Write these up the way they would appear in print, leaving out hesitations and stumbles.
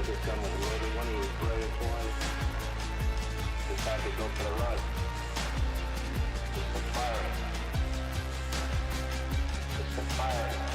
thought this gun was loaded when he was ready for it. Decided to go for the run. Just to fire. Just to fire.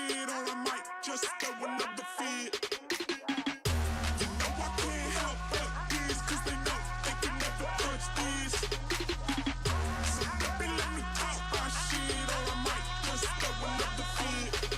shit, or I might just throw another fit. You know I can't help but this, cause they know they can never touch this. So baby, let me talk my shit, or I might just throw another fit.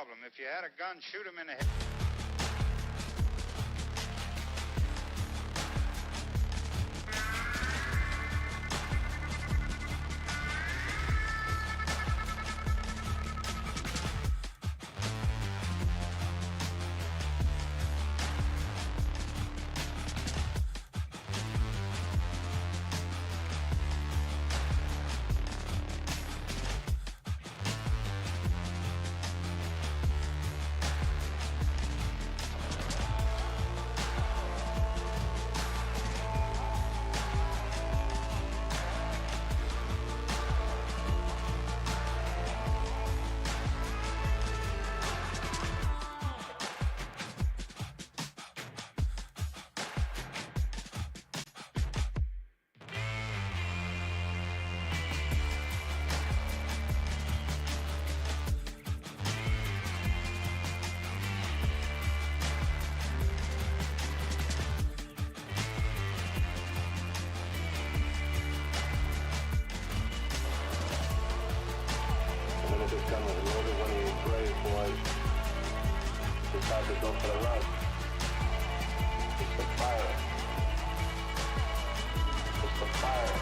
problem. If you had a gun, shoot him in the head. This gun was loaded. One of you brave boys decided to go for the run. It's the fire. It's the fire.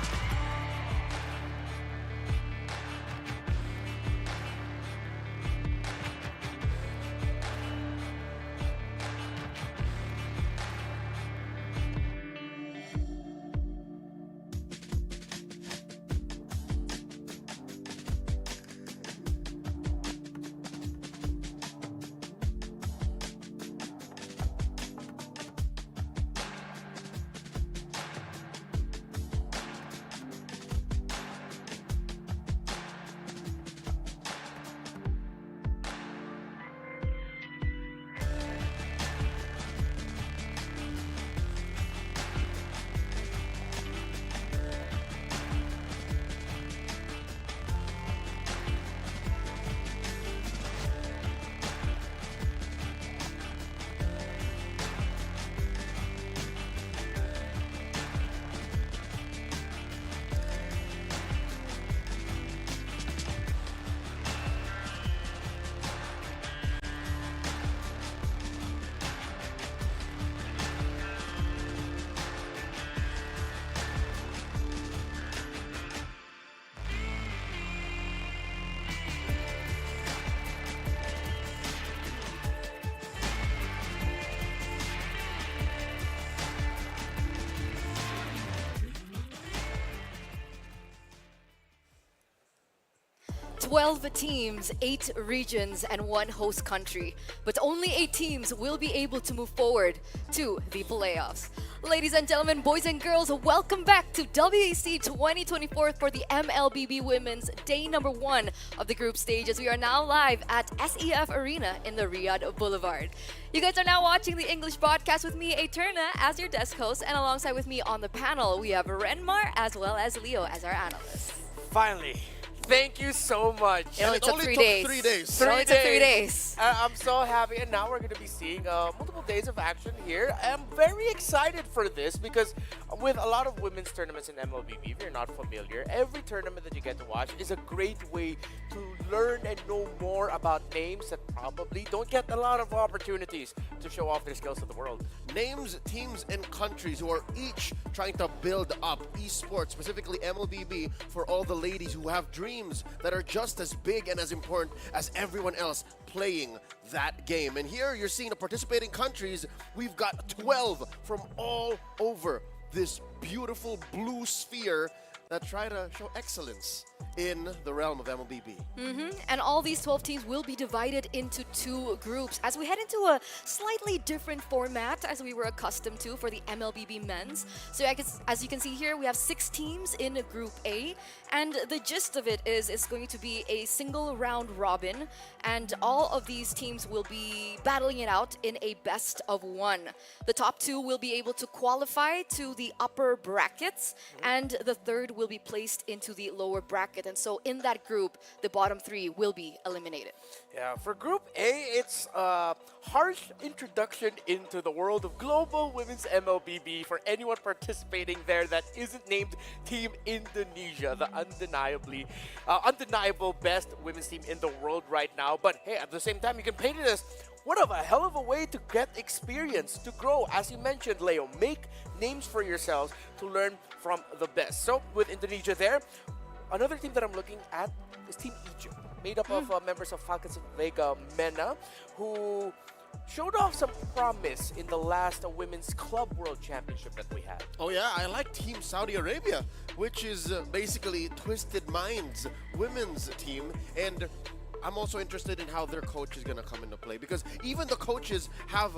Twelve teams, 8 regions, and 1 host country. But only 8 teams will be able to move forward to the playoffs. Ladies and gentlemen, boys and girls, welcome back to WEC 2024 for the MLBB Women's Day number 1 of the group stages. We are now live at SEF Arena in the Riyadh Boulevard. You guys are now watching the English broadcast with me, Eterna, as your desk host, and alongside with me on the panel, we have Renmar as well as Leo as our analyst. Finally. Thank you so much. It only took 3 days. 3 days. It only took 3 days. I'm so happy, and now we're going to be seeing multiple days of action here. I'm very excited for this because with a lot of women's tournaments in MLBB, if you're not familiar, every tournament that you get to watch is a great way to learn and know more about names that probably don't get a lot of opportunities to show off their skills to the world. Names, teams, and countries who are each trying to build up esports, specifically MLBB, for all the ladies who have dreams that are just as big and as important as everyone else playing that game. And here you're seeing the participating countries. We've got 12 from all over this beautiful blue sphere that try to show excellence in the realm of MLBB. And all these 12 teams will be divided into 2 groups as we head into a slightly different format as we were accustomed to for the MLBB men's. So I guess, as you can see here, we have 6 teams in Group A, and the gist of it is it's going to be a single round robin, and all of these teams will be battling it out in a best of 1. The top 2 will be able to qualify to the upper brackets, and the third will be placed into the lower bracket bracket. And so in that group, the bottom 3 will be eliminated. Yeah, for Group A, it's a harsh introduction into the world of global women's MLBB for anyone participating there that isn't named Team Indonesia, the undeniable best women's team in the world right now. But hey, at the same time, you can paint it as what of a hell of a way to get experience, to grow. As you mentioned, Leo, make names for yourselves to learn from the best. So with Indonesia there, another team that I'm looking at is Team Egypt, made up of members of Falcons of Vega MENA, who showed off some promise in the last Women's Club World Championship that we had. Oh yeah, I like Team Saudi Arabia, which is basically Twisted Minds women's team, and I'm also interested in how their coach is going to come into play, because even the coaches have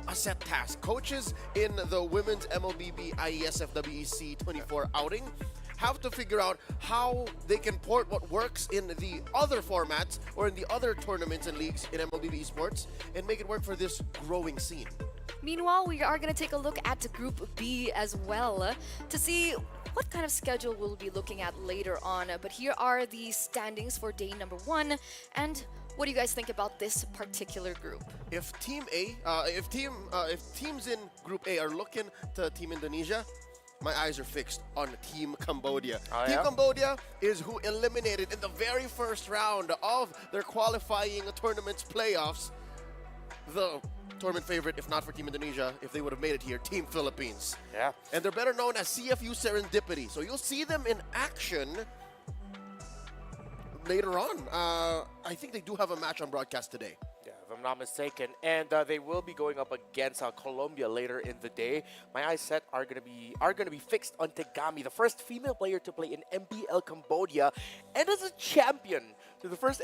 a set task. Coaches in the women's MLBB IESF WEC24 outing have to figure out how they can port what works in the other formats or in the other tournaments and leagues in MLBB Esports and make it work for this growing scene. Meanwhile, we are going to take a look at Group B as well to see what kind of schedule we'll be looking at later on. But here are the standings for day number 1. And what do you guys think about this particular group? If teams in Group A are looking to Team Indonesia, my eyes are fixed on Team Cambodia. Oh, Team yeah? Cambodia is who eliminated in the very first round of their qualifying tournament's playoffs the tournament favorite, if not for Team Indonesia, if they would have made it here, Team Philippines. Yeah. And they're better known as CFU Serendipity. So you'll see them in action later on. I think they do have a match on broadcast today. Yeah, if I'm not mistaken. And they will be going up against Colombia later in the day. My eyes set are gonna be fixed on Tegami, the first female player to play in MPL Cambodia, and as a champion. So the first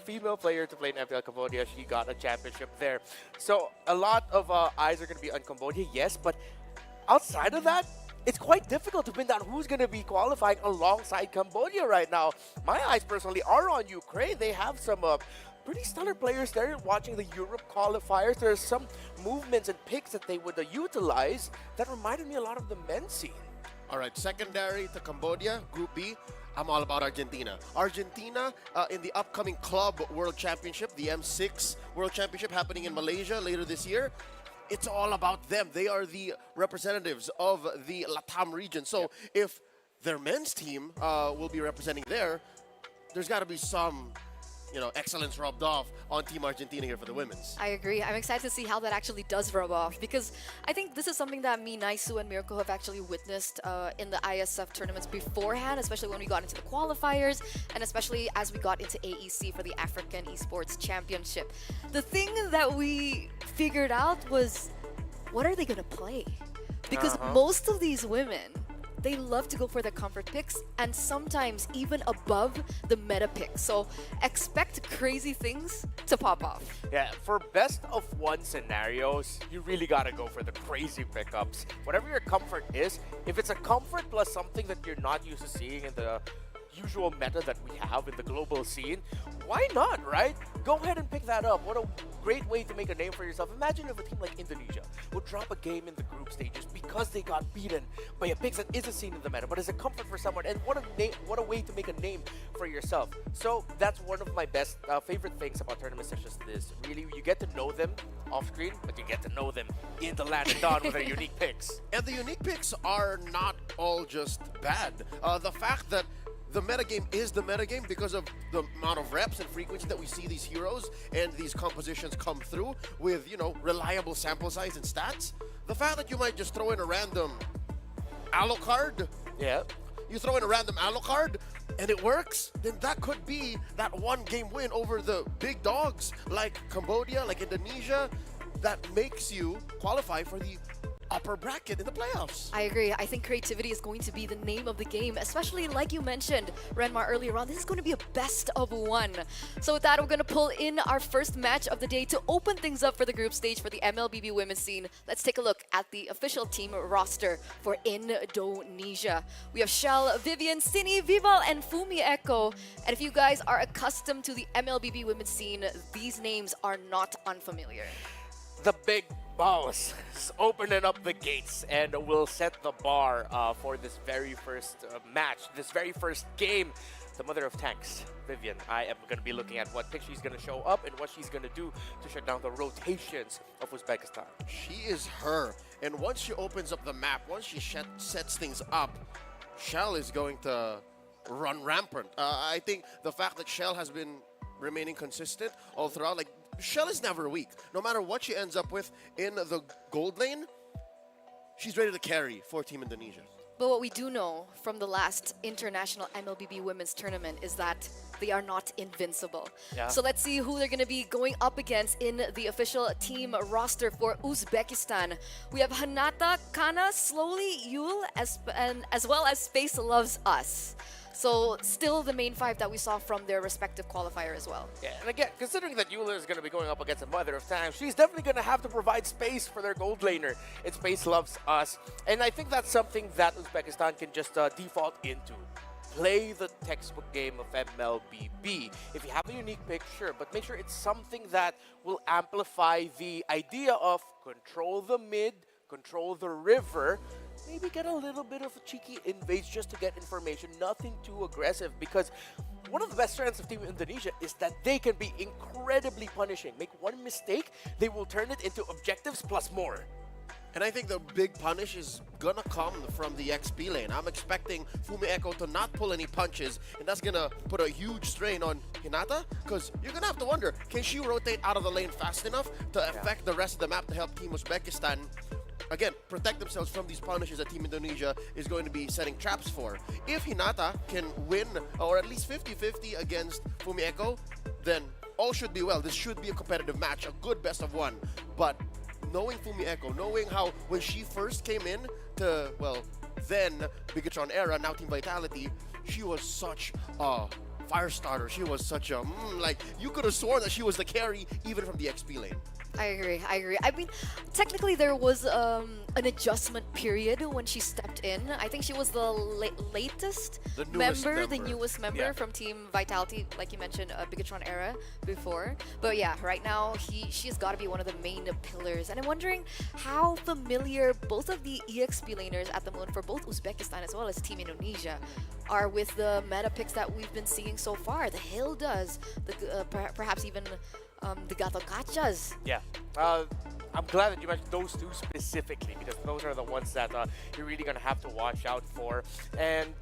female player to play in MPL Cambodia, she got a championship there. So a lot of eyes are gonna be on Cambodia, yes, but outside of that, it's quite difficult to pin down who's going to be qualifying alongside Cambodia right now. My eyes personally are on Ukraine. They have some pretty stellar players there. Watching the Europe qualifiers, there's some movements and picks that they would utilize that reminded me a lot of the men's scene. All right, secondary to Cambodia, Group B, I'm all about Argentina. Argentina in the upcoming Club World Championship, the M6 World Championship happening in Malaysia later this year. It's all about them. They are the representatives of the LATAM region. So if their men's team will be representing there's got to be some, excellence rubbed off on Team Argentina here for the women's. I agree. I'm excited to see how that actually does rub off, because I think this is something that me, Naisu, and Mirko have actually witnessed in the ISF tournaments beforehand, especially when we got into the qualifiers and especially as we got into AEC for the African Esports Championship. The thing that we figured out was, what are they going to play? Because most of these women, they love to go for the comfort picks and sometimes even above the meta picks. So expect crazy things to pop off. Yeah, for best of 1 scenarios, you really gotta go for the crazy pickups. Whatever your comfort is, if it's a comfort plus something that you're not used to seeing in the usual meta that we have in the global scene, why not, right? Go ahead and pick that up. What a great way to make a name for yourself. Imagine if a team like Indonesia would drop a game in the group stages because they got beaten by a pick that isn't seen in the meta, but is a comfort for someone. And what a way to make a name for yourself. So that's one of my best favorite things about tournaments such as this. Really, you get to know them off screen, but you get to know them in the land and dawn with their unique picks. And the unique picks are not all just bad. The fact that the metagame is the metagame because of the amount of reps and frequency that we see these heroes and these compositions come through with, reliable sample size and stats. The fact that you might just throw in a random Alucard, you throw in a random Alucard and it works, then that could be that 1 game win over the big dogs like Cambodia, like Indonesia, that makes you qualify for the upper bracket in the playoffs. I agree. I think creativity is going to be the name of the game, especially like you mentioned, Renmar, earlier on. This is going to be a best of 1. So with that, we're going to pull in our first match of the day to open things up for the group stage for the MLBB women's scene. Let's take a look at the official team roster for Indonesia. We have Shell, Vivian, Sini, Vival, and Fumi Echo. And if you guys are accustomed to the MLBB women's scene, these names are not unfamiliar. The big Boss is opening up the gates and will set the bar for this very first match, this very first game. The mother of tanks, Vivian. I am going to be looking at what pick she's going to show up and what she's going to do to shut down the rotations of Uzbekistan. She is her. And once she opens up the map, once she sets things up, Shell is going to run rampant. I think the fact that Shell has been remaining consistent all throughout, like, Shell is never weak. No matter what she ends up with in the gold lane, she's ready to carry for Team Indonesia. But what we do know from the last international MLBB women's tournament is that they are not invincible. Yeah. So let's see who they're going to be going up against in the official team roster for Uzbekistan. We have Hinata, Kana, Slowly, Yul, as well as Space Loves Us. So still the main five that we saw from their respective qualifier as well. Yeah, and again, considering that Eula is going to be going up against a mother of tanks, she's definitely going to have to provide space for their gold laner. And Space Loves Us. And I think that's something that Uzbekistan can just default into. Play the textbook game of MLBB. If you have a unique pick, sure, but make sure it's something that will amplify the idea of control the mid, control the river, maybe get a little bit of a cheeky invades just to get information, nothing too aggressive, because one of the best strengths of Team Indonesia is that they can be incredibly punishing. Make one mistake, they will turn it into objectives plus more. And I think the big punish is gonna come from the XP lane. I'm expecting Fumi Echo to not pull any punches, and that's gonna put a huge strain on Hinata, because you're gonna have to wonder, can she rotate out of the lane fast enough to affect the rest of the map to help Team Uzbekistan again protect themselves from these punishes that Team Indonesia is going to be setting traps for. If Hinata can win, or at least 50-50 against Fumi Echo, then all should be well. This should be a competitive match, a good best of one. But knowing Fumi Echo, knowing how when she first came in to, well, then Bigatron era, now Team Vitality, she was such a fire starter. She was such a, like, you could have sworn that she was the carry even from the XP lane. I agree. I mean, technically there was an adjustment period when she stepped in. I think she was the latest The newest member, the member. newest member Yeah. from Team Vitality, like you mentioned, Bigatron era before. But yeah, right now she's got to be one of the main pillars. And I'm wondering how familiar both of the EXP laners at the moment for both Uzbekistan as well as Team Indonesia are with the meta picks that we've been seeing so far. The Hildas, the perhaps even the Gato Kachas. Yeah. I'm glad that you mentioned those two specifically, because those are the ones that you're really going to have to watch out for. And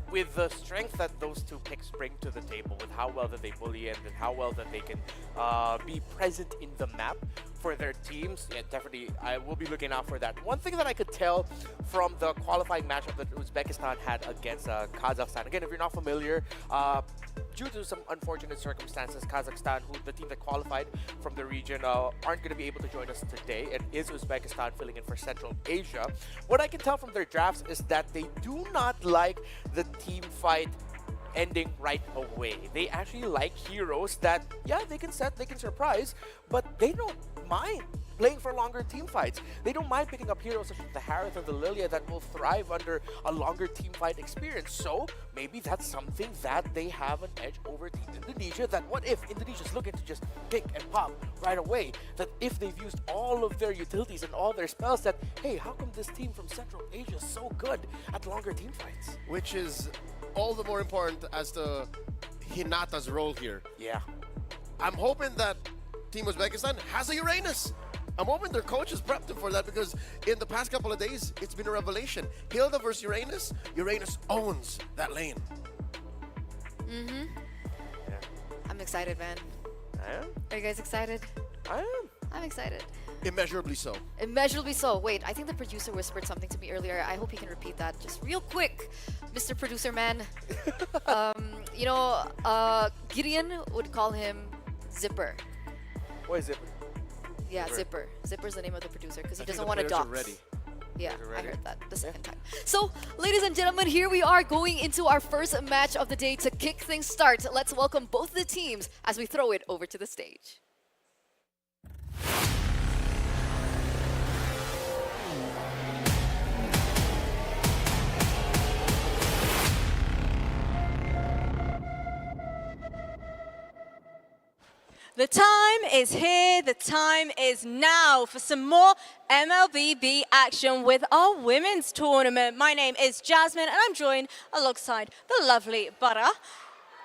with the strength that those two picks bring to the table, with how well that they bully and how well that they can be present in the map for their teams, yeah, definitely I will be looking out for that. One thing that I could tell from the qualifying matchup that Uzbekistan had against Kazakhstan, again, if you're not familiar, due to some unfortunate circumstances, Kazakhstan, who the team that qualified from the region, aren't going to be able to join us today. It is Uzbekistan filling in for Central Asia. What I can tell from their drafts is that they do not like the team fight ending right away. They actually like heroes that, yeah, they can set, they can surprise, but they don't mind playing for longer team fights. They don't mind picking up heroes such as the Harith or the Lilia that will thrive under a longer team fight experience. So maybe that's something that they have an edge over Team Indonesia, that what if Indonesia's looking to just pick and pop right away, that if they've used all of their utilities and all their spells, that, hey, how come this team from Central Asia is so good at longer team fights? Which is all the more important as to Hinata's role here. Yeah. I'm hoping that Team Uzbekistan has a Uranus. I'm hoping their coach has prepped them for that, because in the past couple of days, it's been a revelation. Hilda versus Uranus, Uranus owns that lane. Mm-hmm. Yeah. I'm excited, man. I am. Are you guys excited? I am. I'm excited. Immeasurably so. Immeasurably so. Wait, I think the producer whispered something to me earlier. I hope he can repeat that just real quick, Mr. Producer Man. You know, Gideon would call him Zipper. What is it? Yeah, Zipper. Zipper. Zipper's the name of the producer because he I think doesn't the want to players are dox. ready. Yeah, Players are I ready. heard that the second time. So, ladies and gentlemen, here we are going into our first match of the day to kick things start. Let's welcome both the teams as we throw it over to the stage. The time is here, the time is now for some more MLBB action with our women's tournament. My name is Jasmine and I'm joined alongside the lovely Bara.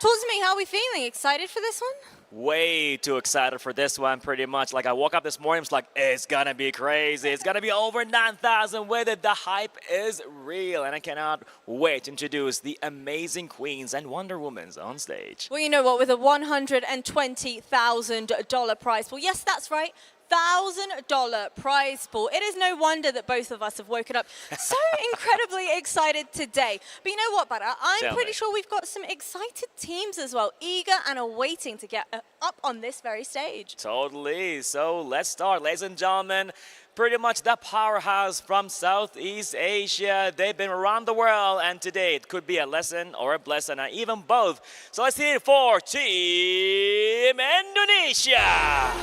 Talk to me, how are we feeling? Excited for this one? Way too excited for this one, pretty much. Like, I woke up this morning, it's like, it's gonna be crazy. It's gonna be over 9,000 with it. The hype is real, and I cannot wait to introduce the amazing queens and Wonder Womans on stage. Well, you know what, with a $120,000 prize pool. Yes, that's right. $1,000 prize pool. It is no wonder that both of us have woken up so incredibly excited today. But you know what, Bara? I'm pretty sure we've got some excited teams as well, eager and awaiting to get up on this very stage. Totally. So let's start, ladies and gentlemen. Pretty much the powerhouse from Southeast Asia. They've been around the world, and today it could be a lesson or a blessing, or even both. So let's see it for Team Indonesia.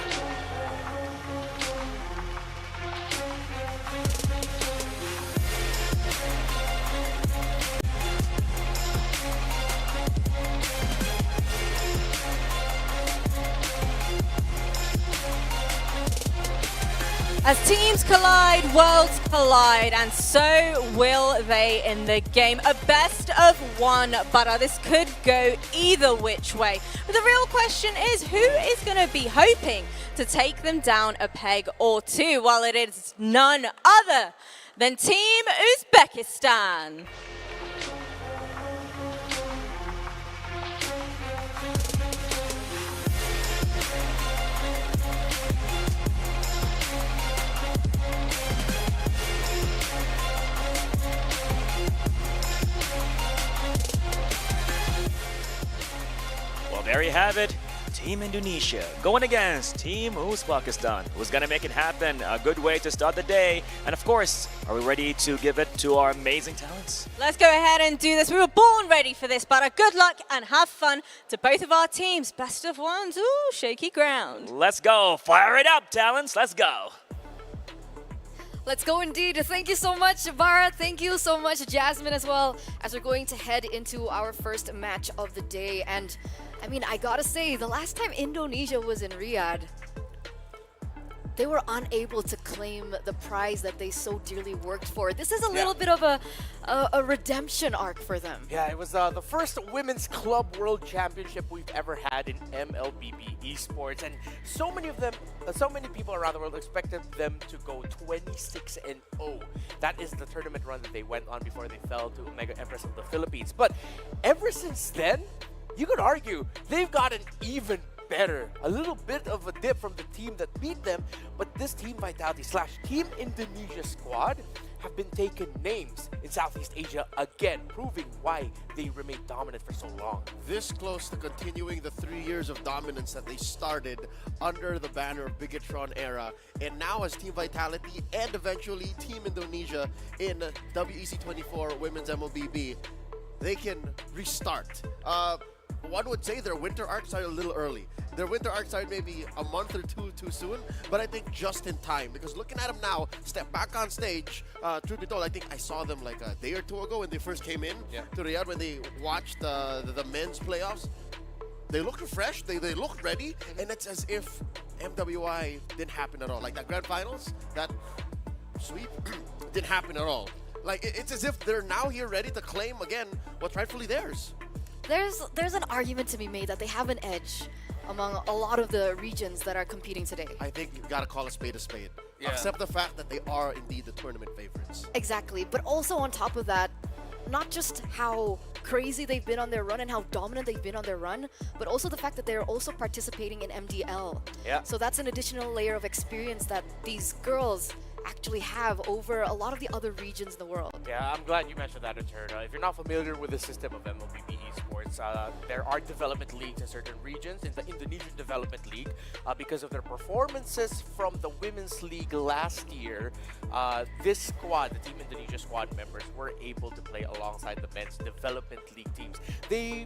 As teams collide, worlds collide, and so will they in the game. A best of one, but this could go either which way. But the real question is, who is going to be hoping to take them down a peg or two? Well, it is none other than Team Uzbekistan. There you have it, Team Indonesia going against Team Uzbekistan. Who's gonna make it happen? A good way to start the day. And of course, are we ready to give it to our amazing talents? Let's go ahead and do this. We were born ready for this, but good luck and have fun to both of our teams. Best of ones, ooh, shaky ground. Let's go, fire it up, talents, let's go. Let's go indeed. Thank you so much, Bara. Thank you so much, Jasmine, as well, as we're going to head into our first match of the day. And I mean, I gotta say, the last time Indonesia was in Riyadh, they were unable to claim the prize that they so dearly worked for. This is a little bit of a redemption arc for them. Yeah, it was the first Women's Club World Championship we've ever had in MLBB Esports, and so many people around the world expected them to go 26-0. That is the tournament run that they went on before they fell to Omega Empress of the Philippines. But ever since then, you could argue they've gotten even better. A little bit of a dip from the team that beat them, but this Team Vitality / Team Indonesia squad have been taking names in Southeast Asia again, proving why they remained dominant for so long. This close to continuing the 3 years of dominance that they started under the banner of Bigatron era, and now as Team Vitality and eventually Team Indonesia in WEC24 Women's MLBB, they can restart. One would say their winter arc started a little early. Their winter arc started maybe a month or two too soon, but I think just in time. Because looking at them now, step back on stage, truth be told, I think I saw them like a day or two ago when they first came in to Riyadh, when they watched the men's playoffs. They looked fresh, they looked ready, and it's as if MWI didn't happen at all. Like that grand finals, that sweep didn't happen at all. Like it's as if they're now here ready to claim again what's rightfully theirs. There's an argument to be made that they have an edge among a lot of the regions that are competing today. I think you've got to call a spade a spade. Accept the fact that they are indeed the tournament favorites. Exactly, but also on top of that, not just how crazy they've been on their run and how dominant they've been on their run, but also the fact that they're also participating in MDL. Yeah. So that's an additional layer of experience that these girls actually have over a lot of the other regions in the world. Yeah, I'm glad you mentioned that, Eterna. If you're not familiar with the system of MLBB Esports, there are development leagues in certain regions. In the Indonesian Development League, because of their performances from the Women's League last year, this squad, the Team Indonesia squad members, were able to play alongside the men's Development League teams. They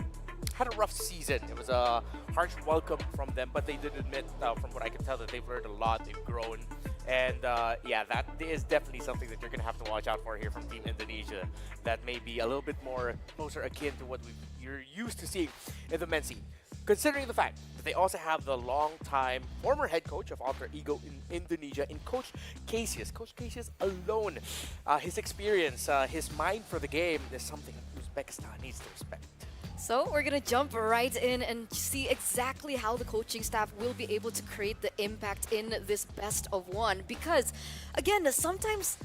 had a rough season. It was a harsh welcome from them, but they did admit, from what I can tell, that they've learned a lot, they've grown. And yeah, that is definitely something that you're going to have to watch out for here from Team Indonesia. That may be a little bit more closer akin to what you're used to seeing in the men's scene. considering the fact that they also have the long-time former head coach of Alter Ego in Indonesia in Coach Cassius. Coach Cassius alone, his experience, his mind for the game is something Uzbekistan needs to respect. So we're gonna jump right in and see exactly how the coaching staff will be able to create the impact in this best of one. Because again, sometimes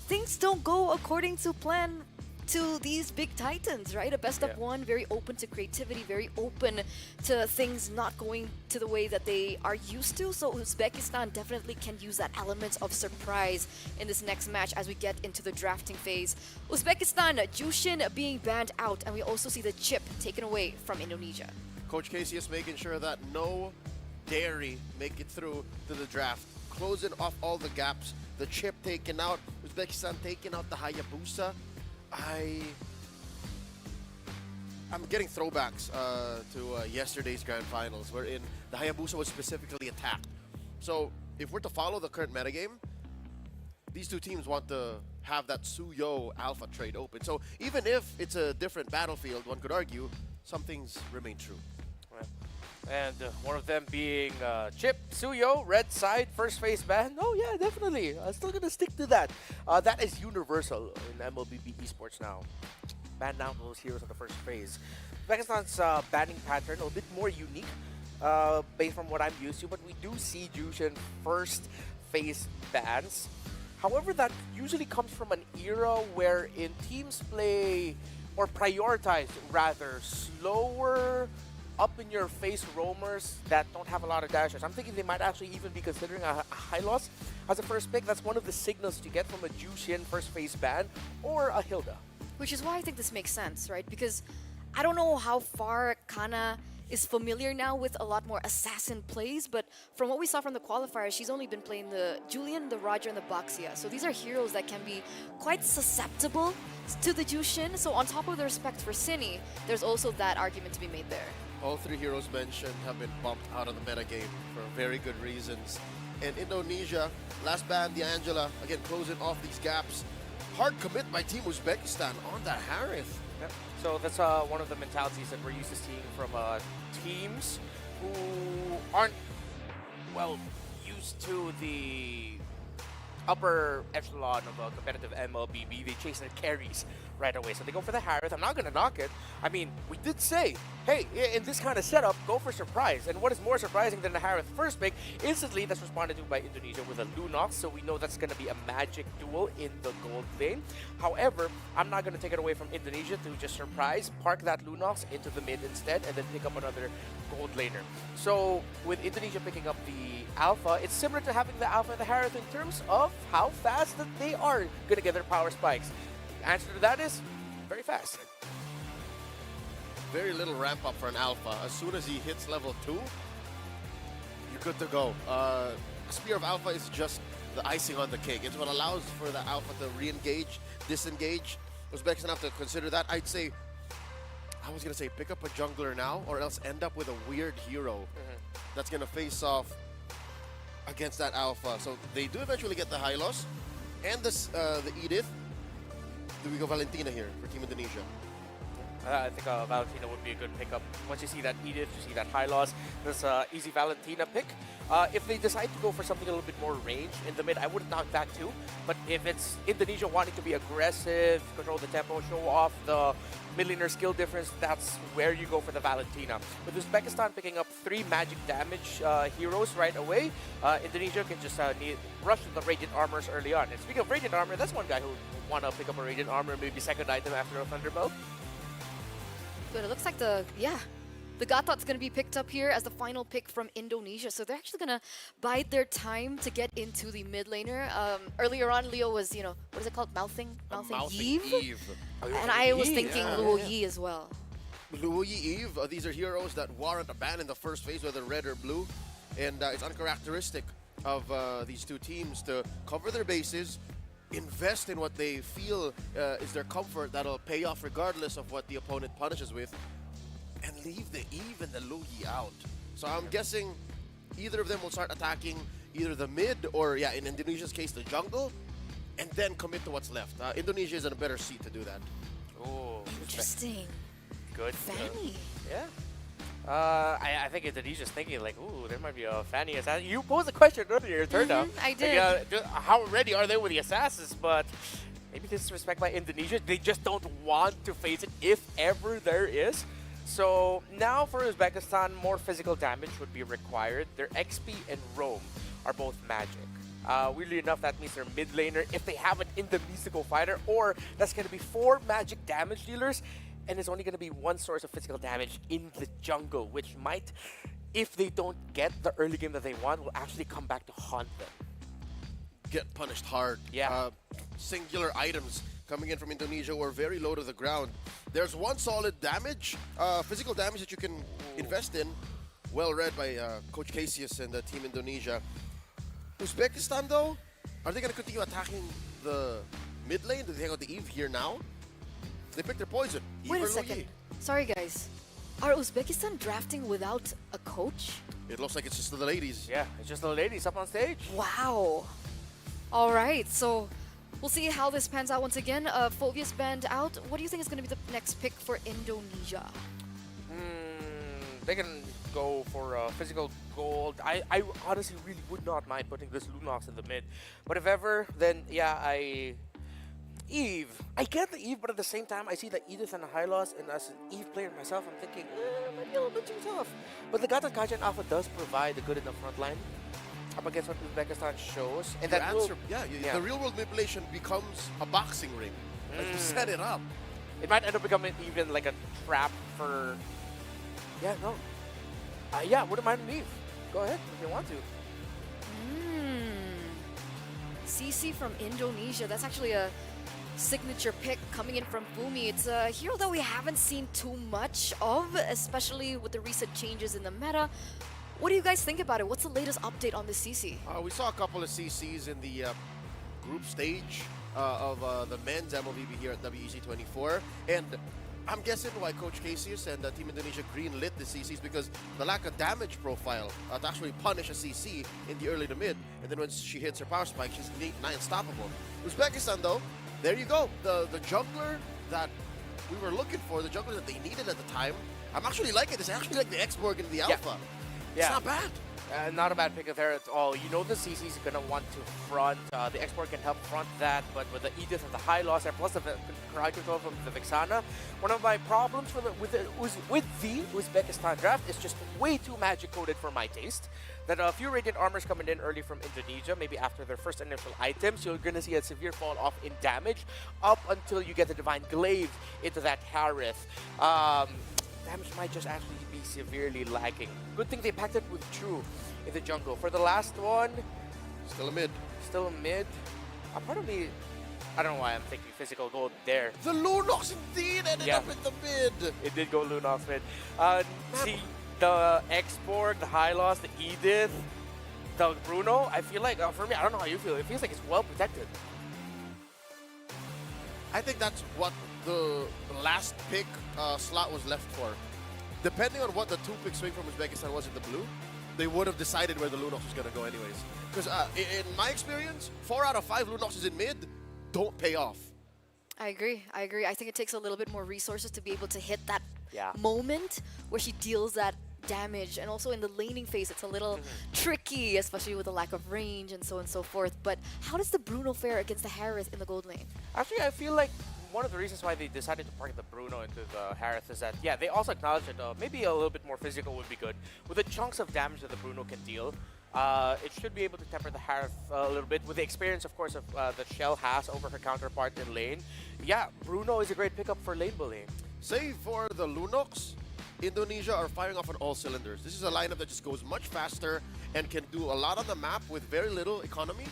things don't go according to plan to these big titans, right? A best of one, very open to creativity, very open to things not going to the way that they are used to. So Uzbekistan definitely can use that element of surprise in this next match as we get into the drafting phase. Uzbekistan, Jushin being banned out, and we also see the chip taken away from Indonesia. Coach Casey is making sure that no dairy make it through to the draft. Closing off all the gaps. The chip taken out. Uzbekistan taking out the Hayabusa. I'm getting throwbacks to yesterday's grand finals, wherein the Hayabusa was specifically attacked. So if we're to follow the current metagame, these two teams want to have that Suyo alpha trade open. So even if it's a different battlefield, one could argue some things remain true. Right. And one of them being Chip, Suyo, red side, first phase ban. Oh yeah, definitely. I'm still going to stick to that. That is universal in MLBB Esports now. Ban down those heroes on the first phase. Uzbekistan's banning pattern a bit more unique based from what I'm used to, but we do see Jushin first phase bans. However, that usually comes from an era wherein teams play or prioritize rather slower, up-in-your-face roamers that don't have a lot of dashers. I'm thinking they might actually even be considering a high loss as a first pick. That's one of the signals you get from a Jushin first phase ban or a Hilda. Which is why I think this makes sense, right? Because I don't know how far Kana is familiar now with a lot more assassin plays, but from what we saw from the qualifiers, she's only been playing the Julian, the Roger, and the Baxia. So these are heroes that can be quite susceptible to the Jushin. So on top of the respect for Cine, there's also that argument to be made there. All three heroes mentioned have been bumped out of the metagame for very good reasons. And Indonesia, last ban, the Angela, again closing off these gaps. Hard commit by Team Uzbekistan on that Harith. Yep. So that's one of the mentalities that we're used to seeing from teams who aren't, well, used to the upper echelon of a competitive MLBB. They chase their carries right away. So they go for the Harith. I'm not going to knock it. I mean, we did say, hey, in this kind of setup, go for surprise. And what is more surprising than the Harith first pick? Instantly, that's responded to by Indonesia with a Lunox. So we know that's going to be a magic duel in the gold lane. However, I'm not going to take it away from Indonesia to just surprise, park that Lunox into the mid instead, and then pick up another gold laner. So with Indonesia picking up the Alpha, it's similar to having the Alpha and the Harith in terms of how fast that they are going to get their power spikes. The answer to that is very fast. Very little ramp up for an Alpha. As soon as he hits level 2, you're good to go. Spear of Alpha is just the icing on the cake. It's what allows for the Alpha to re-engage, disengage. Uzbekistan have to consider that. I was going to say pick up a jungler now or else end up with a weird hero that's going to face off against that Alpha. So they do eventually get the Hylos and the Edith. Do we go Valentina here for Team Indonesia? I think Valentina would be a good pickup. Once you see that Edith, you see that high loss, that's an easy Valentina pick. If they decide to go for something a little bit more range in the mid, I wouldn't knock that too. But if it's Indonesia wanting to be aggressive, control the tempo, show off the mid-laner skill difference, that's where you go for the Valentina. With Uzbekistan picking up 3 magic damage heroes right away, Indonesia can just rush to the Radiant Armors early on. And speaking of Radiant Armor, that's one guy who would want to pick up a Radiant Armor, maybe second item after a Thunderbolt. But it looks like the Gatot's going to be picked up here as the final pick from Indonesia. So they're actually going to bide their time to get into the mid laner. Earlier on, Leo was, what is it called? Mouthing Eve? And I was thinking Luo Yi as well. Luo Yi Eve, these are heroes that warrant a ban in the first phase, whether red or blue. And it's uncharacteristic of these two teams to cover their bases, invest in what they feel is their comfort that'll pay off regardless of what the opponent punishes with, and leave the Eve and the Lugi out. So I'm guessing either of them will start attacking either the mid or, in Indonesia's case, the jungle, and then commit to what's left. Indonesia is in a better seat to do that. Oh, Interesting. Good. Fanny. Yeah. I think Indonesia's thinking like, ooh, there might be a fanny assassin. You posed a question earlier, Turna. I did. How ready are they with the assassins? But maybe disrespect by Indonesia. They just don't want to face it if ever there is. So now for Uzbekistan, more physical damage would be required. Their XP and Roam are both magic. Weirdly enough, that means their mid laner, if they have it in the mystical fighter, or that's going to be 4 magic damage dealers, and it's only going to be 1 source of physical damage in the jungle, which might, if they don't get the early game that they want, will actually come back to haunt them. Get punished hard. Yeah. Singular items coming in from Indonesia were very low to the ground. There's one solid damage, physical damage that you can invest in. Well read by Coach Casius and the Team Indonesia. Uzbekistan, though, are they going to continue attacking the mid lane? Do they hang out the Eve here now? They picked their poison. Wait Eve a or second. Luyi. Sorry, guys. Are Uzbekistan drafting without a coach? It looks like it's just the ladies. Yeah, it's just the ladies up on stage. Wow. All right, so we'll see how this pans out once again. Phobius banned out. What do you think is going to be the next pick for Indonesia? They can go for physical gold. I honestly really would not mind putting this Lunox in the mid. But if ever, then yeah, Eve. I get the Eve, but at the same time, I see the Edith and the Hylos, and as an Eve player myself, I'm thinking, it might be a little bit too tough. But the Gata Kajan Alpha does provide a good enough front line up against what Uzbekistan shows. And The that answer, will, the real world manipulation becomes a boxing ring. Like you set it up. it might end up becoming even like a trap for... Yeah, no. Yeah, wouldn't mind Eve. Go ahead if you want to. CC from Indonesia. That's actually a signature pick coming in from Fumi. It's a hero that we haven't seen too much of, especially with the recent changes in the meta. What do you guys think about it? What's the latest update on this CC? We saw a couple of CCs in the group stage of the men's MLBB here at WEC24. And I'm guessing why Coach Casius and Team Indonesia green-lit the CCs because the lack of damage profile to actually punish a CC in the early to mid. And then when she hits her power spike, she's not unstoppable. Uzbekistan, though, there you go. The jungler that we were looking for, the jungler that they needed at the time, I'm actually liking this. I actually like the X-Borg in the alpha. Yeah. It's not bad. Not a bad pick there at all. You know the CC is going to want to front. The export can help front that, but with the Edith and the high loss and plus the crowd control from the Vixana, one of my problems with the Uzbekistan draft is just way too magic-coded for my taste. That a few Radiant Armors coming in early from Indonesia, maybe after their first initial items, you're going to see a severe fall off in damage up until you get the Divine Glaive into that Harith. Damage might just actually be severely lacking. Good thing they packed it with True in the jungle. For the last one, Still a mid. still a mid. Part of me, I don't know why I'm thinking physical gold there. The Lunox indeed ended Yeah. up in the mid. It did go Lunox mid. See, the X-Borg, the Hylos, the Edith, the Bruno, I feel like, for me, I don't know how you feel, it feels like it's well protected. I think that's what the last pick slot was left for. Depending on what the 2-pick swing from Uzbekistan was in the blue, they would have decided where the Lunox was going to go anyways. Because in my experience, 4 out of 5 Lunoxes in mid don't pay off. I agree. I think it takes a little bit more resources to be able to hit that Yeah. moment where she deals that damage. And also in the laning phase, it's a little tricky, especially with the lack of range and so on and so forth. But how does the Bruno fare against the Harith in the gold lane? Actually, I feel like one of the reasons why they decided to park the Bruno into the Harith is that, yeah, they also acknowledged that maybe a little bit more physical would be good. With the chunks of damage that the Bruno can deal, it should be able to temper the Harith a little bit. With the experience, of course, of that Shell has over her counterpart in lane, yeah, Bruno is a great pickup for lane bullying. Save for the Lunox, Indonesia are firing off on all cylinders. This is a lineup that just goes much faster and can do a lot on the map with very little economy.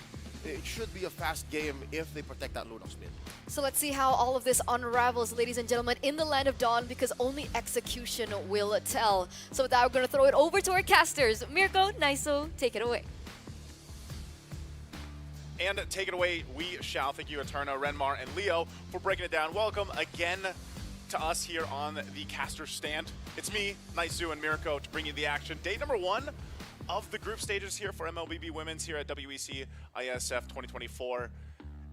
It should be a fast game if they protect that Lunox mid. So let's see how all of this unravels, ladies and gentlemen, in the Land of Dawn, because only execution will tell. So with that, we're going to throw it over to our casters. Mirko, Naiso, take it away. And take it away, we shall. Thank you, Eterno, Renmar, and Leo for breaking it down. Welcome again to us here on the caster stand. It's me, Naisu, and Mirko to bring you the action. Day number 1 of the group stages here for MLBB Women's here at WEC IESF 2024.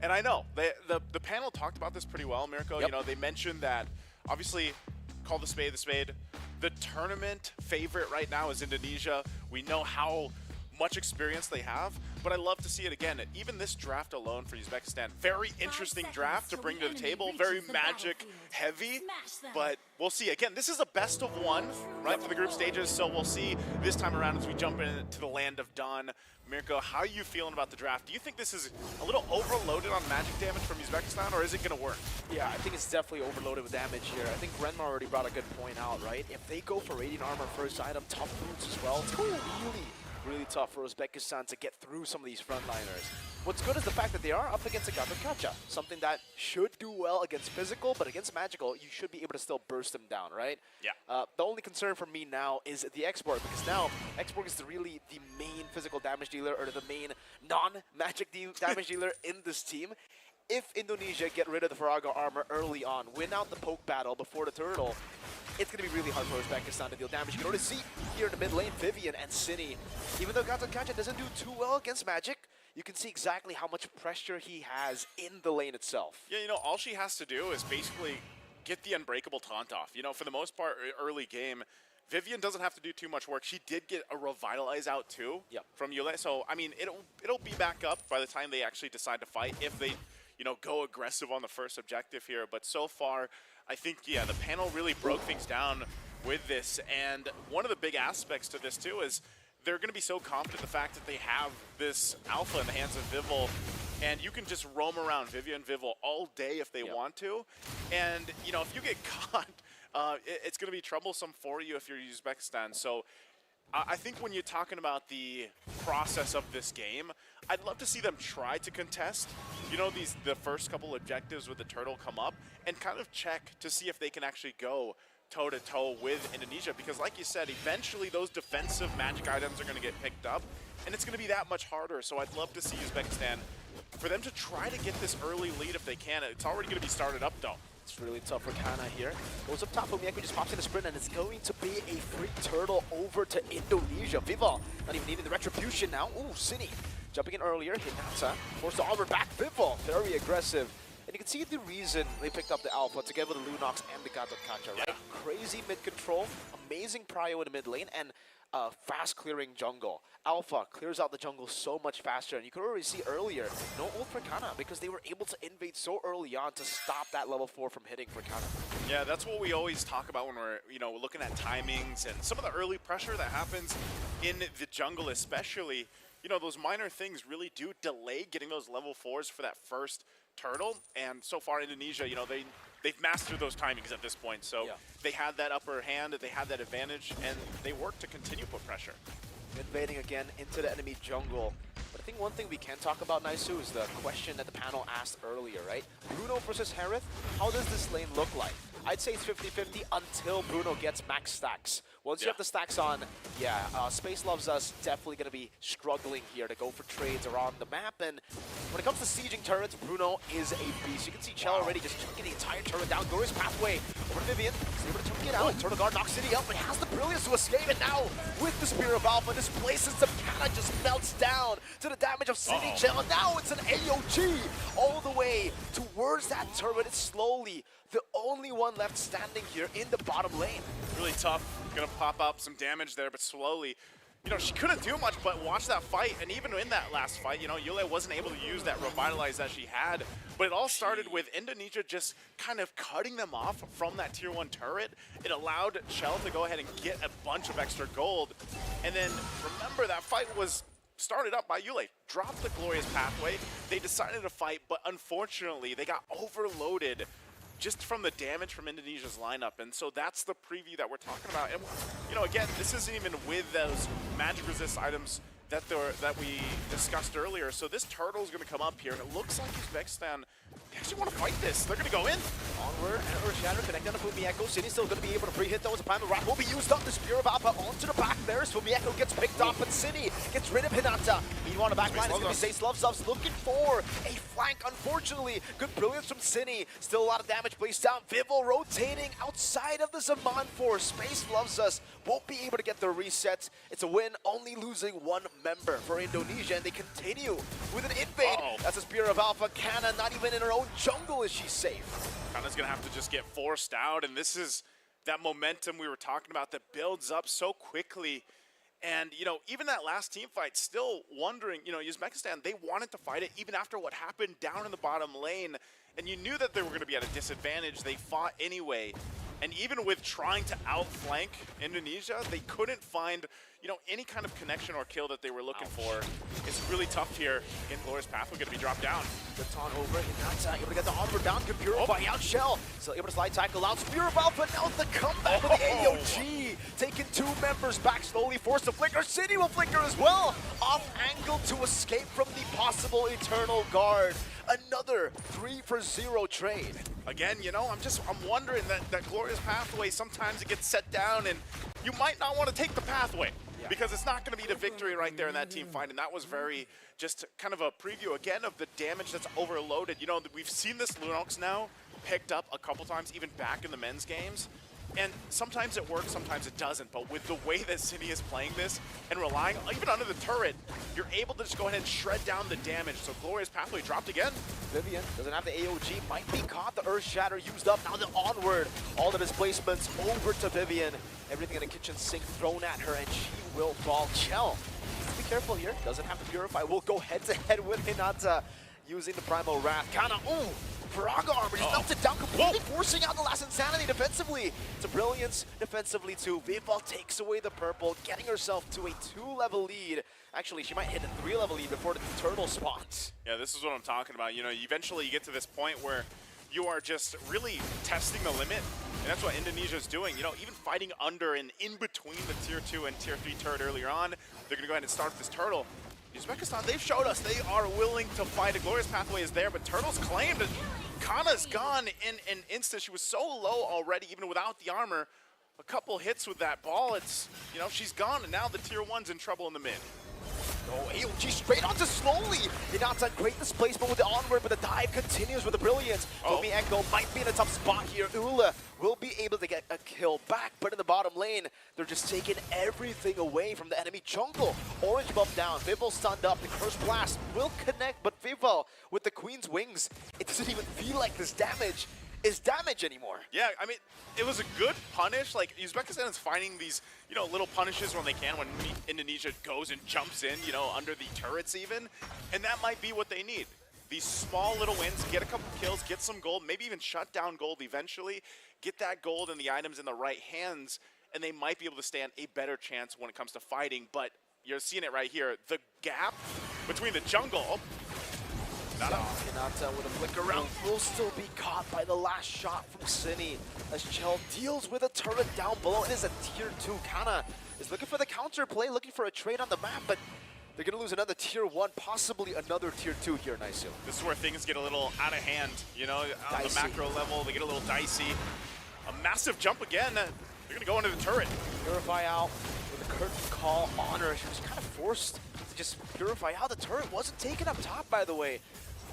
And I know, the panel talked about this pretty well, Mirko. Yep. You know, they mentioned that, obviously, call the spade the spade. the tournament favorite right now is Indonesia. We know how much experience they have, but I love to see it again. Even this draft alone for Uzbekistan, very interesting draft to bring to the table, very magic heavy, but we'll see. Again, this is a best of one, right, for the group stages, so we'll see this time around as we jump into the land of dawn. Mirko, how are you feeling about the draft? Do you think this is a little overloaded on magic damage from Uzbekistan, or is it going to work? Yeah, I think it's definitely overloaded with damage here. I think Renmar already brought a good point out, right? If they go for Radiant Armor first item, tough boots as well, it's really tough for Uzbekistan to get through some of these frontliners. What's good is the fact that they are up against a Gatot, something that should do well against physical, but against magical, you should be able to still burst them down, right? Yeah. The only concern for me now is the Export, because now Export is really the main physical damage dealer, or the main non-magic damage dealer in this team. If Indonesia get rid of the Faraga armor early on, win out the poke battle before the turtle, it's going to be really hard for Uzbekistan to deal damage. You can already see here in the mid lane, Vivian and Cine. Even though Gatot doesn't do too well against magic, you can see exactly how much pressure he has in the lane itself. Yeah, you know, all she has to do is basically get the unbreakable taunt off. You know, for the most part, early game, Vivian doesn't have to do too much work. She did get a revitalize out too from Yule. So, I mean, it'll be back up by the time they actually decide to fight, if they, you know, go aggressive on the first objective here. But so far, I think, yeah, the panel really broke things down with this. And one of the big aspects to this too is they're going to be so confident the fact that they have this alpha in the hands of Vivol, and you can just roam around Vivian and Vivol all day if they want to. And, you know, if you get caught, it's going to be troublesome for you if you're Uzbekistan. So I think when you're talking about the process of this game, I'd love to see them try to contest, you know, the first couple objectives with the turtle come up, and kind of check to see if they can actually go toe-to-toe with Indonesia, because like you said, eventually those defensive magic items are going to get picked up, and it's going to be that much harder. So I'd love to see Uzbekistan, for them to try to get this early lead if they can. It's already going to be started up though. It's really tough for Kana here. Goes up top, Fumieko just pops in a sprint, and it's going to be a free turtle over to Indonesia. Vivol not even needing the retribution now. Ooh, Cine jumping in earlier. Hinata forced the armor back. Vivol very aggressive. And you can see the reason they picked up the alpha together with the Lunox and the Gatot, right? Crazy mid control, amazing prio in the mid lane, and fast clearing jungle. Alpha clears out the jungle so much faster, and you could already see earlier, no ult for Kana, because they were able to invade so early on to stop that level 4 from hitting for Kana. Yeah, that's what we always talk about when we're, you know, looking at timings and some of the early pressure that happens in the jungle, especially. You know, those minor things really do delay getting those level 4s for that first turtle, and so far Indonesia, you know, they've mastered those timings at this point, so they had that upper hand, they had that advantage, and they worked to continue to put pressure. Invading again into the enemy jungle. But I think one thing we can talk about, Naisu, is the question that the panel asked earlier, right? Bruno versus Harith, how does this lane look like? I'd say it's 50-50 until Bruno gets max stacks. Once you have the stacks on, Space Loves Us definitely going to be struggling here to go for trades around the map. And when it comes to sieging turrets, Bruno is a beast. You can see Chell already just chunking the entire turret down. Glorious pathway over to Vivian. He's able to chunk it out. Turtle Guard knocks City up, but he has the brilliance to escape. And now, with the Spear of Alpha, displaces the Kana, just melts down to the damage of City Chell. And now it's an AOG all the way towards that turret. It's slowly the only one left standing here in the bottom lane. Really tough. Gonna pop up some damage there, but slowly. You know, she couldn't do much but watch that fight, and even in that last fight, you know, Yule wasn't able to use that revitalize that she had, but it all started with Indonesia just kind of cutting them off from that tier 1 turret. It allowed Chell to go ahead and get a bunch of extra gold, and then remember that fight was started up by Yule. Dropped the glorious pathway. They decided to fight, but unfortunately they got overloaded just from the damage from Indonesia's lineup, and so that's the preview that we're talking about. And you know, again, this isn't even with those magic resist items that we discussed earlier. So this turtle is going to come up here, and it looks like Uzbekistan actually want to fight this. They're going to go in. Onward, and Earth Shatter connecting on Fumieko. City's still going to be able to pre-hit those. The Primal Rock will be used up. The Spear of Alpha onto the back there. Fumieko gets picked off, but City gets rid of Hinata. Meanwhile, on the back line, it's going to be Space Loves Us looking for a flank. Unfortunately, good brilliance from Cine. Still a lot of damage placed down. Vivol rotating outside of the Zaman force. Space Loves Us won't be able to get the resets. It's a win, only losing one member for Indonesia, and they continue with an invade. That's a Spear of Alpha. Kana not even in her own jungle is she safe. Kana's gonna have to just get forced out, and this is that momentum we were talking about that builds up so quickly. And, you know, even that last team fight, still wondering, you know, Uzbekistan, they wanted to fight it even after what happened down in the bottom lane. And you knew that they were going to be at a disadvantage. They fought anyway. And even with trying to outflank Indonesia, they couldn't find, you know, any kind of connection or kill that they were looking for. It's really tough here. Again, Glorious Pathway going to be dropped down. The taunt over, Hinata able to get the armor down, can purify out Shell. Still able to slide tackle out, Purify, but now the comeback with the AOG. Taking 2 members back slowly, forced to flicker. City will flicker as well. Off angle to escape from the possible Eternal Guard. Another 3-for-0 trade. Again, you know, I'm wondering that Glorious Pathway, sometimes it gets set down and you might not want to take the pathway because it's not going to be the victory right there in that team fight. And that was very just kind of a preview again of the damage that's overloaded. You know, we've seen this Lunox now picked up a couple times, even back in the men's games. And sometimes it works, sometimes it doesn't. But with the way that City is playing this and relying, even under the turret, you're able to just go ahead and shred down the damage. So Glorious Pathway dropped again. Vivian doesn't have the AOG, might be caught. The Earth Shatter used up. Now the onward. All the displacements over to Vivian. Everything in the kitchen sink thrown at her, and she will fall. Chell, be careful here. Doesn't have to purify. Will go head to head with Hinata using the Primal Wrath. Kana, ooh! Faraga armor just melted down completely, forcing out the last Insanity defensively. It's a Brilliance defensively too. Vival takes away the purple, getting herself to a 2-level lead. Actually, she might hit a 3-level lead before the turtle spawns. Yeah, this is what I'm talking about. You know, eventually you get to this point where you are just really testing the limit, and that's what Indonesia is doing. You know, even fighting under and in between the Tier 2 and Tier 3 turret earlier on, they're going to go ahead and start this turtle. Uzbekistan, they've showed us they are willing to fight. A Glorious Pathway is there, but Turtle's claimed it. Kana's gone in an instant. She was so low already, even without the armor. A couple hits with that ball, it's, you know, she's gone, and now the Tier 1's in trouble in the mid. Oh, AOG straight onto slowly. Hinata, great displacement with the onward, but the dive continues with the Brilliance. Tomi Echo might be in a tough spot here. Ula will be able to get a kill back, but in the bottom lane, they're just taking everything away from the enemy jungle. Orange buff down, Vival stunned up, the Curse Blast will connect, but Vival with the Queen's Wings, it doesn't even feel like this damage is damage anymore. Yeah, I mean, it was a good punish. Like, Uzbekistan is finding these, you know, little punishes when they can, when Indonesia goes and jumps in, you know, under the turrets even. And that might be what they need. These small little wins, get a couple kills, get some gold, maybe even shut down gold eventually, get that gold and the items in the right hands, and they might be able to stand a better chance when it comes to fighting. But you're seeing it right here. The gap between the jungle, Hinata with a flicker around will still be caught by the last shot from Cine as Chell deals with a turret down below. It is a Tier 2. Kana is looking for the counter play, looking for a trade on the map, but they're going to lose another Tier 1, possibly another Tier 2 here, Naisu. This is where things get a little out of hand, you know, on the macro level, they get a little dicey. A massive jump again. They're going to go into the turret. Purify out with a curtain call on her. She was kind of forced to just purify out. The turret wasn't taken up top, by the way.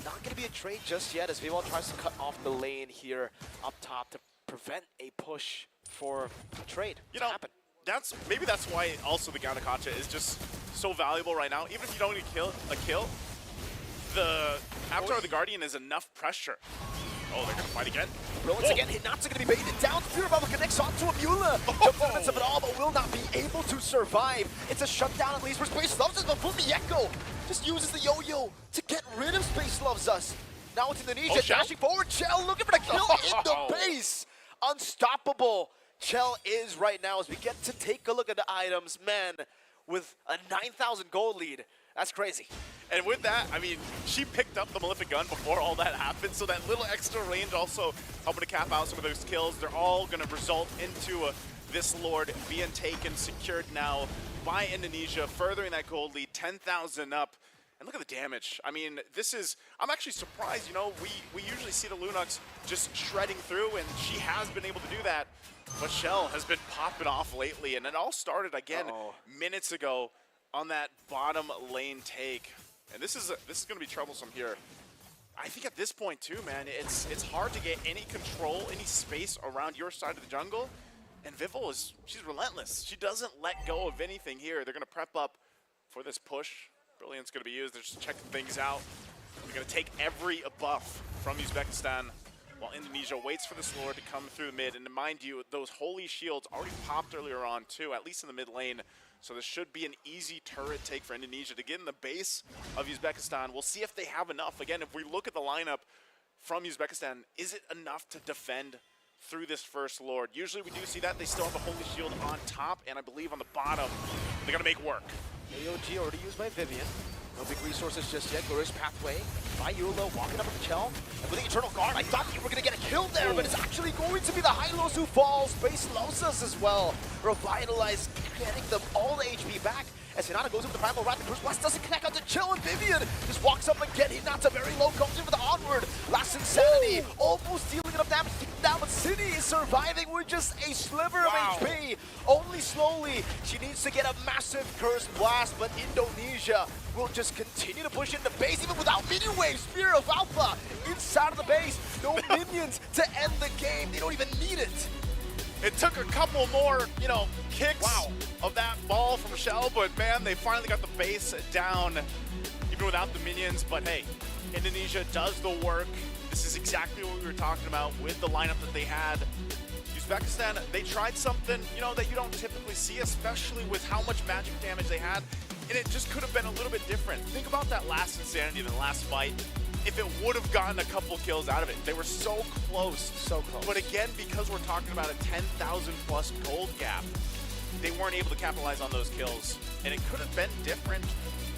Not going to be a trade just yet as Vival tries to cut off the lane here up top to prevent a push for a trade to happen. Maybe that's why also the Gaunakacha is just so valuable right now. Even if you don't need a kill, the Avatar of the Guardian is enough pressure. Oh, they're going to fight again. Brilliance again. Hinata going to be baited down. Pure Bubble connects onto Amula. Jumps in the midst of it all, but will not be able to survive. It's a shutdown at least for Space Loves Us, but Fumi Echo just uses the yo-yo to get rid of Space Loves Us. Now it's Indonesia dashing forward. Chell looking for the kill in the base. Unstoppable. Chell is right now as we get to take a look at the items. Man, with a 9,000 gold lead. That's crazy. And with that, I mean, she picked up the Malefic Gun before all that happened, so that little extra range also helping to cap out some of those kills. They're all going to result into this Lord being taken, secured now by Indonesia, furthering that gold lead, 10,000 up. And look at the damage. I mean, I'm actually surprised, you know, we usually see the Lunox just shredding through, and she has been able to do that. But Shell has been popping off lately, and it all started again minutes ago on that bottom lane take. And this is going to be troublesome here. I think at this point too, man, it's hard to get any control, any space around your side of the jungle. And Vival she's relentless. She doesn't let go of anything here. They're going to prep up for this push. Brilliant's going to be used. They're just checking things out. They're going to take every buff from Uzbekistan while Indonesia waits for this Lord to come through the mid. And mind you, those holy shields already popped earlier on too, at least in the mid lane. So this should be an easy turret take for Indonesia to get in the base of Uzbekistan. We'll see if they have enough. Again, if we look at the lineup from Uzbekistan, is it enough to defend through this first Lord? Usually we do see that. They still have the holy shield on top, and I believe on the bottom, they're going to make work. AOG already used by Vivian. No big resources just yet. Glorious pathway by Yulo, walking up with the Chell. And with the Eternal Guard, I thought you were going to get a kill there, but it's actually going to be the Hylos who falls. Base Losas as well. Revitalize, getting them all the HP back. As Hinata goes in with the Primal Rat, the Cruise Blast doesn't connect onto Chill, and Vivian just walks up again. Hinata very low, comes in with the Onward. Last Insanity, almost dealing enough damage to keep down, but City is surviving with just a sliver of HP. Only slowly, she needs to get a massive Cursed Blast, but Indonesia will just continue to push into base, even without minion waves. Spear of Alpha inside of the base. No minions to end the game. They don't even need it. It took a couple more, kicks of that ball from Shell, but man, they finally got the base down, even without the minions. But hey, Indonesia does the work. This is exactly what we were talking about with the lineup that they had. Uzbekistan, they tried something, that you don't typically see, especially with how much magic damage they had, and it just could have been a little bit different. Think about that last Insanity in the last fight. If it would have gotten a couple kills out of it. They were so close. So close. But again, because we're talking about a 10,000 plus gold gap, they weren't able to capitalize on those kills. And it could have been different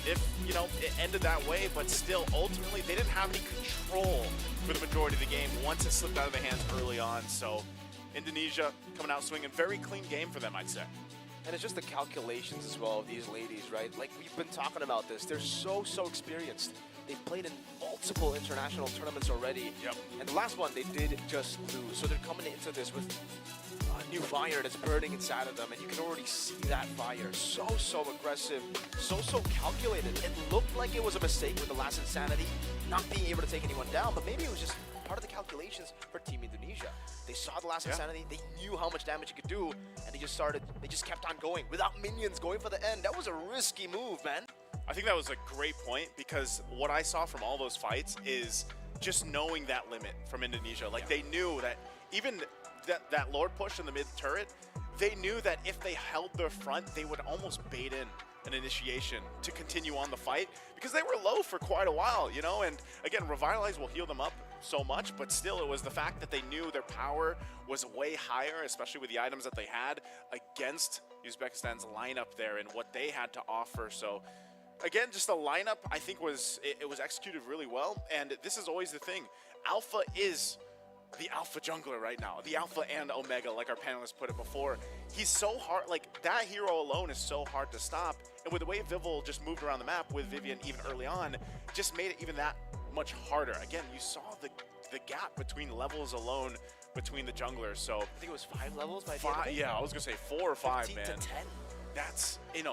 if, it ended that way, but still, ultimately, they didn't have any control for the majority of the game once it slipped out of their hands early on. So Indonesia coming out swinging. Very clean game for them, I'd say. And it's just the calculations as well of these ladies, right? Like, we've been talking about this. They're so experienced. They've played in multiple international tournaments already. Yep. And the last one, they did just lose. So they're coming into this with a new fire that's burning inside of them. And you can already see that fire. So aggressive. So calculated. It looked like it was a mistake with the last Insanity not being able to take anyone down. But maybe it was just part of the calculations for Team Indonesia. They saw the last Insanity. They knew how much damage it could do. And they just kept on going without minions going for the end. That was a risky move, man. I think that was a great point, because what I saw from all those fights is just knowing that limit from Indonesia. Like, they knew that even that Lord push in the mid turret, they knew that if they held their front, they would almost bait in an initiation to continue on the fight, because they were low for quite a while, and again, Revitalize will heal them up so much, but still it was the fact that they knew their power was way higher, especially with the items that they had against Uzbekistan's lineup there and what they had to offer. So again, just the lineup, I think it was executed really well, and this is always the thing. Alpha is the alpha jungler right now, the alpha and omega, like our panelists put it before. He's so hard, like, that hero alone is so hard to stop, and with the way Vivel just moved around the map with Vivian even early on, just made it even that much harder. Again, you saw the gap between levels alone between the junglers, so I think it was 5 levels by yeah, I was gonna say 4 or 5, man. 15 to 10. That's, and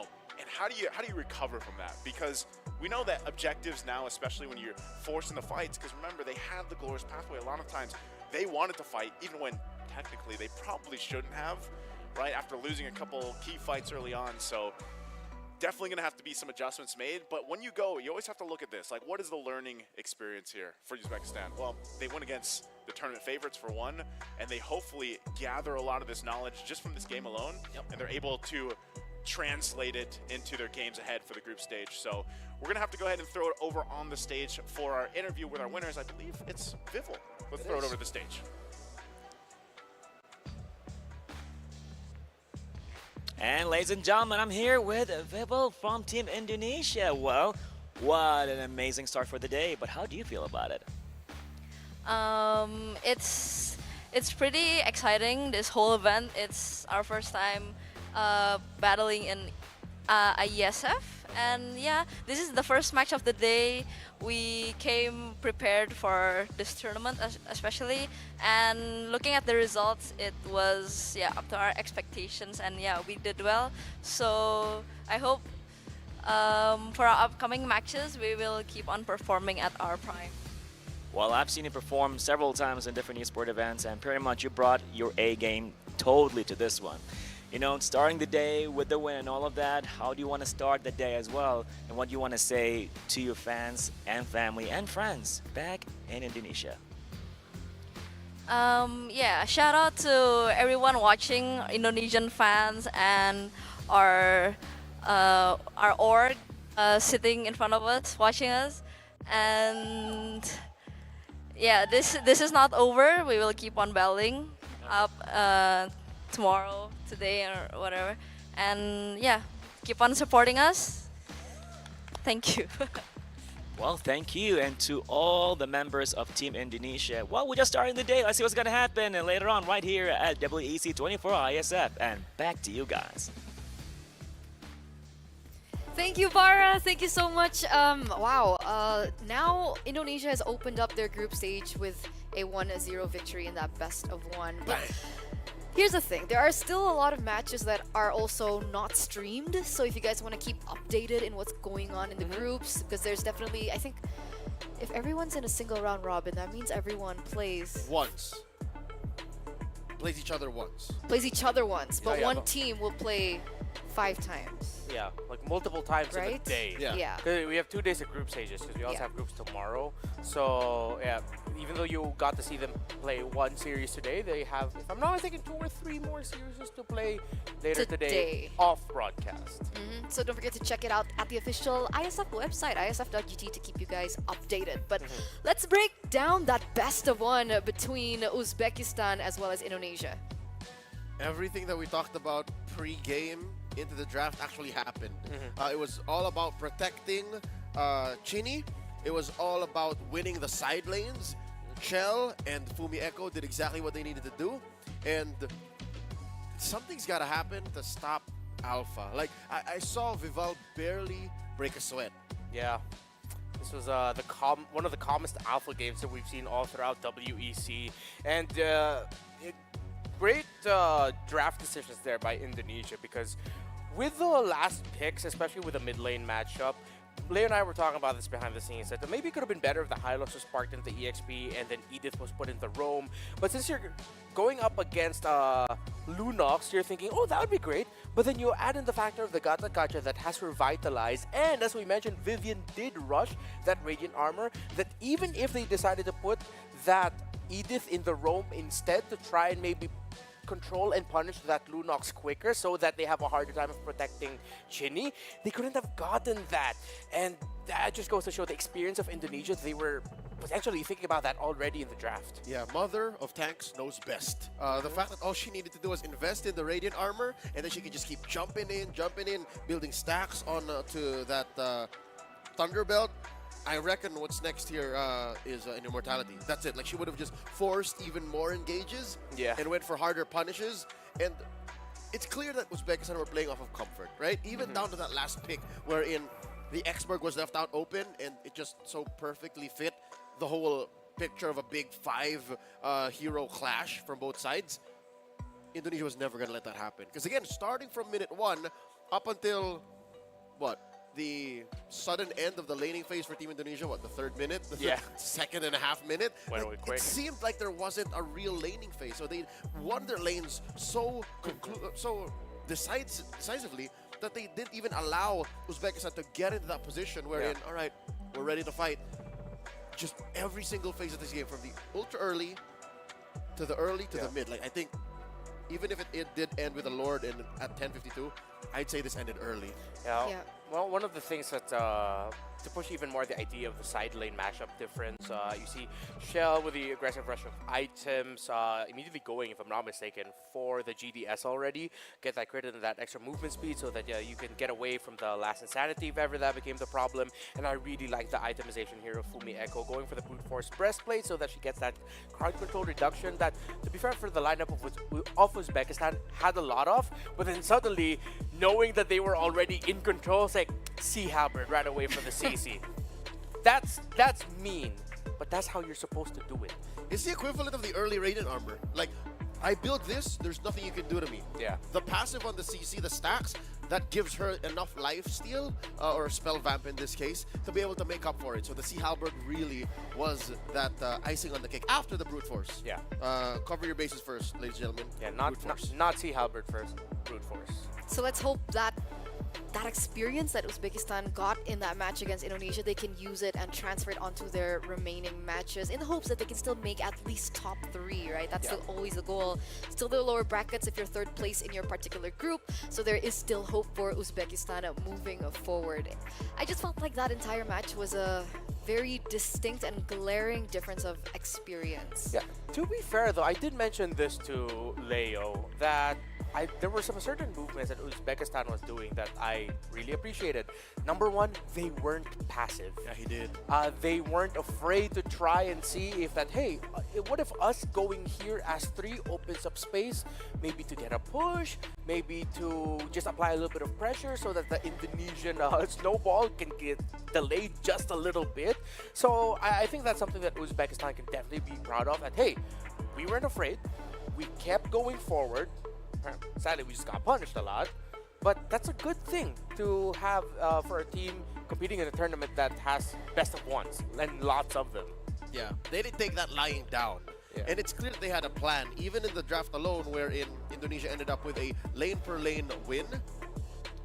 how do you recover from that? Because we know that objectives now, especially when you're forcing the fights, because remember, they had the glorious pathway. A lot of times they wanted to fight, even when technically they probably shouldn't have, right? After losing a couple key fights early on. So definitely going to have to be some adjustments made. But when you go, you always have to look at this. Like, what is the learning experience here for Uzbekistan? Well, they went against the tournament favorites for one, and they hopefully gather a lot of this knowledge just from this game alone. And they're able to translate it into their games ahead for the group stage. So we're going to have to go ahead and throw it over on the stage for our interview with our winners. I believe it's Vivel. Let's throw it over the stage. And ladies and gentlemen, I'm here with Vivel from Team Indonesia. Well, what an amazing start for the day, but how do you feel about it? It's pretty exciting, this whole event. It's our first time battling in IESF, and yeah, this is the first match of the day. We came prepared for this tournament especially, and looking at the results, it was up to our expectations, and we did well. So I hope for our upcoming matches we will keep on performing at our prime. Well, I've seen you perform several times in different esports events, and pretty much you brought your A game totally to this one. Starting the day with the win and all of that, how do you want to start the day as well? And what do you want to say to your fans and family and friends back in Indonesia? Yeah, shout out to everyone watching, Indonesian fans and our org sitting in front of us, watching us, and yeah, this is not over. We will keep on battling up tomorrow, today, or whatever, and yeah, keep on supporting us. Thank you. Well, thank you, and to all the members of Team Indonesia. Well, we're just starting the day. Let's see what's going to happen and later on right here at WEC24 ISF. And back to you guys. Thank you, Bara. Thank you so much. Wow. Now Indonesia has opened up their group stage with a 1-0 victory in that best of one. But here's the thing. There are still a lot of matches that are also not streamed. So if you guys want to keep updated in what's going on in the groups, because there's definitely, I think, if everyone's in a single round robin, that means everyone plays Once. Plays each other once. but yeah, one but- team will play 5 times. Yeah, like multiple times in Right? a day. Yeah. Yeah. 'Cause we have 2 days of group stages because we also Yeah. have groups tomorrow. So yeah, even though you got to see them play one series today, they have, if I'm not mistaken, 2 or 3 more series to play later Today. today off broadcast. So don't forget to check it out at the official ISF website, isf.gt, to keep you guys updated. But let's break down that best of one between Uzbekistan as well as Indonesia. Everything that we talked about pre-game into the draft actually happened. It was all about protecting Chini. It was all about winning the side lanes. Chell and Fumi Echo did exactly what they needed to do. And something's got to happen to stop Alpha. Like, I saw Vival barely break a sweat. Yeah. This was one of the calmest alpha games that we've seen all throughout WEC. And great draft decisions there by Indonesia, because with the last picks, especially with the mid lane matchup, Leo and I were talking about this behind the scenes, that maybe it could have been better if the Hylos was parked into EXP and then Edith was put into Rome. But since you're going up against Lunox, you're thinking, oh, that would be great. But then you add in the factor of the Gata Gacha that has revitalized, and as we mentioned, Vivian did rush that Radiant Armor, that even if they decided to put that Edith in the Rome instead to try and maybe control and punish that Lunox quicker so that they have a harder time of protecting Chini, they couldn't have gotten that. And that just goes to show the experience of Indonesia. They were potentially thinking about that already in the draft. Yeah, Mother of Tanks knows best. The fact that all she needed to do was invest in the Radiant Armor, and then she could just keep jumping in, building stacks on to that Thunderbelt. I reckon what's next here is an Immortality. That's it. Like, she would have just forced even more engages and went for harder punishes. And it's clear that Uzbekistan were playing off of comfort, right? Even down to that last pick wherein the Exberg was left out open and it just so perfectly fit the whole picture of a big 5 hero clash from both sides. Indonesia was never going to let that happen. Because again, starting from minute 1 up until, what? The sudden end of the laning phase for Team Indonesia, what, the 3rd minute? The second and a half minute? Went Like, quick. it seemed like there wasn't a real laning phase. So they won their lanes so decisively that they didn't even allow Uzbekistan to get into that position wherein, all right, we're ready to fight. Just every single phase of this game, from the ultra early to the early to the mid. Like, I think even if it did end with a Lord at 10:52, I'd say this ended early. Yeah. Well, one of the things that to push even more the idea of the side lane matchup difference, you see Shell with the aggressive rush of items, immediately going, if I'm not mistaken, for the GDS already. Get that crit and that extra movement speed so that you can get away from the last Insanity if ever that became the problem. And I really like the itemization here of Fumi Echo, going for the brute force breastplate so that she gets that crowd control reduction that, to be fair, for the lineup of Uzbekistan had a lot of. But then suddenly, knowing that they were already in control, it's like, Sea Halberd right away for the CC. That's mean, but that's how you're supposed to do it. It's the equivalent of the early Radiant Armor. Like, I built this, there's nothing you can do to me. Yeah. The passive on the CC, the stacks, that gives her enough life steal, or spell vamp in this case, to be able to make up for it. So the Sea Halberd really was that icing on the cake after the brute force. Yeah. Cover your bases first, ladies and gentlemen. Yeah, Brute force. not Sea Halberd first, brute force. So let's hope that that experience that Uzbekistan got in that match against Indonesia, they can use it and transfer it onto their remaining matches in the hopes that they can still make at least top 3, right? That's still always the goal. Still the lower brackets if you're third place in your particular group, so there is still hope for Uzbekistan moving forward. I just felt like that entire match was a very distinct and glaring difference of experience. Yeah. To be fair, though, I did mention this to Leo that there were some certain movements that Uzbekistan was doing that I really appreciated. Number one, they weren't passive. Yeah, he did. They weren't afraid to try and see if that, hey, what if us going here as 3 opens up space, maybe to get a push, maybe to just apply a little bit of pressure so that the Indonesian snowball can get delayed just a little bit. So I think that's something that Uzbekistan can definitely be proud of. That, hey, we weren't afraid. We kept going forward. Sadly, we just got punished a lot, but that's a good thing to have for a team competing in a tournament that has best of ones and lots of them. Yeah, they didn't take that lying down. Yeah. And it's clear that they had a plan, even in the draft alone, wherein Indonesia ended up with a lane-per-lane win.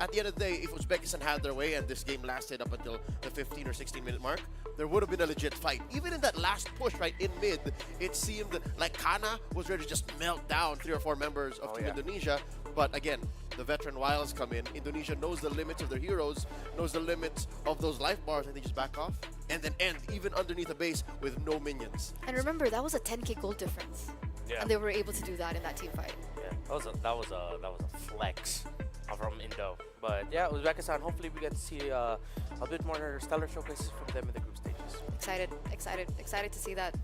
At the end of the day, if Uzbekistan had their way and this game lasted up until the 15 or 16-minute mark, there would have been a legit fight. Even in that last push, right, in mid, it seemed like Kana was ready to just melt down 3 or 4 members of Team Indonesia. But again, the veteran Wilds come in. Indonesia knows the limits of their heroes, knows the limits of those life bars, and they just back off and then end even underneath the base with no minions. And remember, that was a 10k gold difference. Yeah. And they were able to do that in that team fight. Yeah, that was a flex From Indo. But yeah, Uzbekistan, hopefully we get to see a bit more stellar showcases from them in the group stages. Excited to see that.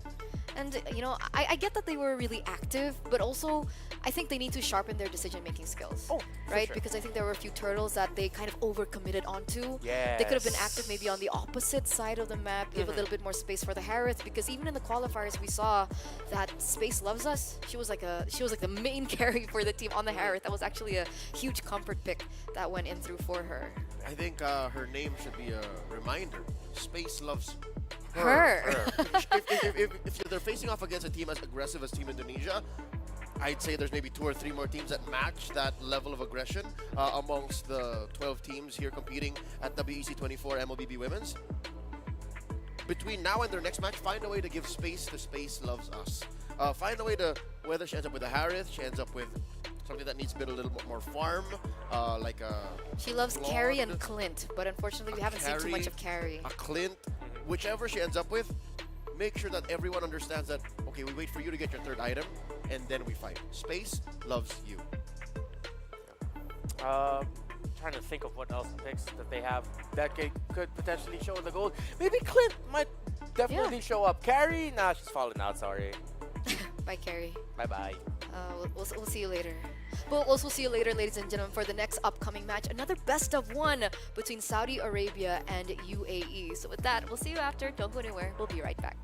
And you know, I get that they were really active, but also I think they need to sharpen their decision-making skills. Oh, right? sure. Because I think there were a few turtles that they kind of overcommitted onto. Yes. They could have been active maybe on the opposite side of the map, give a little bit more space for the Harith, because even in the qualifiers we saw that Space loves us. She was like the main carry for the team on the Harith. That was actually a huge comfort pick that went in through for her. I think her name should be a reminder. Space loves Her. if they're facing off against a team as aggressive as Team Indonesia, I'd say there's maybe 2 or 3 more teams that match that level of aggression amongst the 12 teams here competing at WEC24 MLBB Women's. Between now and their next match, find a way to give space to Space Loves Us. Find a way to, whether she ends up with a Harith, she ends up with something that needs a bit a little bit more farm, like a... She loves Blonde, Carrie and Clint, but unfortunately we haven't seen too much of Carrie. a Clint, whichever she ends up with, make sure that everyone understands that, okay, we wait for you to get your 3rd item, and then we fight. Space loves you. Trying to think of what else picks that they have that could potentially show the gold. Maybe Clint might definitely show up. Carrie, nah, she's falling out, sorry. Bye, Carrie. Bye-bye. We'll see you later. We'll also see you later, ladies and gentlemen, for the next upcoming match. Another best of 1 between Saudi Arabia and UAE. So with that, we'll see you after. Don't go anywhere. We'll be right back.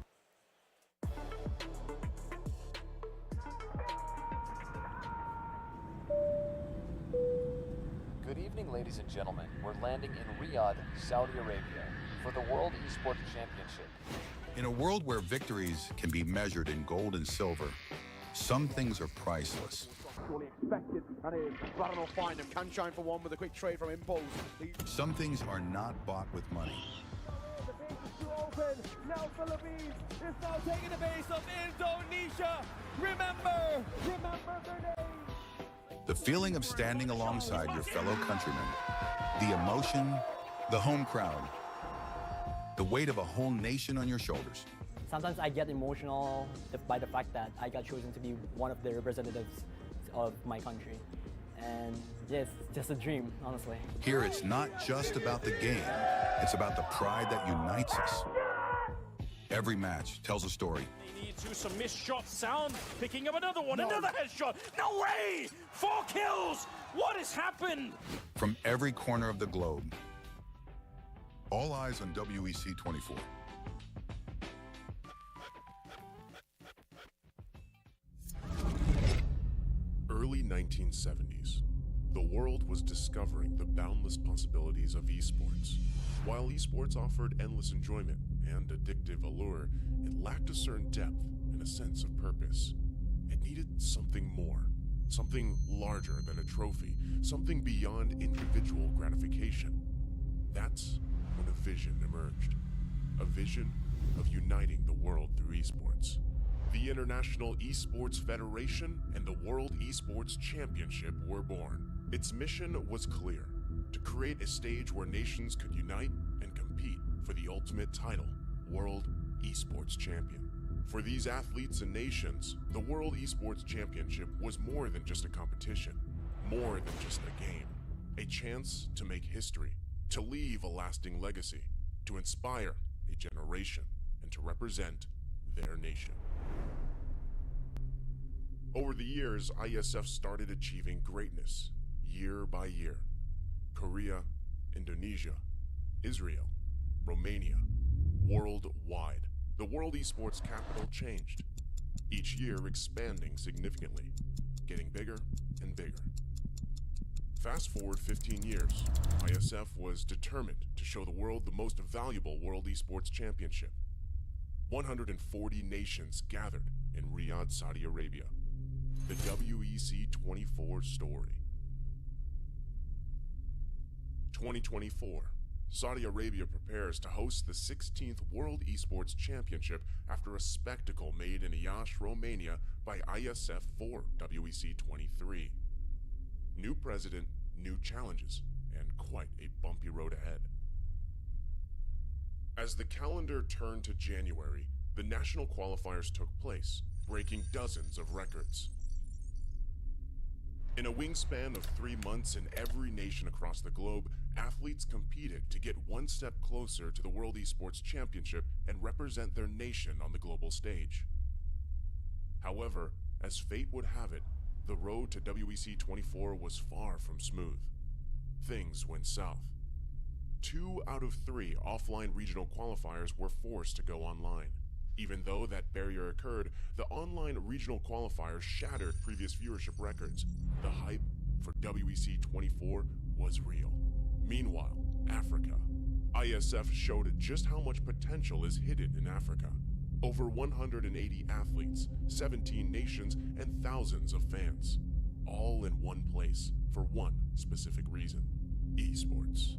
Good evening, ladies and gentlemen. We're landing in Riyadh, Saudi Arabia, for the World Esports Championship. In a world where victories can be measured in gold and silver, some things are priceless. Surely expected, and it is Baron will find him. Can shine for 1 with a quick trade from Impulse. Some things are not bought with money. The base is too open. Now Philippines is now taking the base of Indonesia. Remember their name. The feeling of standing alongside your fellow countrymen, the emotion, the home crowd, the weight of a whole nation on your shoulders. Sometimes I get emotional by the fact that I got chosen to be one of the representatives of my country. And yeah, it's just a dream, honestly. Here it's not just about the game, it's about the pride that unites us. Every match tells a story. He needs to some missed shots. Sound picking up another one, another headshot. No way! 4 kills! What has happened? From every corner of the globe. All eyes on WEC24. Early 1970s. The world was discovering the boundless possibilities of esports. While esports offered endless enjoyment and addictive allure, it lacked a certain depth and a sense of purpose. It needed something more, something larger than a trophy, something beyond individual gratification. That's when a vision emerged. A vision of uniting the world through esports. The International Esports Federation and the World Esports Championship were born. Its mission was clear: to create a stage where nations could unite and compete for the ultimate title, World Esports Champion. For these athletes and nations, the World Esports Championship was more than just a competition, more than just a game, a chance to make history, to leave a lasting legacy, to inspire a generation, and to represent their nation. Over the years, IESF started achieving greatness year by year. Korea, Indonesia, Israel, Romania, worldwide. The World Esports capital changed, each year expanding significantly, getting bigger and bigger. Fast forward 15 years, IESF was determined to show the world the most valuable World Esports Championship. 140 nations gathered in Riyadh, Saudi Arabia. The WEC24 story. 2024. Saudi Arabia prepares to host the 16th World Esports Championship after a spectacle made in Iași, Romania by IESF for WEC23. New president, new challenges, and quite a bumpy road ahead. As the calendar turned to January, the national qualifiers took place, breaking dozens of records. In a wingspan of 3 months in every nation across the globe, athletes competed to get one step closer to the World Esports Championship and represent their nation on the global stage. However, as fate would have it, the road to WEC24 was far from smooth. Things went south. 2 out of 3 offline regional qualifiers were forced to go online. Even though that barrier occurred, the online regional qualifiers shattered previous viewership records. The hype for WEC24 was real. Meanwhile, Africa. IESF showed just how much potential is hidden in Africa. Over 180 athletes, 17 nations, and thousands of fans. All in one place for one specific reason: esports.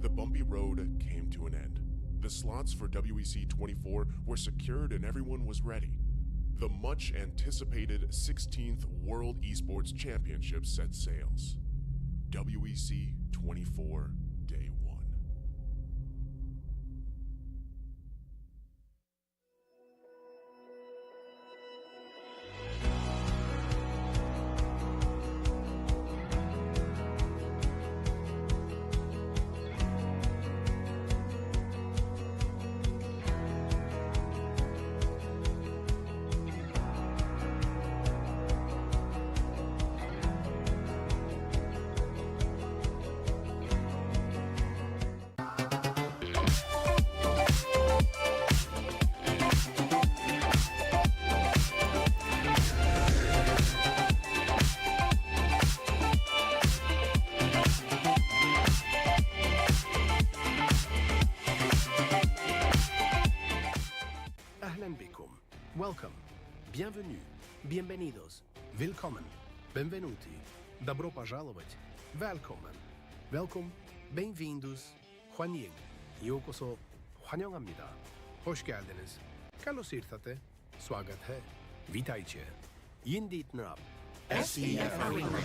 The bumpy road came to an end. The slots for WEC24 were secured and everyone was ready. The much-anticipated 16th World Esports Championship set sails. WEC24 Day 1. Welcome, bienvenue, bienvenidos, willkommen, benvenuti, добро пожаловать, välkommen, welcome, bem-vindos, 환영, 요코소, 환영합니다, hoş geldiniz, kallos irtate, swagat hai, witajcie, yindit nab, SEF Arena.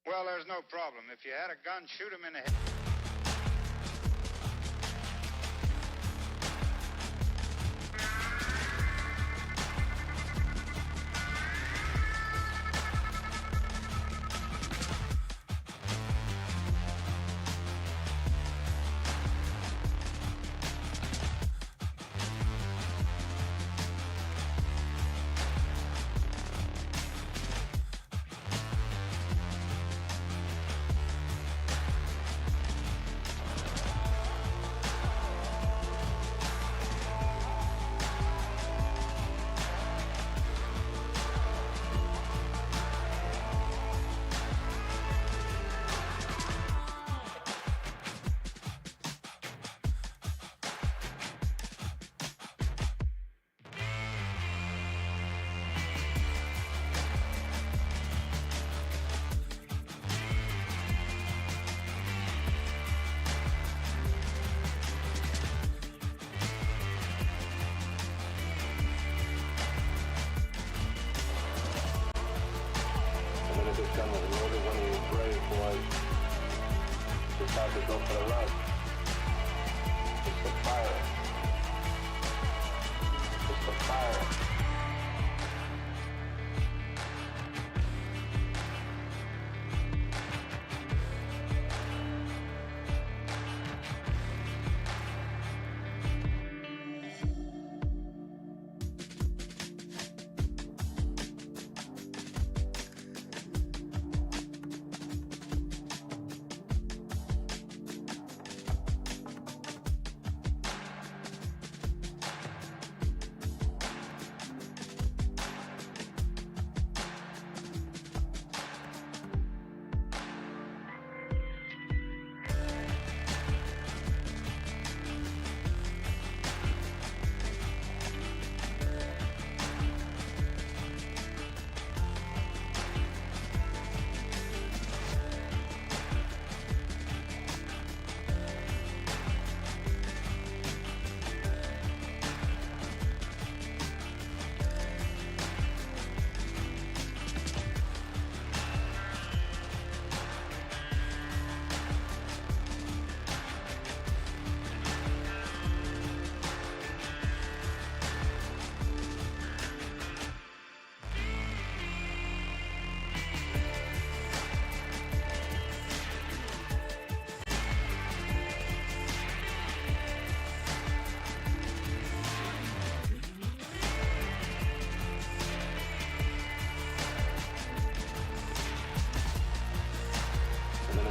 Well, there's no problem. If you had a gun, shoot him in the head. This gun was loaded when he was brave, boys. Decided to go for the run. It's a fire. It's a fire.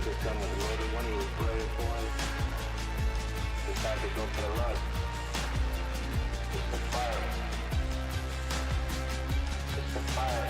This gun was loaded when he was brave, boys. Decided to go for the run. It's a fire. It's a fire.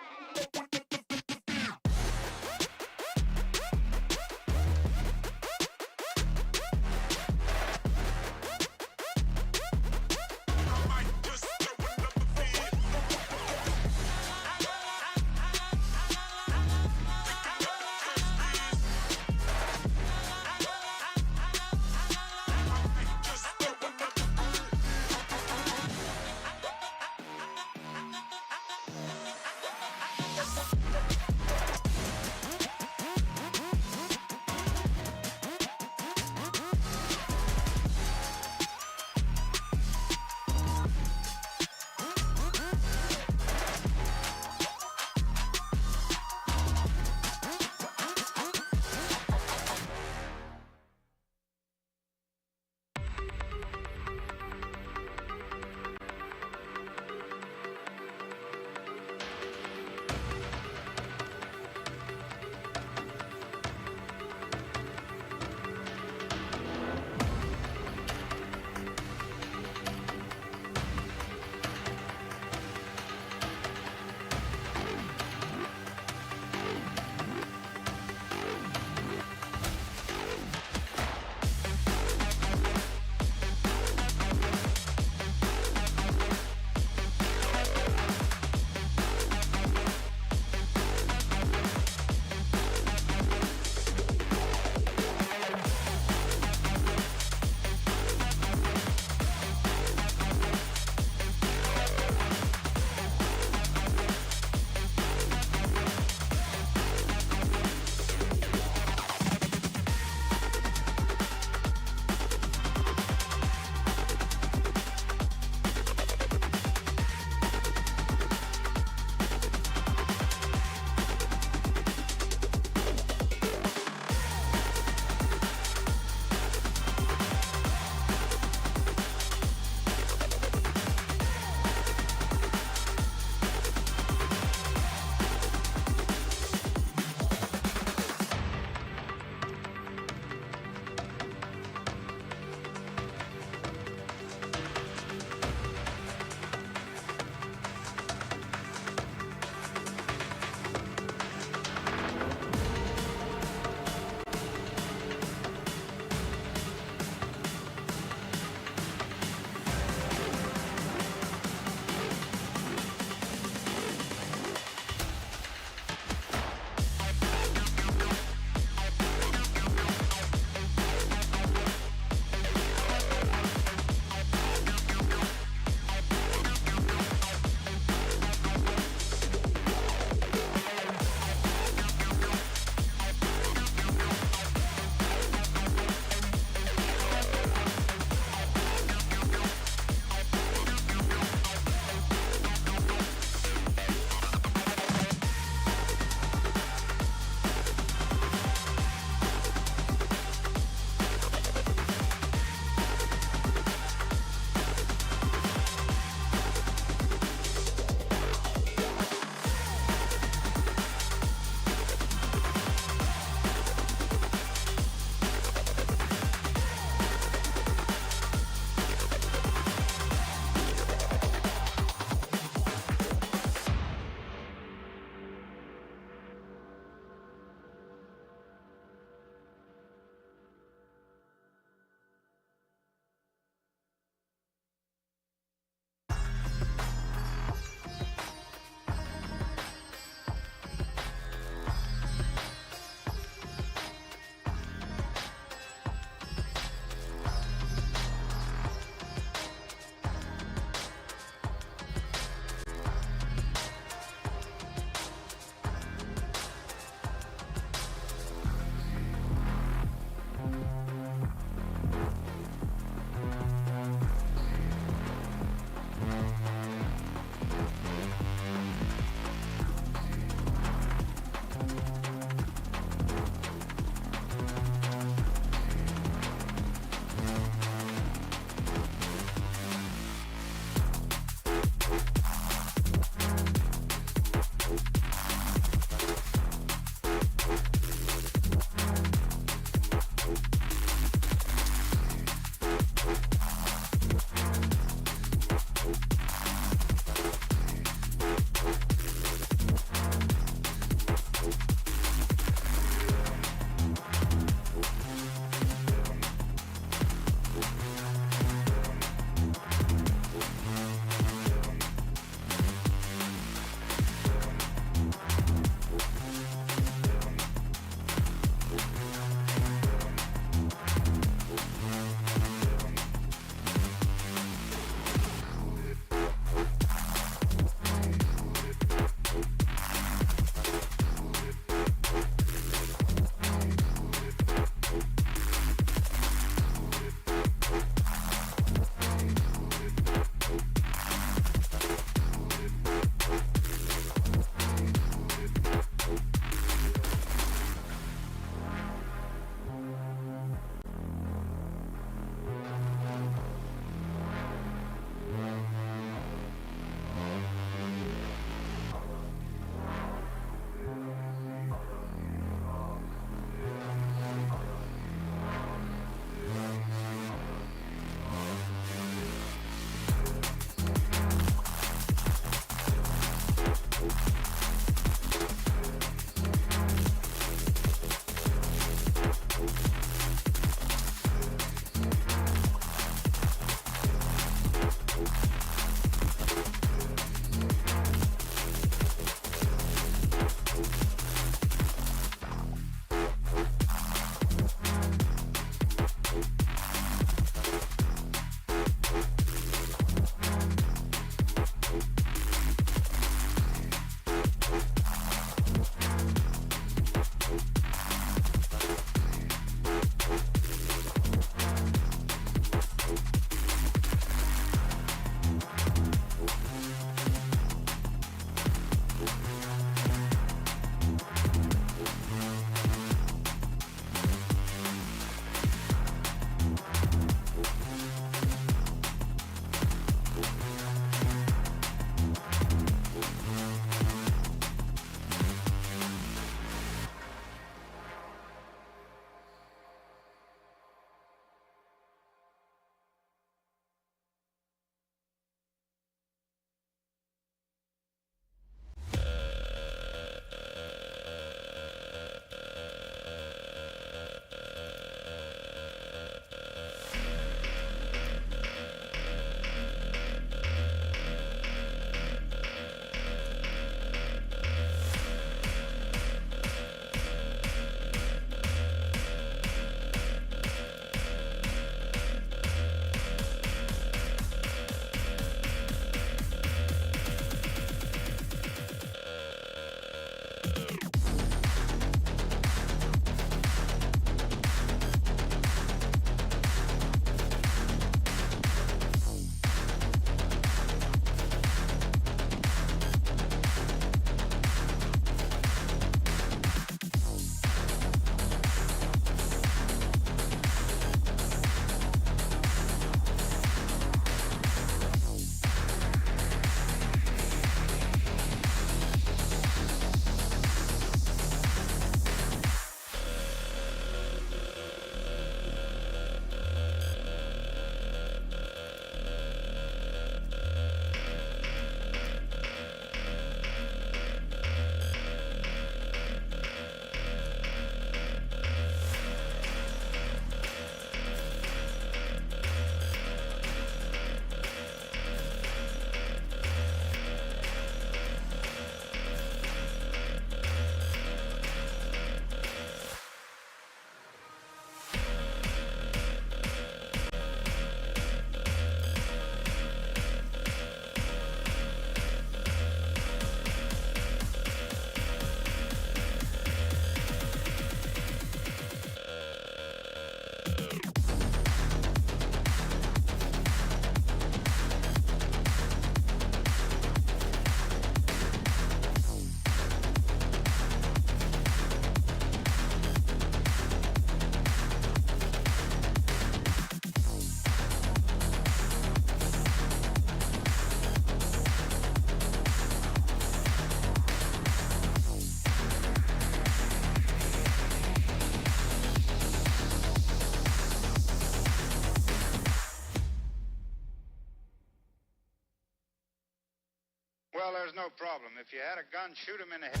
no problem. If you had a gun, shoot him in the head.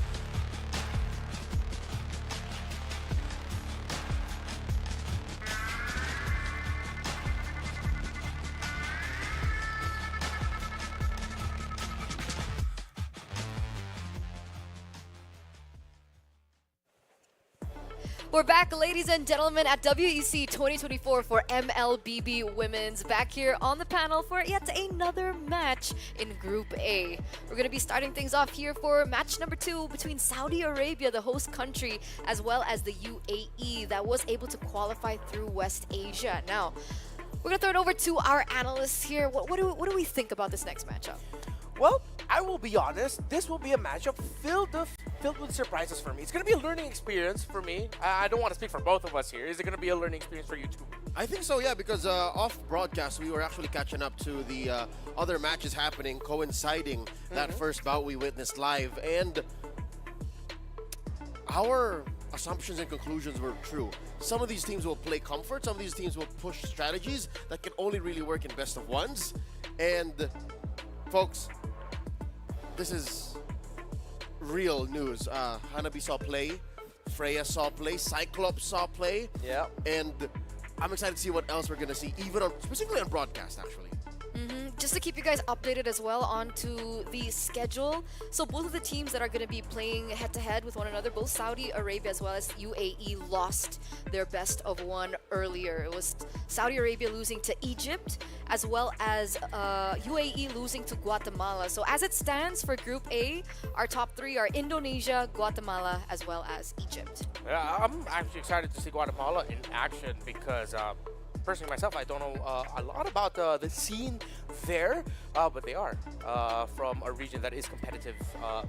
We're back, ladies and gentlemen, at WEC 2024 for MLBB Women's. Back here on the panel for yet another match in Group A. We're going to be starting things off here for match number 2 between Saudi Arabia, the host country, as well as the UAE that was able to qualify through West Asia. Now, we're going to throw it over to our analysts here. What do we think about this next matchup? Well, I will be honest, this will be a matchup filled with surprises for me. It's going to be a learning experience for me. I don't want to speak for both of us here. Is it going to be a learning experience for you too? I think so, yeah, because off broadcast, we were actually catching up to the other matches happening, coinciding that first bout we witnessed live. And our assumptions and conclusions were true. Some of these teams will play comfort. Some of these teams will push strategies that can only really work in best of ones. And folks, this is real news. Hanabi saw play, Freya saw play, Cyclops saw play. Yeah. And I'm excited to see what else we're going to see, even on, specifically on broadcast, actually. Just to keep you guys updated as well onto the schedule. So both of the teams that are going to be playing head-to-head with one another, both Saudi Arabia as well as UAE, lost their best of one earlier. It was Saudi Arabia losing to Egypt, as well as UAE losing to Guatemala. So as it stands for Group A, our top 3 are Indonesia, Guatemala, as well as Egypt. Yeah, I'm actually excited to see Guatemala in action because personally myself, I don't know a lot about the scene there, but they are from a region that is competitive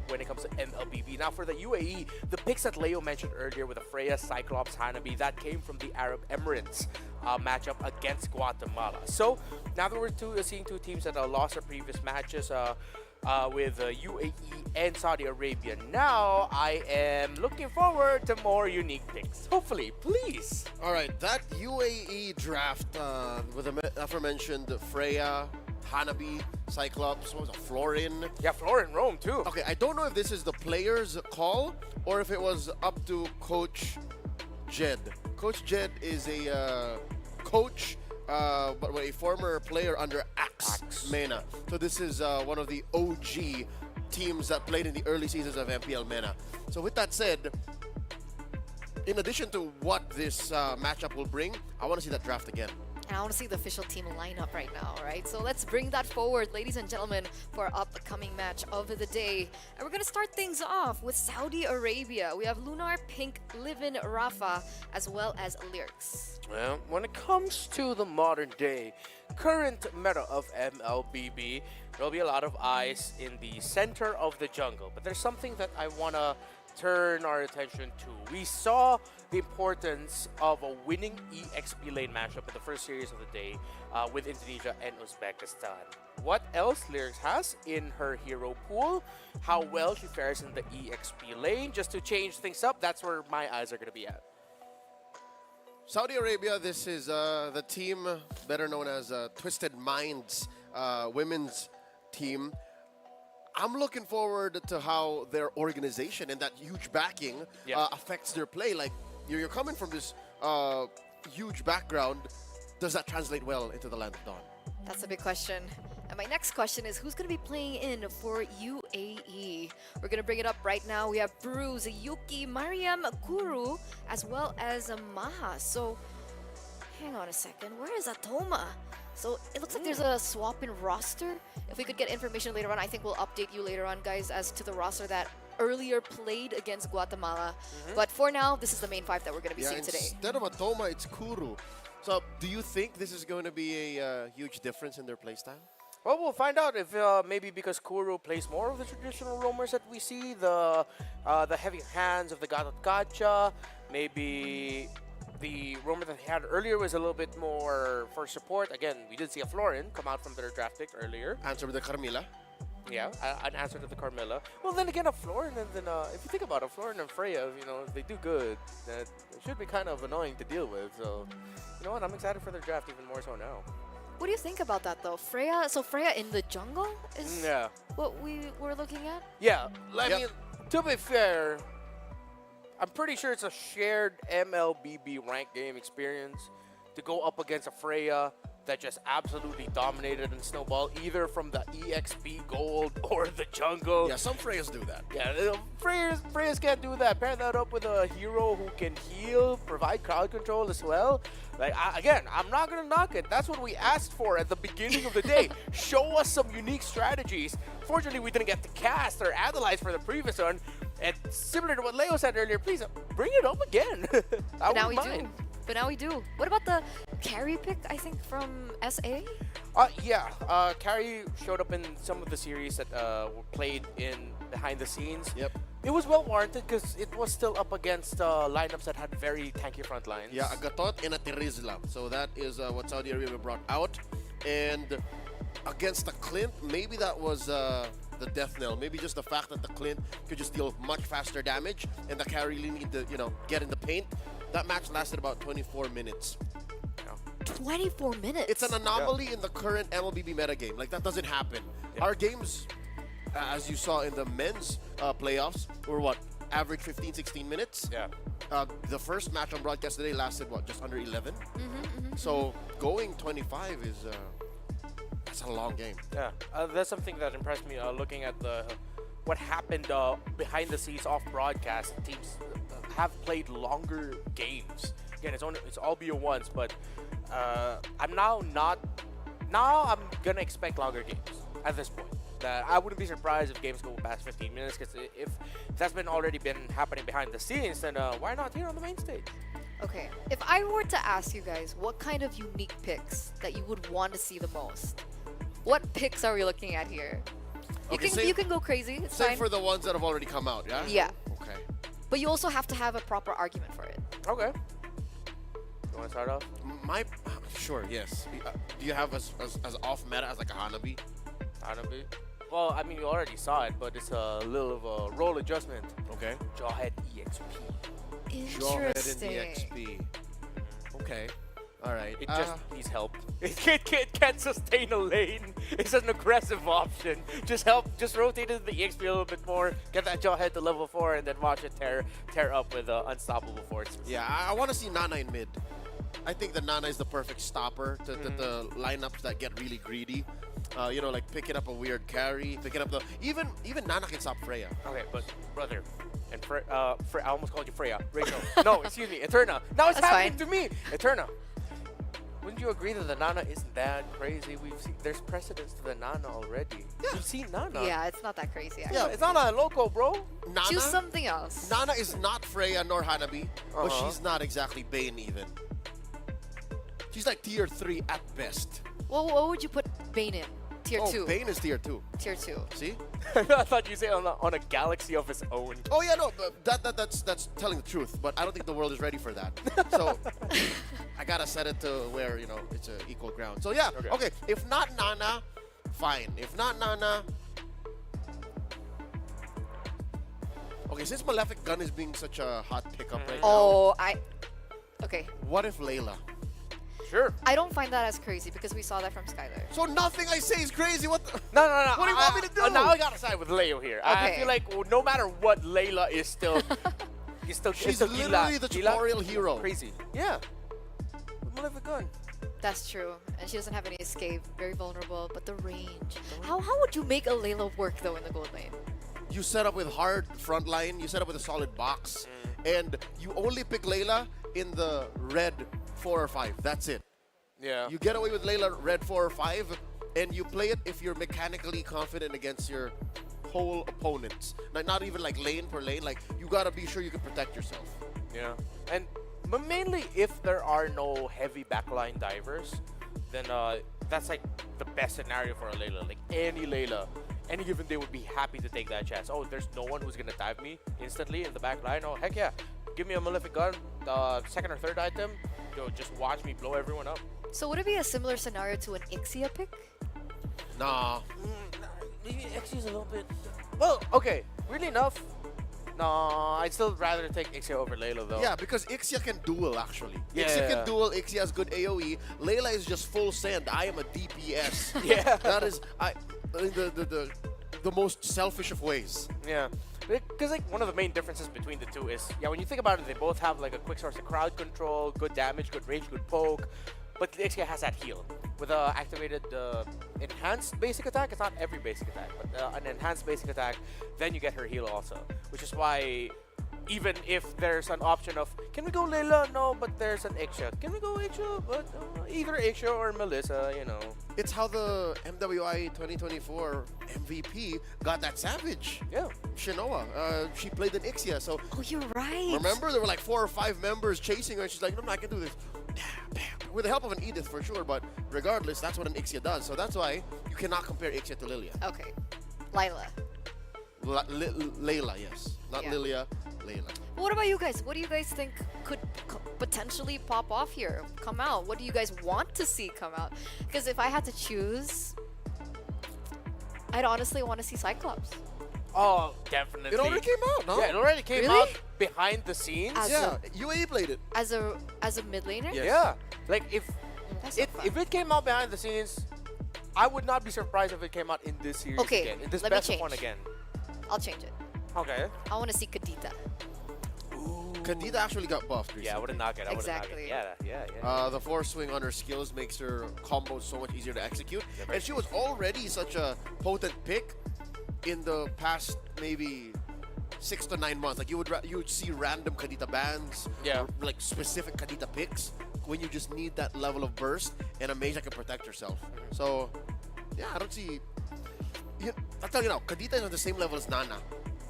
when it comes to MLBB. Now for the UAE, the picks that Leo mentioned earlier with the Freya, Cyclops, Hanabi, that came from the Arab Emirates matchup against Guatemala. So now that we're seeing two teams that lost their previous matches, with UAE and Saudi Arabia. Now I am looking forward to more unique picks. Hopefully, please. All right, that UAE draft with the aforementioned Freya, Hanabi, Cyclops, what was it, Florin? Yeah, Florin Rome too. Okay, I don't know if this is the player's call or if it was up to Coach Jed. Coach Jed is a coach, but a former player under Axe MENA. So this is one of the OG teams that played in the early seasons of MPL MENA. So with that said, in addition to what this matchup will bring, I want to see that draft again. And I want to see the official team lineup right now, right? So let's bring that forward, ladies and gentlemen, for our upcoming match of the day. And we're going to start things off with Saudi Arabia. We have Lunar, Pink, Livin, Rafa, as well as Lyrics. Well, when it comes to the modern day, current meta of MLBB, there'll be a lot of eyes in the center of the jungle. But there's something that I want to turn our attention to. We saw the importance of a winning EXP lane matchup in the first series of the day with Indonesia and Uzbekistan. What else Lyrics has in her hero pool, how well she fares in the EXP lane, just to change things up, that's where my eyes are going to be at. Saudi Arabia, this is the team better known as Twisted Minds women's team. I'm looking forward to how their organization and that huge backing affects their play. Like, you're coming from this huge background. Does that translate well into the Land of Dawn? That's a big question. And my next question is, who's going to be playing in for UAE? We're going to bring it up right now. We have Bruce, Yuki, Mariam, Kuru, as well as Maha. So, hang on a second. Where is Atoma? So, it looks like there's a swap in roster. If we could get information later on, I think we'll update you later on, guys, as to the roster that earlier played against Guatemala. But for now, this is the main 5 that we're going to be seeing today. Instead of Atoma, it's Kuru. So, do you think this is going to be a huge difference in their playstyle? Well, we'll find out if maybe because Kuru plays more of the traditional roamers that we see, the heavy hands of the God of Gacha, maybe the roamer that they had earlier was a little bit more for support. Again, we did see a Florin come out from their draft pick earlier. Answer with the Carmilla. Yeah, an answer to the Carmilla. Well, then again, a Florin, and then if you think about it, Florin and Freya, you know, if they do good, that should be kind of annoying to deal with. So, you know what, I'm excited for their draft even more so now. What do you think about that though? Freya, so Freya in the jungle is Yeah. what we were looking at? Yeah, I Yep. mean, to be fair, I'm pretty sure it's a shared MLBB ranked game experience to go up against a Freya that just absolutely dominated in Snowball, either from the EXP Gold or the jungle. Yeah, some Freyas do that. Yeah, Freyas can't do that. Pair that up with a hero who can heal, provide crowd control as well. Like, again, I'm not going to knock it. That's what we asked for at the beginning of the day. Show us some unique strategies. Fortunately, we didn't get to cast or analyze for the previous one. And similar to what Leo said earlier, please bring it up again. I But now we wouldn't do. mind. But now we do. What about the carry pick, I think, from SA? Yeah, Carrie showed up in some of the series that were played in behind the scenes. Yep. It was well warranted because it was still up against lineups that had very tanky front lines. Yeah, a Gatot and a Tirizla. So that is what Saudi Arabia brought out. And against the Clint, maybe that was the death knell. Maybe just the fact that the Clint could just deal much faster damage and the carry really need to, get in the paint. That match lasted about 24 minutes. 24 minutes? It's an anomaly in the current MLBB metagame. Like, that doesn't happen. Our games, as you saw in the men's playoffs, were what? Average 15, 16 minutes? Yeah. The first match on broadcast today lasted, what, just under 11? So going 25 is, that's a long game. Yeah, that's something that impressed me looking at what happened behind the scenes off broadcast. Teams have played longer games. Again, it's all BO1s, but I'm I'm gonna expect longer games at this point. I wouldn't be surprised if games go past 15 minutes, because if that's already been happening behind the scenes, then why not here on the main stage? Okay, if I were to ask you guys what kind of unique picks that you would want to see the most, what picks are we looking at here? You can go crazy, it's Same fine. for the ones that have already come out, yeah? Yeah. Okay. But you also have to have a proper argument for it. Okay. You want to start off? Sure, yes. Do you have as off meta as like a Hanabi? Hanabi? Well, I mean, you already saw it, but it's a little of a role adjustment. Okay. Jawhead EXP. Interesting. EXP. Okay. All right. It just needs help. It can't sustain a lane. It's an aggressive option. Just rotate it to the EXP a little bit more, get that Jawhead to level 4, and then watch it tear up with unstoppable forces. Yeah, I want to see Nana in mid. I think that Nana is the perfect stopper to the lineups that get really greedy. Like picking up a weird carry, picking up even Nana can stop Freya. Okay, but brother, and I almost called you Freya. Rachel. No, excuse me, Eterna. Now it's That's happening fine. to me. Eterna. Wouldn't you agree that the Nana isn't that crazy? There's precedence to the Nana already. Yeah. We've seen Nana. Yeah, it's not that crazy. Actually. Yeah, it's not a loco, bro. Nana, Choose something else. Nana is not Freya nor Hanabi, but she's not exactly Bane even. She's like tier 3 at best. Well, what would you put Bane in? Tier 2. Bane is tier 2. Tier 2. See? I thought you said on a galaxy of its own. Oh yeah, no, but that's telling the truth. But I don't think the world is ready for that. So I gotta set it to where it's an equal ground. So yeah, okay. If not Nana, fine. If not Nana, okay. Since Malefic Gun is being such a hot pickup right now. Okay. What if Layla? Sure. I don't find that as crazy because we saw that from Skylar. So nothing I say is crazy. What? No. What do you want me to do? Now I gotta side with Leo here. I Okay. feel like no matter what, Layla is still. She's literally the tutorial hero. Crazy. Yeah. Malefic Gun. That's true. And she doesn't have any escape. Very vulnerable. But the range. How would you make a Layla work though in the gold lane? You set up with hard front line. You set up with a solid box, and you only pick Layla in the red 4 or 5. That's it. Yeah. You get away with Layla red 4 or 5, and you play it if you're mechanically confident against your whole opponents. Like not even like lane per lane. Like you gotta be sure you can protect yourself. Yeah. But mainly if there are no heavy backline divers, then that's like the best scenario for a Layla. Like any Layla, any given day would be happy to take that chance. Oh, there's no one who's gonna dive me instantly in the back line. Oh, heck yeah. Give me a Malefic Gun, second or third item. Just watch me blow everyone up. So would it be a similar scenario to an Ixia pick? Nah. Maybe Xia's a little bit... Well, okay. Weirdly enough, No, I'd still rather take Ixia over Layla though. Yeah, because Ixia can duel actually. Yeah, Ixia yeah. can duel. Ixia has good AOE. Layla is just full send. I am a DPS. Yeah. That is the most selfish of ways. Yeah. Because like one of the main differences between the two is, when you think about it, they both have like a quick source of crowd control, good damage, good range, good poke. But Ixia has that heal. With a activated enhanced basic attack, it's not every basic attack, but an enhanced basic attack, then you get her heal also. Which is why even if there's an option of, can we go Layla? No, but there's an Ixia. Can we go Ixia? But either Ixia or Melissa, you know. It's how the MWI 2024 MVP got that Savage. Yeah. Shinoa. She played an Ixia, so... Oh, you're right. Remember? There were like 4 or 5 members chasing her, and she's like, no, I can do this. With the help of an Edith for sure, but regardless, that's what an Ixia does. So that's why you cannot compare Ixia to Lilia. Okay. Layla. Layla, yes. Not Yeah. Lilia, Layla. What about you guys? What do you guys think could potentially pop off here, come out? What do you guys want to see come out? Because if I had to choose, I'd honestly want to see Cyclops. Oh, definitely. It already came out, no? Yeah, it already came Really? out behind the scenes. As Yeah, UAE played it. As a mid laner? Yes. Yeah. Like if That's so if it came out behind the scenes, I would not be surprised if it came out in this series Okay, again. In this let me best of one change. again. I'll change it. Okay. I want to see Kadita. Kadita actually got buffed recently. Yeah, I wouldn't knock it. I wouldn't Exactly. knock it. Yeah. The force swing on her skills makes her combos so much easier to execute. very And she was already such a potent pick in the past maybe 6 to 9 months. Like you would see random Kadita bans, or like specific Kadita picks when you just need that level of burst and a mage that can protect herself. So yeah, I don't see. I'll tell you now, Kadita is on the same level as Nana.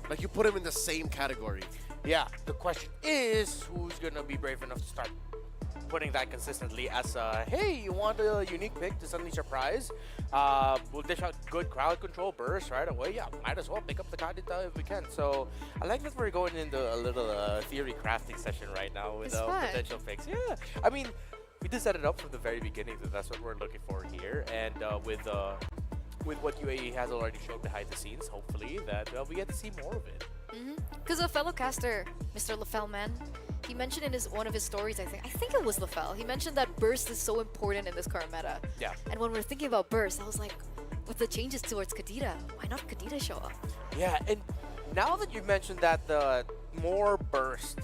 Like you put him in the same category. Yeah. The question is, who's gonna be brave enough to start putting that consistently as a, hey, you want a unique pick to suddenly surprise? We'll dish out good crowd control burst right away. Yeah, might as well pick up the Kadita if we can. So I like that we're going into a little theory crafting session right now with It's fun. potential picks. Yeah, I mean, we did set it up from the very beginning that that's what we're looking for here, and with what UAE has already shown behind the scenes, hopefully that we get to see more of it. Because a fellow caster, Mr. LaFellman, he mentioned in one of his stories, I think it was LaFell, he mentioned that burst is so important in this current meta. Yeah. And when we're thinking about burst, I was like, with the changes towards Kadita, why not Kadita show up? Yeah, and now that you mentioned that, the more burst,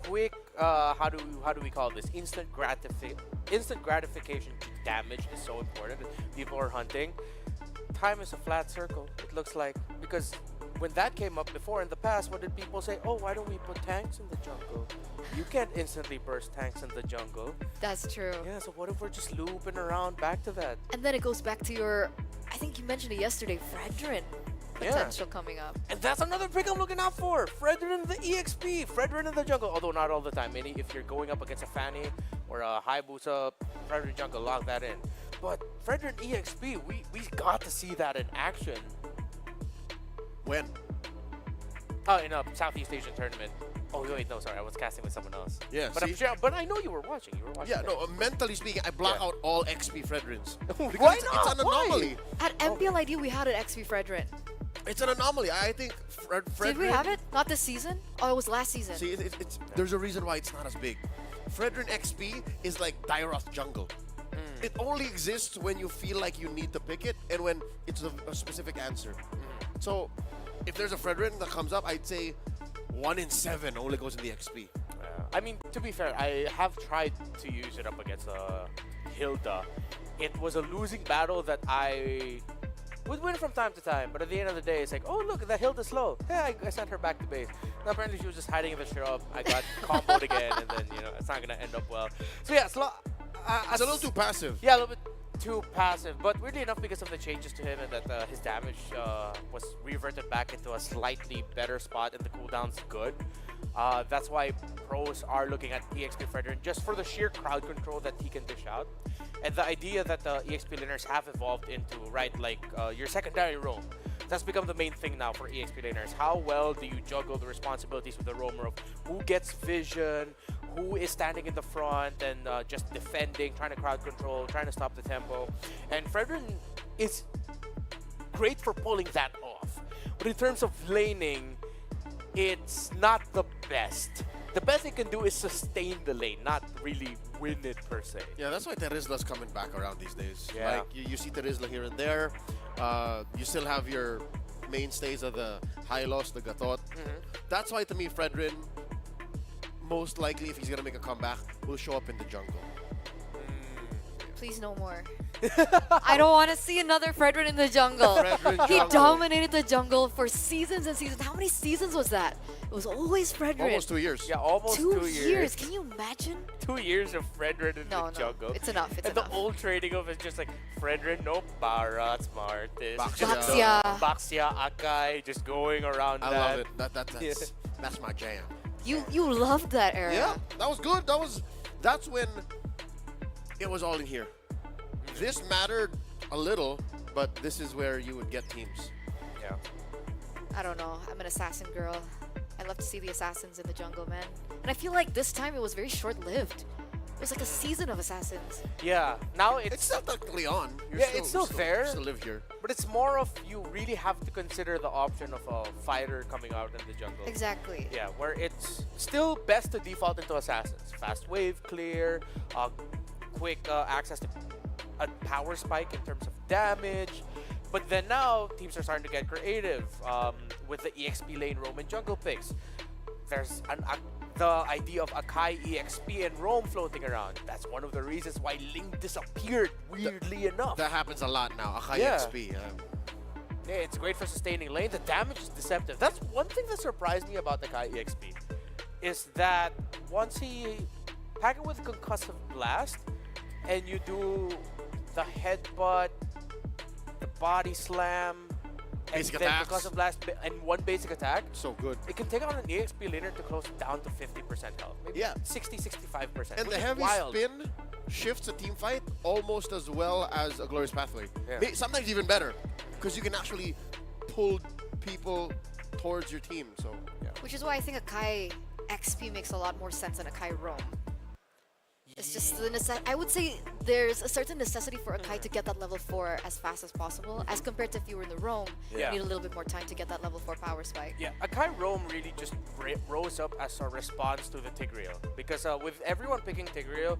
quick, how do we call this? Instant gratification to damage is so important. People are hunting. Time is a flat circle, it looks like, because when that came up before in the past, what did people say? Oh, why don't we put tanks in the jungle? You can't instantly burst tanks in the jungle. That's true. Yeah, so what if we're just looping around back to that? And then it goes back to your, I think you mentioned it yesterday, Fredrin potential coming up. And that's another pick I'm looking out for. Fredrin the EXP. Fredrin in the jungle. Although not all the time. Maybe if you're going up against a Fanny or a Hayabusa, Fredrin jungle, lock that in. But Fredrin EXP, we got to see that in action. When? In a Southeast Asian tournament. Oh wait, no, sorry, I was casting with someone else. Yeah, but see? I'm sure. But I know you were watching. You were watching. Yeah, no, mentally speaking, I block out all XP Fredrins. Because Why it's not? an anomaly. At MPLID, we had an XP Fredrin. It's an anomaly. I think Fredrin... Did we have it? Not this season? Oh, it was last season. See, there's a reason why it's not as big. Fredrin XP is like Dairoth jungle. It only exists when you feel like you need to pick it and when it's a specific answer. So, if there's a Fredrin that comes up, I'd say 1 in 7 only goes in the XP. I mean, to be fair, I have tried to use it up against Hilda. It was a losing battle that I would win from time to time, but at the end of the day, it's like, oh look, that Hilda's slow. Yeah, I sent her back to base. Now, apparently she was just hiding in the shrub. I got comboed again, and then, it's not gonna end up well. So yeah, it's a little too passive. Yeah, a little bit too passive, but weirdly enough, because of the changes to him and that his damage was reverted back into a slightly better spot and the cooldown's good. That's why pros are looking at EXP Fredrin just for the sheer crowd control that he can dish out. And the idea that the EXP laners have evolved into, right, like your secondary role. That's become the main thing now for EXP laners. How well do you juggle the responsibilities with the roamer of who gets vision, who is standing in the front and just defending, trying to crowd control, trying to stop the tempo. And Fredrin is great for pulling that off. But in terms of laning, it's not the best. The best they can do is sustain the lane, not really win it per se. Yeah, that's why Terizla's coming back around these days. Yeah. Like, you see Terizla here and there. You still have your mainstays of the Hylos, the Gatot. That's why, to me, Fredrin, most likely, if he's going to make a comeback, will show up in the jungle. Please no more. I don't want to see another Fredrin in the jungle. Fredrin He jungle. dominated the jungle for seasons and seasons. How many seasons was that? It was always Fredrin. Almost 2 years. Yeah, almost 2 2 years. Can you imagine? 2 years of Fredrin in No, the jungle. it's enough. It's and enough. the old trading of it's just like Fredrin, no Barat, Smartis, Baxia. Baxia, Akai, just going around I that. love it. That's my jam. You loved that era. Yeah, that was good. That's when it was all in here. This mattered a little, but this is where you would get teams. Yeah. I don't know. I'm an assassin girl. I love to see the assassins in the jungle, man. And I feel like this time it was very short-lived. It was like a season of assassins. Yeah, now It's still technically on. it's still there. Still live here. But it's more of you really have to consider the option of a fighter coming out in the jungle. Exactly. Yeah, where it's still best to default into assassins. Fast wave clear, quick access to a power spike in terms of damage. But then now teams are starting to get creative with the EXP lane roam and jungle picks. There's the idea of Akai EXP and roam floating around. That's one of the reasons why Ling disappeared, weirdly enough. That happens a lot now. Akai Yeah. XP. Yeah, it's great for sustaining lane. The damage is deceptive. That's one thing that surprised me about the Kai EXP, is that once he pack it with concussive blast, and you do the headbutt, the body slam, Basic and then attacks. concussive blast and one basic attack, So good. it can take out an EXP laner to close down to 50% health. Maybe Yeah. 60-65%. And which the is heavy wild. spin shifts a team fight almost as well as a Glorious Pathway. Yeah. Sometimes even better, because you can actually pull people towards your team. So yeah. Which is why I think a Kai XP makes a lot more sense than a Kai roam. It's just the I would say there's a certain necessity for a Kai to get that level 4 as fast as possible, as compared to if you were in the roam, Yeah. you need a little bit more time to get that level 4 power spike. Yeah, Akai Roam really just rose up as a response to the Tigreal. Because with everyone picking Tigreal,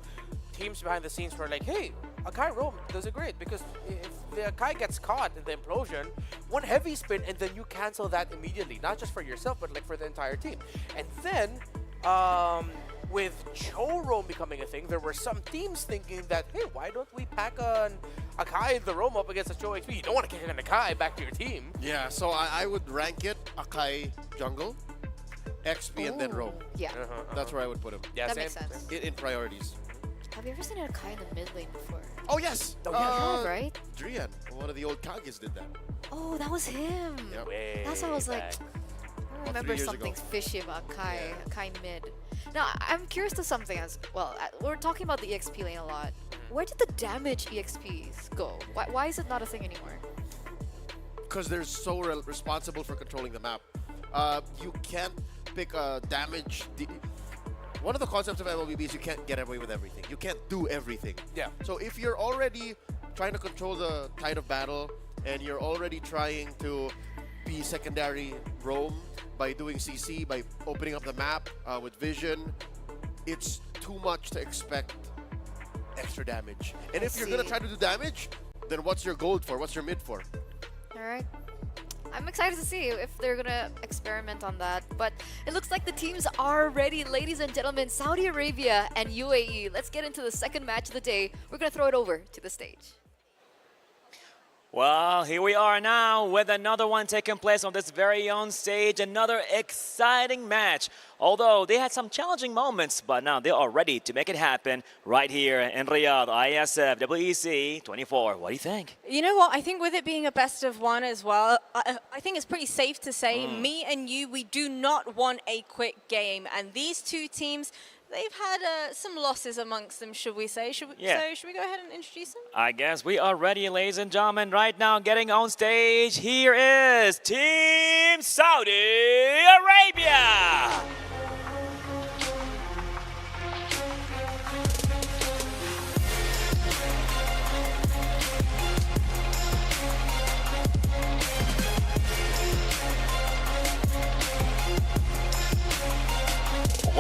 teams behind the scenes were like, hey, Akai Roam does it great. Because if the Akai gets caught in the implosion, one heavy spin and then you cancel that immediately. Not just for yourself, but like for the entire team. And then, with Cho Roam becoming a thing, there were some teams thinking that, hey, why don't we pack an Akai in the Roam up against a Cho XP? You don't want to kick an Akai back to your team. Yeah, so I would rank it Akai jungle, XP, and then roam. Yeah. That's where I would put him. Yeah, That same. makes sense. In priorities. Have you ever seen a Kai in the mid lane before? Oh yes. Oh, yeah, right? Drian, one of the old Kages did that. Oh, that was him. Yep. That's why I was like, back. I remember 3 years something ago. fishy about Kai, Kai mid. Now, I'm curious to something as well. We're talking about the EXP lane a lot. Where did the damage EXPs go? Why is it not a thing anymore? Because they're so responsible for controlling the map. You can't pick a damage. One of the concepts of MLBB is you can't get away with everything. You can't do everything. Yeah. So if you're already trying to control the tide of battle and you're already trying to be secondary roam by doing CC, by opening up the map with vision, it's too much to expect extra damage. And if you're going to try to do damage, then what's your gold for? What's your mid for? All right. I'm excited to see if they're gonna experiment on that. But it looks like the teams are ready, ladies and gentlemen. Saudi Arabia and UAE. Let's get into the second match of the day. We're gonna throw it over to the stage. Well, here we are now with another one taking place on this very own stage. Another exciting match. Although they had some challenging moments, but now they are ready to make it happen right here in Riyadh, IESF, WEC24. What do you think? You know what? I think with it being a best of one as well, I think it's pretty safe to say me and you, we do not want a quick game. And these two teams, they've had some losses amongst them, should we say? So should we go ahead and introduce them? I guess we are ready, ladies and gentlemen. Right now, getting on stage, here is Team Saudi Arabia.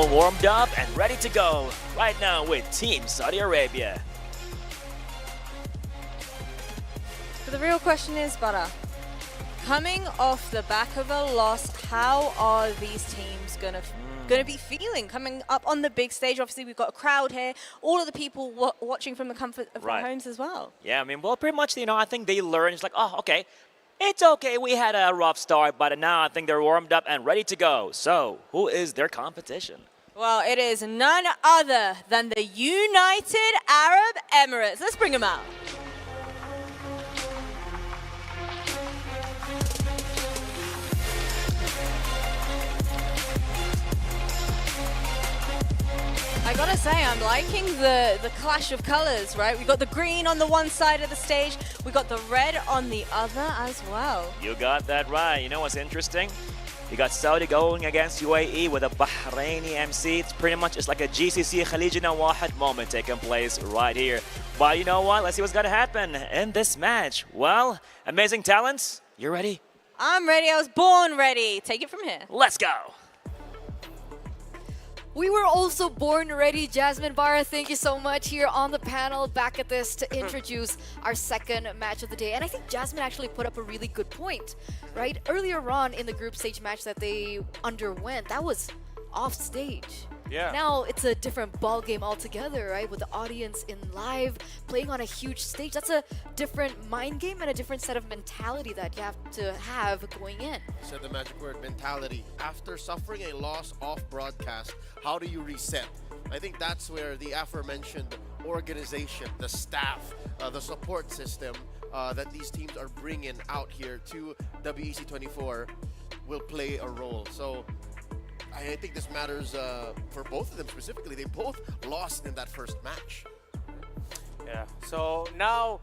all warmed up and ready to go right now with Team Saudi Arabia. So the real question is, Bara, coming off the back of a loss, how are these teams gonna be feeling coming up on the big stage? Obviously, we've got a crowd here, all of the people watching from the comfort of their homes as well. Yeah, I mean, well, pretty much, I think they learned. It's like, oh, okay, it's okay. We had a rough start, but now I think they're warmed up and ready to go. So, who is their competition? Well, it is none other than the United Arab Emirates. Let's bring them out. I gotta say, I'm liking the clash of colors, right? We got the green on the one side of the stage, we got the red on the other as well. You got that right. You know what's interesting? You got Saudi going against UAE with a Bahraini MC. It's pretty much it's like a GCC Khalijina Wahid moment taking place right here. But you know what? Let's see what's gonna happen in this match. Well, amazing talents. You ready? I'm ready. I was born ready. Take it from here. Let's go. We were also born ready. Jasmine Barra, thank you so much here on the panel, back at this to introduce our second match of the day. And I think Jasmine actually put up a really good point, right? Earlier on in the group stage match that they underwent, that was off stage. Yeah. Now it's a different ball game altogether, right? With the audience in live, playing on a huge stage. That's a different mind game and a different set of mentality that you have to have going in. You said the magic word, mentality. After suffering a loss off broadcast, how do you reset? I think that's where the aforementioned organization, the staff, the support system that these teams are bringing out here to WEC24 will play a role. So I think this matters for both of them specifically. They both lost in that first match. Yeah, so now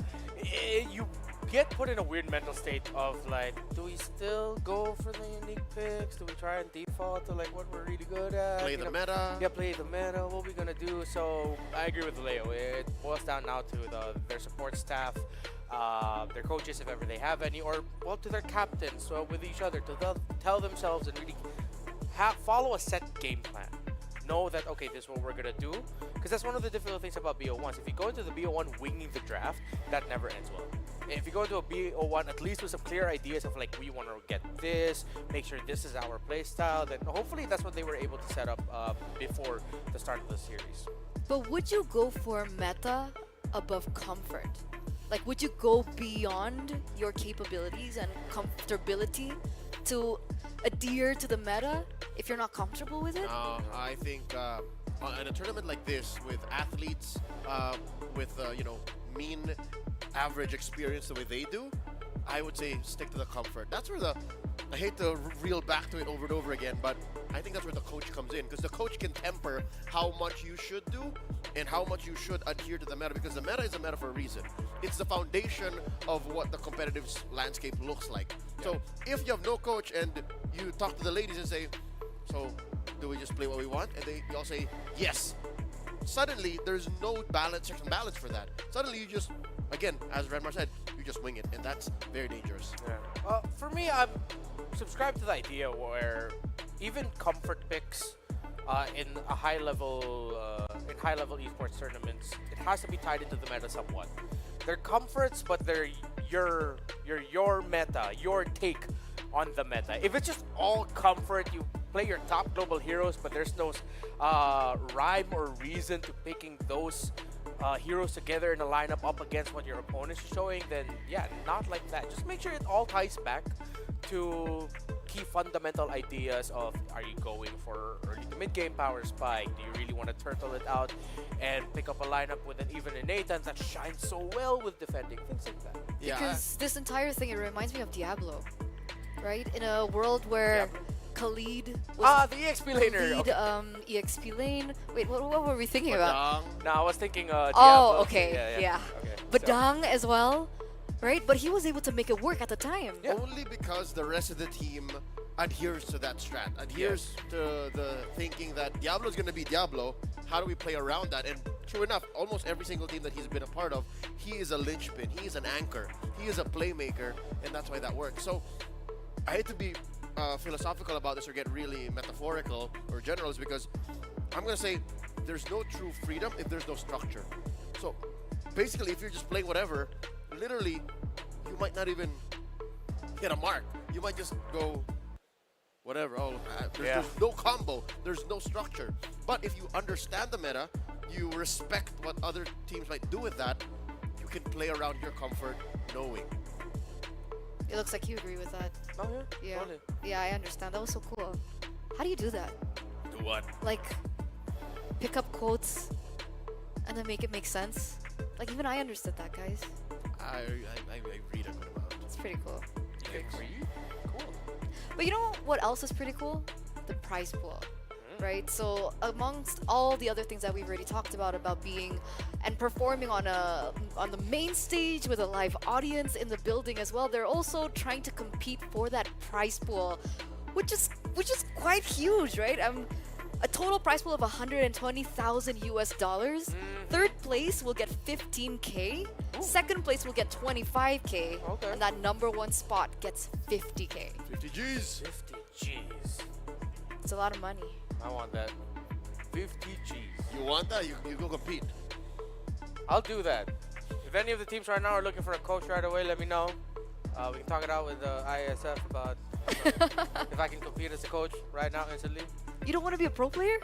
you get put in a weird mental state of like, do we still go for the unique picks? Do we try and default to like what we're really good at? Play the meta. Yeah, play the meta. What are we gonna do? So I agree with Leo. It boils down now to their support staff, their coaches if ever they have any, or well to their captains, so with each other to tell themselves and really follow a set game plan. Know that, okay, this is what we're going to do. Because that's one of the difficult things about BO1s. If you go into the BO1 winging the draft, that never ends well. If you go into a BO1 at least with some clear ideas of like, we want to get this, make sure this is our play style, then hopefully that's what they were able to set up before the start of the series. But would you go for meta above comfort? Like, would you go beyond your capabilities and comfortability to adhere to the meta if you're not comfortable with it? I think in a tournament like this with athletes with mean average experience the way they do, I would say stick to the comfort. That's where I hate to reel back to it over and over again, but I think that's where the coach comes in, because the coach can temper how much you should do and how much you should adhere to the meta, because the meta is a meta for a reason. It's the foundation of what the competitive landscape looks like. So if you have no coach and you talk to the ladies and say, so do we just play what we want? And they all say, yes. Suddenly, there's no balance, checks and balance for that. Suddenly, you just, again, as Redmar said, you just wing it, and that's very dangerous. Yeah. For me, I'm subscribed to the idea where even comfort picks in a high-level esports tournaments, it has to be tied into the meta somewhat. They're comforts, but they're your meta, your take on the meta. If it's just all comfort, you play your top global heroes, but there's no rhyme or reason to picking those heroes together in a lineup up against what your opponent is showing, then yeah, not like that. Just make sure it all ties back to key fundamental ideas of, are you going for early to mid game power spike? Do you really want to turtle it out and pick up a lineup with an even Nathan that shines so well with defending? Things like that. Because this entire thing, it reminds me of Diablo, right? In a world where Khalid was the EXP laner. Khalid, EXP lane. Wait, what were we thinking about? No, I was thinking Diablo. Oh, okay, yeah. Okay, Badang as well, right? But he was able to make it work at the time. Only because the rest of the team adheres to that strat, adheres to the thinking that Diablo is going to be Diablo. How do we play around that? And true enough, almost every single team that he's been a part of, he is a linchpin, he is an anchor, he is a playmaker, and that's why that works. So I hate to be philosophical about this or get really metaphorical or general, is because I'm gonna say there's no true freedom if there's no structure. So basically, if you're just playing whatever, literally, you might not even hit a mark. You might just go whatever. Oh, there's no combo. There's no structure. But if you understand the meta, you respect what other teams might do with that, you can play around your comfort knowing. It looks like you agree with that. Oh, yeah? Yeah. Totally. Yeah, I understand. That was so cool. How do you do that? Do what? Like, pick up quotes and then make it make sense? Like, even I understood that, guys. I read a good amount. It's pretty cool. Cool. But you know what else is pretty cool? The prize pool. Right? So amongst all the other things that we've already talked about being and performing on the main stage with a live audience in the building as well, they're also trying to compete for that prize pool, which is quite huge, right? A total prize pool of 120,000 US dollars. Third place will get 15K. Second place will get 25K. Okay. And that number one spot gets 50K. 50 G's. 50 G's. It's a lot of money. I want that. 50 G's. You want that? You go compete. I'll do that. If any of the teams right now are looking for a coach right away, let me know. We can talk it out with the IESF about if I can compete as a coach right now instantly. You don't want to be a pro player?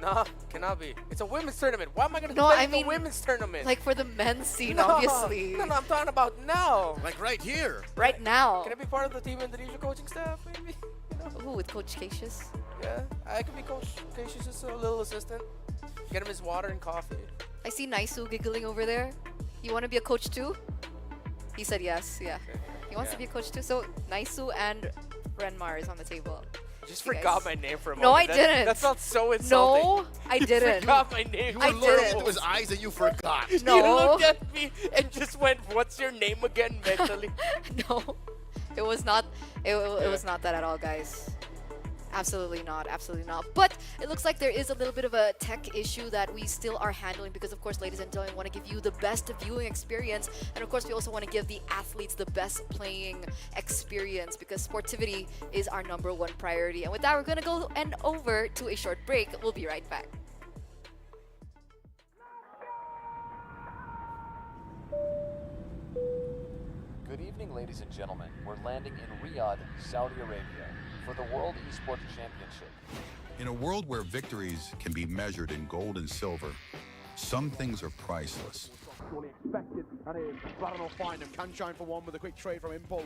No, cannot be. It's a women's tournament. Why am I going to No, play I mean, the women's tournament? Like for the men's scene, No, obviously. No, I'm talking about now. Like right here. Right now. Can I be part of the Team Indonesia coaching staff, maybe? You know? Ooh, with Coach Cassius. Yeah, I could be Coach Cassius, just a little assistant. Get him his water and coffee. I see Naisu giggling over there. You want to be a coach too? He said yes, yeah. He wants to be a coach too. So Naisu and Renmar is on the table. Just You forgot guys. my name for a moment. No, I didn't. That felt so insulting. No, I You didn't. forgot my name. You were looking into his eyes and you forgot. No. You looked at me and just went, "What's your name again?" mentally. No, it was not. It was not that at all, guys. Absolutely not. Absolutely not. But it looks like there is a little bit of a tech issue that we still are handling because, of course, ladies and gentlemen, we want to give you the best viewing experience. And, of course, we also want to give the athletes the best playing experience because sportivity is our #1 priority. And with that, we're going to go over to a short break. We'll be right back. Good evening, ladies and gentlemen. We're landing in Riyadh, Saudi Arabia, for the World Esports Championship. In a world where victories can be measured in gold and silver, some things are priceless. Fully expected, and it's Barano find him. Can shine for one with a quick trade from Impulse.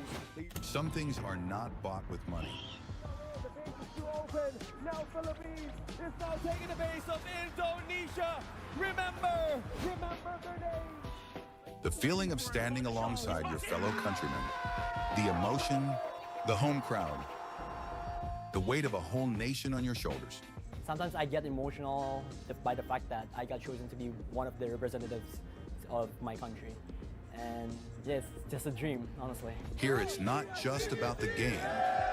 Some things are not bought with money. The base is too open. Now Philippines is now taking the base of Indonesia. Remember their name. The feeling of standing alongside your fellow countrymen, the emotion, the home crowd, the weight of a whole nation on your shoulders. Sometimes I get emotional by the fact that I got chosen to be one of the representatives of my country. And yeah, it's just a dream, honestly. Here it's not just about the game,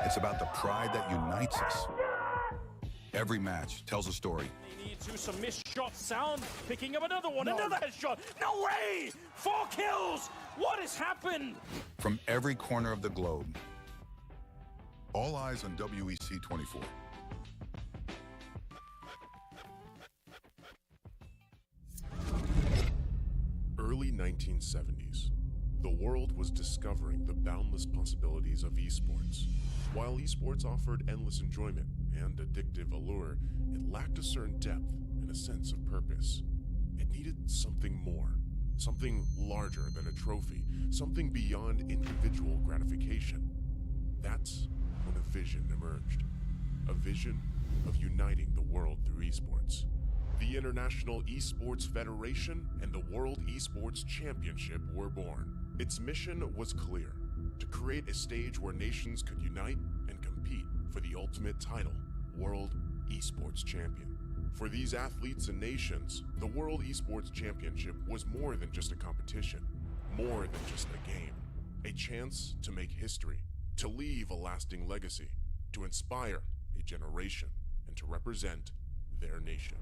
it's about the pride that unites us. Every match tells a story. Some missed shots. Sound picking up another one. Another headshot. No way! 4 kills! What has happened? From every corner of the globe. All eyes on WEC24. Early 1970s. The world was discovering the boundless possibilities of esports. While esports offered endless enjoyment and addictive allure, it lacked a certain depth and a sense of purpose. It needed something more, something larger than a trophy, something beyond individual gratification. That's when a vision emerged. A vision of uniting the world through esports. The International Esports Federation and the World Esports Championship were born. Its mission was clear: to create a stage where nations could unite and compete for the ultimate title, World Esports Champion. For these athletes and nations, the World Esports Championship was more than just a competition, more than just a game. A chance to make history, to leave a lasting legacy, to inspire a generation, and to represent their nation.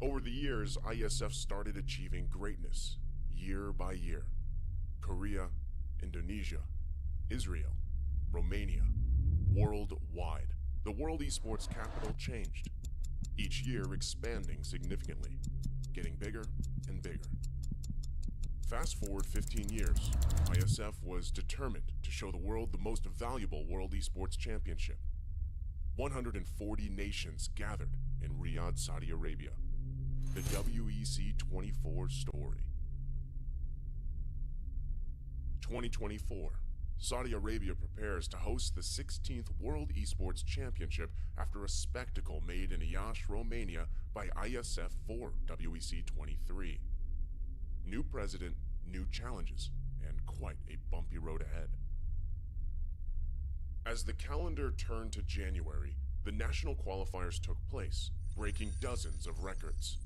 Over the years, IESF started achieving greatness year by year. Korea, Indonesia, Israel, Romania, worldwide. the World Esports capital changed, each year expanding significantly, getting bigger and bigger. Fast forward 15 years, IESF was determined to show the world the most valuable World Esports Championship. 140 nations gathered in Riyadh, Saudi Arabia. The WEC24 story. 2024. Saudi Arabia prepares to host the 16th World Esports Championship after a spectacle made in Iași, Romania by IESF for WEC23. New president, new challenges, and quite a bumpy road ahead. As the calendar turned to January, the national qualifiers took place, breaking dozens of records.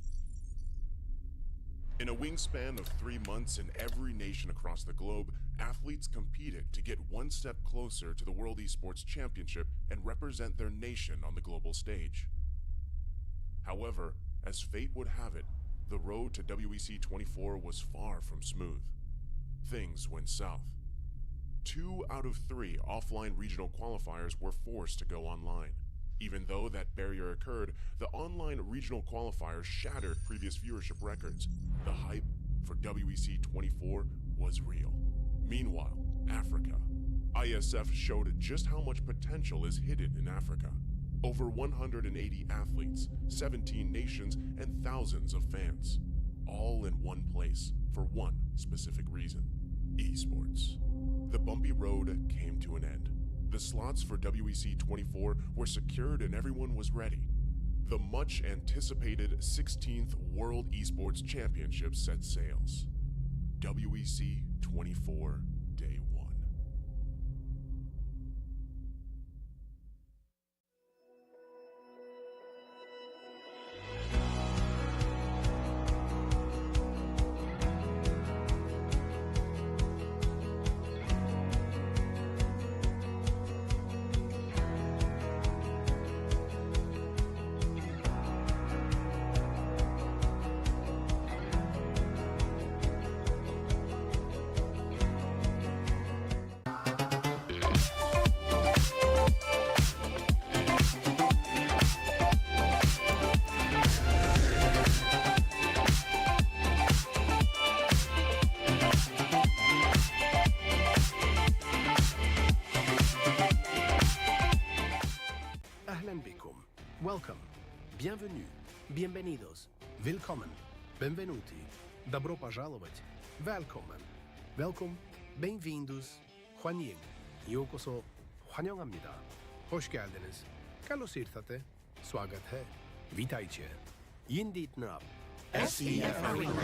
In a wingspan of 3 months in every nation across the globe, athletes competed to get one step closer to the World Esports Championship and represent their nation on the global stage. However, as fate would have it, the road to WEC24 was far from smooth. Things went south. 2 out of 3 offline regional qualifiers were forced to go online. Even though that barrier occurred, the online regional qualifiers shattered previous viewership records. The hype for WEC24 was real. Meanwhile, Africa. IESF showed just how much potential is hidden in Africa. Over 180 athletes, 17 nations, and thousands of fans. All in one place for one specific reason: esports. The bumpy road came to an end. The slots for WEC24 were secured and everyone was ready. The much-anticipated 16th World Esports Championship set sails. WEC24 Day 1. Welcome, bienvenue, bienvenidos, willkommen, benvenuti, добро пожаловать, välkommen, welkom, bem-vindos, 환영, 요koso, 환영합니다, hoş geldiniz, καλώς ήρθατε, swagat hai, witajcie, yindit nab, SEF Arena.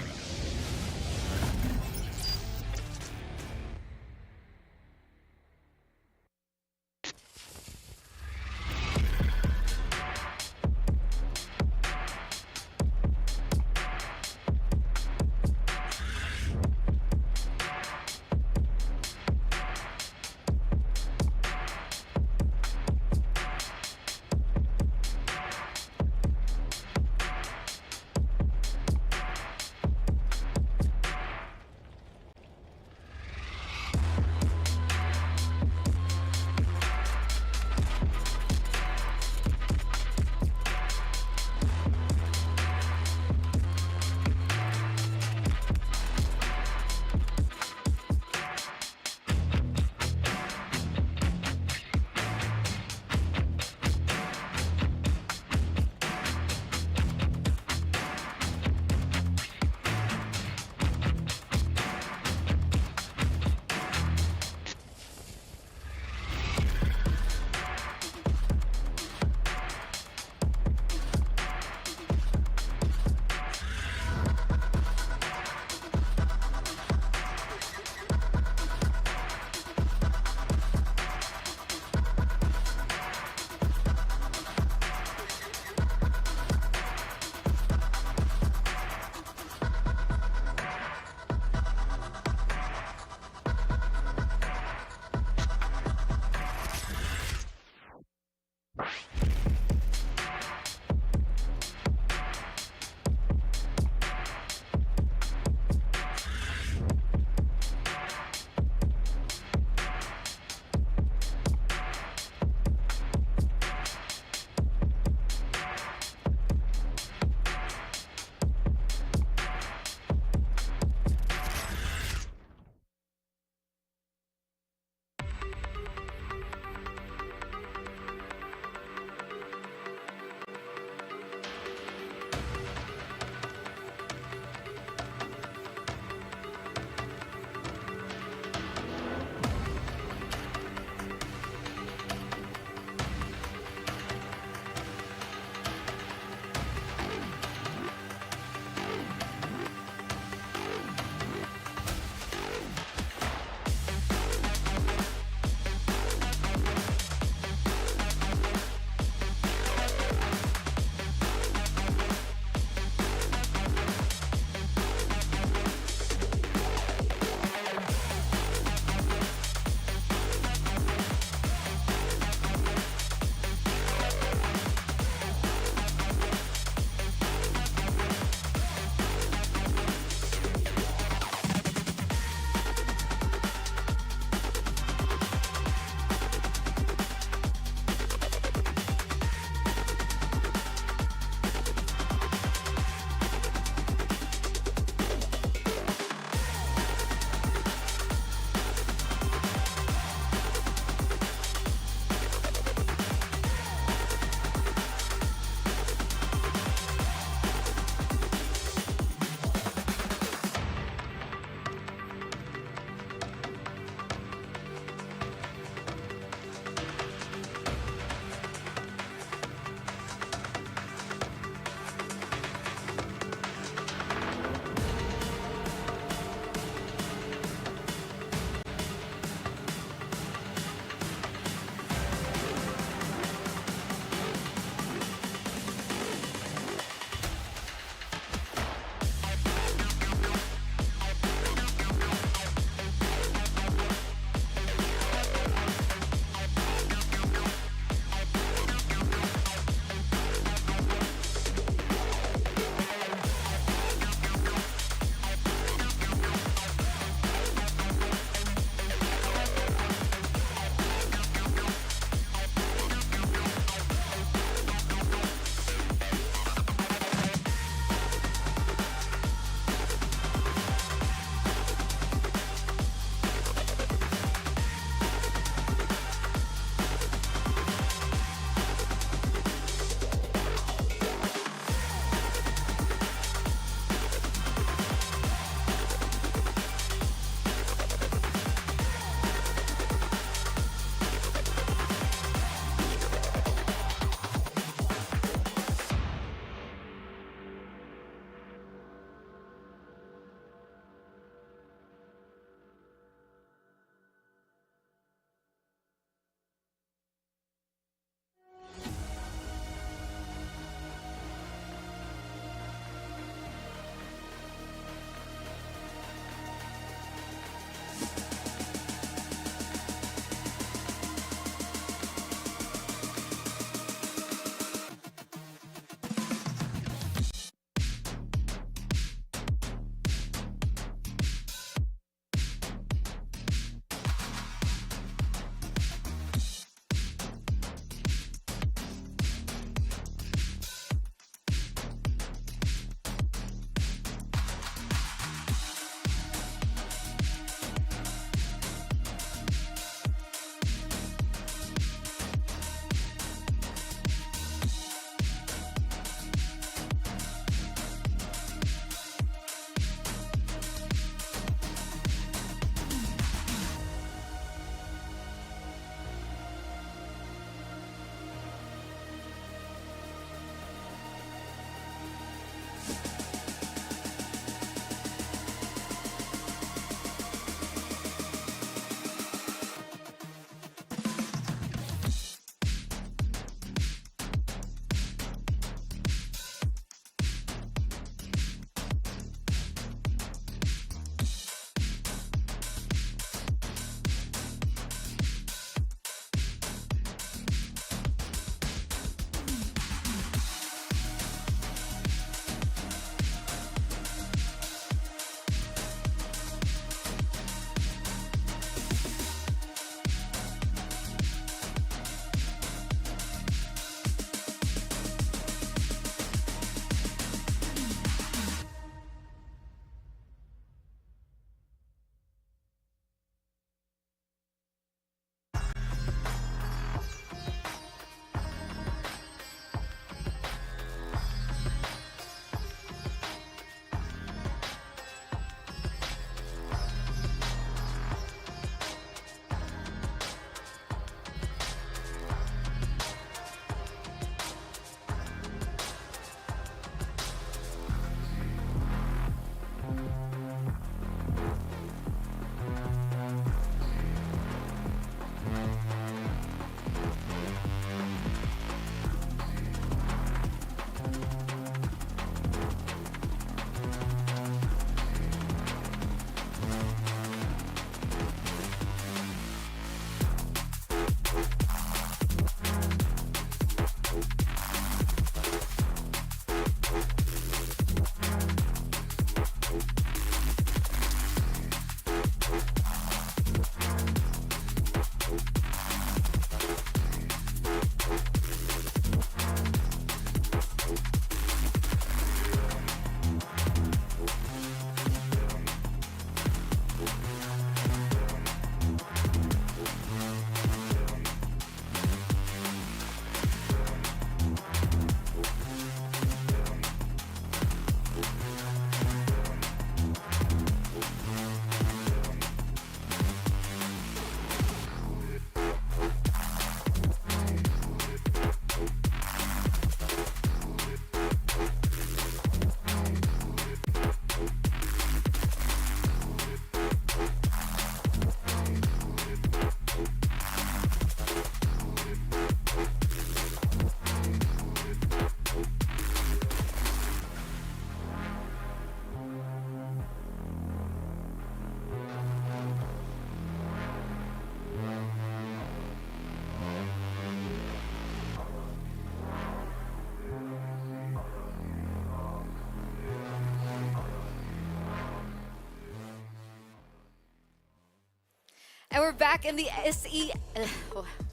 And we're back in the SE.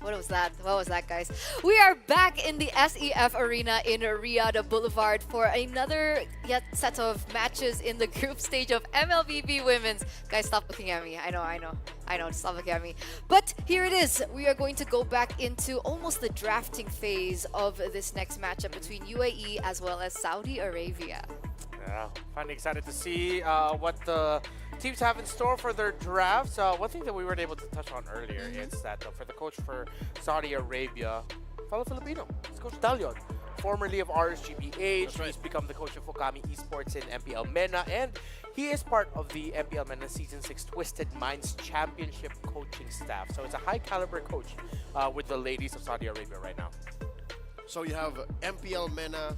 What was that? What was that, guys? We are back in the SEF arena in Riyadh Boulevard for another yet set of matches in the group stage of MLBB Women's. Guys, stop looking at me. I know, stop looking at me. But here it is. We are going to go back into almost the drafting phase of this next matchup between UAE as well as Saudi Arabia. Yeah, finally excited to see what the teams have in store for their drafts. One thing that we weren't able to touch on earlier is that for the coach for Saudi Arabia, fellow Filipino, it's Coach Dalion, formerly of RSGBH. He's become the coach of Fukami Esports in MPL MENA, and he is part of the MPL MENA Season 6 Twisted Minds Championship coaching staff. So it's a high caliber coach with the ladies of Saudi Arabia right now. So you have MPL MENA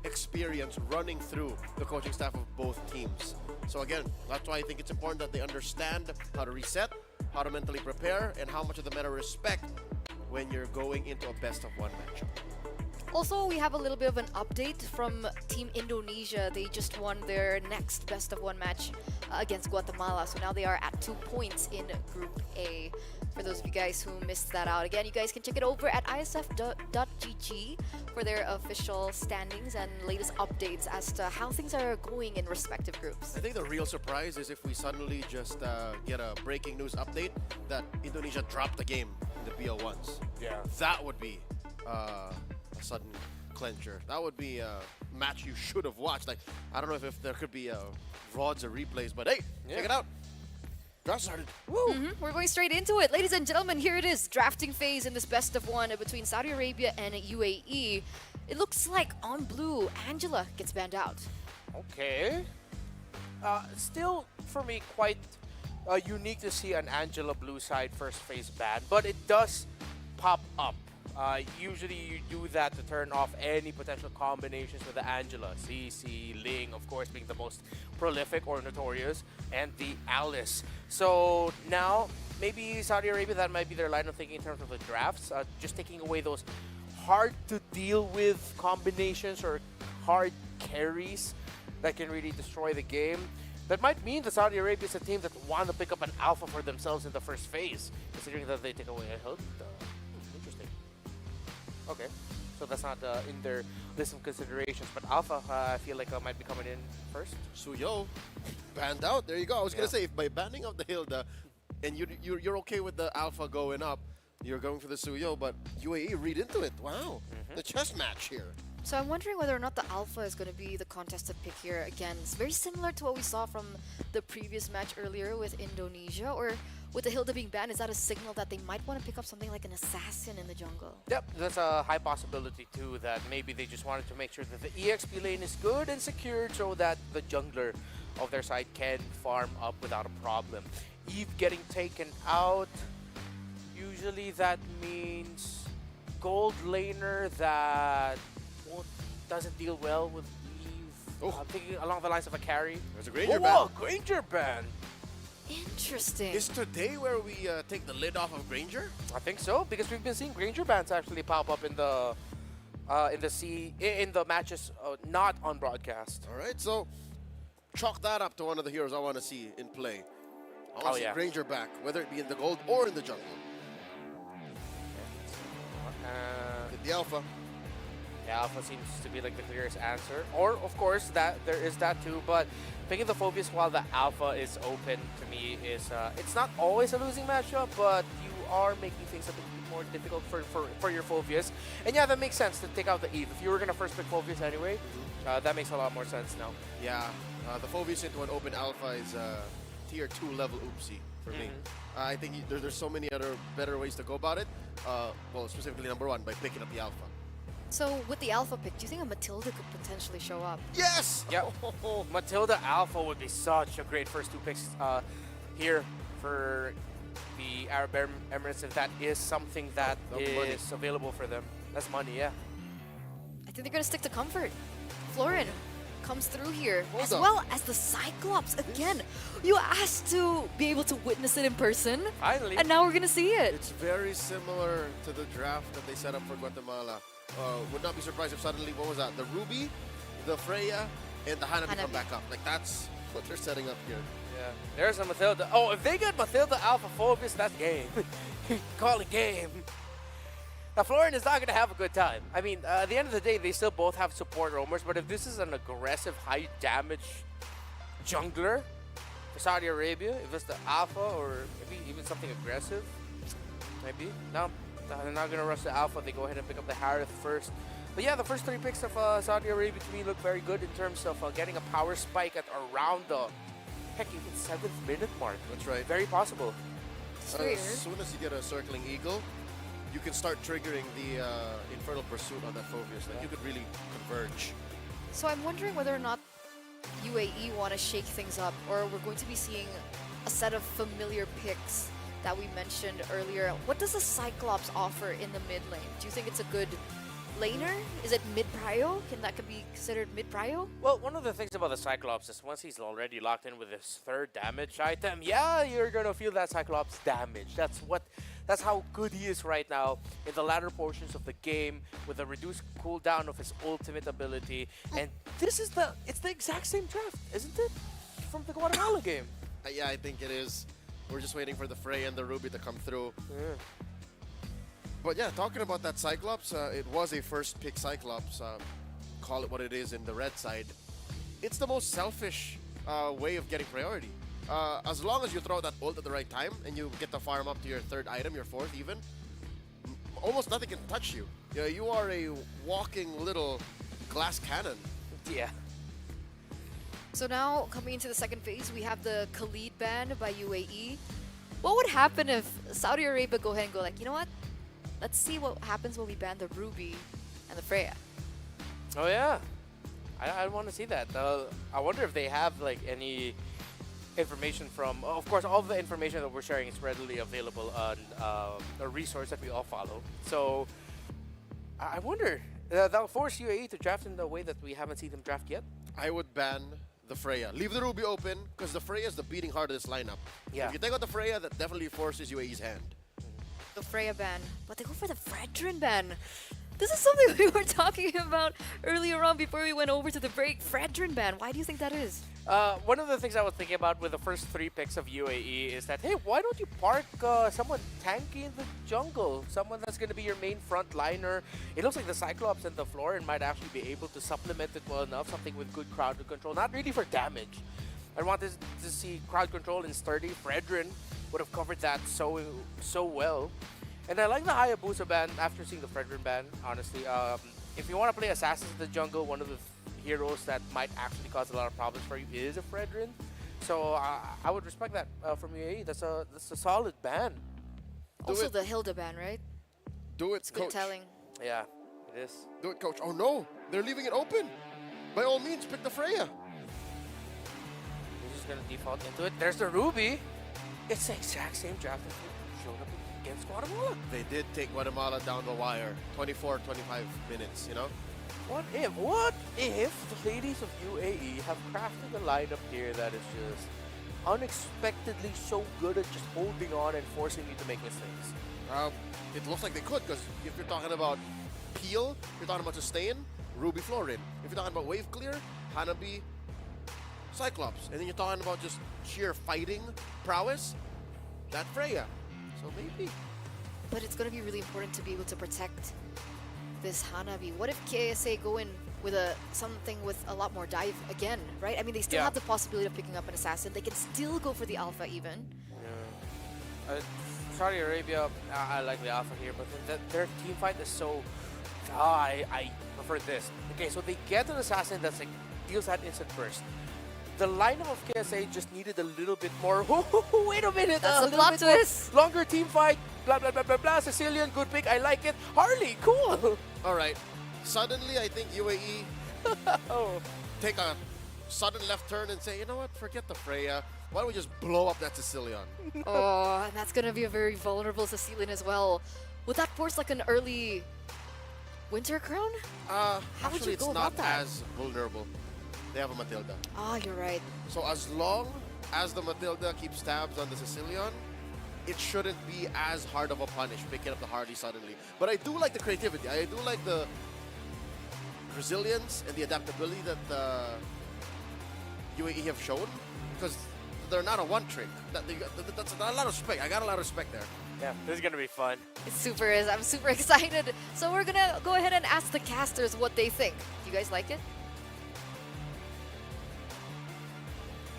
experience running through the coaching staff of both teams. So again, that's why I think it's important that they understand how to reset, how to mentally prepare, and how much of the meta respect when you're going into a best-of-1 matchup. Also, we have a little bit of an update from Team Indonesia. They just won their next best-of-1 match against Guatemala. So now they are at 2 points in Group A. For those of you guys who missed that out, again, you guys can check it over at IESF.gg for their official standings and latest updates as to how things are going in respective groups. I think the real surprise is if we suddenly just get a breaking news update that Indonesia dropped the game in the BL1s. Yeah. That would be a sudden clincher. That would be a match you should have watched. Like, I don't know if there could be VODs or replays, but hey, check it out. Draft started. Woo! We're going straight into it. Ladies and gentlemen, here it is. Drafting phase in this best-of-1 between Saudi Arabia and UAE. It looks like on blue, Angela gets banned out. Okay. Still, for me, quite unique to see an Angela blue side first phase ban, but it does pop up. Usually you do that to turn off any potential combinations with the Angela. CC, Ling, of course, being the most prolific or notorious, and the Alice. So now, maybe Saudi Arabia, that might be their line of thinking in terms of the drafts. Just taking away those hard to deal with combinations or hard carries that can really destroy the game. That might mean that Saudi Arabia is a team that want to pick up an alpha for themselves in the first phase, considering that they take away a Hilda. Interesting. Okay, so that's not in their list of considerations, but Alpha, I feel like might be coming in first. Suyo, banned out. There you go. I was gonna say, if by banning out the Hilda, and you're okay with the Alpha going up, you're going for the Suyo, but UAE read into it. Wow, the chess match here. So I'm wondering whether or not the Alpha is going to be the contested pick here. Again, it's very similar to what we saw from the previous match earlier with Indonesia, or with the Hilda being banned, is that a signal that they might want to pick up something like an assassin in the jungle? Yep, that's a high possibility too, that maybe they just wanted to make sure that the EXP lane is good and secured so that the jungler of their side can farm up without a problem. Eve getting taken out, usually that means gold laner that doesn't deal well with Eve. I'm thinking along the lines of a carry. There's a Granger ban. Granger ban! Interesting. Is today where we take the lid off of Granger? I think so, because we've been seeing Granger bans actually pop up in the matches not on broadcast. All right, so chalk that up to one of the heroes I want to see in play. I want to see Granger back, whether it be in the gold or in the jungle. Hit the Alpha. The Alpha seems to be like the clearest answer. Or, of course, that there is that too. But picking the Phobius while the Alpha is open, to me, is it's not always a losing matchup, but you are making things a bit more difficult for your Phobius. And yeah, that makes sense to take out the Eve. If you were going to first pick Phobius anyway, that makes a lot more sense now. Yeah, the Phobius into an open Alpha is tier 2 level oopsie for me. I think there's so many other better ways to go about it. Well, specifically number 1, by picking up the Alpha. So with the Alpha pick, do you think a Matilda could potentially show up? Yes! Yeah, Matilda Alpha would be such a great first 2 picks here for the Arab Emirates, if that is something that is available for them. That's money, yeah. I think they're going to stick to Comfort. Florin comes through here, as well as the Cyclops. Again, you asked to be able to witness it in person. Finally. And now we're going to see it. It's very similar to the draft that they set up for Guatemala. Would not be surprised if suddenly, what was that? The Ruby, the Freya, and the Hanabi come back up. Like, that's what they're setting up here. Yeah, there's a Matilda. Oh, if they get Matilda Alpha Phoebus, that's game. Call it game. Now, Florian is not going to have a good time. I mean, at the end of the day, they still both have support roamers, but if this is an aggressive, high-damage jungler for Saudi Arabia, if it's the Alpha or maybe even something aggressive, maybe. No, they're not going to rush the Alpha. They go ahead and pick up the Harith first. But yeah, the first 3 picks of Saudi Arabia to me look very good in terms of getting a power spike at around the, heck, even 7th minute mark. That's right. Very possible. As soon as you get a circling eagle, you can start triggering the Infernal Pursuit on that Phobius. Like, you could really converge. So I'm wondering whether or not UAE want to shake things up, or we're going to be seeing a set of familiar picks that we mentioned earlier. What does the Cyclops offer in the mid lane? Do you think it's a good laner? Is it mid-prio? Can be considered mid-prio? Well, one of the things about the Cyclops is once he's already locked in with his 3rd damage item, yeah, you're gonna feel that Cyclops damage. That's how good he is right now in the latter portions of the game with a reduced cooldown of his ultimate ability. And it's the exact same draft, isn't it? From the Guatemala game. Yeah, I think it is. We're just waiting for the Frey and the Ruby to come through. Yeah. But yeah, talking about that Cyclops, it was a first pick Cyclops. Call it what it is in the red side. It's the most selfish way of getting priority. As long as you throw that ult at the right time and you get to farm up to your 3rd item, your 4th even, almost nothing can touch you. You are a walking little glass cannon. Yeah. So now, coming into the 2nd phase, we have the Khalid ban by UAE. What would happen if Saudi Arabia go ahead and go like, you know what? Let's see what happens when we ban the Ruby and the Freya. Oh yeah, I want to see that. I wonder if they have like any information from. Of course, all the information that we're sharing is readily available on a resource that we all follow. So I wonder that'll force UAE to draft in the way that we haven't seen them draft yet. I would ban the Freya. Leave the Ruby open because the Freya is the beating heart of this lineup. Yeah. If you take out the Freya, that definitely forces UAE's hand. The Freya ban, but they go for the Fredrin ban. This is something we were talking about earlier on before we went over to the break. Fredrin ban, why do you think that is? One of the things I was thinking about with the first 3 picks of UAE is that, hey, why don't you park someone tanky in the jungle? Someone that's going to be your main front liner. It looks like the Cyclops and the Florian might actually be able to supplement it well enough, something with good crowd control, not really for damage. I wanted to see crowd control and sturdy. Fredrin would have covered that so well. And I like the Hayabusa ban after seeing the Fredrin ban, honestly. If you want to play Assassins in the jungle, one of the heroes that might actually cause a lot of problems for you is a Fredrin. So I would respect that from UAE. That's a solid ban. Also the Hilda ban, right? Do it, it's good coach. telling. Yeah, it is. Do it, coach. Oh no, they're leaving it open. By all means, pick the Freya. He's just going to default into it. There's the Ruby. It's the exact same draft that showed up against Guatemala. They did take Guatemala down the wire. 24, 25 minutes, you know? What if the ladies of UAE have crafted a lineup here that is just unexpectedly so good at just holding on and forcing you to make mistakes? It looks like they could, because if you're talking about Peel, you're talking about Sustain, Ruby Florin. If you're talking about Wave Clear, Hanabi, Cyclops. And then you're talking about just sheer fighting prowess, that Freya. So maybe. But it's going to be really important to be able to protect this Hanabi. What if KSA go in with something with a lot more dive again, right? I mean, they still have the possibility of picking up an assassin. They can still go for the alpha even. Yeah. Saudi Arabia, I like the alpha here, but their team fight is so... I prefer this. Okay, so they get an assassin that's like deals that instant burst. The lineup of KSA just needed a little bit more. Wait a minute! That's a plot twist! Longer team fight, blah, blah, blah, blah, blah. Sicilian, good pick, I like it. Harley, cool! Alright, suddenly I think UAE take a sudden left turn and say, you know what, forget the Freya. Why don't we just blow up that Sicilian? Oh, and that's going to be a very vulnerable Sicilian as well. Would that force like an early Winter Crown? How would you go about that? Actually, it's not as vulnerable. They have a Matilda. Ah, you're right. So as long as the Matilda keeps tabs on the Sicilian, it shouldn't be as hard of a punish picking up the Harley suddenly. But I do like the creativity. I do like the resilience and the adaptability that the UAE have shown. Because they're not a one trick. That's a lot of respect. I got a lot of respect there. Yeah, this is gonna be fun. It super is. I'm super excited. So we're gonna go ahead and ask the casters what they think. You guys like it?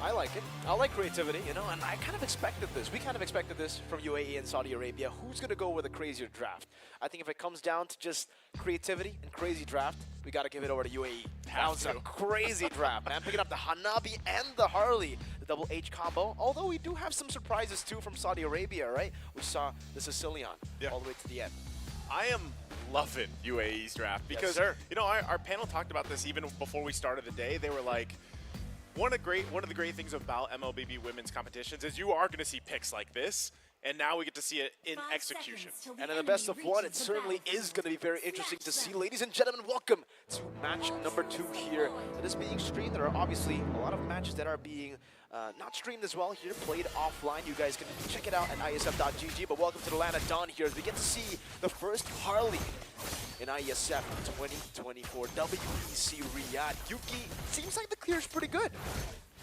I like it. I like creativity, you know, and I kind of expected this. We kind of expected this from UAE and Saudi Arabia. Who's going to go with a crazier draft? I think if it comes down to just creativity and crazy draft, we got to give it over to UAE. That was a crazy draft, man. Picking up the Hanabi and the Harley, the double H combo. Although we do have some surprises, too, from Saudi Arabia, right? We saw the Sicilian all the way to the end. I am loving UAE's draft because, you know, our panel talked about this even before we started the day. They were like, one of the great things about MLBB women's competitions is you are going to see picks like this, and now we get to see it in execution. And in the best of one, it certainly is going to be very interesting to see. Ladies and gentlemen, welcome to match number 2 here. That is being streamed. There are obviously a lot of matches that are being not streamed as well here, played offline. You guys can check it out at IESF.gg. But welcome to the land of Dawn here as we get to see the first Harley in IESF 2024 WEC Riyadh. Yuki, seems like the clear is pretty good.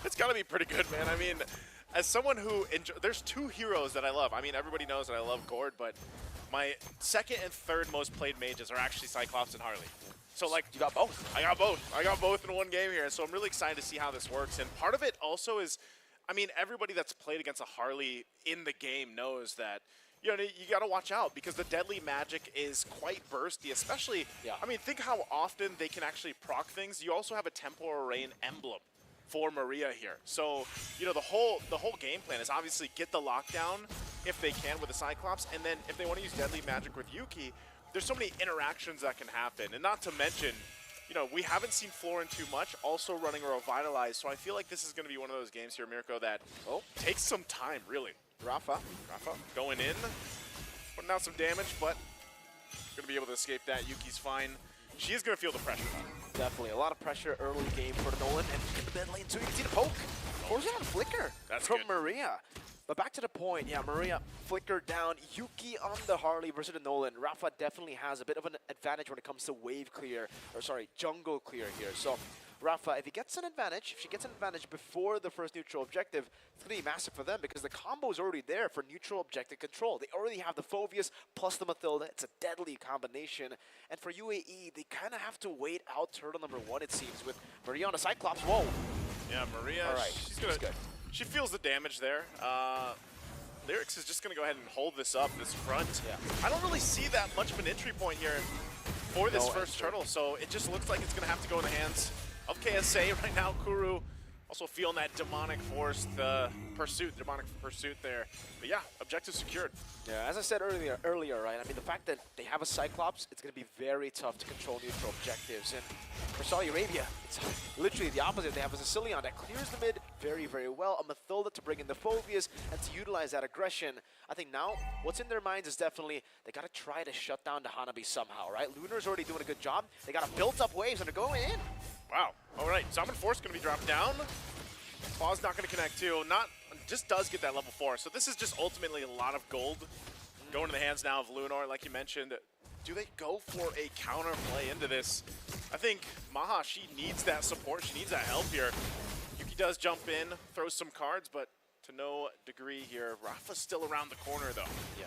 It's got to be pretty good, man. I mean, as someone who there's 2 heroes that I love. I mean, everybody knows that I love Gord, but my second and third most played mages are actually Cyclops and Harley. So, like, you got both. I got both. I got both in one game here. So I'm really excited to see how this works. And part of it also is, I mean, everybody that's played against a Harley in the game knows that, you know, you got to watch out because the deadly magic is quite bursty, especially, I mean, think how often they can actually proc things. You also have a Temporal Rain emblem for Maria here. So, you know, the whole game plan is obviously get the lockdown if they can with the Cyclops, and then if they want to use deadly magic with Yuki, there's so many interactions that can happen. And not to mention, you know, we haven't seen Florin too much, also running a Revitalize, so I feel like this is going to be one of those games here, Mirko, that takes some time, really. Rafa going in, putting out some damage, but going to be able to escape that. Yuki's fine. She is going to feel the pressure. Definitely. A lot of pressure early game for Nolan. And in the mid lane, too, you can see the poke. Horizon flicker from Maria. But back to the point, yeah, Maria flickered down. Yuki on the Harley versus the Nolan. Rafa definitely has a bit of an advantage when it comes to wave clear, or sorry, jungle clear here. So Rafa, if he gets an advantage, if she gets an advantage before the first neutral objective, it's going to be massive for them because the combo is already there for neutral objective control. They already have the Phoveus plus the Mathilda. It's a deadly combination. And for UAE, they kind of have to wait out turtle number 1, it seems, with Maria on the Cyclops. Whoa. Yeah, Maria, she's good. She feels the damage there. Lyrics is just going to go ahead and hold this up, this front. Yeah. I don't really see that much of an entry point here for this first turtle, so it just looks like it's going to have to go in the hands of KSA right now. Kuru also feeling that demonic force, the demonic pursuit there. But yeah, objective secured. Yeah, as I said earlier, right? I mean, the fact that they have a Cyclops, it's going to be very tough to control neutral objectives. And for Saudi Arabia, it's literally the opposite. They have a Sicilian that clears the mid very, very well. A Mathilda to bring in the Phoveus and to utilize that aggression. I think now what's in their minds is definitely they got to try to shut down the Hanabi somehow, right? Lunar's already doing a good job. They got a built-up waves and they're going in. Wow. All right, Summon Force going to be dropped down. Claw's not going to connect too. Just does get that level 4. So this is just ultimately a lot of gold going to the hands now of Lunar, like you mentioned. Do they go for a counter play into this? I think Maha, she needs that support. She needs that help here. Yuki does jump in, throws some cards, but to no degree here. Rafa's still around the corner though. Yeah.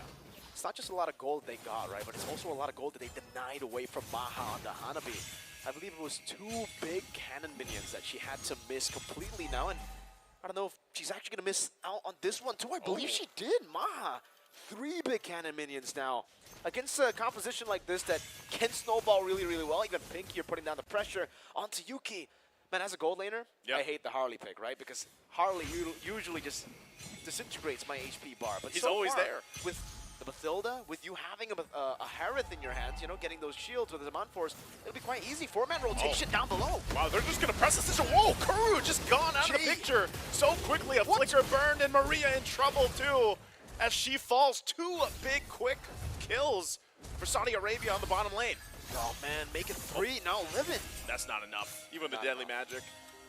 It's not just a lot of gold they got, right? But it's also a lot of gold that they denied away from Maha on the Hanabi. I believe it was 2 big cannon minions that she had to miss completely now, and I don't know if she's actually going to miss out on this one too. I believe she did, Maha. 3 big cannon minions now. Against a composition like this that can snowball really, really well, even Pink here putting down the pressure onto Yuki. Man, as a gold laner, I hate the Harley pick, right? Because Harley usually just disintegrates my HP bar. But he's always there. With the Mathilda, with you having a Harith in your hands, you know, getting those shields with the Demand Force, it'll be quite easy. 4-man rotation down below. Wow, they're just going to press this. Whoa, Kuru just gone out of the picture so quickly. A flicker burned, and Maria in trouble too as she falls. 2 big, quick kills for Saudi Arabia on the bottom lane. Oh, man, make it 3. Now Livin. That's not enough. Even the Deadly Magic,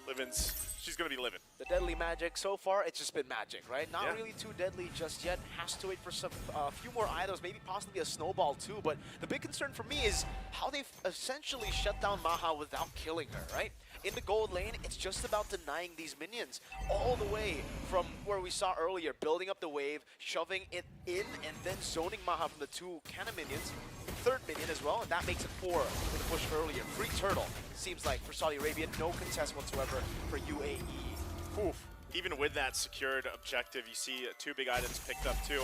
Livin's, she's going to be living. The Deadly Magic, so far, it's just been magic, right? Not really too deadly just yet. Has to wait for some few more items, maybe possibly a snowball too. But the big concern for me is how they've essentially shut down Maha without killing her, right? in the gold lane, it's just about denying these minions. All the way from where we saw earlier, building up the wave, shoving it in, and then zoning Maha from the 2 cannon minions. Third minion as well, and that makes it 4 with the push earlier. Free turtle, seems like, for Saudi Arabia. No contest whatsoever for UAE. Oof. Even with that secured objective, you see 2 big items picked up too.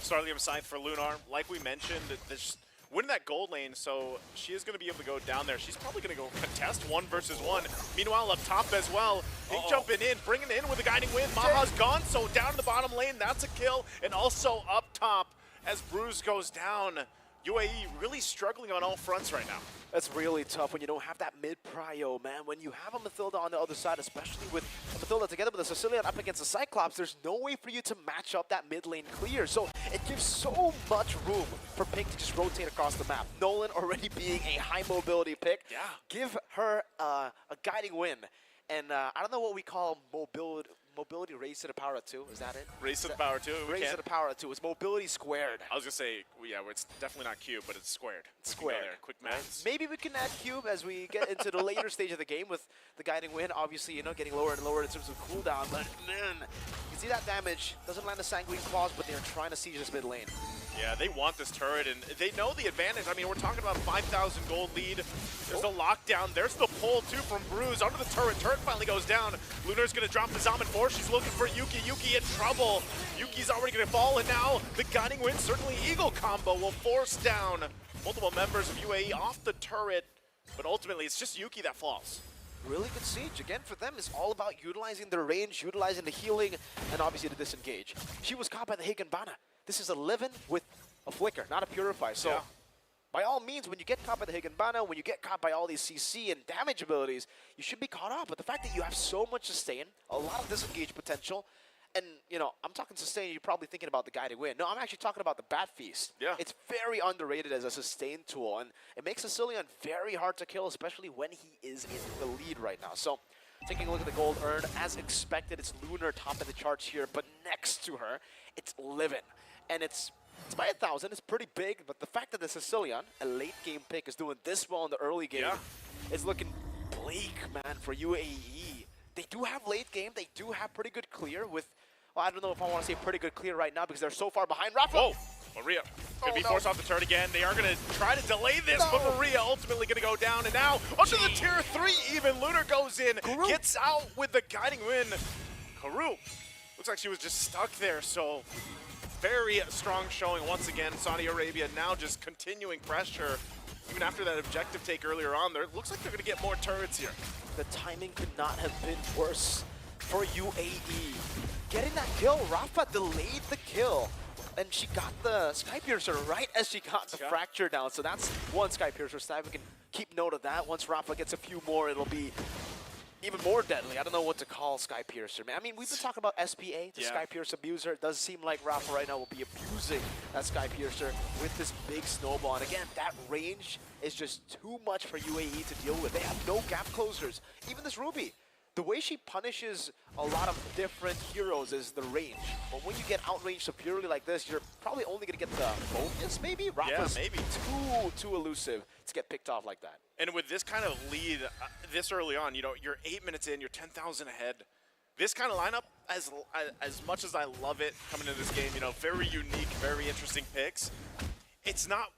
Starlium Scythe for Lunar. Like we mentioned, there's winning that gold lane, so she is going to be able to go down there. She's probably going to go contest 1 versus 1. Meanwhile, up top as well, Big jumping in, bringing it in with a guiding wind. Maha's gone, so down in the bottom lane, that's a kill. And also up top, as Bruise goes down, UAE really struggling on all fronts right now. That's really tough when you don't have that mid-prio, man. When you have a Mathilda on the other side, especially with a Mathilda together with a Sicilian up against a Cyclops, there's no way for you to match up that mid lane clear. So it gives so much room for Pink to just rotate across the map. Nolan already being a high mobility pick. Yeah. Give her a guiding win. And I don't know what we call mobility raised to the power of 2. Is that it? Raised to the power of 2. Raised to the power of 2. It's mobility squared. I was going to say, yeah, it's definitely not cube, but it's squared. It's squared. Quick maths. Maybe we can add cube as we get into the later stage of the game with the guiding wind. Obviously, you know, getting lower and lower in terms of cooldown. But man, you see that damage. Doesn't land the Sanguine Claws, but they're trying to siege this mid lane. Yeah, they want this turret, and they know the advantage. I mean, we're talking about a 5,000 gold lead. There's a lockdown. There's the pull, too, from Bruise under the turret. Turret finally goes down. Lunar's going to drop the Zaman 4. She's looking for Yuki. Yuki in trouble. Yuki's already going to fall, and now the guiding wind, certainly Eagle combo, will force down multiple members of UAE off the turret, but ultimately it's just Yuki that falls. Really good siege. Again, for them, it's all about utilizing their range, utilizing the healing, and obviously the disengage. She was caught by the Higanbana. This is 11 with a flicker, not a purify. So, yeah. By all means, when you get caught by the Higanbana, when you get caught by all these CC and damage abilities, you should be caught up. But the fact that you have so much sustain, a lot of disengage potential, and, you know, I'm talking sustain, you're probably thinking about the guided wind. No, I'm actually talking about the Bat Feast. Yeah. It's very underrated as a sustain tool, and it makes Sicilian very hard to kill, especially when he is in the lead right now. So, taking a look at the gold earned, as expected, it's Lunar top of the charts here, but next to her, it's Livin. And it's by 1,000, it's pretty big, but the fact that the Sicilian, a late game pick, is doing this well in the early game, is looking bleak, man, for UAE. They do have late game, they do have pretty good clear with, well, I don't know if I want to say pretty good clear right now because they're so far behind. Rafa! Whoa! Maria going to be forced off the turret again. They are going to try to delay this, but Maria ultimately going to go down. And now, under the tier 3 even, Lunar goes in, gets out with the guiding win. Karu, looks like she was just stuck there, so very strong showing once again. Saudi Arabia now just continuing pressure. Even after that objective take earlier on, there looks like they're going to get more turrets here. The timing could not have been worse for UAE. Getting that kill, Rafa delayed the kill. And she got the Sky Piercer right as she got the fracture down. So that's one Sky Piercer stab. We can keep note of that. Once Rafa gets a few more, it'll be even more deadly. I don't know what to call Sky Piercer, man. I mean, we've been talking about SPA, the Sky Piercer abuser. It does seem like Rafa right now will be abusing that Sky Piercer with this big snowball. And again, that range is just too much for UAE to deal with. They have no gap closers. Even this Ruby, the way she punishes a lot of different heroes is the range. But when you get outranged superiorly like this, you're probably only going to get the focus, maybe? Rafa's maybe. Too elusive to get picked off like that. And with this kind of lead this early on, you know, you're 8 minutes in, you're 10,000 ahead. This kind of lineup, as much as I love it coming into this game, you know, very unique, very interesting picks. It's not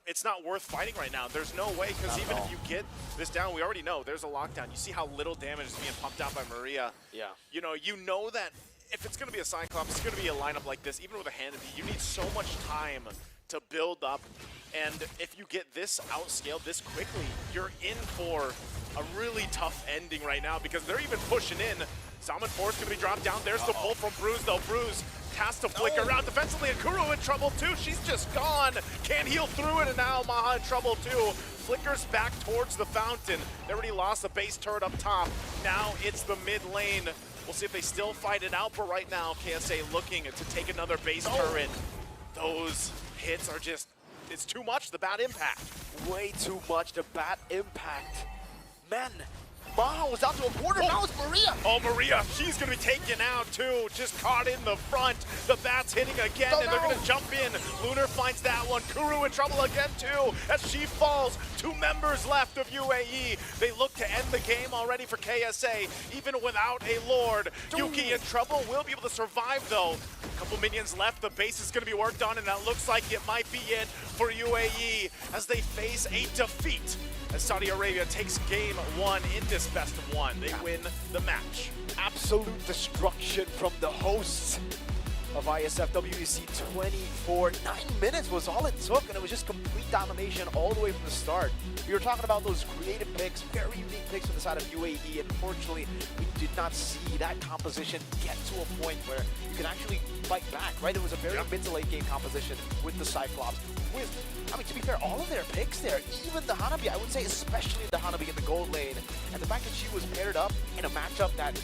worth fighting right now. There's no way, because even if you get this down, we already know there's a lockdown. You see how little damage is being pumped out by Maria. Yeah. You know that if it's going to be a Cyclops, it's going to be a lineup like this, even with a hand of you need so much time to build up. And if you get this outscaled this quickly, you're in for a really tough ending right now because they're even pushing in. Zaman 4 is going to be dropped down. There's the pull from Bruise, though. Bruise has to flicker around defensively, and Kuro in trouble too. She's just gone. Can't heal through it, and now Maha in trouble too. Flickers back towards the fountain. They already lost the base turret up top. Now it's the mid lane. We'll see if they still fight it out, but right now KSA looking to take another base turret. Those hits are just, it's too much, the bad impact. Way too much, the bad impact. Man, Maha was down to a quarter. Now it's Maria. Oh, Maria, she's going to be taken out too. Just caught in the front. The bat's hitting again, and they're going to jump in. Lunar finds that one. Kuru in trouble again too, as she falls. 2 members left of UAE. They look to end the game already for KSA, even without a Lord. Yuki in trouble, will be able to survive though. A couple minions left, the base is going to be worked on, and that looks like it might be it for UAE as they face a defeat. As Saudi Arabia takes game 1 in this best of 1. They win the match. Absolute destruction from the hosts of IESF WEC 24. 9 minutes was all it took, and it was just complete domination all the way from the start. We were talking about those creative picks, very unique picks from the side of UAE. Unfortunately, we did not see that composition get to a point where you can actually fight back, right? It was a very mid to late game composition with the Cyclops. I mean, to be fair, all of their picks there, even the Hanabi, I would say especially the Hanabi in the gold lane, and the fact that she was paired up in a matchup that,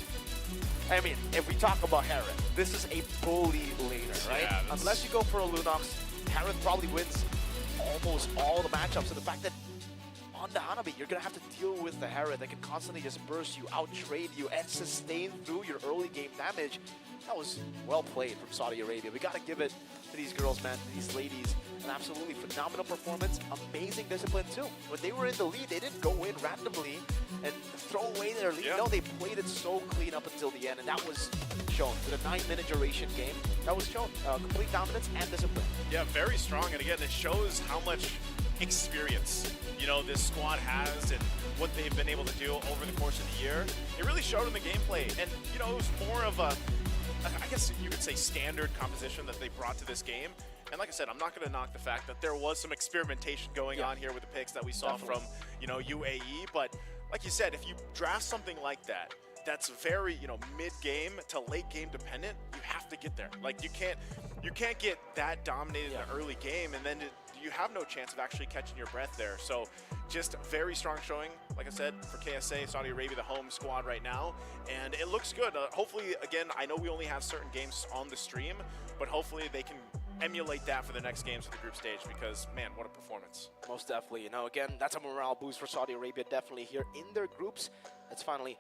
I mean, if we talk about Harith, this is a bully laner, right? Yeah, unless you go for a Lunox, Harith probably wins almost all the matchups. So the fact that on the Hanabi, you're going to have to deal with the Harith that can constantly just burst you, out-trade you, and sustain through your early game damage. That was well played from Saudi Arabia. We got to give it to these girls, man, to these ladies. An absolutely phenomenal performance, amazing discipline too. When they were in the lead, they didn't go in randomly and throw away their lead. No, they played it so clean up until the end, and that was shown. With a 9-minute duration game, that was shown. Complete dominance and discipline. Yeah, very strong, and again, it shows how much experience, you know, this squad has and what they've been able to do over the course of the year. It really showed in the gameplay, and you know, it was more of a, I guess you could say, standard composition that they brought to this game. And like I said, I'm not going to knock the fact that there was some experimentation going on here with the picks that we saw from, you know, UAE. But like you said, if you draft something like that, that's very, you know, mid-game to late-game dependent, you have to get there. Like, you can't get that dominated in the early game, and then you have no chance of actually catching your breath there. So just very strong showing, like I said, for KSA, Saudi Arabia, the home squad right now. And it looks good. Hopefully, again, I know we only have certain games on the stream, but hopefully they can emulate that for the next games of the group stage, because, man, what a performance. Most definitely. You know, again, that's a morale boost for Saudi Arabia, definitely here in their groups. It's finally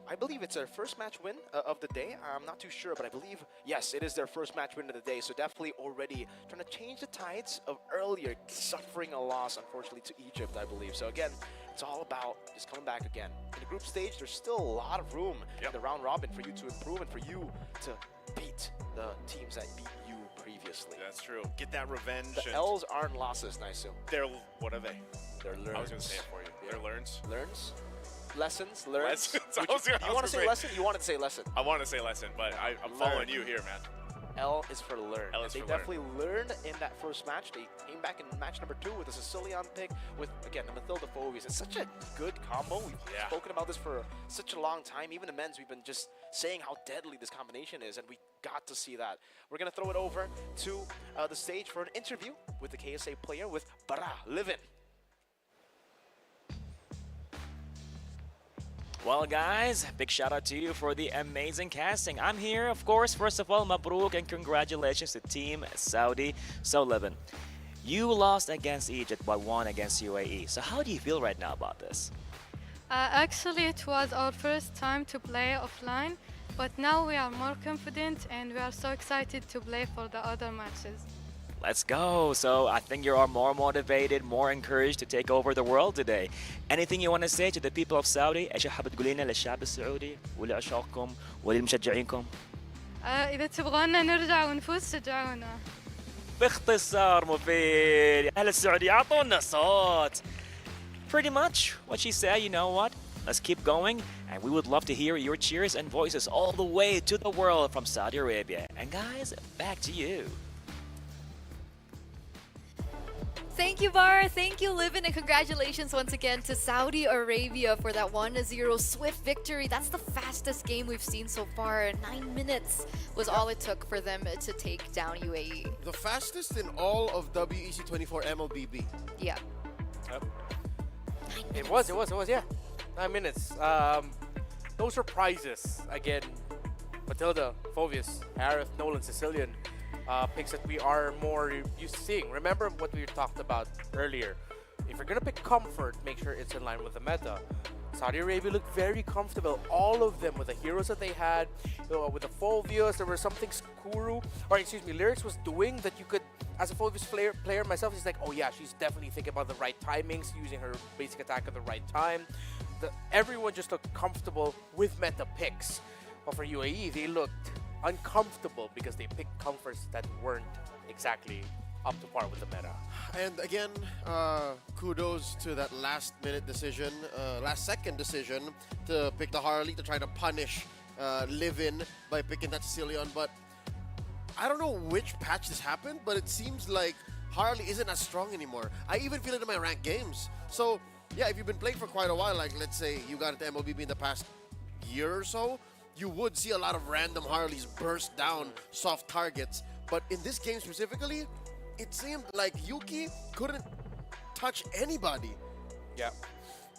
I believe it's their first match win of the day. I'm not too sure, but I believe, yes, it is their first match win of the day. So definitely already trying to change the tides of earlier suffering a loss, unfortunately, to Egypt, I believe. So again, it's all about just coming back again. In the group stage, there's still a lot of room in the round robin for you to improve and for you to beat the teams that beat you previously. That's true. Get that revenge. The L's aren't losses, Naisu. They're, what are they? They're learns. I was going to say it for you. Yeah. They're learns? Learns? Lessons? Learns? You want to say lesson? You wanted to say lesson. I want to say lesson, but I'm following you here, man. L is for learn. L is they for definitely learned in that first match. They came back in match number 2 with a Sicilian pick with, again, the Mathilda Phobies. It's such a good combo. We've spoken about this for such a long time. Even in men's, we've been just saying how deadly this combination is, and we got to see that. We're going to throw it over to the stage for an interview with the KSA player, with Bara Livin. Well, guys, big shout out to you for the amazing casting. I'm here, of course. First of all, Mabruk and congratulations to Team Saudi. So, Levin, you lost against Egypt but won against UAE. So how do you feel right now about this? Actually, it was our first time to play offline, but now we are more confident and we are so excited to play for the other matches. Let's go. So I think you are more motivated, more encouraged to take over the world today. Anything you want to say to the people of Saudi? ايش حابب تقولين للشعب السعودي ولعشاقكم ولمشجعينكم؟ إذا تبغونا نرجع ونفوز شجعونا. باختصار مفيد. أهل السعودية أعطونا صوت. Pretty much what she said, you know what? Let's keep going, and we would love to hear your cheers and voices all the way to the world from Saudi Arabia. And guys, back to you. Thank you, Bar. Thank you, Livin, and congratulations once again to Saudi Arabia for that 1-0 swift victory. That's the fastest game we've seen so far. 9 minutes was all it took for them to take down UAE. The fastest in all of WEC24 MLBB. Yeah. Yep. It was, yeah. 9 minutes. No surprises. Again, Matilda, Phobius, Harith, Nolan, Sicilian. Picks that we are more used to seeing. Remember what we talked about earlier. If you're going to pick comfort, make sure it's in line with the meta. Saudi Arabia looked very comfortable. All of them with the heroes that they had, with the Fulvius, there was something Lyrics was doing that you could, as a Fulvius player myself, it's like, oh yeah, she's definitely thinking about the right timings, using her basic attack at the right time. Everyone just looked comfortable with meta picks. But for UAE, they looked uncomfortable because they picked comforts that weren't exactly up to par with the meta. And again, kudos to that last-minute decision, last-second decision to pick the Harley to try to punish Livin by picking that Sicilian. But I don't know which patch this happened, but it seems like Harley isn't as strong anymore. I even feel it in my ranked games. So yeah, if you've been playing for quite a while, like let's say you got into MLBB in the past year or so, you would see a lot of random Harleys burst down soft targets. But in this game specifically, it seemed like Yuki couldn't touch anybody. Yeah.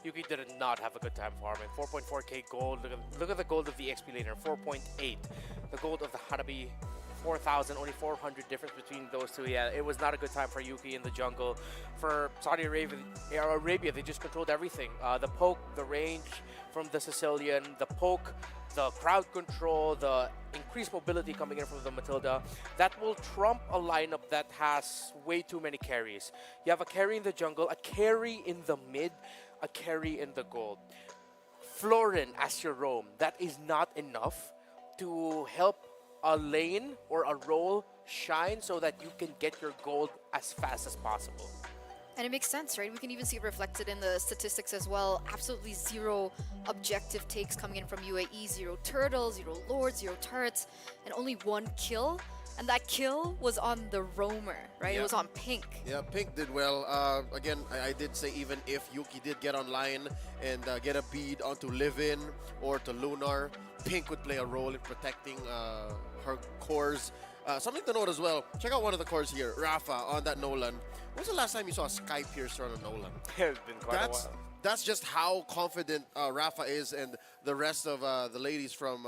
Yuki did not have a good time farming. 4.4k gold. Look at the gold of the XP laner, 4.8. The gold of the Hanabi, 4,000. Only 400 difference between those two. Yeah, it was not a good time for Yuki in the jungle. For Saudi Arabia, they just controlled everything. The poke, the range from the Sicilian, the poke, the crowd control, the increased mobility coming in from the Matilda, that will trump a lineup that has way too many carries. You have a carry in the jungle, a carry in the mid, a carry in the gold. Florin as your roam, that is not enough to help a lane or a role shine so that you can get your gold as fast as possible. And it makes sense, right? We can even see it reflected in the statistics as well. Absolutely zero objective takes coming in from UAE. 0 turtles, 0 lords, 0 turrets, and only 1 kill. And that kill was on the roamer, right? Yeah. It was on Pink. Yeah, Pink did well. Again, I did say even if Yuki did get online and get a bead onto Livin or to Lunar, Pink would play a role in protecting her cores. Something to note as well, check out one of the cores here, Rafa on that Nolan. When was the last time you saw a Sky Piercer on a Nolan? It's been quite a while. That's just how confident Rafa is and the rest of the ladies from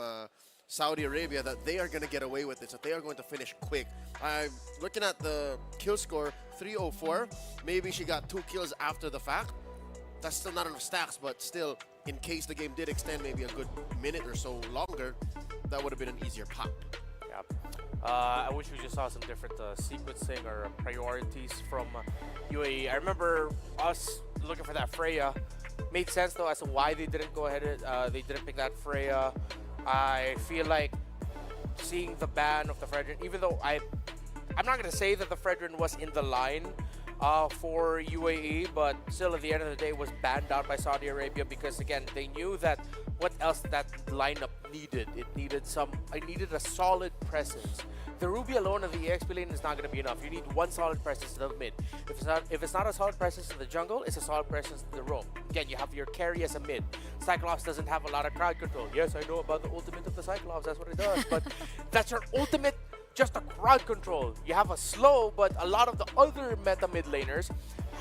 Saudi Arabia that they are going to get away with this, that they are going to finish quick. I'm looking at the kill score, 304. Maybe she got 2 kills after the fact. That's still not enough stacks, but still, in case the game did extend maybe a good minute or so longer, that would have been an easier pop. Yeah. I wish we just saw some different sequencing or priorities from UAE. I remember us looking for that Freya. Made sense though as to why they didn't go ahead and they didn't pick that Freya. I feel like seeing the ban of the Fredrin, even though I'm not going to say that the Fredrin was in the line for UAE, but still at the end of the day was banned out by Saudi Arabia because again they knew that what else that lineup needed. It needed a solid presence. The Ruby alone of the EXP lane is not going to be enough. You need one solid presence in the mid. If it's not a solid presence in the jungle, it's a solid presence in the roam. Again, you have your carry as a mid. Cyclops doesn't have a lot of crowd control. Yes, I know about the ultimate of the Cyclops. That's what it does. But that's your ultimate, just a crowd control. You have a slow, but a lot of the other meta mid laners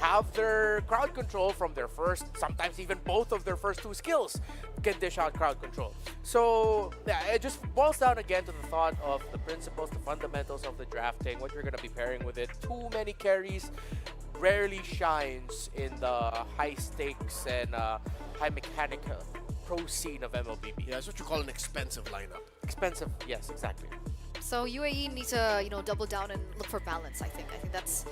have their crowd control from their first, sometimes even both of their first 2 skills can dish out crowd control. So yeah, it just boils down again to the thought of the principles, the fundamentals of the drafting, what you're going to be pairing with it. Too many carries rarely shines in the high stakes and high mechanical pro scene of MLBB. Yeah, that's what you call an expensive lineup. Expensive, yes, exactly. So UAE needs to, double down and look for balance, I think. I think that's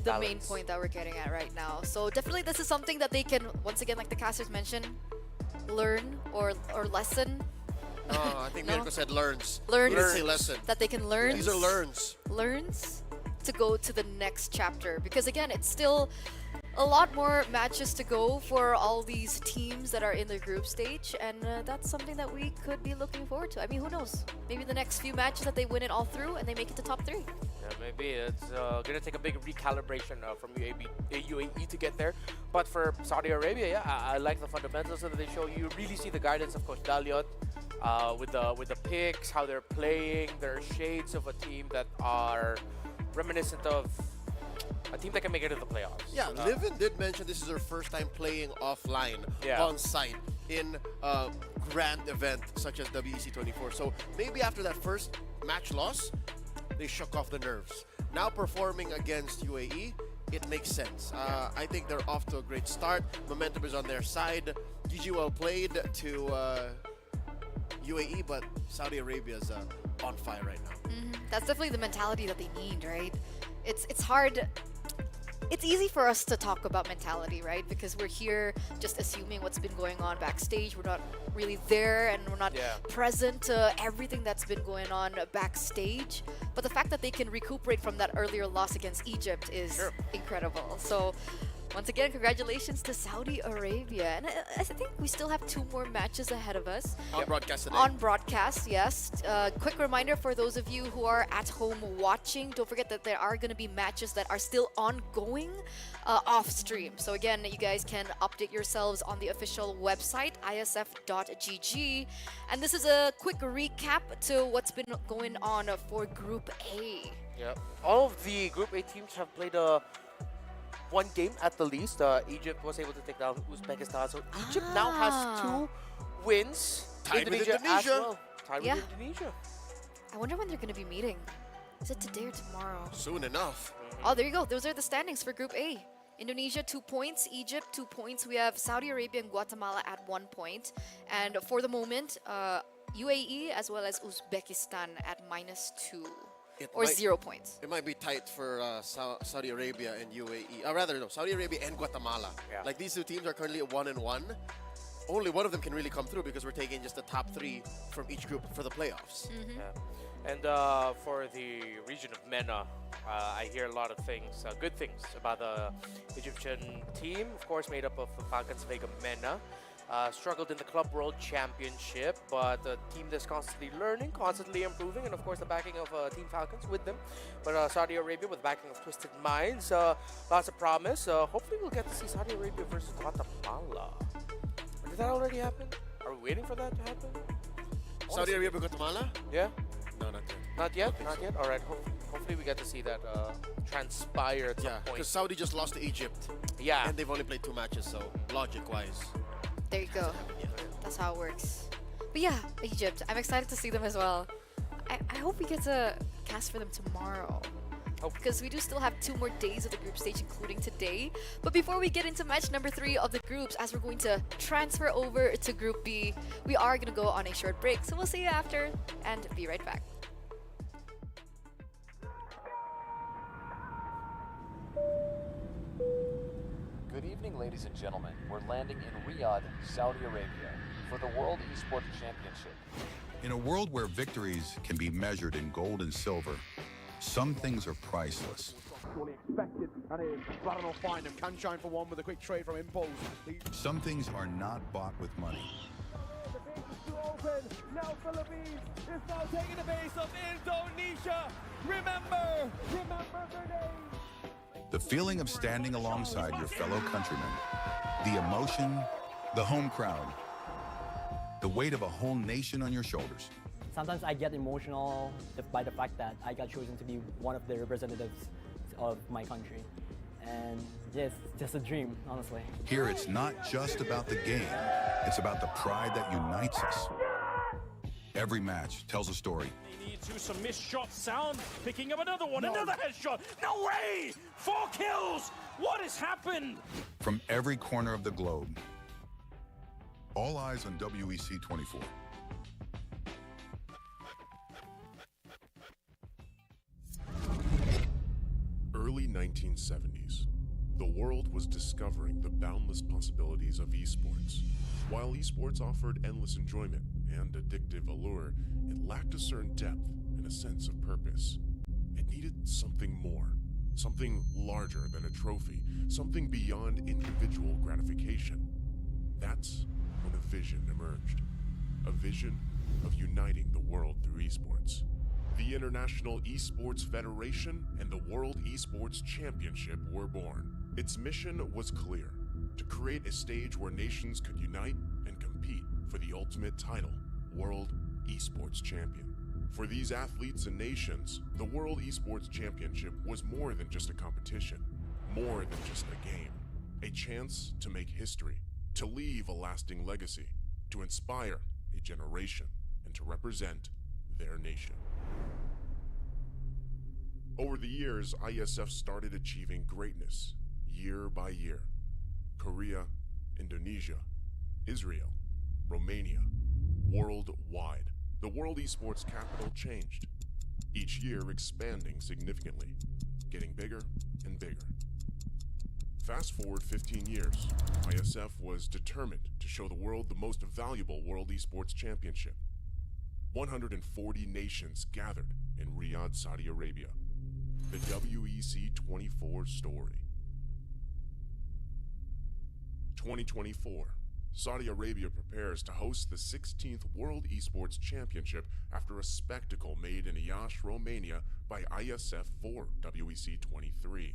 the main point that we're getting at right now. So definitely this is something that they can, once again, like the casters mentioned, learn or lesson. I think Mirko said learns. Learns. He didn't say lesson. That they can learn. These are learns. Learns to go to the next chapter. Because again, it's still a lot more matches to go for all these teams that are in the group stage, and that's something that we could be looking forward to. I mean, who knows? Maybe the next few matches that they win it all through and they make it to top 3. Yeah, maybe it's gonna take a big recalibration from UAE to get there. But for Saudi Arabia, yeah, I like the fundamentals that they show. You really see the guidance of Coach Daliot with the picks, how they're playing. There are shades of a team that are reminiscent of a team that can make it to the playoffs. Yeah, Livin did mention this is her first time playing offline on site in a grand event such as WEC24. So maybe after that first match loss, they shook off the nerves. Now performing against UAE, it makes sense. I think they're off to a great start. Momentum is on their side. GG well played to UAE, but Saudi Arabia is on fire right now. That's definitely the mentality that they need, right? It's hard. It's easy for us to talk about mentality, right? Because we're here just assuming what's been going on backstage. We're not really there and we're not present to everything that's been going on backstage. But the fact that they can recuperate from that earlier loss against Egypt is incredible. So once again, congratulations to Saudi Arabia. And I think we still have 2 more matches ahead of us. On broadcast today. On broadcast, yes. Quick reminder for those of you who are at home watching, don't forget that there are going to be matches that are still ongoing off stream. So again, you guys can update yourselves on the official website, isf.gg. And this is a quick recap to what's been going on for Group A. Yeah. All of the Group A teams have played one game at the least. Egypt was able to take down Uzbekistan. So Egypt now has 2 wins. Tied with Indonesia as Indonesia. well. Tied with Indonesia. I wonder when they're going to be meeting. Is it today or tomorrow? Soon enough. Oh, there you go. Those are the standings for Group A. Indonesia 2 points, Egypt 2 points. We have Saudi Arabia and Guatemala at 1 point. And for the moment, UAE as well as Uzbekistan at -2. Or 0 points. It might be tight for Saudi Arabia and UAE. Rather, no, Saudi Arabia and Guatemala. Yeah. Like these 2 teams are currently at 1-1. Only one of them can really come through because we're taking just the top 3 from each group for the playoffs. Yeah. And for the region of MENA, I hear a lot of things, good things about the Egyptian team, of course made up of Falcons Vega MENA. Struggled in the Club World Championship, but a team that's constantly learning, constantly improving, and of course the backing of Team Falcons with them. But Saudi Arabia with the backing of Twisted Minds, lots of promise. Hopefully we'll get to see Saudi Arabia versus Guatemala. Did that already happen? Are we waiting for that to happen? Saudi Arabia, Guatemala? Yeah? No, not yet. Not yet? Not yet? Alright, hopefully we get to see that transpire at some point. Because Saudi just lost to Egypt. Yeah. And they've only played 2 matches, so logic-wise. There you go. That's how it works. But yeah, Egypt. I'm excited to see them as well. I hope we get to cast for them tomorrow. Because we do still have 2 more days of the group stage, including today. But before we get into match number 3 of the groups, as we're going to transfer over to Group B, we are going to go on a short break. So we'll see you after and be right back. Good evening, ladies and gentlemen. We're landing in Riyadh, Saudi Arabia, for the World Esports Championship. In a world where victories can be measured in gold and silver, some things are priceless. Fully expected, and it's Barano find him. Can shine for one with a quick trade from Impulse. Some things are not bought with money. The base is too open. Now Philippines is now taking the base of Indonesia. Remember their name. The feeling of standing alongside your fellow countrymen, the emotion, the home crowd, the weight of a whole nation on your shoulders. Sometimes I get emotional by the fact that I got chosen to be one of the representatives of my country. And yeah, it's just a dream, honestly. Here it's not just about the game, it's about the pride that unites us. Every match tells a story. They need to some missed shots. Sound picking up another one, another headshot. No way! 4 kills! What has happened? From every corner of the globe. All eyes on WEC24. Early 1970s. The world was discovering the boundless possibilities of esports. While esports offered endless enjoyment and addictive allure, it lacked a certain depth and a sense of purpose. It needed something more, something larger than a trophy, something beyond individual gratification. That's when a vision emerged. A vision of uniting the world through esports. The International Esports Federation and the World Esports Championship were born. Its mission was clear: to create a stage where nations could unite and compete for the ultimate title, World Esports Champion. For these athletes and nations, the World Esports Championship was more than just a competition, more than just a game. A chance to make history, to leave a lasting legacy, to inspire a generation, and to represent their nation. Over the years, IESF started achieving greatness, year by year. Korea, Indonesia, Israel, Romania, worldwide. The World Esports capital changed, each year expanding significantly, getting bigger and bigger. Fast forward 15 years, IESF was determined to show the world the most valuable World Esports Championship. 140 nations gathered in Riyadh, Saudi Arabia. The WEC24 story. 2024. Saudi Arabia prepares to host the 16th World Esports Championship after a spectacle made in Iași, Romania by IESF for WEC23.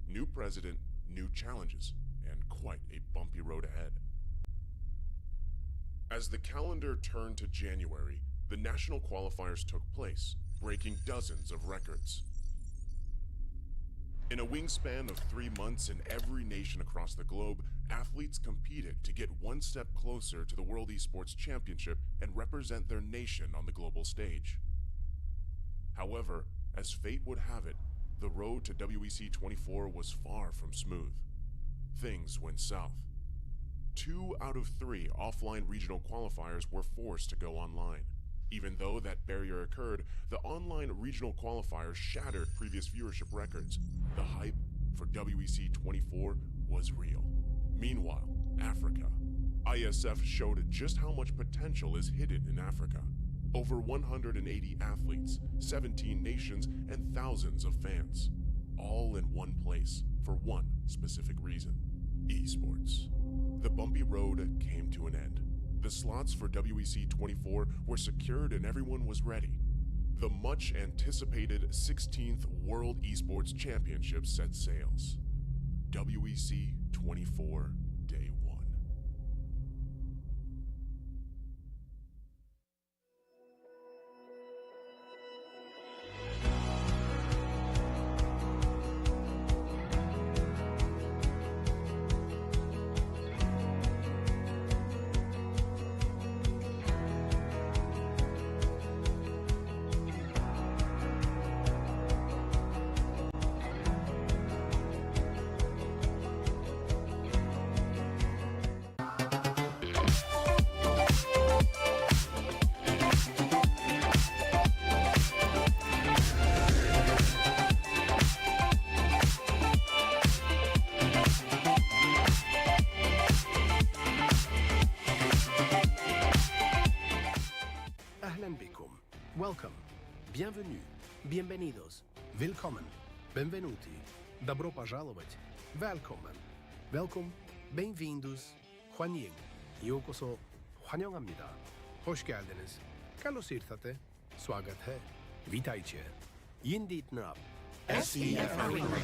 New president, new challenges, and quite a bumpy road ahead. As the calendar turned to January, the national qualifiers took place, breaking dozens of records. In a wingspan of 3 months in every nation across the globe, athletes competed to get one step closer to the World Esports Championship and represent their nation on the global stage. However, as fate would have it, the road to WEC24 was far from smooth. Things went south. 2 out of 3 offline regional qualifiers were forced to go online. Even though that barrier occurred, the online regional qualifiers shattered previous viewership records. The hype for WEC24 was real. Meanwhile, Africa. IESF showed just how much potential is hidden in Africa. Over 180 athletes, 17 nations, and thousands of fans. All in one place for one specific reason: esports. The bumpy road came to an end. The slots for WEC24 were secured and everyone was ready. The much anticipated 16th World Esports Championship set sails. WEC24 Day 1. Welcome, bienvenue, bienvenidos, willkommen, benvenuti, добро пожаловать, välkommen, welkom, bem-vindos, 환영, 요koso, 환영합니다, hoş geldiniz, καλώς ήρθατε, swagat hai, witajcie, yindit nap, SEF Arena.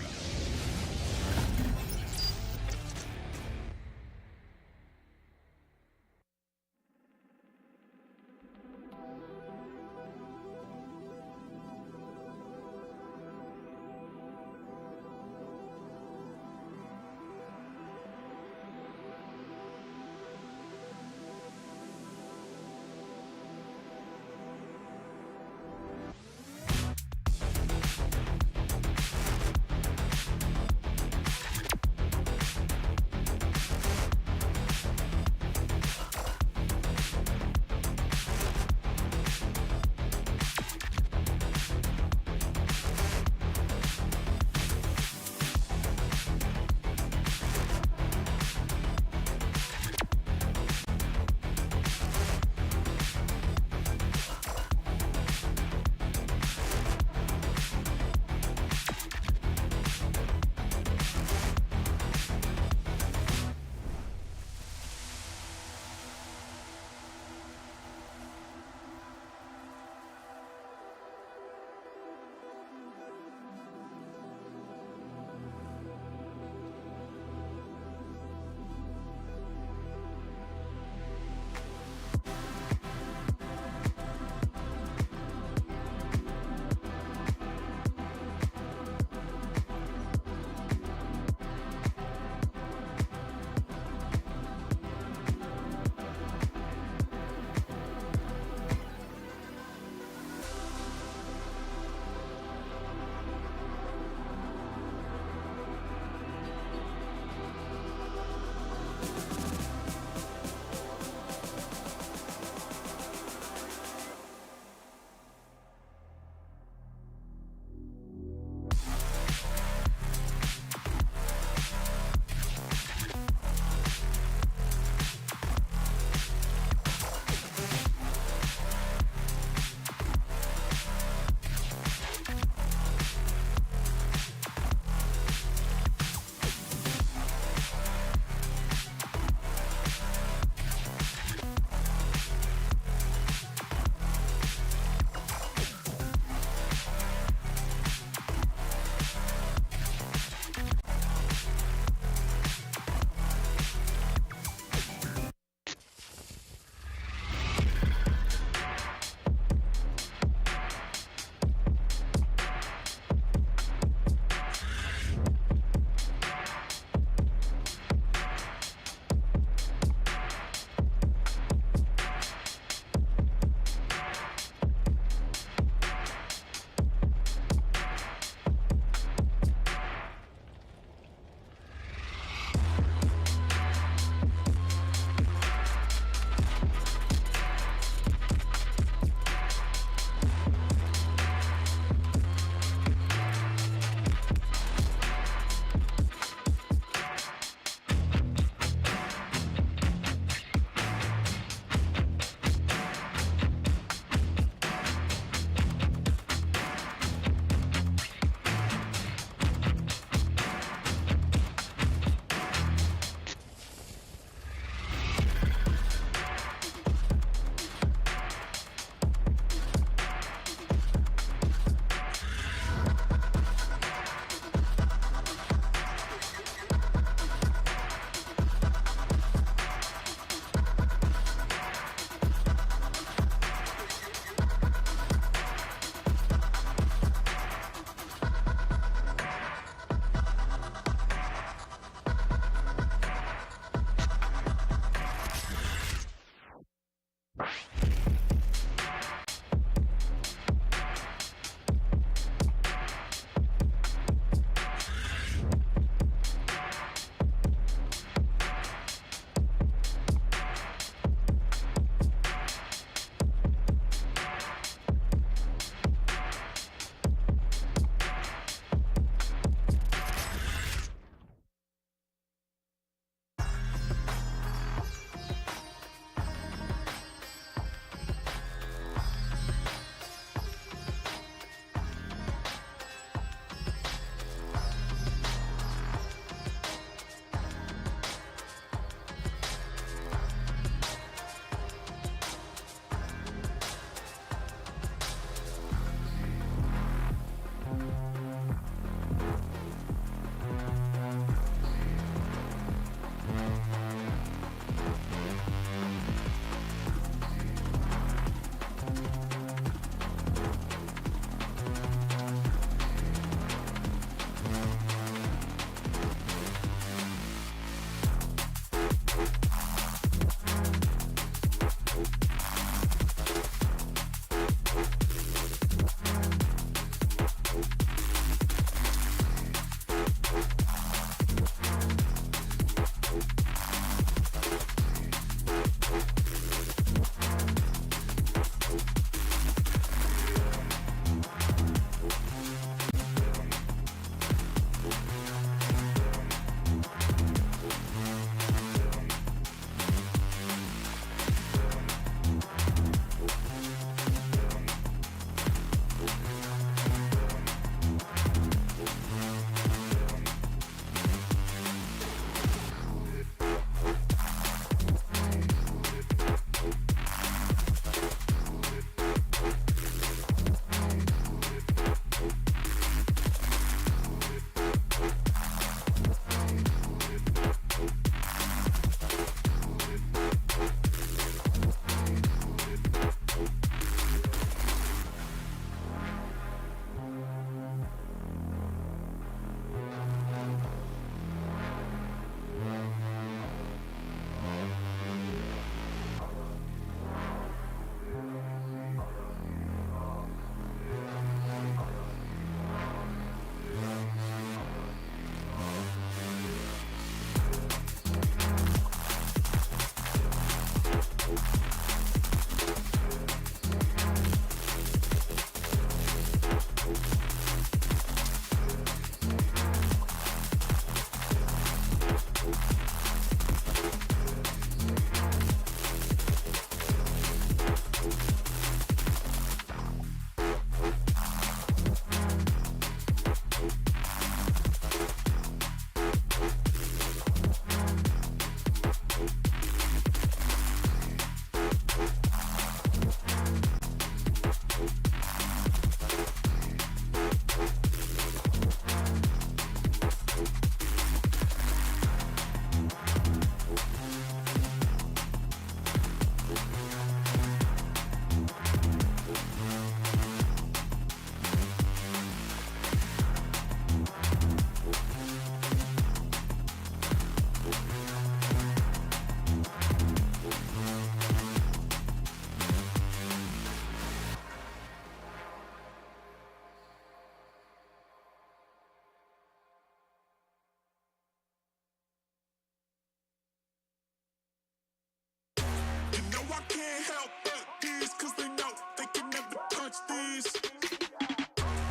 can't help but these, cause they know they can never touch these.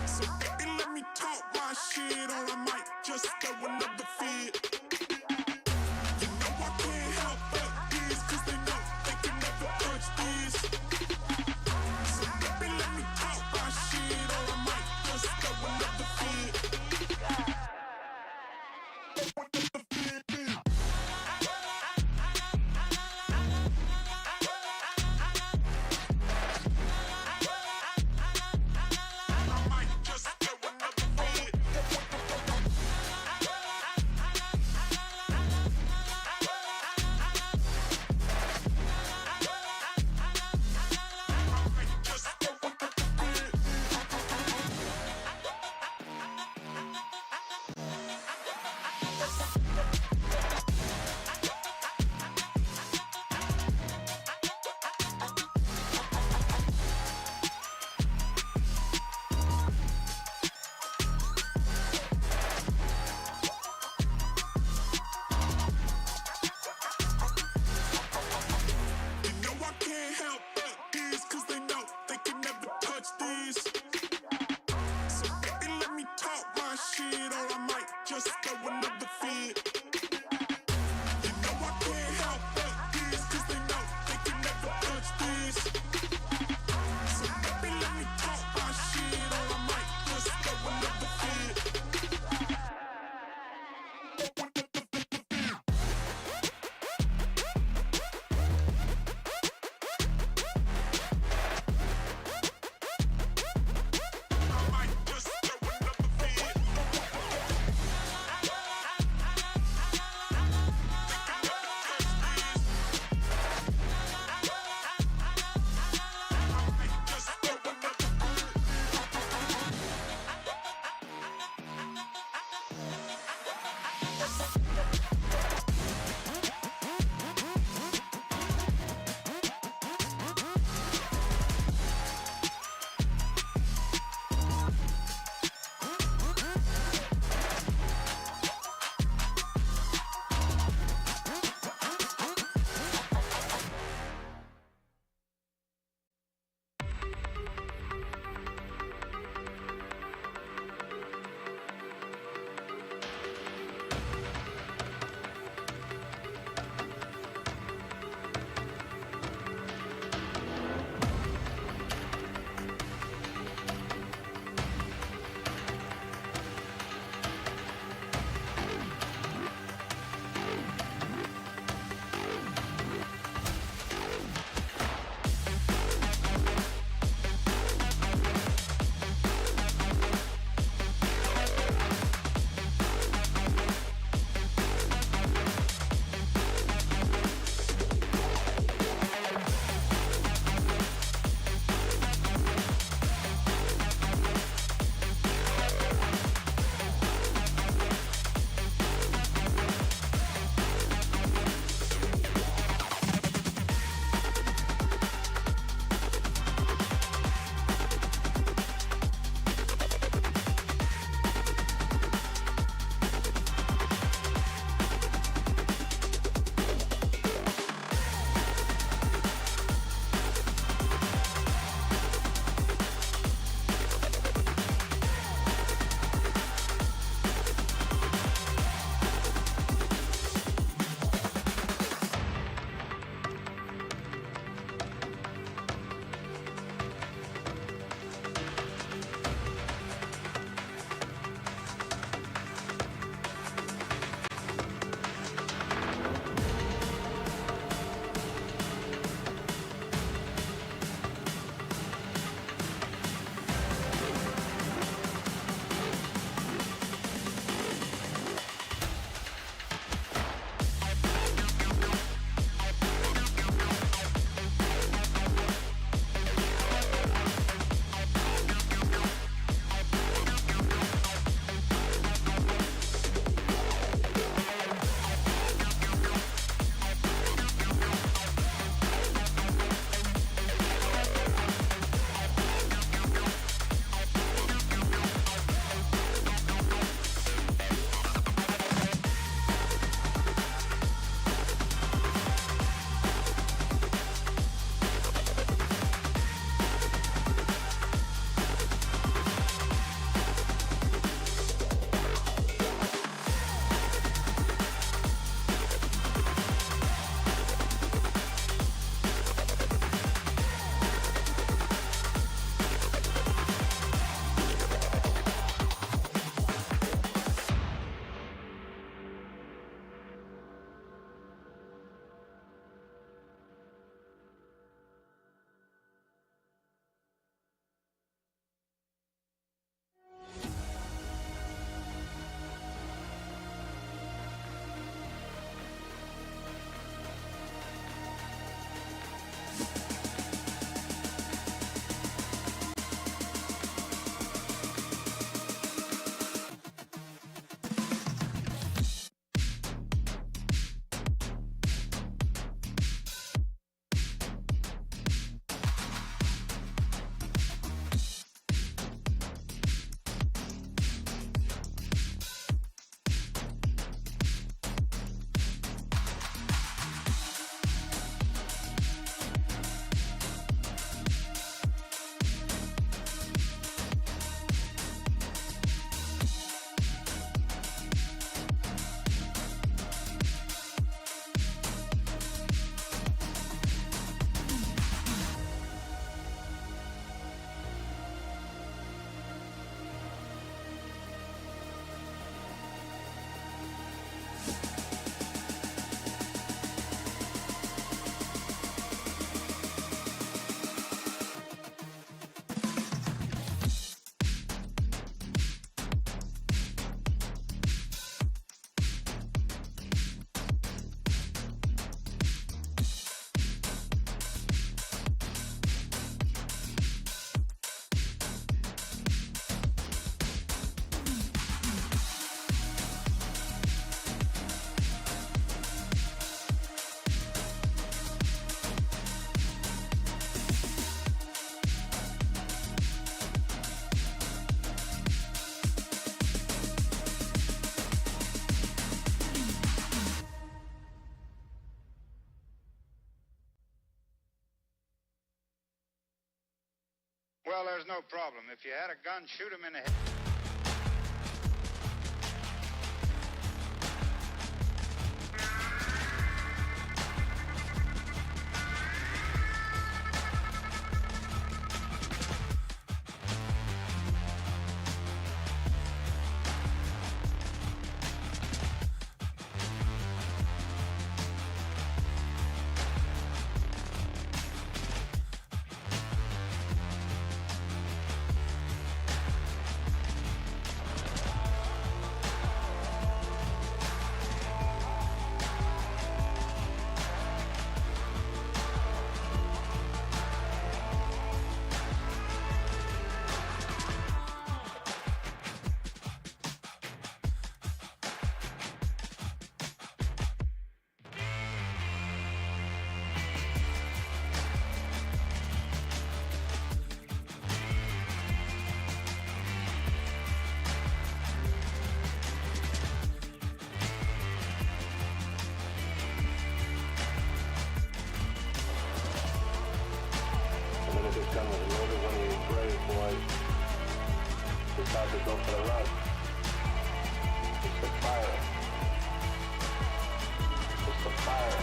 So baby, let me talk my shit, or I might just throw another fit. You know I can't help but these, cause they know they can never touch these. So baby, let me talk my shit, or I might just throw another fit. was no problem. If you had a gun, shoot him in the head. Decide to go for the run. It's the fire. It's the fire.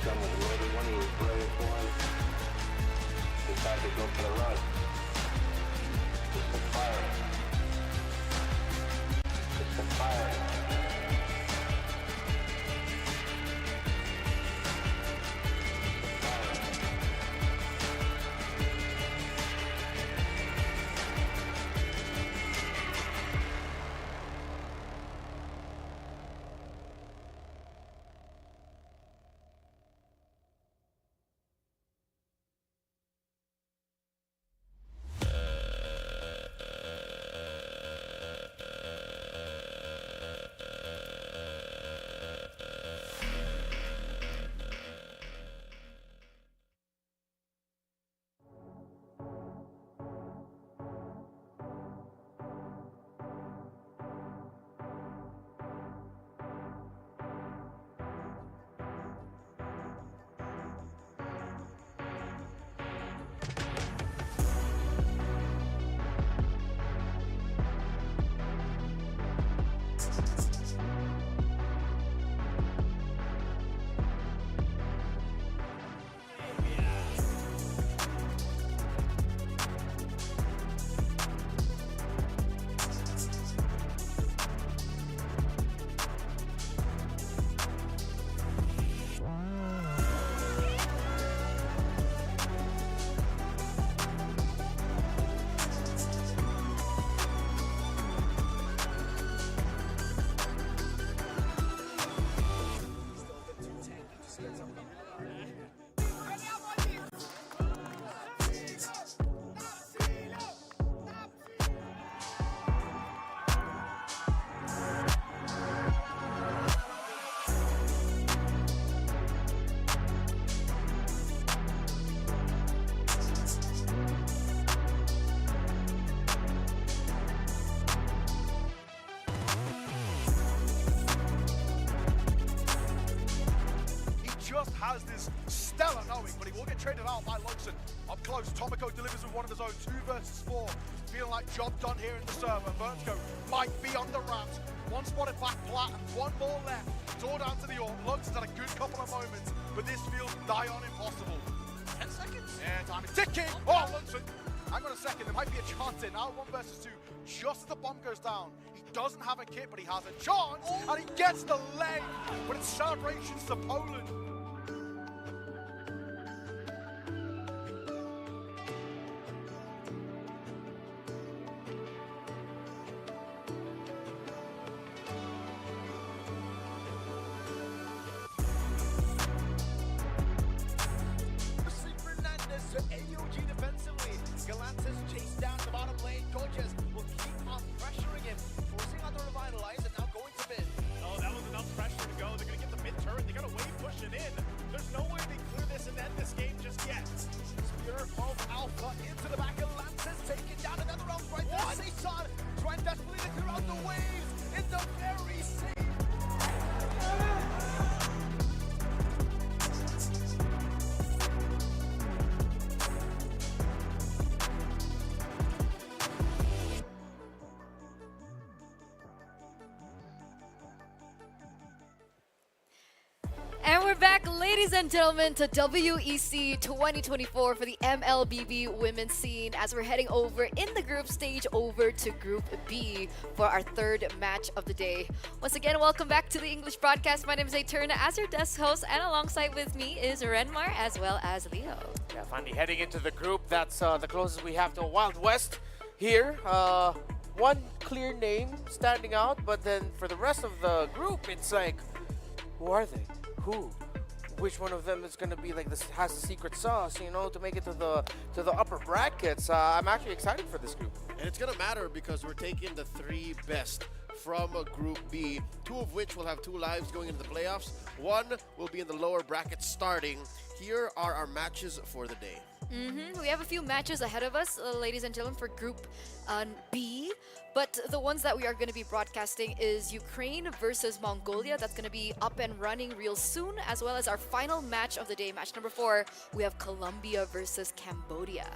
Come with loaded one of these brave boys. Decide to go for the run. It's the fire. It's the fire. just has this stellar knowing, but he will get traded out by Lugson. Up close, Tomoko delivers with one of his own, 2 versus 4. Feeling like job done here in the server. Vertigo might be on the ramps. One spotted back plat and one more left. Door down to the AWP. Lugson's had a good couple of moments, but this feels nigh on impossible. 10 seconds? Yeah, time is ticking. Oh, Lugson. Hang on a second, there might be a chance here. Now 1 versus 2, just as the bomb goes down. He doesn't have a kit, but he has a chance, and he gets the leg. But it's celebrations to Poland. To AOG defensively. Galantis chased down the bottom lane. Gorgeous will keep on pressuring him, forcing out the revitalize and now going to mid. Oh, that was enough pressure to go. They're going to get the mid turret. They got a wave pushing in. There's no way they clear this and end this game just yet. Spear of Alpha into the back of Galantis, taking down another round right there. Saison trying desperately to clear out the waves in the very same. And we're back, ladies and gentlemen, to WEC 2024 for the MLBB women's scene as we're heading over in the group stage over to Group B for our 3rd match of the day. Once again, welcome back to the English broadcast. My name is Eterna as your desk host, and alongside with me is Renmar as well as Leo. Yeah, finally heading into the group. That's the closest we have to a Wild West here. One clear name standing out, but then for the rest of the group, it's like, who are they? Who? Which one of them is going to be like this, has the secret sauce, you know, to make it to the upper brackets? I'm actually excited for this group. And it's going to matter because we're taking the 3 best from Group B, 2 of which will have 2 lives going into the playoffs. 1 will be in the lower bracket starting. Here are our matches for the day. We have a few matches ahead of us, ladies and gentlemen, for Group B. But the ones that we are going to be broadcasting is Ukraine versus Mongolia. That's going to be up and running real soon, as well as our final match of the day, match number 4. We have Colombia versus Cambodia.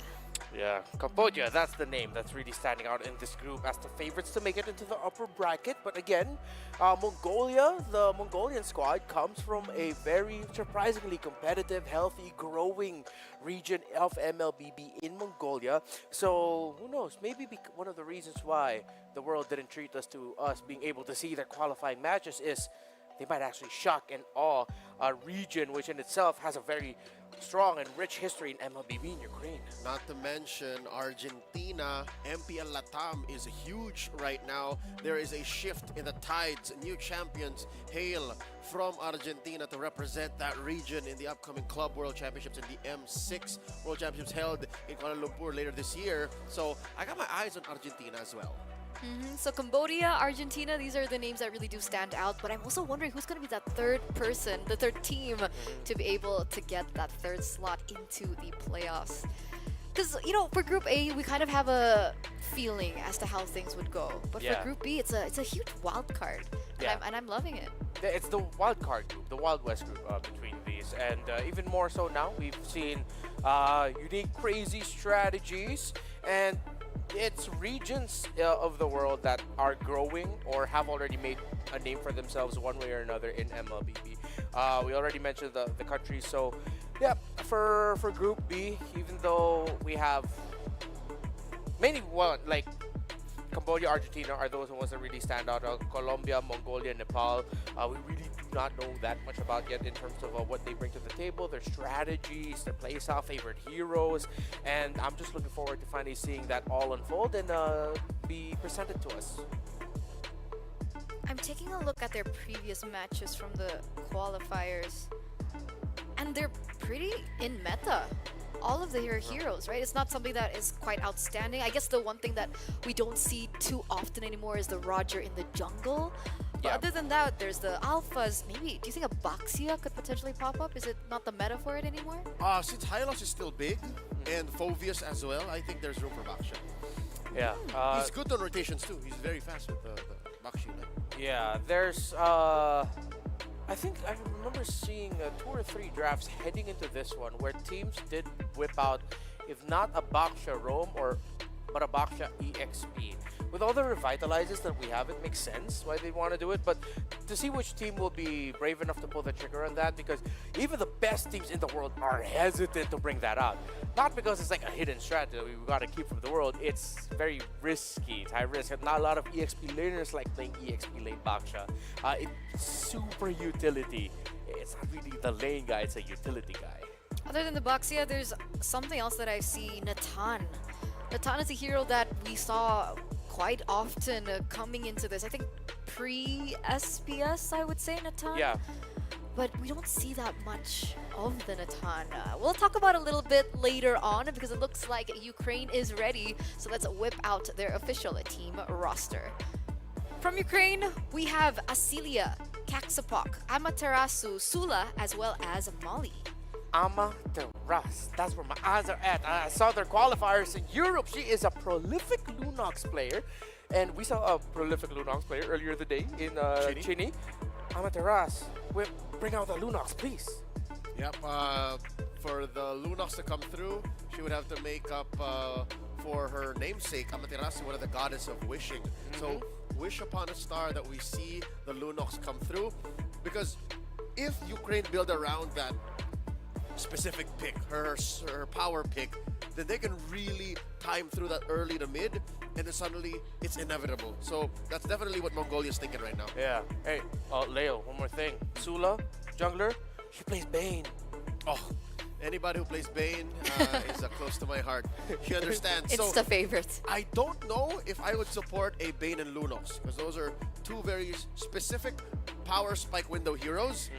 Yeah, Cambodia, that's the name that's really standing out in this group as the favorites to make it into the upper bracket. But again, Mongolia, the Mongolian squad comes from a very surprisingly competitive, healthy, growing region of MLBB in Mongolia. So who knows, maybe one of the reasons why the world didn't treat us to us being able to see their qualifying matches is they might actually shock and awe a region which in itself has a very strong and rich history in MLBB in Ukraine. Not to mention Argentina, MPL Latam is huge right now. There is a shift in the tides. New champions hail from Argentina to represent that region in the upcoming Club World Championships and the M6 World Championships held in Kuala Lumpur later this year. So I got my eyes on Argentina as well. So Cambodia, Argentina, these are the names that really do stand out. But I'm also wondering who's going to be that 3rd person, the 3rd team, to be able to get that 3rd slot into the playoffs. Because, you know, for Group A, we kind of have a feeling as to how things would go. But for Group B, it's a huge wild card. And I'm loving it. It's the wild card group, the Wild West group between these. And even more so now, we've seen unique, crazy strategies. And it's regions of the world that are growing or have already made a name for themselves one way or another in MLBB. We already mentioned the countries, so yeah, for Group B, even though we have mainly like Cambodia, Argentina are those ones that really stand out. Colombia, Mongolia, Nepal, we really do not know that much about yet in terms of what they bring to the table, their strategies, their playstyle, favorite heroes, and I'm just looking forward to finally seeing that all unfold and be presented to us. I'm taking a look at their previous matches from the qualifiers, and they're pretty in meta. All of their heroes, right? It's not something that is quite outstanding. I guess the one thing that we don't see too often anymore is the Roger in the jungle. But other than that, there's the alphas. Maybe, do you think a Baxia could potentially pop up? Is it not the meta for it anymore? Since Hylos is still big, and Phovius as well, I think there's room for Baxia. Yeah. He's good on rotations too. He's very fast with the Baxia. Yeah, there's... I think I remember seeing 2 or 3 drafts heading into this one where teams did whip out, if not a Baksha Roam but a Baksha EXP. With all the revitalizers that we have, it makes sense why they want to do it, but to see which team will be brave enough to pull the trigger on that, because even the best teams in the world are hesitant to bring that out. Not because it's like a hidden strat that we've got to keep from the world, it's very risky, it's high risk, and not a lot of EXP laners like playing EXP lane Baksha. It's super utility. It's not really the lane guy, it's a utility guy. Other than the Baxia, there's something else that I see, Natan. Natan is a hero that we saw quite often coming into this. I think pre-SPS, I would say, Natan. Yeah. But we don't see that much of the Natan. We'll talk about it a little bit later on because it looks like Ukraine is ready. So let's whip out their official team roster. From Ukraine, we have Asilia, Kaksapok, Amaterasu, Sula, as well as Mali. Amaterasu, that's where my eyes are at. I saw their qualifiers in Europe. She is a prolific Lunox player, and we saw a prolific Lunox player earlier today in Chini. Amaterasu, bring out the Lunox, please. Yep, for the Lunox to come through, she would have to make up for her namesake, Amaterasu, one of the goddess of wishing. So wish upon a star that we see the Lunox come through, because if Ukraine build around that specific pick, her power pick, then they can really time through that early to mid, and then suddenly it's inevitable. So that's definitely what Mongolia is thinking right now. Yeah. Hey, Leo, one more thing. Sula, jungler, she plays Bane. Oh, anybody who plays Bane is close to my heart. You understand? It's the favorite. I don't know if I would support a Bane and Lunox, because those are two very specific power spike window heroes.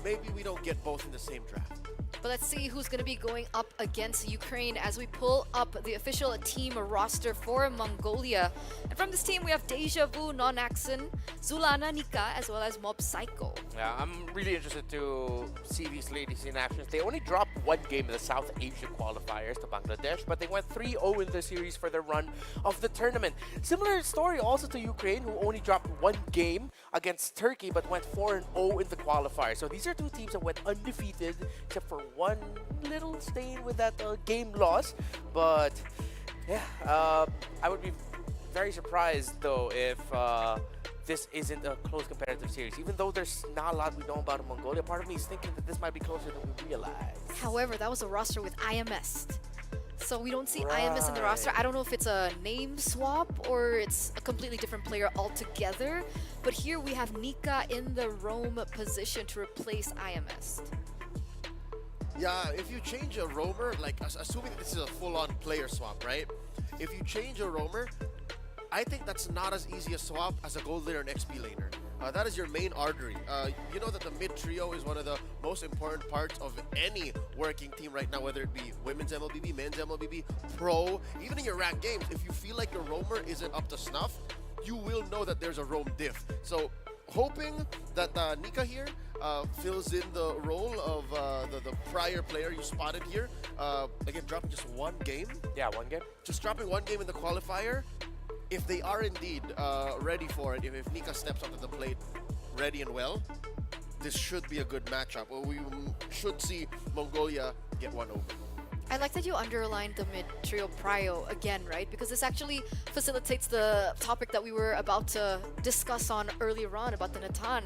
Maybe we don't get both in the same draft. But let's see who's going to be going up against Ukraine as we pull up the official team roster for Mongolia. And from this team, we have Deja Vu, Non-Axon, Zulana Nika, as well as Mob Psycho. Yeah, I'm really interested to see these ladies in action. They only dropped one game in the South Asia qualifiers to Bangladesh, but they went 3-0 in the series for the run of the tournament. Similar story also to Ukraine, who only dropped one game against Turkey, but went 4-0 in the qualifiers. So these are two teams that went undefeated, except for one little stain with that game loss. But yeah, I would be very surprised though if this isn't a close competitive series. Even though there's not a lot we know about Mongolia, part of me is thinking that this might be closer than we realize. However, that was a roster with IMS. So we don't see IMS in the roster. I don't know if it's a name swap or it's a completely different player altogether. But here we have Nika in the roam position to replace IMS. Yeah, if you change a roamer, like assuming this is a full-on player swap, right? If you change a roamer, I think that's not as easy a swap as a gold laner and XP laner. That is your main artery. You know that the mid trio is one of the most important parts of any working team right now, whether it be women's MLBB, men's MLBB, pro, even in your ranked games. If you feel like your roamer isn't up to snuff, you will know that there's a roam diff. So hoping that Nika here fills in the role of the prior player you spotted here. Again, dropping just one game. Yeah, one game. Just dropping one game in the qualifier. If they are indeed ready for it, if Nika steps onto the plate ready and well, this should be a good matchup. We should see Mongolia get one over. I like that you underlined the mid-trio prio again, right? Because this actually facilitates the topic that we were about to discuss on earlier on about the Natan.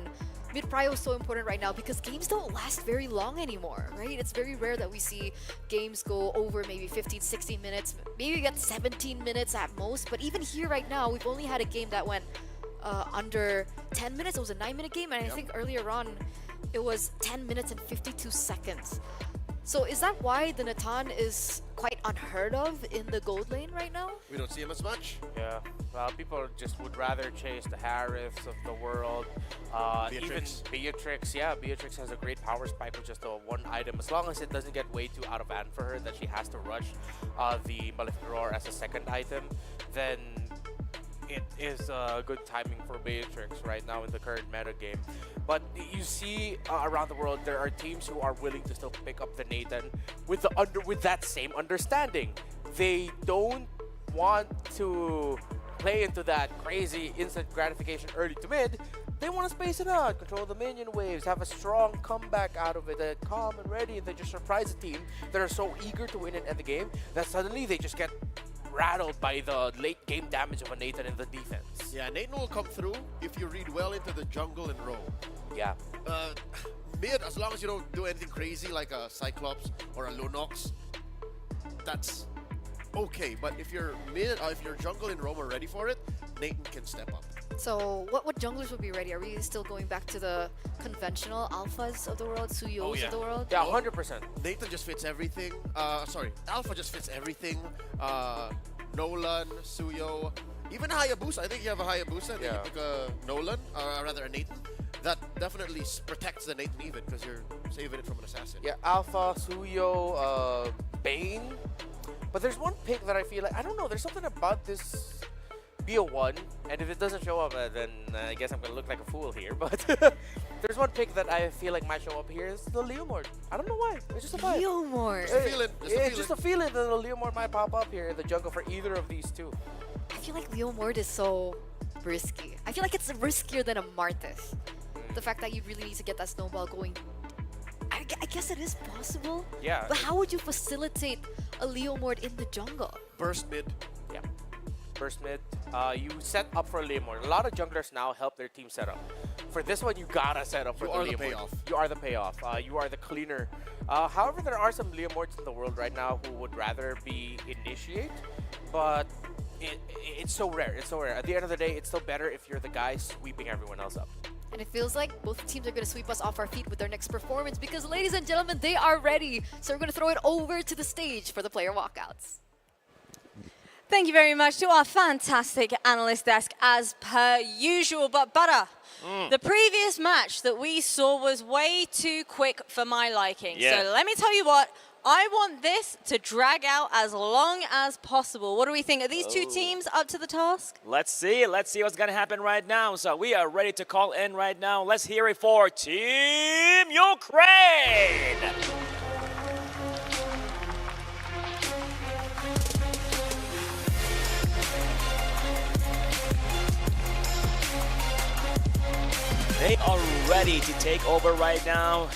Mid-prio is so important right now because games don't last very long anymore, right? It's very rare that we see games go over maybe 15, 16 minutes. Maybe we get 17 minutes at most. But even here right now, we've only had a game that went under 10 minutes. It was a 9-minute game. And I think earlier on, it was 10 minutes and 52 seconds. So is that why the Natan is quite unheard of in the gold lane right now? We don't see him as much. Yeah, people just would rather chase the Hariths of the world. Beatrix. Even Beatrix, yeah, Beatrix has a great power spike with just a one item. As long as it doesn't get way too out of hand for her that she has to rush the Malefic Roar as a second item, then it is good timing for Beatrix right now in the current meta game. But you see around the world, there are teams who are willing to still pick up the Nathan with that same understanding. They don't want to play into that crazy instant gratification early to mid. They want to space it out, control the minion waves, have a strong comeback out of it, calm and ready, and they just surprise a team that are so eager to win and end the game that suddenly they just get rattled by the late game damage of a Nathan in the defense. Yeah, Nathan will come through if you read well into the jungle and roam. Yeah. Mid, as long as you don't do anything crazy like a Cyclops or a Lunox, that's okay. But if you're mid, if your jungle and roam are ready for it, Nathan can step up. So what junglers would be ready? Are we still going back to the conventional alphas of the world, Suyos of the world? Yeah, 100%. Nathan just fits everything. Sorry, Alpha just fits everything. Nolan, Suyo, even Hayabusa. I think you have a Hayabusa and then you pick a Nolan, or rather a Nathan. That definitely protects the Nathan even because you're saving it from an assassin. Yeah, Alpha, Suyo, Bane. But there's one pick that I feel like, I don't know, there's something about this BO1, and if it doesn't show up, then I guess I'm going to look like a fool here. But there's one pick that I feel like might show up here. It's the Leomord. I don't know why. It's just a vibe. Leomord. Just a feeling. It's just a feeling that the Leomord might pop up here in the jungle for either of these two. I feel like Leomord is so risky. I feel like it's riskier than a Martis. The fact that you really need to get that snowball going. I guess it is possible. Yeah. But how would you facilitate a Leomord in the jungle? Burst mid. Yeah. Burst mid. You set up for a Leomord. A lot of junglers now help their team set up. For this one, you gotta set up for the Leomord. You are the payoff. You are the payoff. You are the cleaner. However, there are some Leomords in the world right now who would rather be initiate, but it's so rare. It's so rare. At the end of the day, it's still better if you're the guy sweeping everyone else up. And it feels like both teams are going to sweep us off our feet with their next performance because, ladies and gentlemen, they are ready. So we're going to throw it over to the stage for the player walkouts. Thank you very much to our fantastic analyst desk as per usual. But Butter, the previous match that we saw was way too quick for my liking. Yeah. So let me tell you what, I want this to drag out as long as possible. What do we think? Are these two teams up to the task? Let's see what's gonna happen right now. So we are ready to call in right now. Let's hear it for Team Ukraine. They are ready to take over right now.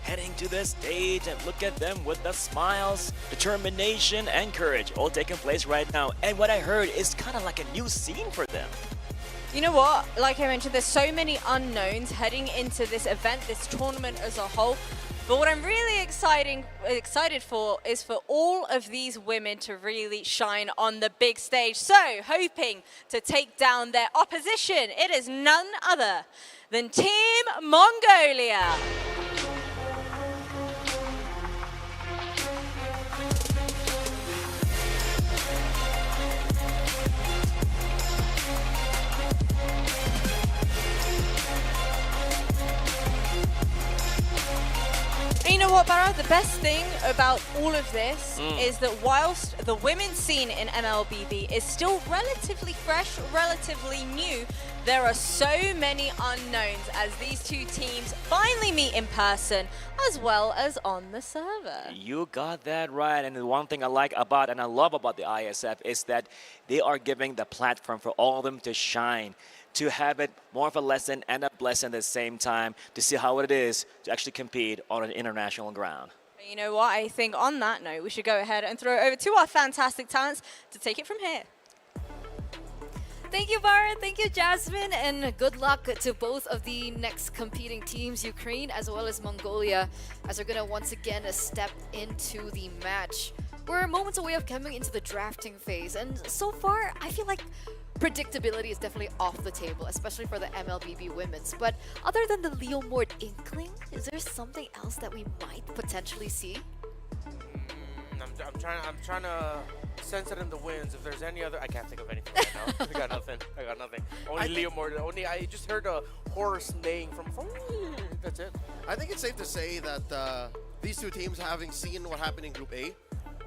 Heading to the stage, and look at them with the smiles, determination, and courage all taking place right now. And what I heard is kind of like a new scene for them. You know what? Like I mentioned, there's so many unknowns heading into this event, this tournament as a whole. But what I'm really excited for is for all of these women to really shine on the big stage. So, hoping to take down their opposition, it is none other than Team Mongolia. You know what, Barra? The best thing about all of this is that whilst the women's scene in MLBB is still relatively fresh, relatively new, there are so many unknowns as these two teams finally meet in person as well as on the server. You got that right. And the one thing I like about and I love about the ISF is that they are giving the platform for all of them to shine, to have it more of a lesson and a blessing at the same time, to see how it is to actually compete on an international ground. You know what? I think on that note, we should go ahead and throw it over to our fantastic talents to take it from here. Thank you, Baran. Thank you, Jasmine. And good luck to both of the next competing teams, Ukraine as well as Mongolia, as they're going to once again step into the match. We're moments away of coming into the drafting phase. And so far, I feel like predictability is definitely off the table, especially for the MLBB women's. But other than the Leomord inkling, is there something else that we might potentially see? I'm trying to sense it in the winds. If there's any other, I can't think of anything right now. I got nothing. Only Leomord. I just heard a horse neighing from. That's it. I think it's safe to say that these two teams, having seen what happened in Group A,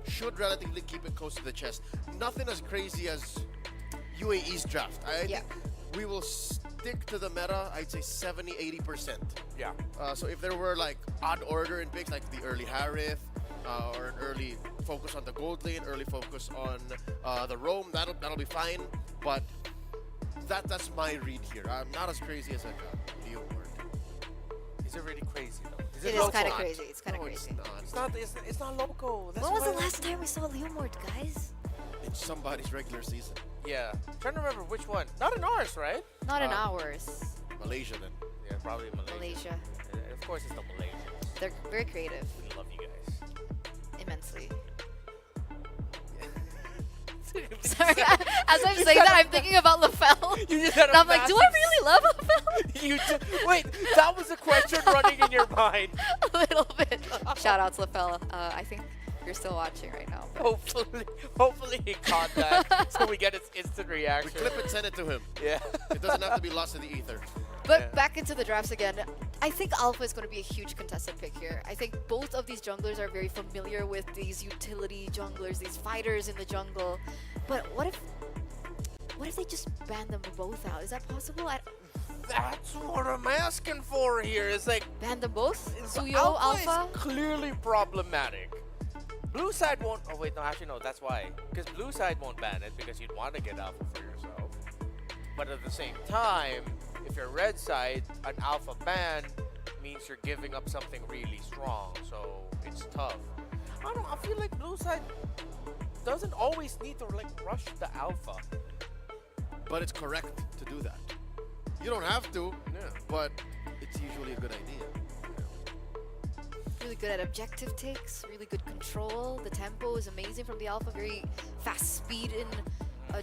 should relatively keep it close to the chest. Nothing as crazy as UAE's draft. I think we will stick to the meta, I'd say 70-80%. Yeah. So if there were like odd order in picks, like the early Harith, or an early focus on the gold lane, early focus on the roam, that'll be fine. But That's my read here. I'm not as crazy as Leo Ward. Is it really crazy though? It is kind of crazy. It's kind of No, crazy. It's not local. That's When was the why- last time we saw Leomord, guys? In somebody's regular season. Yeah. Trying to remember which one. Not in ours, right? Not in ours. Malaysia then. Yeah, probably Malaysia. Malaysia. And of course, it's the Malaysians. They're very creative. We love you guys. Immensely. Sorry, as I'm saying that, I'm thinking about LaFell. You just had a And I'm like, do I massive- really love LaFell? You wait, that was a question running in your mind. A little bit. Shout out to LaFell. I think you're still watching right now. but- Hopefully he caught that, so we get its instant We reaction. clip it, send it to him. Yeah. It doesn't have to be lost in the ether. But Yeah. back into the drafts again. I think Alpha is going to be a huge contested pick here. I think both of these junglers are very familiar with these utility junglers, these fighters in the jungle. But what if they just ban them both out? Is that possible? That's what I'm asking for here. Is like Ban them both? Suyo, Alpha Alpha? is clearly problematic. Blue side won't. Oh wait, no, actually no. That's why. Because blue side won't ban it because you'd want to get Alpha for yourself. But at the same time, if you're red side, an Alpha ban means you're giving up something really strong. So it's tough. I don't know. I feel like blue side doesn't always need to like rush the Alpha. But it's correct to do that. You don't have to, Yeah. but it's usually a good idea. Really good at objective takes, really good control. The tempo is amazing from the Alpha, very fast speed in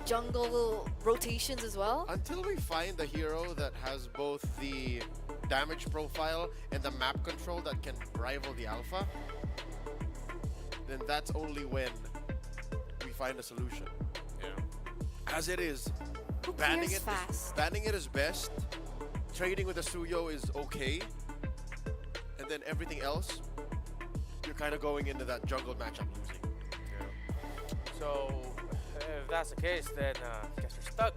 jungle rotations as well. Until we find a hero that has both the damage profile and the map control that can rival the Alpha, then that's only when we find a solution. Yeah. As it is, Who banning clears it, fast? banning it is best. Trading with the Suyo is okay. And then everything else, you're kind of going into that jungle matchup losing. So if that's the case, then I guess we're stuck.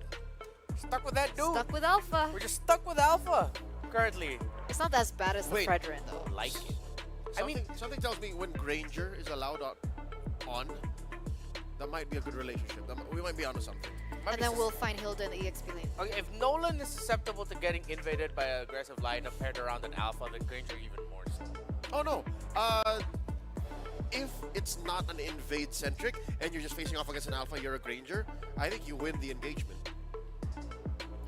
Stuck with that dude. Stuck with Alpha. We're just stuck with Alpha currently. It's not as bad as the Wait. Fredrin though. Like it. Something tells me when Granger is allowed on, that might be a good relationship. We might be onto something. And then we'll find Hilda in the EXP lane. Okay, if Nolan is susceptible to getting invaded by an aggressive lineup paired around an Alpha, then Granger even more so. Oh no. If it's not an invade centric and you're just facing off against an Alpha, you're a Granger, I think you win the engagement.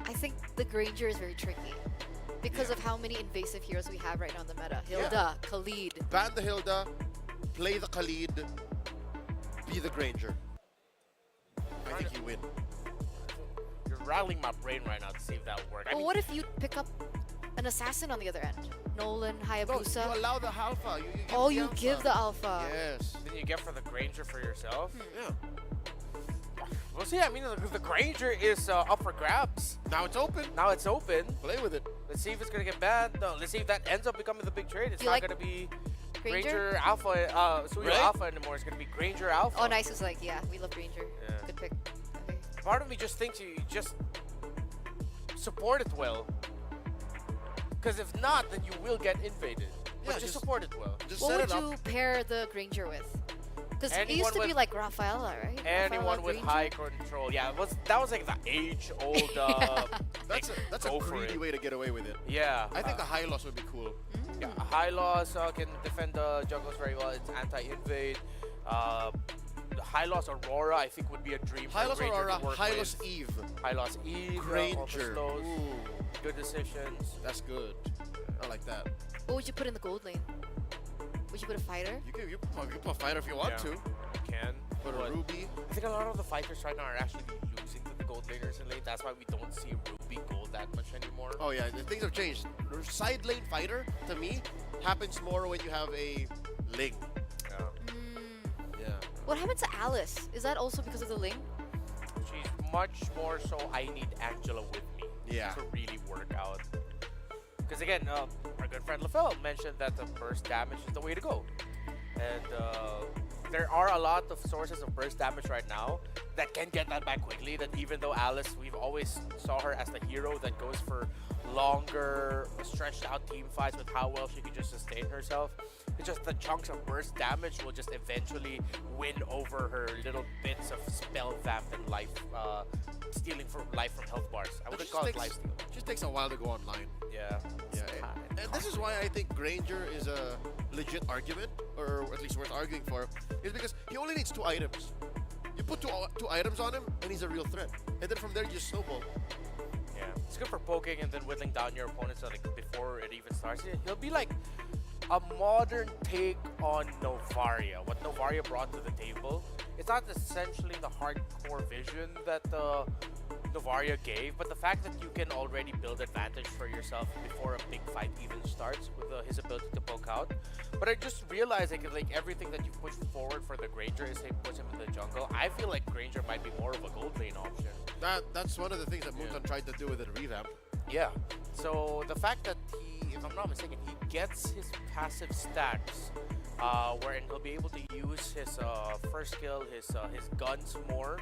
I think the Granger is very tricky because of how many invasive heroes we have right now in the meta. Hilda, Khalid. Ban the Hilda, play the Khalid, be the Granger. I think you win. You're rattling my brain right now to see if that will work. But what if you pick up an assassin on the other end? Nolan, No, Hayabusa. you allow the Alpha. You give Oh, the you alpha. give the Alpha. Yes. Then you get for the Granger for yourself? Yeah. We'll see. I mean, the Granger is up for grabs. Now it's open. Now it's open. Play with it. Let's see if it's going to get banned. No, let's see if that ends up becoming the big trade. It's You not like going to be Granger? Granger Alpha, Suyo Right? Alpha anymore. It's going to be Granger Alpha. Oh, nice. It's like, yeah, we love Granger. Yeah. Good pick. Okay. Part of me just thinks you just support it well. Because if not, then you will get invaded. But Yeah, just just- support it well. Just What set would it up. you pair the Granger with? Because it Anyone used to be with- like Rafaela, right? Anyone Rafaela, with Granger. high control. Yeah, that was like the age-old. That's a go for greedy it. way to get away with it. Yeah. I think the high loss would be cool. Yeah, high loss can defend the jungles very well. It's anti-invade. The high loss Aurora, I think, would be a dream High for loss Granger Aurora, to work high with. loss Eve, High loss Eve. Granger. Slows. Ooh, Good decisions. that's good. I like that. What would you put in the gold lane? Would you put a fighter? You can put a fighter if you want Yeah. to. You can. Put a but Ruby. I think a lot of the fighters right now are actually losing to the gold laners in lane. That's why we don't see Ruby gold that much anymore. Oh yeah, things have changed. Side lane fighter, to me, happens more when you have a Ling. Yeah. Yeah. What happened to Alice? Is that also because of the Ling? She's much more so I need Angela with me Yeah. to really work out. Because again, our good friend LaFell mentioned that the burst damage is the way to go. And there are a lot of sources of burst damage right now that can get that back quickly. That even though Alice, we've always saw her as the hero that goes for longer, stretched out team fights with how well she can just sustain herself. It's just the chunks of burst damage will just eventually win over her little bits of spell vamp and life, stealing from life from health bars. I wouldn't call it life steal. Just takes a while to go online. Yeah. And this is why I think Granger is a legit argument, or at least worth arguing for, is because he only needs 2 items. You put two items on him, and he's a real threat. And then from there, you just snowball. Yeah, it's good for poking and then whittling down your opponents like before it even starts. He'll be like a modern take on Novaria. What Novaria brought to the table, it's not essentially the hardcore vision that Novaria gave, but the fact that you can already build advantage for yourself before a big fight even starts with his ability to poke out. But I just realized like everything that you've pushed forward for the Granger is puts him in the jungle. I feel like Granger might be more of a gold lane option. That's one of the things that Mutan tried to do with the revamp. Yeah. So the fact that he, if I'm not mistaken, he gets his passive stacks, wherein he'll be able to use his first skill, his guns more.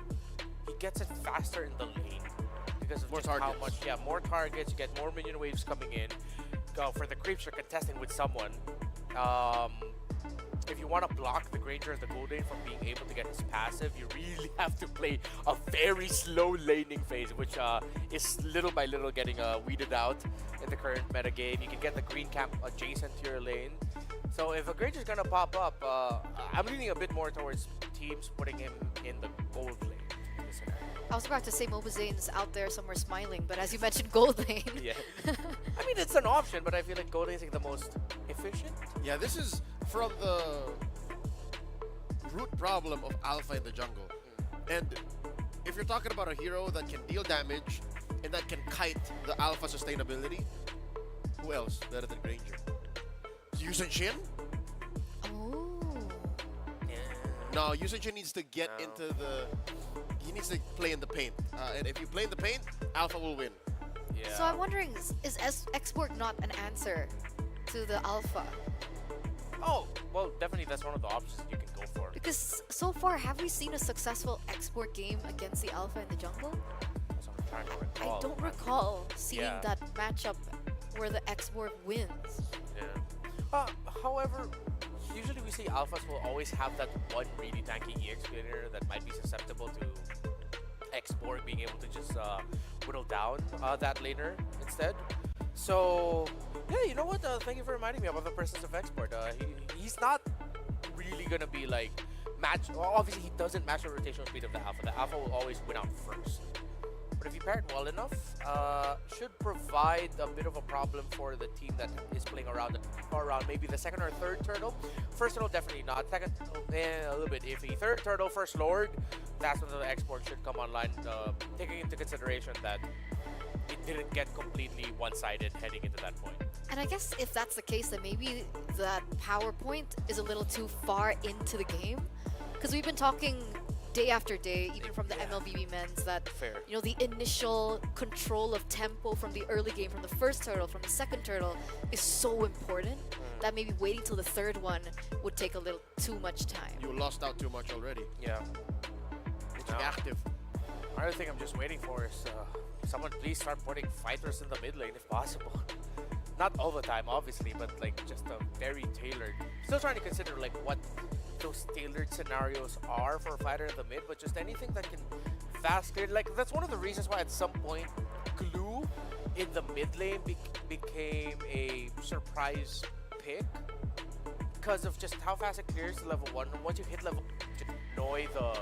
He gets it faster in the lane because of just how much. Yeah, more targets. You get more minion waves coming in. For the creeps, you're contesting with someone. If you want to block the Granger and the gold lane from being able to get his passive, you really have to play a very slow laning phase, which is little by little getting weeded out in the current meta game. You can get the green camp adjacent to your lane. So if a Granger's gonna pop up, I'm leaning a bit more towards teams putting him in the gold lane in this scenario. I was about to say Mobazane's out there somewhere smiling, but as you mentioned, gold lane. Yeah. I mean, it's an option, but I feel like gold lane is like the most efficient. Yeah, this is from the root problem of Alpha in the jungle. And if you're talking about a hero that can deal damage and that can kite the Alpha sustainability, who else better than Granger? Yusen Shin? Oh. Yeah. No, Yusen Shin needs to get into the... He needs to play in the paint. And if you play in the paint, Alpha will win. Yeah. So I'm wondering, is export not an answer to the Alpha? Oh, well, definitely that's one of the options you can go for. Because so far, have we seen a successful export game against the Alpha in the jungle? That's what I'm trying to recall. I don't recall seeing that matchup where the export wins. Yeah. However, usually we see Alphas will always have that one really tanky EX player that might be susceptible to export being able to just whittle down that laner instead. So, yeah, you know what? Thank you for reminding me about the presence of export. He's not really going to be like well, obviously, he doesn't match the rotational speed of the Alpha. The Alpha will always win out first. But if you pair it well enough, should provide a bit of a problem for the team that is playing around maybe the second or third turtle. First turtle, definitely not. Second, a little bit iffy. Third turtle, first lord, that's when the export should come online, taking into consideration that it didn't get completely one-sided heading into that point. And I guess if that's the case, then maybe that power point is a little too far into the game. Because we've been talking day after day, even from the MLBB men's, that you know, the initial control of tempo from the early game, from the first turtle, from the second turtle, is so important that maybe waiting till the third one would take a little too much time. You lost out too much already. Yeah. It's active. Another thing I'm just waiting for is someone please start putting fighters in the mid lane if possible. Not all the time, obviously, but like just a very tailored. Still trying to consider like what those tailored scenarios are for a fighter in the mid, but just anything that can fast clear. Like that's one of the reasons why at some point Glue in the mid lane became a surprise pick because of just how fast it clears to level 1. And once you hit level 1, to annoy the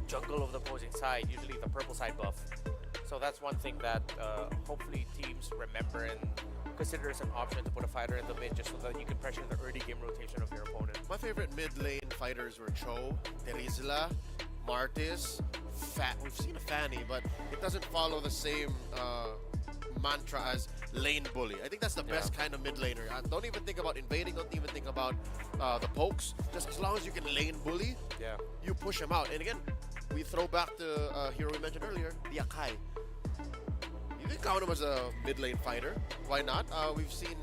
jungle of the opposing side, usually the purple side buff. So that's one thing that hopefully teams remember and consider as an option to put a fighter in the mid just so that you can pressure the early game rotation of your opponent. My favorite mid lane fighters were Cho, Terizla, Martis, we've seen a Fanny, but it doesn't follow the same mantra as lane bully. I think that's the best kind of mid laner. Don't even think about invading, don't even think about the pokes. Just as long as you can lane bully, you push him out. And again, we throw back to a hero we mentioned earlier, the Akai. You can count him as a mid lane fighter. Why not? We've seen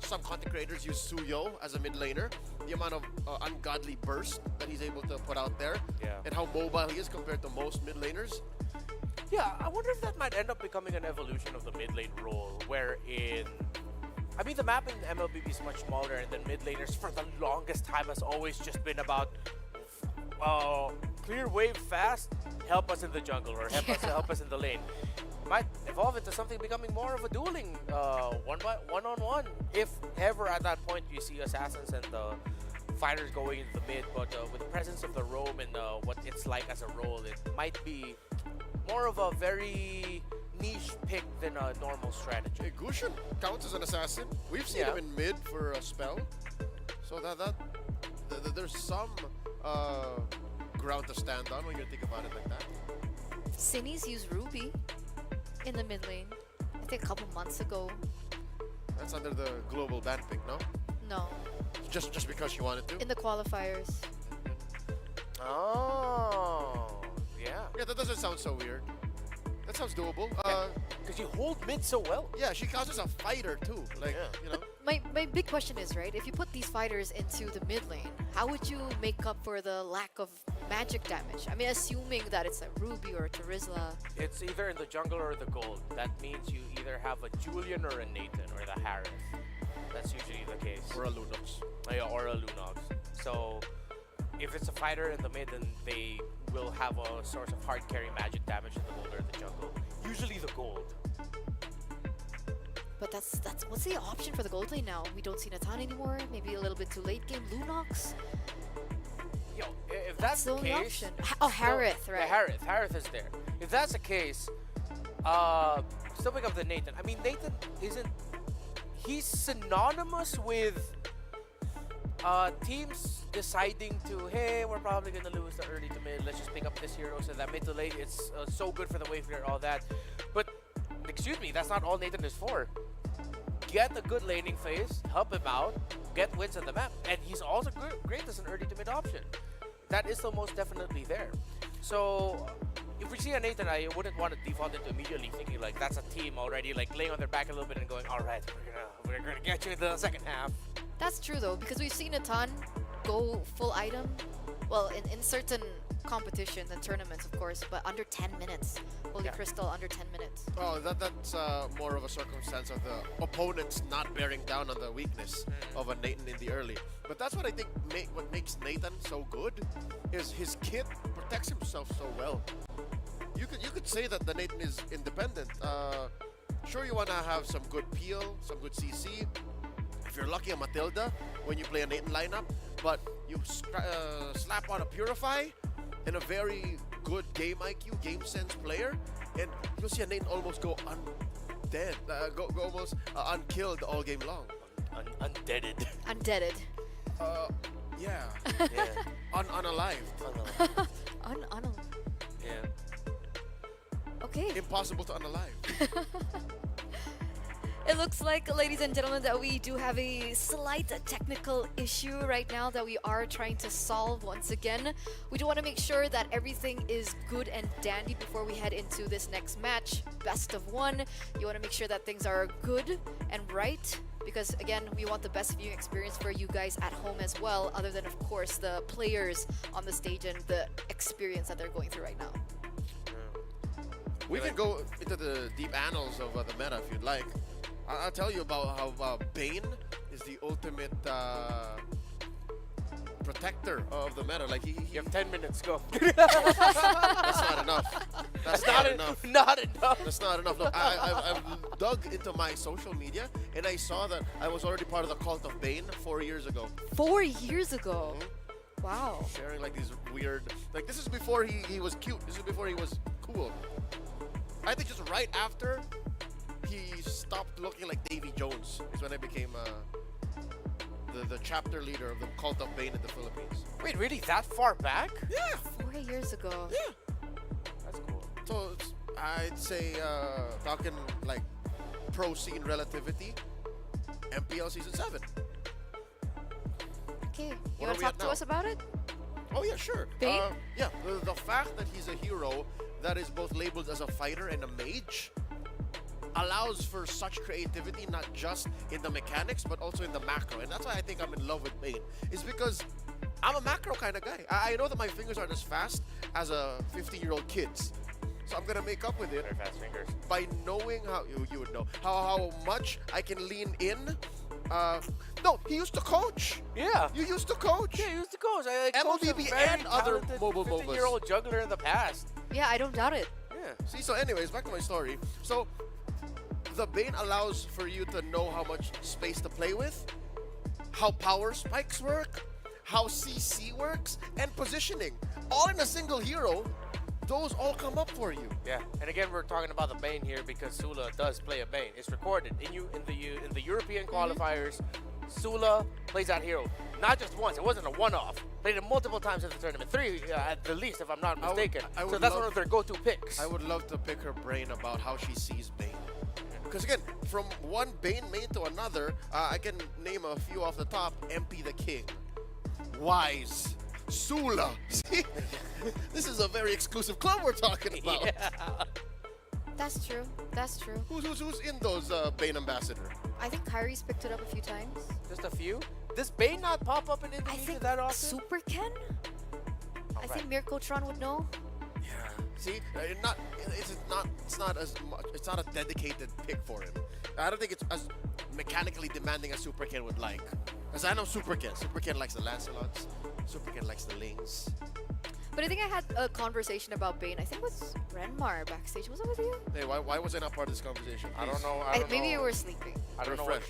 some content creators use Suyo as a mid laner. The amount of ungodly burst that he's able to put out there, and how mobile he is compared to most mid laners. Yeah, I wonder if that might end up becoming an evolution of the mid lane role, wherein, I mean, the map in MLBB is much smaller, and then mid laners for the longest time has always just been about clear wave fast, help us in the jungle, or help us in the lane. Might evolve into something becoming more of a dueling one-on-one, if ever at that point you see assassins and fighters going into the mid. But with the presence of the roam and what it's like as a role, it might be more of a very niche pick than a normal strategy. Hey, Gushin counts as an assassin. We've seen him in mid for a spell, so there's some ground to stand on when you think about it like that. Sinny's used Ruby in the mid lane, I think a couple months ago. That's under the global ban pick, no? No. Just because she wanted to? In the qualifiers. Oh, yeah. Yeah, that doesn't sound so weird. That sounds doable. Because you hold mid so well. Yeah, she counts as a fighter too. Like, you know. My big question is, right, if you put these fighters into the mid lane, how would you make up for the lack of magic damage? I mean, assuming that it's a Ruby or a Terizla. It's either in the jungle or the gold. That means you either have a Julian or a Nathan or the Harith. That's usually the case. Or a Lunox. Yeah, or a Lunox. So if it's a fighter in the mid, then they will have a source of hard carry magic damage in the gold or the jungle. Usually the gold. But that's what's the option for the gold lane now? We don't see Natan anymore. Maybe a little bit too late game. Lunox. Yo, if that's the the only case, option. Oh, Harith, right? Yeah, Harith is there. If that's the case, still pick up the Nathan. I mean, Nathan isn't. He's synonymous with teams deciding to, hey, we're probably gonna lose the early to mid. Let's just pick up this hero so that mid to late it's so good for the wave clear, all that. But excuse me, that's not all Nathan is for. Get a good laning phase, help him out, get wins on the map, and he's also great as an early to mid option. That is still most definitely there. So if we see a Nathan, I wouldn't want to default into immediately thinking like that's a team already like laying on their back a little bit and going, all right, we're gonna get you into the second half. That's true though, because we've seen Natan go full item. Well, in certain competitions and tournaments, of course, but under 10 minutes. Holy Crystal, under 10 minutes. Oh, that's more of a circumstance of the opponents not bearing down on the weakness of a Nathan in the early. But that's what I think what makes Nathan so good is his kit protects himself so well. You could say that the Nathan is independent. Sure, you want to have some good peel, some good CC. If you're lucky, a Matilda when you play a Nathan lineup, but you slap on a Purify and a very good game IQ, game sense player, and you'll see a Nathan almost go undead, go almost unkilled all game long. Undeaded. Undeaded. Yeah. Unalived. Yeah. Okay. Impossible to unalive. It looks like, ladies and gentlemen, that we do have a slight technical issue right now that we are trying to solve once again. We do want to make sure that everything is good and dandy before we head into this next match. Best of one. You want to make sure that things are good and right, because again, we want the best viewing experience for you guys at home as well, other than, of course, the players on the stage and the experience that they're going through right now. We can go into the deep annals of the meta if you'd like. I'll tell you about how Bane is the ultimate protector of the meta. Like you have 10 minutes, go. That's not enough. That's not enough. Not enough. That's not enough. Look, I've dug into my social media and I saw that I was already part of the cult of Bane 4 years ago. 4 years ago? Wow. Sharing like these weird, like this is before he was cute. This is before he was cool. I think just right after he stopped looking like Davy Jones is when I became the chapter leader of the cult of Bane in the Philippines. Wait, really? That far back? Yeah. 4 years ago. Yeah. That's cool. So I'd say talking like pro scene relativity, MPL season 7. Okay, you want to talk to us about it? Oh yeah, sure. Bane? Yeah, the fact that he's a hero that is both labeled as a fighter and a mage, allows for such creativity, not just in the mechanics, but also in the macro. And that's why I think I'm in love with Bane, is because I'm a macro kind of guy. I know that my fingers aren't as fast as a 15-year-old kid's. So I'm gonna make up with it Very fast fingers. by knowing how you would know how much I can lean in. No, he used to coach. Yeah. You used to coach. Yeah, he used to coach. I MLBB and other mobile MOBAs. 15-year-old juggler in the past. Yeah, I don't doubt it. Yeah. See, so anyways, back to my story. So the Bane allows for you to know how much space to play with, how power spikes work, how CC works, and positioning. All in a single hero. Those all come up for you. Yeah, and again, we're talking about the Bane here because Sula does play a Bane. It's recorded in the European qualifiers. Sula plays that hero not just once. It wasn't a one-off. Played it multiple times in the tournament, 3 at the least, if I'm not mistaken. So that's one of their go-to picks. I would love to pick her brain about how she sees Bane. Because again, from one Bane main to another, I can name a few off the top. MP the King, Wise, Sula. See, this is a very exclusive club we're talking about. Yeah. That's true. That's true. Who's in those Bane ambassador? I think Kyrie's picked it up a few times. Just a few? Does Bane not pop up in Indonesia that often? Super Ken? I think Mirko Tron would know. Yeah. See, it's not as much. It's not a dedicated pick for him. I don't think it's as mechanically demanding as Super Ken would like. As I know Super Ken. Super Ken likes the Lancelots. Super Ken likes the Lings. But I think I had a conversation about Bane. I think with Renmar backstage. Was it with you? Hey, why was I not part of this conversation? I don't know. Maybe you were sleeping. I don't know what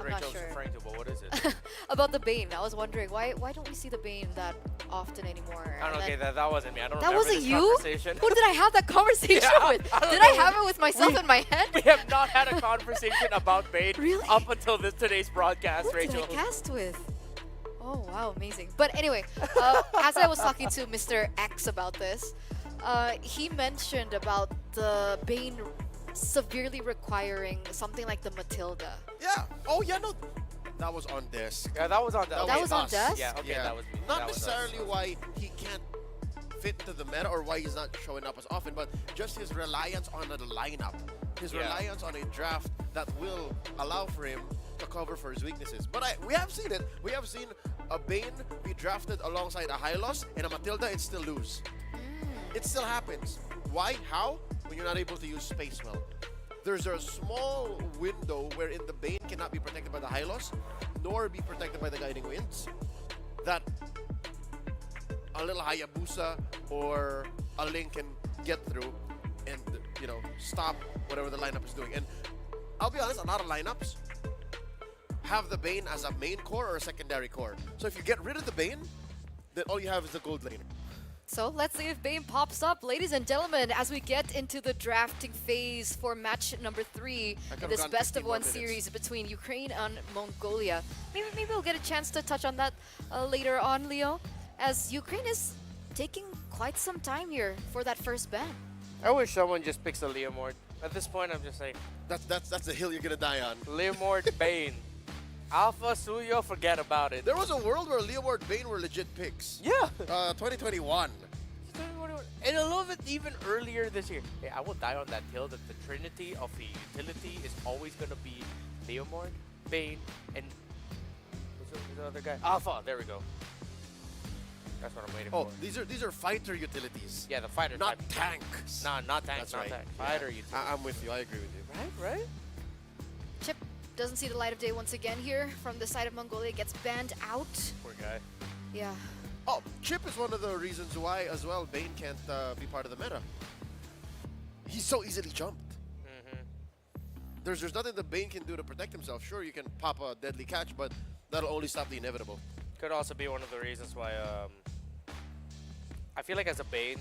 I'm not Rachel's sure. referring to, but what is it? About the Bane. I was wondering why don't we see the Bane that often anymore? I don't know, And okay, then- that wasn't me. I don't That remember wasn't this you? conversation. Who did I have that conversation Yeah, with? I don't Did know. I have it with myself in my head? We have not had a conversation about Bane up until today's broadcast, Who Rachel. did I cast with? Oh, wow, amazing. But anyway, as I was talking to Mr. X about this, he mentioned about the Bane severely requiring something like the Matilda. Yeah. Oh, yeah, no. That was on desk. Yeah, that was on desk. That was on us. desk? Yeah, okay, that was me. Not That was us. necessarily why he can't fit to the meta or why he's not showing up as often, but just his reliance on the lineup. His Yeah. reliance on a draft that will allow for him to cover for his weaknesses. But we have seen it. We have seen a Bane be drafted alongside a Hylos and a Matilda and still lose. It still happens. Why? How? When you're not able to use space well. There's a small window wherein the Bane cannot be protected by the Hylos, nor be protected by the Guiding Winds. That a little Hayabusa or a Link can get through and, stop whatever the lineup is doing. And I'll be honest, a lot of lineups have the Bane as a main core or a secondary core. So if you get rid of the Bane, then all you have is the gold laner. So let's see if Bane pops up. Ladies and gentlemen, as we get into the drafting phase for match number 3 in this best of 1 series between Ukraine and Mongolia. Maybe we'll get a chance to touch on that later on, Leo, as Ukraine is taking quite some time here for that first ban. I wish someone just picks a Leomord. At this point, I'm just like... That's the hill you're gonna die on. Leomord Bane. Alpha Suyo, forget about it. There was a world where Leomord Bane were legit picks. Yeah. 2021. And a little bit even earlier this year. Hey, I will die on that hill that the trinity of the utility is always going to be Leomord, Bane, and who's the other guy? Alpha, there we go. That's what I'm waiting for. These are fighter utilities. Yeah, the fighter Not type. tanks. No, not tanks, That's not right. tanks. Yeah. Fighter utility. I'm with you. I agree with you. Right? Chip doesn't see the light of day once again here from the side of Mongolia. Gets banned out. Poor guy. Yeah. Oh, Chip is one of the reasons why as well Bane can't be part of the meta. He's so easily jumped. There's nothing that Bane can do to protect himself. Sure, you can pop a deadly catch, but that'll only stop the inevitable. Could also be one of the reasons why I feel like as a Bane,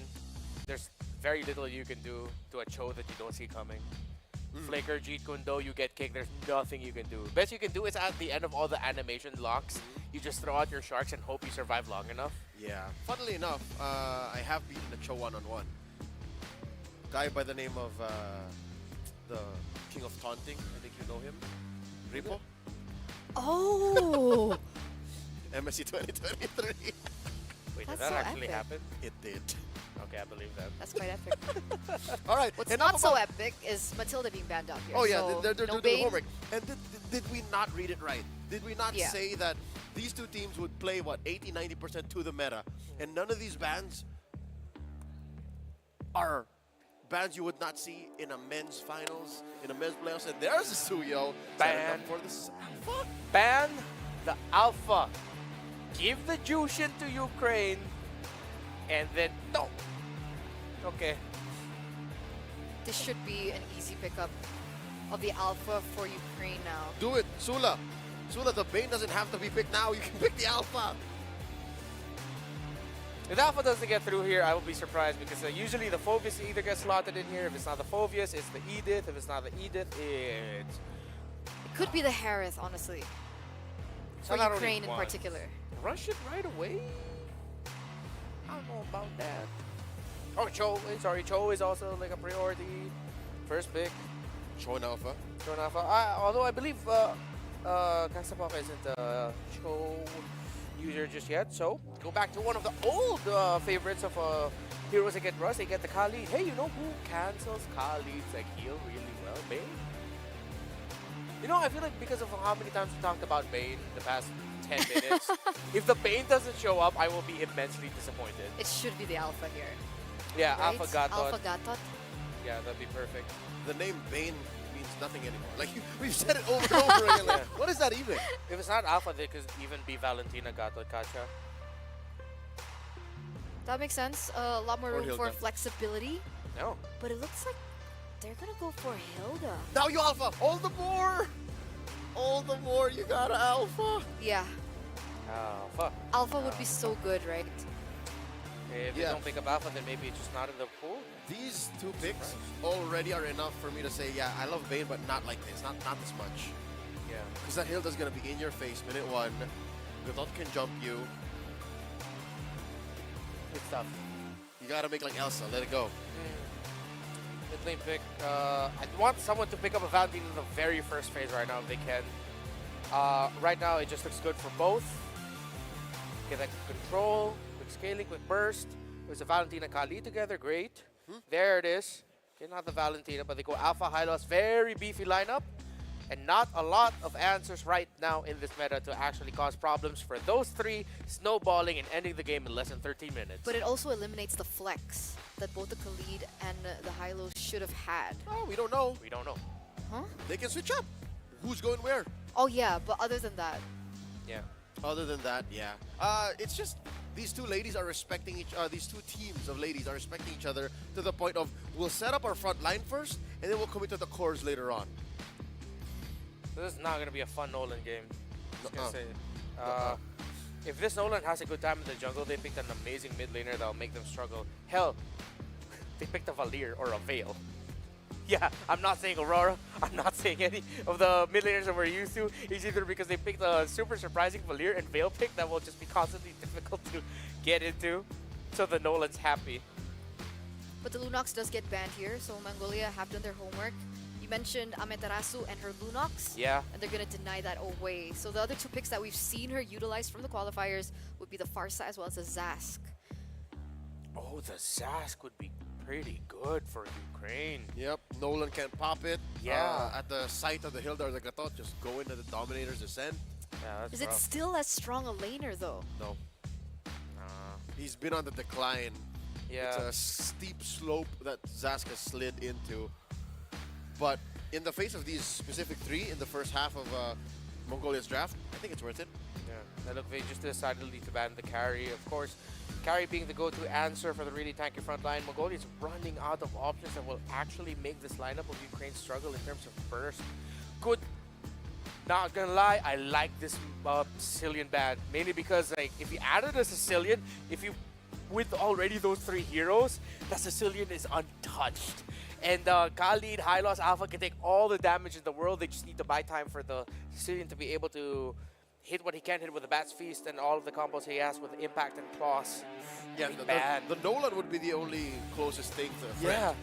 there's very little you can do to a Cho that you don't see coming. Flicker, Jeet Kundo, you get kicked, there's nothing you can do. Best you can do is at the end of all the animation locks, you just throw out your sharks and hope you survive long enough. Yeah. Funnily enough, I have beaten the Cho one-on-one. Guy by the name of the King of Taunting, I think you know him. Ripo? Oh! MSC 2023. Wait, That's did that so actually epic. happen? It did. Okay, I believe that. That's quite epic. All right. What's enough not so about- epic is Matilda being banned out here. Oh yeah, so they're no doing Bane. homework. And did we not read it right? Did we not Yeah. say that these two teams would play what 80-90% to the meta, and none of these bans are bands you would not see in a men's finals, in a men's playoffs? And there's a Suyo Ban. for this Alpha. Ban the Alpha. Give the Jushin to Ukraine, and then no. Okay. This should be an easy pickup of the Alpha for Ukraine now. Do it, Sula. Sula, the Bane doesn't have to be picked now. You can pick the Alpha. If the Alpha doesn't get through here, I will be surprised because usually the Phobius either gets slotted in here. If it's not the Phobius, it's the Edith. If it's not the Edith, it's... It could be the Harith, honestly. For not only Ukraine in one. particular. Rush it right away? I don't know about that. Oh, Cho. Sorry, Cho is also like a priority. First pick. Cho and Alpha. Cho and Alpha. Although I believe Kasapaka isn't a Cho user just yet. So, go back to one of the old favorites of heroes that get Rush. They get the Khalid. Hey, you know who cancels Khalid's like heal really well? Bane. You know, I feel like because of how many times we talked about Bane in the past 10 minutes, if the Bane doesn't show up, I will be immensely disappointed. It should be the Alpha here. Yeah, right? Alpha Gatot. Alpha Gatot. Yeah, that'd be perfect. The name Bane means nothing anymore. Like, we've said it over and over again. Like, what is that even? If it's not Alpha, they could even be Valentina Gatot Kacha. That makes sense. A lot more Or room for Hilda. flexibility. No. But it looks like they're gonna go for Hilda. Now you Alpha. All the more. All the more you got Alpha. Yeah. Alpha. Alpha would be so good, right? If they Yeah. don't pick up Alpha, then maybe it's just not in the pool. These two picks already are enough for me to say, yeah, I love Bane, but not like this. Not this much. Yeah. Because that Hilda's going to be in your face minute one. Gatot can jump you. Good stuff. You got to make like Elsa. Let it go. Mid lane pick. I want someone to pick up a Valentina in the very first phase right now if they can. Right now, it just looks good for both. Get that control, quick scaling, quick burst. There's a Valentina Kali together. Great. There it is. Okay, not the Valentina, but they go Alpha, high loss. Very beefy lineup. And not a lot of answers right now in this meta to actually cause problems for those three, snowballing and ending the game in less than 13 minutes. But it also eliminates the flex that both the Khalid and the Hylos should have had. Oh, we don't know. We don't know. Huh? They can switch up. Who's going where? Oh yeah, but other than that, Yeah. Other than that, yeah. It's just these two ladies are respecting these two teams of ladies are respecting each other to the point of we'll set up our front line first and then we'll commit to the cores later on. This is not going to be a fun Nolan game. Just gonna say. If this Nolan has a good time in the jungle, they picked an amazing mid laner that'll make them struggle. Hell, they picked a Valir or a Veil. Yeah, I'm not saying Aurora. I'm not saying any of the mid laners that we're used to. It's either because they picked a super surprising Valir and Veil pick that will just be constantly difficult to get into. So the Nolan's happy. but the Lunox does get banned here, so Mongolia have done their homework. You mentioned Amaterasu and her Lunox. Yeah. And they're going to deny that away. So the other two picks that we've seen her utilize from the qualifiers would be the Farsa as well as the Zask. Oh, the Zask would be pretty good for Ukraine. Yep, Nolan can't pop it. Yeah. At the sight of the Hilda or the Gatot, just go into the Dominator's Descent. Yeah, that's Is it still as strong a laner though? No. He's been on the decline. Yeah. It's a steep slope that Zask has slid into. But in the face of these specific three in the first half of Mongolia's draft, I think it's worth it. Yeah. Now look, they just decided to ban the carry. Of course, carry being the go-to answer for the really tanky front line. Mongolia is running out of options that will actually make this lineup of Ukraine struggle in terms of burst. Good. Not gonna lie, I like this Sicilian ban. Mainly because like if you added a Sicilian, if you with already those three heroes, the Sicilian is untouched. And Khalid, High Loss, Alpha can take all the damage in the world. They just need to buy time for the Sicilian to be able to hit what he can hit with the Bat's Feast and all of the combos he has with Impact and Claws. Yeah, the Nolan would be the only closest thing to a threat. Yeah.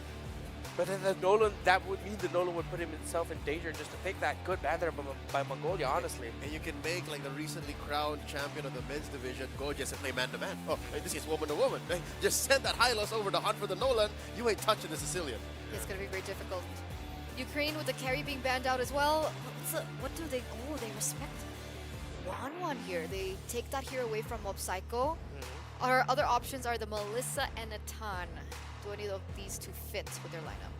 But then the Nolan, that would mean the Nolan would put himself in danger just to pick that good ban there by Mongolia, honestly. And you can make like the recently crowned champion of the men's division go just and play man-to-man. Oh, in this case, woman to woman. Just send that Hylos over to hunt for the Nolan. You ain't touching the Sicilian. It's going to be very difficult. Ukraine with the carry being banned out as well. What do they... Oh, they respect 1-1 here. They take that here away from Mob Psycho. Our other options are the Melissa and Natan. Do any of these two fit with their lineup?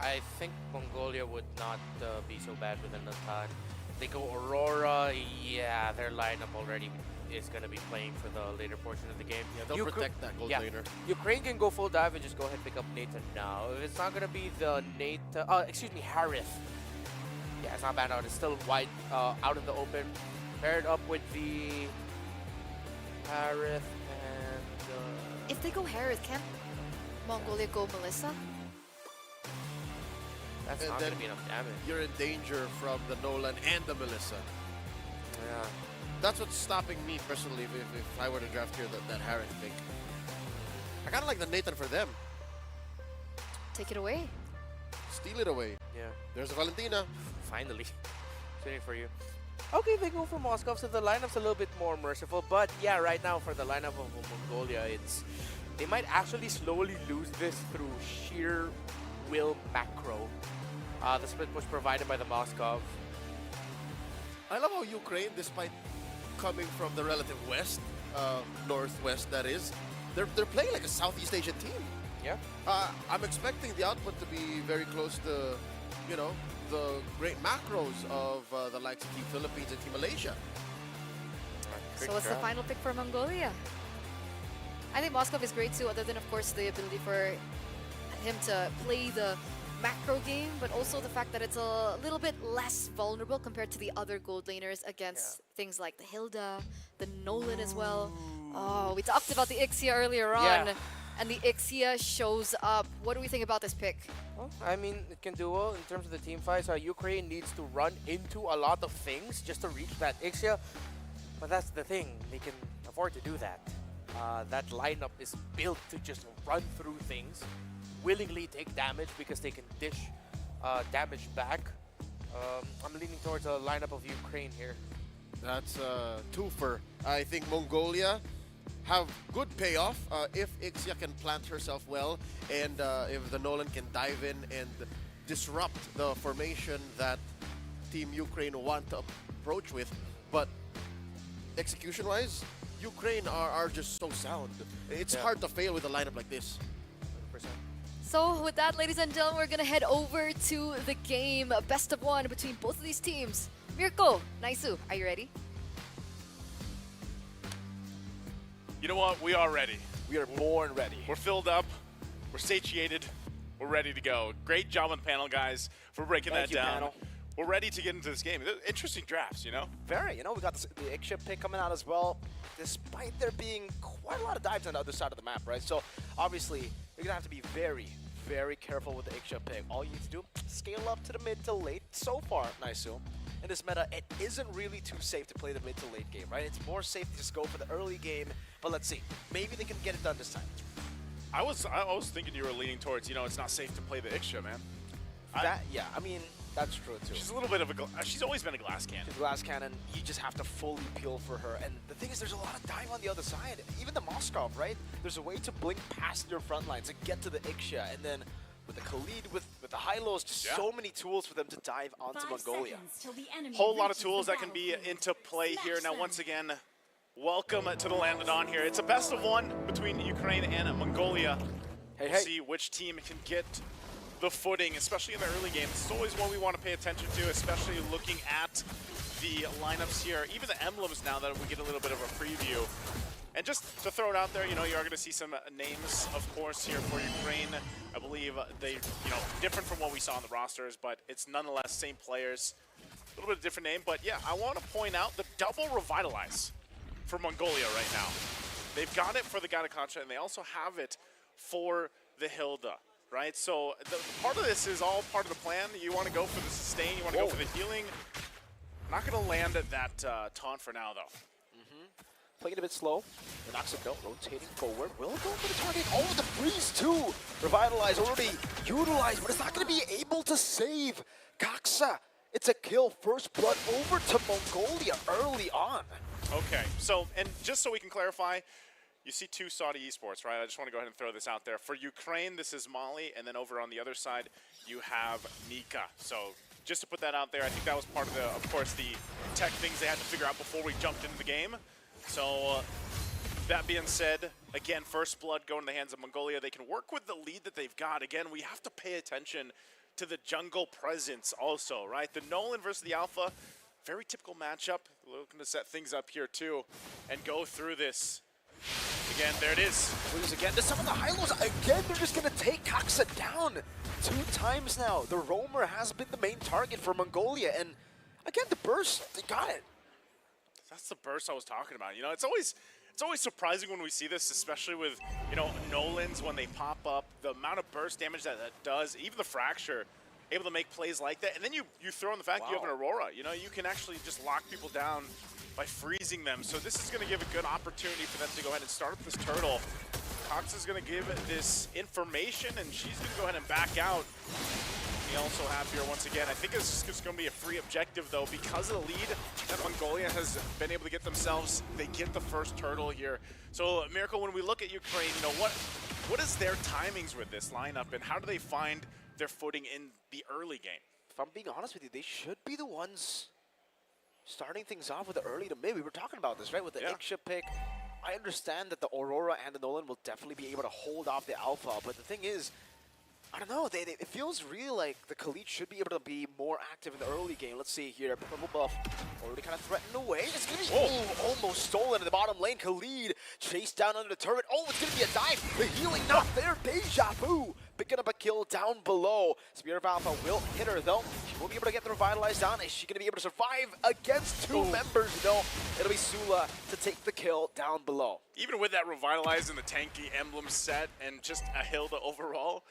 I think Mongolia would not be so bad with a Natan. They go Aurora, yeah, their lineup already is going to be playing for the later portion of the game. Yeah, they'll protect that gold laner. Ukraine can go full dive and just go ahead and pick up Nathan now. If it's not going to be the Harith. Yeah, it's not banned out. It's still wide out in the open. Paired up with the Harith and... If they go Harith, can't Mongolia go Melissa? That's and not then going to be enough damage. You're in danger from the Nolan and the Melissa. Yeah. That's what's stopping me personally if I were to draft here that Harith pick. I kind of like the Nathan for them. Take it away. Steal it away. Yeah. There's a Valentina. Finally. Waiting for you. Okay, they go for Moscow, so the lineup's a little bit more merciful. But yeah, right now for the lineup of Mongolia, they might actually slowly lose this through sheer will macro. The split push provided by the Moskov. I love how Ukraine, despite coming from the relative west, northwest that is, they're playing like a Southeast Asian team. Yeah. I'm expecting the output to be very close to, you know, the great macros of the likes of Team Philippines and Team Malaysia. So what's the final pick for Mongolia? I think Moskov is great too, other than of course the ability for him to play the macro game, but also the fact that it's a little bit less vulnerable compared to the other gold laners against things like the Hilda, the Nolan as well. Oh, we talked about the Ixia earlier on, and the Ixia shows up. What do we think about this pick? Well, I mean, it can do well in terms of the team fights. Ukraine needs to run into a lot of things just to reach that Ixia, but that's the thing, they can afford to do that. That lineup is built to just run through things, willingly take damage because they can dish damage back. I'm leaning towards a lineup of Ukraine here. That's a twofer. I think Mongolia have good payoff if Ixia can plant herself well, and if the Nolan can dive in and disrupt the formation that Team Ukraine want to approach with. But execution-wise, Ukraine are just so sound. It's hard to fail with a lineup like this. 100%. So with that, ladies and gentlemen, we're going to head over to the game. Best of one between both of these teams. Mirko, Naisu, are you ready? You know what? We are ready. We are born ready. We're filled up. We're satiated. We're ready to go. Great job on the panel, guys, for breaking Thank that you, down. panel. We're ready to get into this game. Interesting drafts, you know? Very. You know, we got the Ixia pick coming out as well, despite there being quite a lot of dives on the other side of the map, right? So, obviously, you're going to have to be very, very careful with the Ixia pick. All you need to do, scale up to the mid to late. So far, Naisu, in this meta, it isn't really too safe to play the mid to late game, right? It's more safe to just go for the early game, but let's see. Maybe they can get it done this time. I was thinking you were leaning towards, you know, it's not safe to play the Ixia, man. Yeah, I mean, that's true too. She's a little bit of she's always been a glass cannon. She's a glass cannon. You just have to fully peel for her. And the thing is, there's a lot of dive on the other side. Even the Moskov, right? There's a way to blink past your front lines and get to the Ixia. And then with the Khalid, with the high-lows, just so many tools for them to dive onto Mongolia. Whole lot of tools that can be into play here. Now, once again, welcome to the Land of Dawn here. It's a best of one between Ukraine and Mongolia. We'll see which team can get the footing, especially in the early games. It's always what we want to pay attention to, especially looking at the lineups here, even the emblems now that we get a little bit of a preview. And just to throw it out there, you know, you are going to see some names, of course, here for Ukraine. I believe they, you know, different from what we saw on the rosters, but it's nonetheless same players. A little bit of different name, but yeah, I want to point out the double Revitalize for Mongolia right now. They've got it for the Gynekacha, and they also have it for the Hilda. Right, so part of this is all part of the plan. You want to go for the sustain, you want to go for the healing. Not going to land at that taunt for now, though. playing it a bit slow. Noxaco rotating forward. Will go for the target. Oh, the freeze too! Revitalize already utilized, but it's not going to be able to save Kaksa. It's a kill, first blood over to Mongolia early on. Okay, so, and just so we can clarify, you see two Saudi Esports, right? I just want to go ahead and throw this out there. For Ukraine, this is Mali, and then over on the other side, you have Nika. So just to put that out there, I think that was part of the, of course, the tech things they had to figure out before we jumped into the game. So that being said, again, first blood going in the hands of Mongolia. They can work with the lead that they've got. Again, we have to pay attention to the jungle presence also, right? The Nolan versus the Alpha, very typical matchup. Looking to set things up here too and go through this. Again, there it is. Please again to some of the high-lows. Again, they're just going to take Kaksa down 2 times now. The Roamer has been the main target for Mongolia. And again, the burst, they got it. That's the burst I was talking about. You know, it's always surprising when we see this, especially with, you know, Nolans when they pop up, the amount of burst damage that does, even the fracture, able to make plays like that. And then you throw in the fact you have an Aurora. You know, you can actually just lock people down by freezing them. So this is going to give a good opportunity for them to go ahead and start up this turtle. Cox is going to give this information, and she's going to go ahead and back out. We also have here, once again, I think it's just going to be a free objective, though, because of the lead that Mongolia has been able to get themselves. They get the first turtle here. So, Miracle, when we look at Ukraine, you know, what is their timings with this lineup, and how do they find their footing in the early game? If I'm being honest with you, they should be the ones starting things off with the early to mid. We were talking about this, right, with the Ixia pick. I understand that the Aurora and the Nolan will definitely be able to hold off the Alpha, but the thing is, I don't know, it feels really like the Khalid should be able to be more active in the early game. Let's see here, purple buff already kind of threatened away. It's going to be almost stolen in the bottom lane. Khalid chased down under the turret. Oh, it's going to be a dive. The healing not there. Deja vu picking up a kill down below. Spear of Alpha will hit her though. She will be able to get the revitalized down. Is she going to be able to survive against 2 members? No, it'll be Sula to take the kill down below. Even with that revitalized and the tanky emblem set and just a Hilda overall,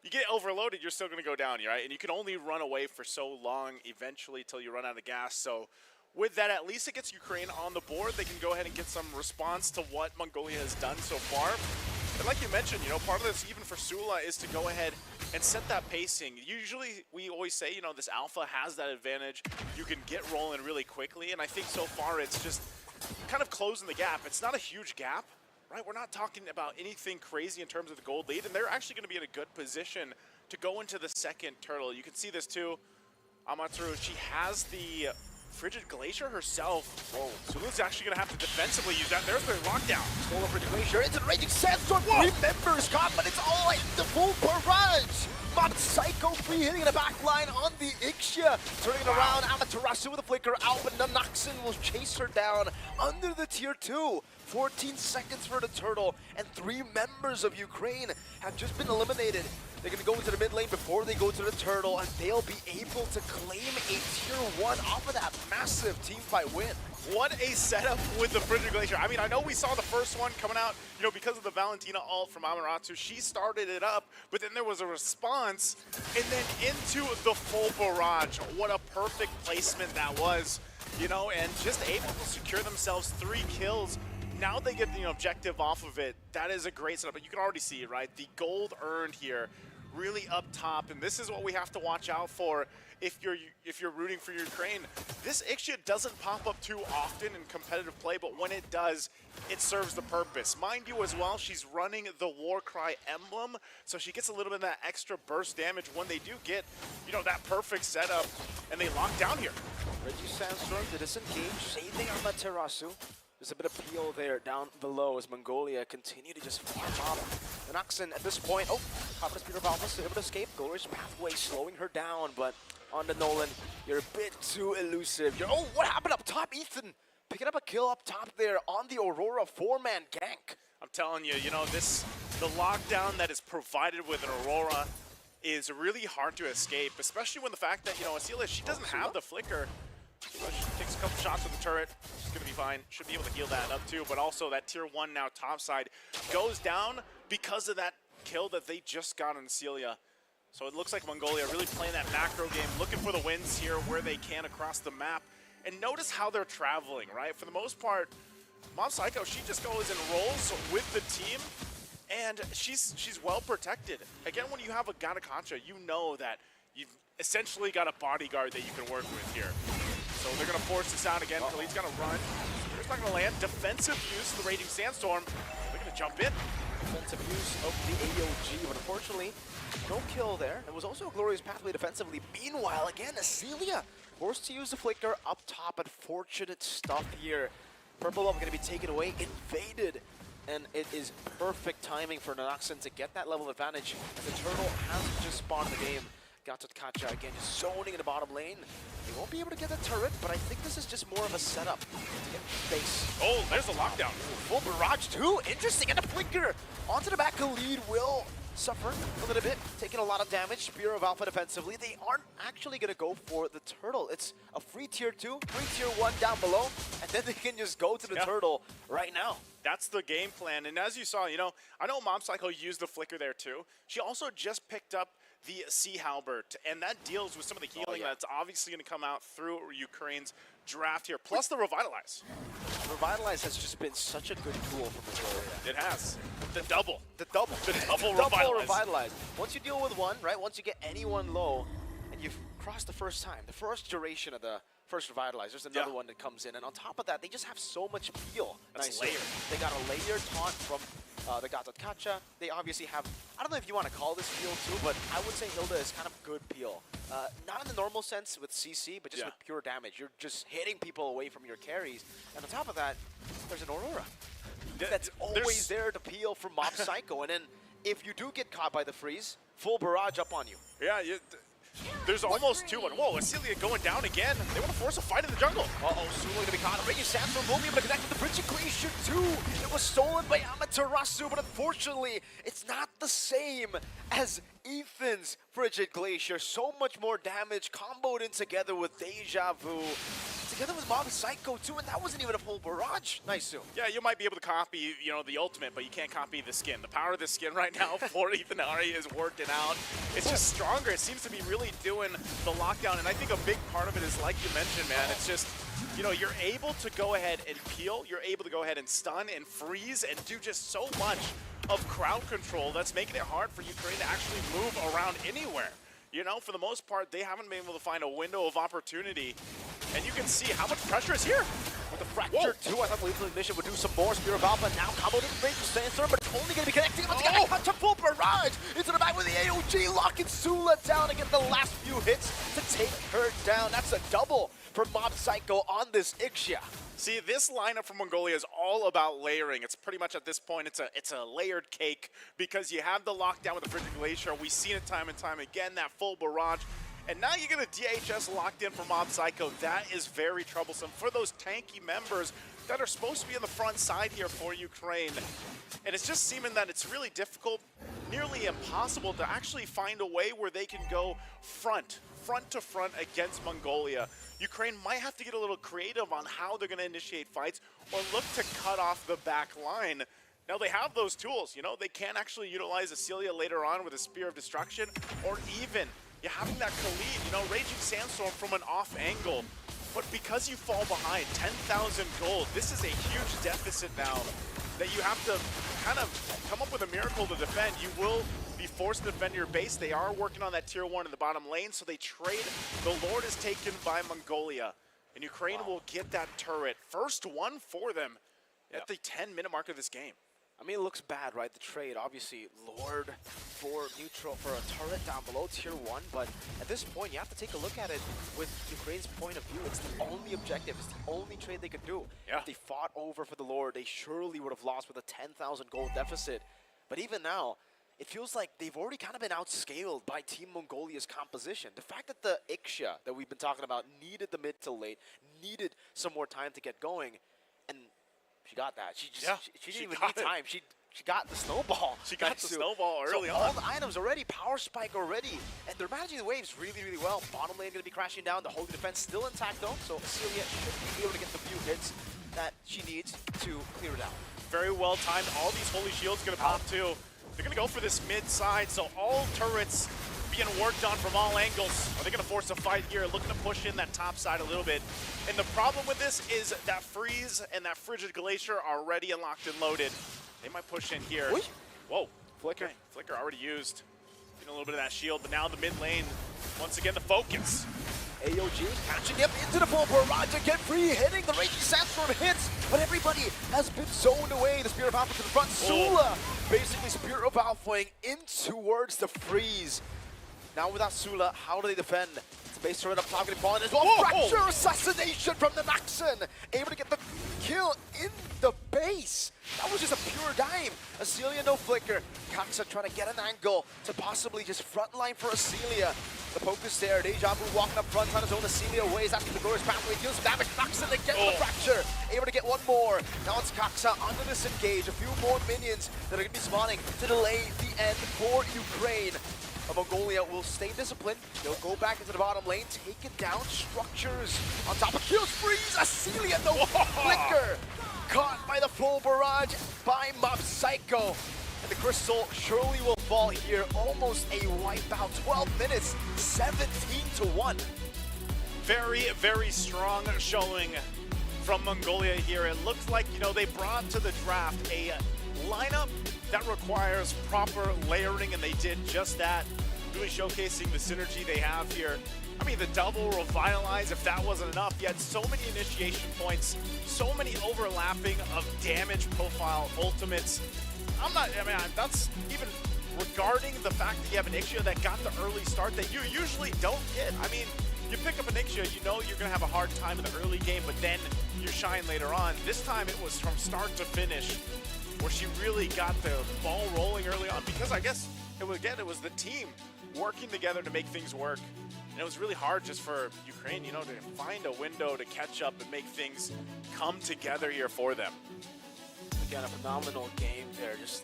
you get overloaded, you're still going to go down, right? And you can only run away for so long eventually till you run out of gas. So with that, at least it gets Ukraine on the board. They can go ahead and get some response to what Mongolia has done so far. And like you mentioned, you know, part of this, even for Sula, is to go ahead and set that pacing. Usually, we always say, you know, this Alpha has that advantage. You can get rolling really quickly, and I think so far it's just kind of closing the gap. It's not a huge gap, right? We're not talking about anything crazy in terms of the gold lead, and they're actually going to be in a good position to go into the second turtle. You can see this too. Amatsu, she has the Frigid Glacier herself. Whoa, Sulu's actually going to have to defensively use that. There's the lockdown. Stole a Frigid Glacier into the Raging Sandstorm. 3 members caught, but it's all in the full barrage. But Psycho free hitting in the back line on the Ixia. Turning it around, Amaterasu with a flicker out, but Nanoxen will chase her down under the tier 2. 14 seconds for the turtle, and 3 members of Ukraine have just been eliminated. They're going to go into the mid lane before they go to the turtle, and they'll be able to claim a tier 1 off of that massive team fight win. What a setup with the Frigid Glacier. I mean, I know we saw the first one coming out, you know, because of the Valentina ult from Amaterasu. She started it up, but then there was a response, and then into the full barrage. What a perfect placement that was, you know, and just able to secure themselves 3 kills. Now they get the objective off of it. That is a great setup, but you can already see it, right? The gold earned here, really up top, and this is what we have to watch out for if you're rooting for Ukraine. This Ixia doesn't pop up too often in competitive play, but when it does, it serves the purpose. Mind you as well, she's running the Warcry emblem, so she gets a little bit of that extra burst damage when they do get, you know, that perfect setup, and they lock down here. Reggie Sandstorm to disengage, saving Amaterasu. There's a bit of peel there down below as Mongolia continue to just farm up. Nanoxen at this point, Confidence Peter Valmus to able to escape. Glorious Pathway slowing her down, but on the Nolan, you're a bit too elusive. Oh, what happened up top, Ethan? Picking up a kill up top there on the Aurora 4-man gank. I'm telling you, you know, the lockdown that is provided with an Aurora is really hard to escape, especially when the fact that, you know, Asilia, she doesn't have the flicker. She takes a couple shots with the turret. She's going to be fine. Should be able to heal that up too. But also that tier 1 now topside goes down because of that kill that they just got on Celia. So it looks like Mongolia really playing that macro game, looking for the wins here where they can across the map. And notice how they're traveling, right? For the most part, Mom Psycho, she just goes and rolls with the team, and she's well protected. Again, when you have a Gatakacha, you know that you've essentially got a bodyguard that you can work with here. So they're going to force this out again. Khalid's going to run. Spear's not going to land. Defensive use of the Raging Sandstorm. They're going to jump in. Defensive use of the AOG, but unfortunately, no kill there. It was also a glorious pathway defensively. Meanwhile, again, Acelia forced to use the Flicker up top. Unfortunate stuff here. Purple Buff going to be taken away, invaded, and it is perfect timing for Nanoxen to get that level advantage as the Turtle has just spawned the game. Gatakacha again just zoning in the bottom lane. They won't be able to get the turret, but I think this is just more of a setup to get base. Oh, there's a lockdown. Full barrage too, interesting, and a Flicker onto the back. Khalid will suffer a little bit, taking a lot of damage. Spear of Alpha defensively. They aren't actually going to go for the Turtle. It's a free tier 2, free tier 1 down below, and then they can just go to the Turtle right now. That's the game plan, and as you saw, you know, I know Mom Psycho used the Flicker there too. She also just picked up the Sea Halbert, and that deals with some of the healing that's obviously going to come out through Ukraine's draft here, plus the Revitalize. Revitalize has just been such a good tool for Mongolia. It has. The double. The double Revitalize. Once you deal with one, right, once you get anyone low, and you've crossed the first time, the first duration of the first Revitalize, there's another one that comes in, and on top of that, they just have so much peel. That's layered. They got a layered taunt from the Gatakacha. They obviously have, I don't know if you want to call this peel too, but I would say Hilda is kind of good peel. Not in the normal sense with CC, but just with pure damage. You're just hitting people away from your carries. And on top of that, there's an Aurora. That's always there to peel from Mob Psycho. And then if you do get caught by the freeze, full barrage up on you. Yeah, there's almost 2-1. Whoa, Acelia going down again. They want to force a fight in the jungle. Uh-oh, Sulu going to be caught. Raging Sandstorm won't be able to connect with the Bridge Glacier too. It was stolen by Amaterasu, but unfortunately, it's not the same as Ethan's Frigid Glacier. So much more damage comboed in together with Deja Vu. Together with Mob Psycho too, and that wasn't even a full barrage. Nice, Sue. Yeah, you might be able to copy, you know, the ultimate, but you can't copy the skin. The power of the skin right now for Ethan Ari is working out. It's just stronger. It seems to be really doing the lockdown, and I think a big part of it is, like you mentioned, man, it's just, you know, you're able to go ahead and peel, you're able to go ahead and stun and freeze and do just so much of crowd control that's making it hard for Ukraine to actually move around anywhere. You know, for the most part, they haven't been able to find a window of opportunity. And you can see how much pressure is here. With the Fracture too, I thought Lethal Ignition would do some more. Spear of Alpha now comboed in Raging Sandstorm, but it's only going to be connecting. It's going to cut a full barrage into the back with the AOG, locking Sula down to get the last few hits to take her down. That's a double for Mob Psycho on this Ixia. See, this lineup from Mongolia is all about layering. It's pretty much at this point, it's a layered cake because you have the lockdown with the Frigid Glacier. We've seen it time and time again, that full barrage. And now you get a DHS locked in for Mob Psycho. That is very troublesome for those tanky members that are supposed to be on the front side here for Ukraine. And it's just seeming that it's really difficult, nearly impossible to actually find a way where they can go front to front against Mongolia. Ukraine might have to get a little creative on how they're going to initiate fights or look to cut off the back line. Now they have those tools, you know, they can actually utilize Acelia later on with a Spear of Destruction, or even you're having that Khalid, you know, Raging Sandstorm from an off angle. But because you fall behind 10,000 gold, this is a huge deficit now that you have to kind of come up with a miracle to defend. You will be forced to defend your base. They are working on that tier 1 in the bottom lane, so they trade. The Lord is taken by Mongolia, and Ukraine will get that turret. First one for them at the 10-minute mark of this game. I mean, it looks bad, right? The trade, obviously, Lord for neutral, for a turret down below tier 1, but at this point, you have to take a look at it with Ukraine's point of view. It's the only objective. It's the only trade they could do. If they fought over for the Lord, they surely would have lost with a 10,000 gold deficit. But even now, it feels like they've already kind of been outscaled by Team Mongolia's composition. The fact that the Ixia that we've been talking about needed the mid to late, needed some more time to get going, and she got that. She didn't even need time. She got the snowball. She got the snowball early on. All the items already, power spike already, and they're managing the waves really, really well. Bottom lane going to be crashing down. The holding defense still intact though, so Acelia should be able to get the few hits that she needs to clear it out. Very well timed. All these holy shields going to pop too. They're going to go for this mid side, so all turrets being worked on from all angles. Are they going to force a fight here? Looking to push in that top side a little bit. And the problem with this is that Freeze and that Frigid Glacier are already locked and loaded. They might push in here. Oy. Whoa. Flicker. Okay. Flicker already used. Getting a little bit of that shield, but now the mid lane, once again, the focus. AOG catching him into the full barrage again, free hitting the Raging Sandstorm hits, but everybody has been zoned away. The Spear of Alpha to the front. Sula basically Spear of Alphaing in towards the freeze. Now without Sula, how do they defend? It's based around a targeting falling as well. Whoa, Fracture whoa. assassination from the Maxon, able to get the kill in the base. That was just a pure dime. Acelia no flicker. Kaksa trying to get an angle to possibly just frontline for Acelia. The focus there. Deja Vu walking up front, trying to zone Acelia away. He's asking the glorious pathway. Deals some damage. Maxon again with the fracture. Able to get one more. Now it's Kaksa under this engage. A few more minions that are going to be spawning to delay the end for Ukraine. Mongolia will stay disciplined. They'll go back into the bottom lane, take it down. Structures on top of kills. Freeze. Acelia no flicker. Caught by the full barrage by Mob Psycho. And the crystal surely will fall here. Almost a wipeout. 12 minutes, 17-1. Very, very strong showing from Mongolia here. It looks like, you know, they brought to the draft a lineup that requires proper layering, and they did just that, really showcasing the synergy they have here. I mean, the double revitalize, if that wasn't enough, you had so many initiation points, so many overlapping of damage profile ultimates. That's even regarding the fact that you have an Ixia that got the early start that you usually don't get. I mean, you pick up an Ixia, you know you're going to have a hard time in the early game, but then you shine later on. This time it was from start to finish, where she really got the ball rolling early on, because I guess it was the team working together to make things work. And it was really hard just for Ukraine, you know, to find a window to catch up and make things come together here for them. Again, a phenomenal game there. Just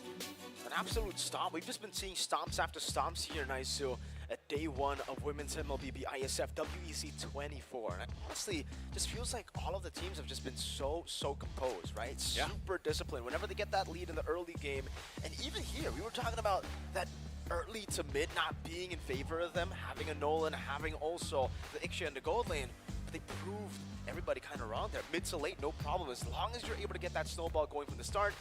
an absolute stomp. We've just been seeing stomps after stomps here, Naisu, at day one of Women's MLBB IESF WEC24. And honestly, just feels like all of the teams have just been so composed, right? Yeah. Super disciplined. Whenever they get that lead in the early game, and even here, we were talking about that early to mid not being in favor of them, having a Nolan, having also the Ixia in the gold lane, but they proved everybody kind of wrong there. Mid to late, no problem. As long as you're able to get that snowball going from the start,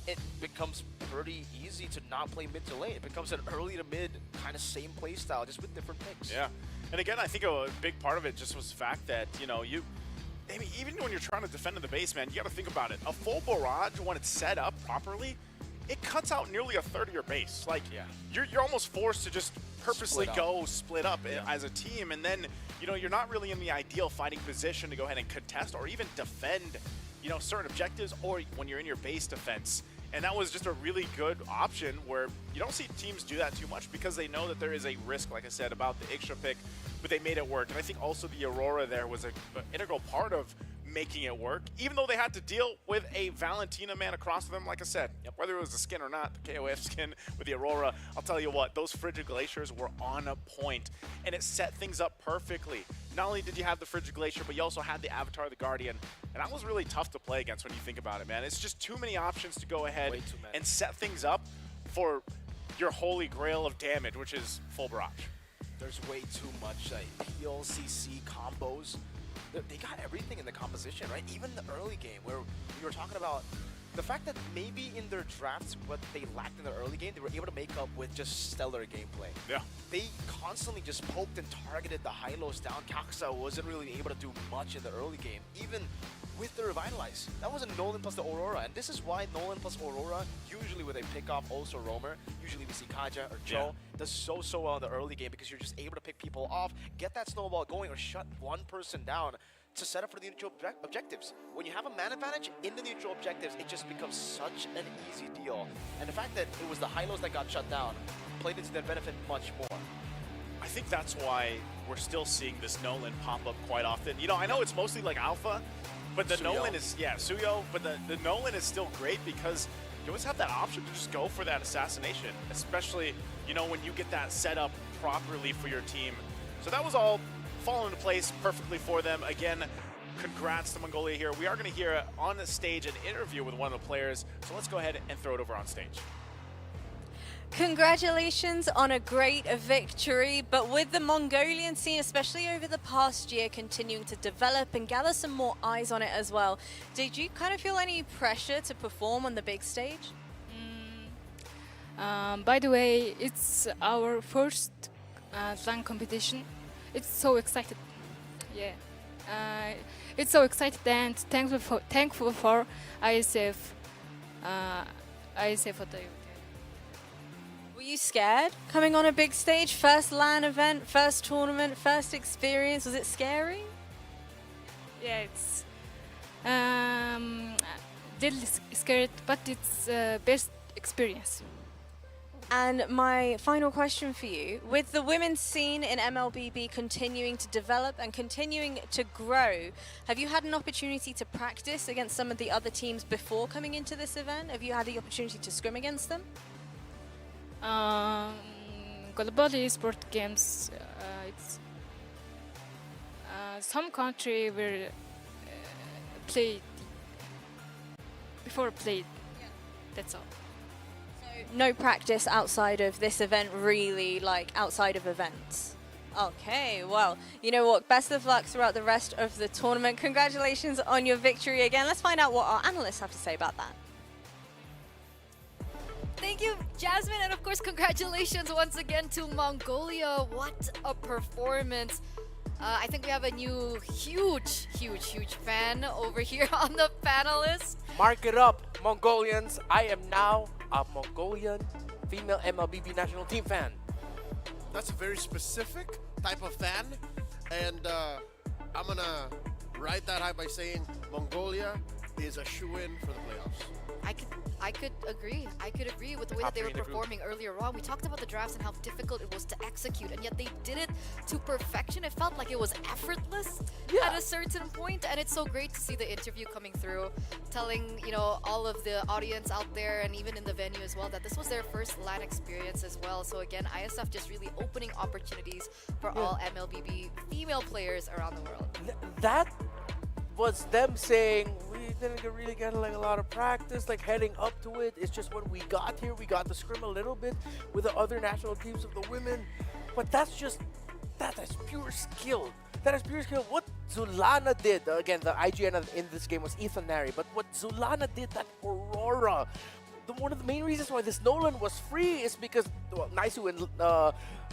it becomes pretty easy to not play mid to late. It becomes an early to mid kind of same play style, just with different picks. Yeah, and again, I think a big part of it just was the fact that, you know, even when you're trying to defend in the base, man, you got to think about it. A full barrage, when it's set up properly, it cuts out nearly a third of your base. Like, you're almost forced to just purposely split up as a team, and then, you know, you're not really in the ideal fighting position to go ahead and contest or even defend, you know, certain objectives, or when you're in your base defense. And that was just a really good option where you don't see teams do that too much because they know that there is a risk, like I said, about the Ixia pick, but they made it work. And I think also the Aurora there was an integral part of making it work, even though they had to deal with a Valentina man across them, like I said. Whether it was the skin or not, the KOF skin with the Aurora, I'll tell you what, those Frigid Glaciers were on a point, and it set things up perfectly. Not only did you have the Frigid Glacier, but you also had the Avatar of the Guardian, and that was really tough to play against when you think about it, man. It's just too many options to go ahead and set things up for your holy grail of damage, which is full barrage. There's way too much peel, CC combos. They got everything in the composition, right? Even the early game where we were talking about the fact that maybe in their drafts, what they lacked in the early game, they were able to make up with just stellar gameplay. Yeah. They constantly just poked and targeted the high-lows down. Kaksa wasn't really able to do much in the early game, even with the Revitalize. That was a Nolan plus the Aurora, and this is why Nolan plus Aurora, usually when they pick off also Roamer, usually we see Kaja or Cho, does so well in the early game because you're just able to pick people off, get that snowball going, or shut one person down to set up for the neutral objectives. When you have a man advantage in the neutral objectives, it just becomes such an easy deal. And the fact that it was the high-lows that got shut down played into their benefit much more. I think that's why we're still seeing this Nolan pop up quite often. You know, I know it's mostly like Alpha, but the Suyo. Nolan is, Suyo, but the Nolan is still great because you always have that option to just go for that assassination, especially, you know, when you get that set up properly for your team. So that was all falling into place perfectly for them. Again, congrats to Mongolia here. We are going to hear on the stage an interview with one of the players, so let's go ahead and throw it over on stage. Congratulations on a great victory, but with the Mongolian scene, especially over the past year, continuing to develop and gather some more eyes on it as well, did you kind of feel any pressure to perform on the big stage? By the way, it's our first slam competition. It's so excited. Yeah, it's so excited and thankful for IESF. IESF for the. Were you scared coming on a big stage? First LAN event, first tournament, first experience. Was it scary? Yeah, it's little scared, but it's best experience. And my final question for you, with the women's scene in MLBB continuing to develop and continuing to grow, have you had an opportunity to practice against some of the other teams before coming into this event? Have you had the opportunity to scrim against them? Global Esports games, it's some country will play before played. That's all. No practice outside of this event, really, like outside of events. Okay, well, you know what? Best of luck throughout the rest of the tournament. Congratulations on your victory again. Let's find out what our analysts have to say about that. Thank you, Jasmine, and of course, congratulations once again to Mongolia. What a performance. I think we have a new huge fan over here on the panelists. Mark it up, Mongolians. I am now a Mongolian female MLBB national team fan. That's a very specific type of fan, and I'm gonna ride that high by saying Mongolia is a shoo-in for the playoffs. I could agree. I could agree with the way that they were performing earlier on. We talked about the drafts and how difficult it was to execute, and yet they did it to perfection. It felt like it was effortless at a certain point, and it's so great to see the interview coming through, telling, you know, all of the audience out there and even in the venue as well that this was their first LAN experience as well. So again, ISF just really opening opportunities for all MLBB female players around the world. That was them saying we didn't really get like a lot of practice, like heading up to it. It's just when we got here, we got to scrim a little bit with the other national teams of the women. But that is pure skill. That is pure skill. What Zulana did, again, the IGN in this game was Ethan Nary, but what Zulana did, that Aurora, one of the main reasons why this Nolan was free is because, well, Naisu and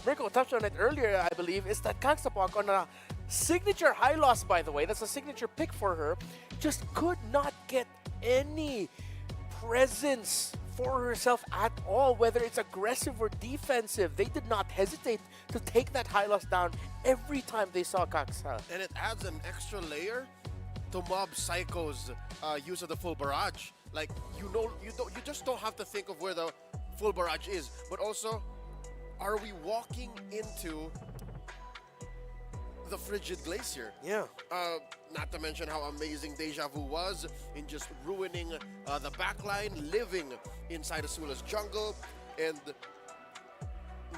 Mirko touched on it earlier, I believe, is that Kangstapok on a signature high loss, by the way, that's a signature pick for her, just could not get any presence for herself at all, whether it's aggressive or defensive. They did not hesitate to take that high loss down every time they saw Kaksa. And it adds an extra layer to Mob Psycho's use of the full barrage. Like, you just don't have to think of where the full barrage is, but also, are we walking into the frigid glacier? Yeah. Not to mention how amazing Deja Vu was in just ruining the backline, living inside Asula's jungle, and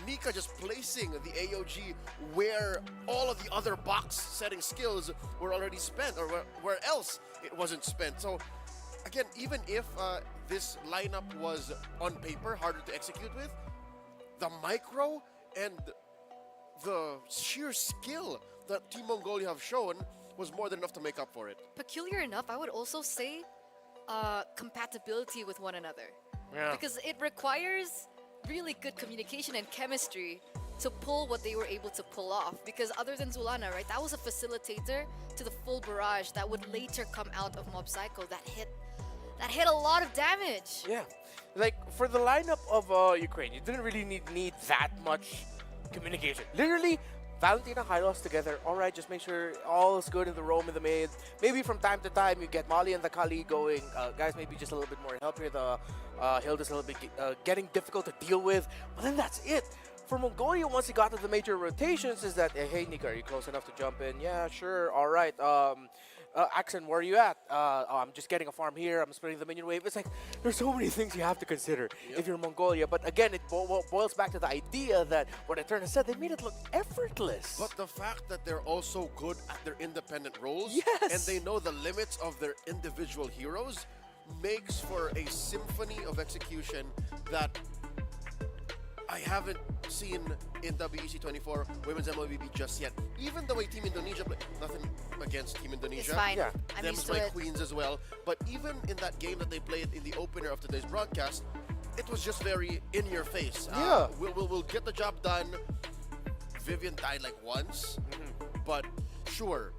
Nika just placing the AOG where all of the other box setting skills were already spent, or where else it wasn't spent. So again, even if this lineup was on paper harder to execute with, the micro and the sheer skill that Team Mongolia have shown was more than enough to make up for it. Peculiar enough, I would also say compatibility with one another. Yeah. Because it requires really good communication and chemistry to pull what they were able to pull off. Because other than Zulana, right, that was a facilitator to the full barrage that would later come out of Mob Psycho that hit a lot of damage. Yeah, like for the lineup of Ukraine, you didn't really need that much communication. Literally, Valentina high loss together. All right, just make sure all is good in the roam in the mid. Maybe from time to time you get Molly and the Kali going. Guys, maybe just a little bit more help here. The Hilda's a little bit getting difficult to deal with. But then that's it. For Mongolia, once he got to the major rotations, is that, hey, Nika, are you close enough to jump in? Yeah, sure, all right. Axon, where are you at? I'm just getting a farm here. I'm splitting the minion wave. It's like, there's so many things you have to consider if you're Mongolia. But again, it boils back to the idea that what Eterna said, they made it look effortless. But the fact that they're also good at their independent roles, yes, and they know the limits of their individual heroes, makes for a symphony of execution that I haven't seen in WEC24 Women's MLBB just yet. Even the way Team Indonesia play, nothing against Team Indonesia. It's fine. Yeah. I'm Them's used to my it. queens as well. But even in that game that they played in the opener of today's broadcast, it was just very in your face. Yeah. We'll get the job done. Vivian died like once, but sure.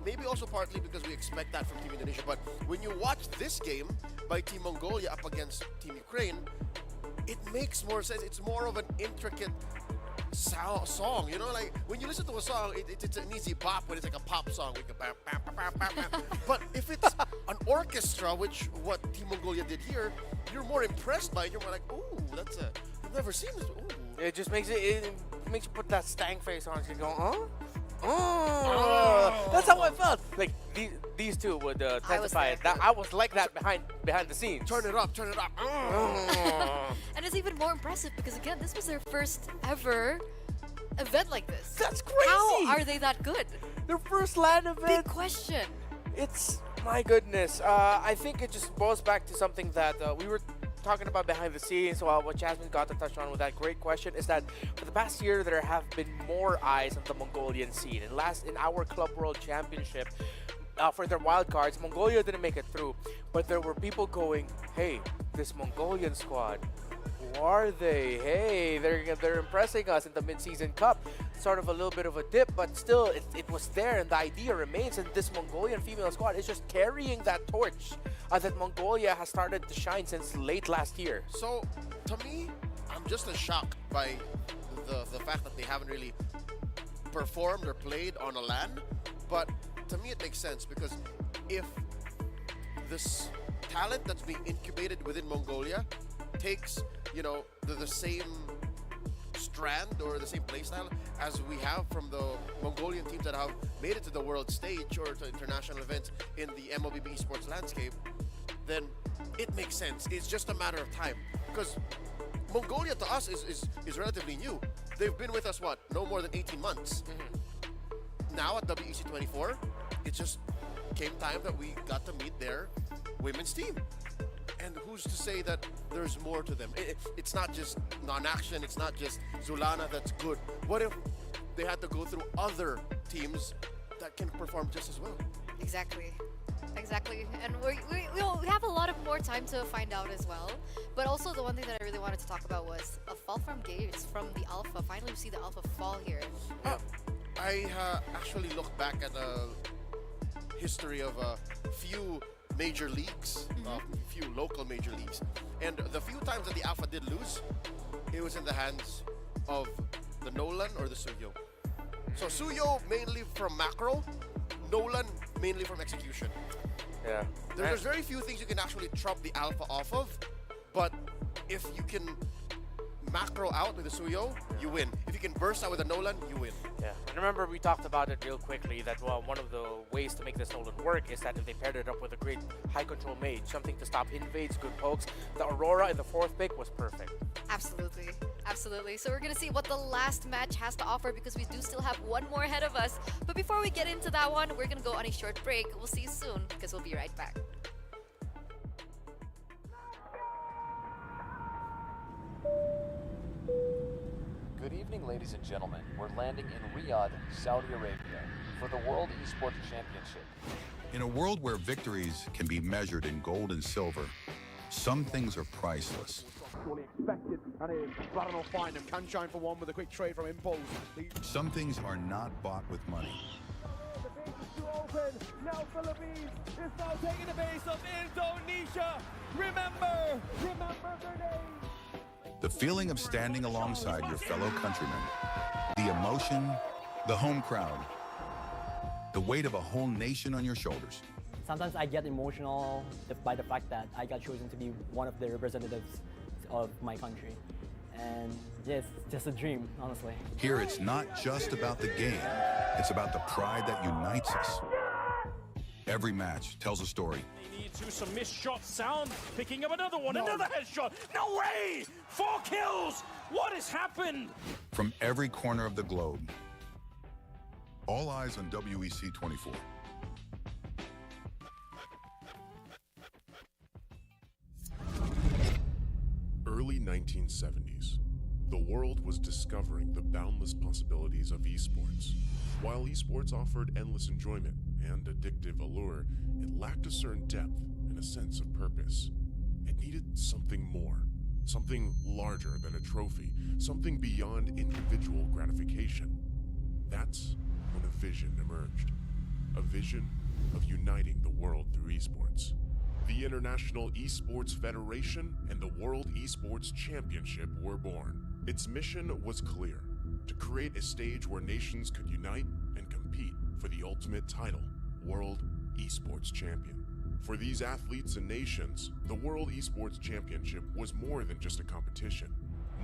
Maybe also partly because we expect that from Team Indonesia. But when you watch this game by Team Mongolia up against Team Ukraine, it makes more sense. It's more of an intricate song, you know, like when you listen to a song, it's an easy bop when it's like a pop song. We go bam, bam, bam, bam, bam, bam. But if it's an orchestra, which what Team Mongolia did here, you're more impressed by it. You're more like, ooh, that's a, I've never seen this. Ooh. It just makes it makes you put that stank face on. You're going, huh? Oh, that's how I felt. Like these two would testify that I was like that behind the scenes. Turn it up, turn it up. And it's even more impressive because again, this was their first ever event like this. That's crazy. How are they that good? Their first LAN event. Big question. It's my goodness. I think it just boils back to something that we were talking about behind the scenes. So what Jasmine got to touch on with that great question is that for the past year there have been more eyes on the Mongolian scene. And last in our Club World Championship, for their wild cards, Mongolia didn't make it through, but there were people going, hey, this Mongolian squad, who are they? Hey, they're impressing us in the mid-season cup. Sort of a little bit of a dip, but still it was there, and the idea remains, and this Mongolian female squad is just carrying that torch that Mongolia has started to shine since late last year. So, to me, I'm just as shocked by the fact that they haven't really performed or played on a LAN, but to me it makes sense because if this talent that's being incubated within Mongolia takes, you know, the same strand or the same playstyle as we have from the Mongolian teams that have made it to the world stage or to international events in the MLBB esports landscape, then it makes sense. It's just a matter of time because Mongolia to us is relatively new. They've been with us, what, no more than 18 months. Now at WEC24, it just came time that we got to meet their women's team. And who's to say that there's more to them? It's not just non-action, it's not just Zulana that's good. What if they had to go through other teams that can perform just as well? Exactly. Exactly. And we have a lot of more time to find out as well. But also the one thing that I really wanted to talk about was a fall from Gates from the Alpha. Finally we see the Alpha fall here. I actually looked back at a history of a few major leagues, a few local major leagues. And the few times that the Alpha did lose, it was in the hands of the Nolan or the Suyo. So Suyo mainly from macro, Nolan mainly from execution. Yeah. There's very few things you can actually trump the Alpha off of, but if you can macro out with the Suyo, you win. If you can burst out with a Nolan, you win. Yeah, and remember we talked about it real quickly that one of the ways to make this Nolan work is that if they paired it up with a great high control mage, something to stop invades, good pokes, the Aurora in the 4th pick was perfect. Absolutely. Absolutely. So we're going to see what the last match has to offer because we do still have one more ahead of us. But before we get into that one, we're going to go on a short break. We'll see you soon because we'll be right back. Good evening, ladies and gentlemen. We're landing in Riyadh, Saudi Arabia, for the World Esports Championship. In a world where victories can be measured in gold and silver, some things are priceless. Fully expected, and it is Baron will find him. Can shine for one with a quick trade from Impulse. Some things are not bought with money. The base is too open. Now Philippines is now taking the base of Indonesia. Remember their name. The feeling of standing alongside your fellow countrymen, the emotion, the home crowd, the weight of a whole nation on your shoulders. Sometimes I get emotional by the fact that I got chosen to be one of the representatives of my country. And yes, it's just a dream, honestly. Here it's not just about the game, it's about the pride that unites us. Every match tells a story. They need to some missed shots. Sound picking up another one, another headshot. No way! 4 kills! What has happened? From every corner of the globe. All eyes on WEC24. Early 1970s. the world was discovering the boundless possibilities of esports. While esports offered endless enjoyment and addictive allure, it lacked a certain depth and a sense of purpose. It needed something more, something larger than a trophy, something beyond individual gratification. That's when a vision emerged. A vision of uniting the world through esports. The International Esports Federation and the World Esports Championship were born. Its mission was clear: to create a stage where nations could unite and compete for the ultimate title, World Esports Champion. For these athletes and nations, the World Esports Championship was more than just a competition,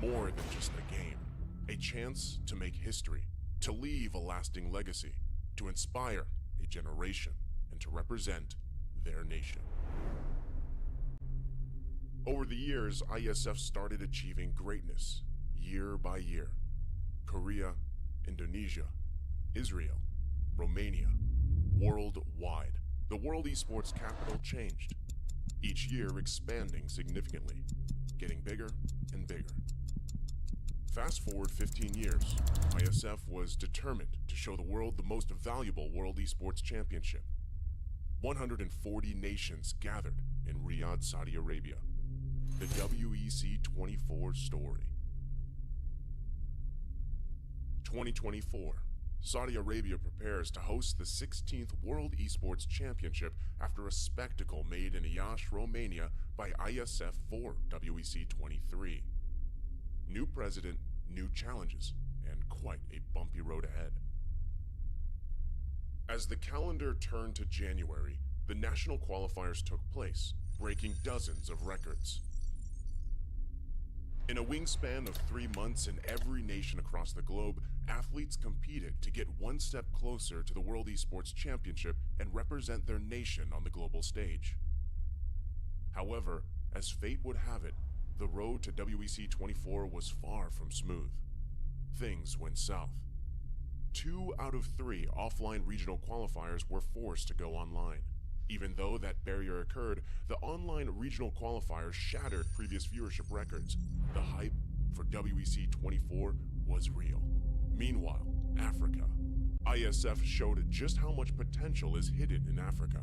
more than just a game, a chance to make history, to leave a lasting legacy, to inspire a generation, and to represent their nation. Over the years, IESF started achieving greatness year by year. Korea, Indonesia, Israel, Romania, worldwide. The World Esports capital changed, each year expanding significantly, getting bigger and bigger. Fast forward 15 years, IESF was determined to show the world the most valuable World Esports Championship. 140 nations gathered in Riyadh, Saudi Arabia. The WEC24 story. 2024. Saudi Arabia prepares to host the 16th World Esports Championship after a spectacle made in Iași, Romania by IESF for WEC23. New president, new challenges, and quite a bumpy road ahead. As the calendar turned to January, the national qualifiers took place, breaking dozens of records. In a wingspan of 3 months in every nation across the globe, athletes competed to get one step closer to the World Esports Championship and represent their nation on the global stage. However, as fate would have it, the road to WEC24 was far from smooth. Things went south. 2 out of 3 offline regional qualifiers were forced to go online. Even though that barrier occurred, the online regional qualifiers shattered previous viewership records. The hype for WEC24 was real. Meanwhile, Africa. IESF showed just how much potential is hidden in Africa.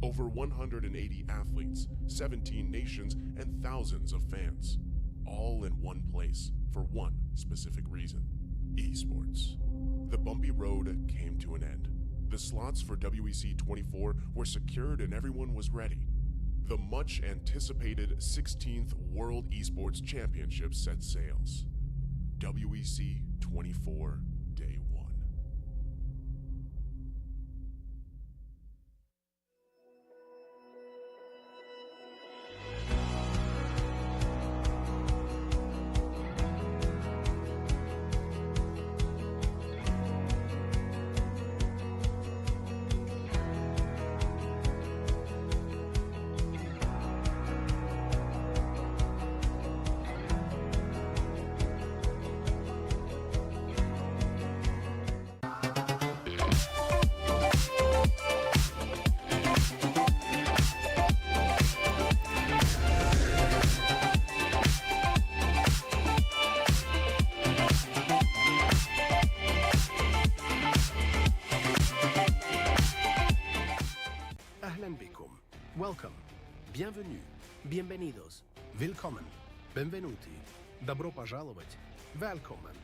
Over 180 athletes, 17 nations, and thousands of fans. All in one place for one specific reason: esports. The bumpy road came to an end. The slots for WEC24 were secured and everyone was ready. The much-anticipated 16th World Esports Championship set sails. WEC24 Day 1. Welcome, bienvenue, bienvenidos, willkommen, benvenuti, добро пожаловать, välkommen,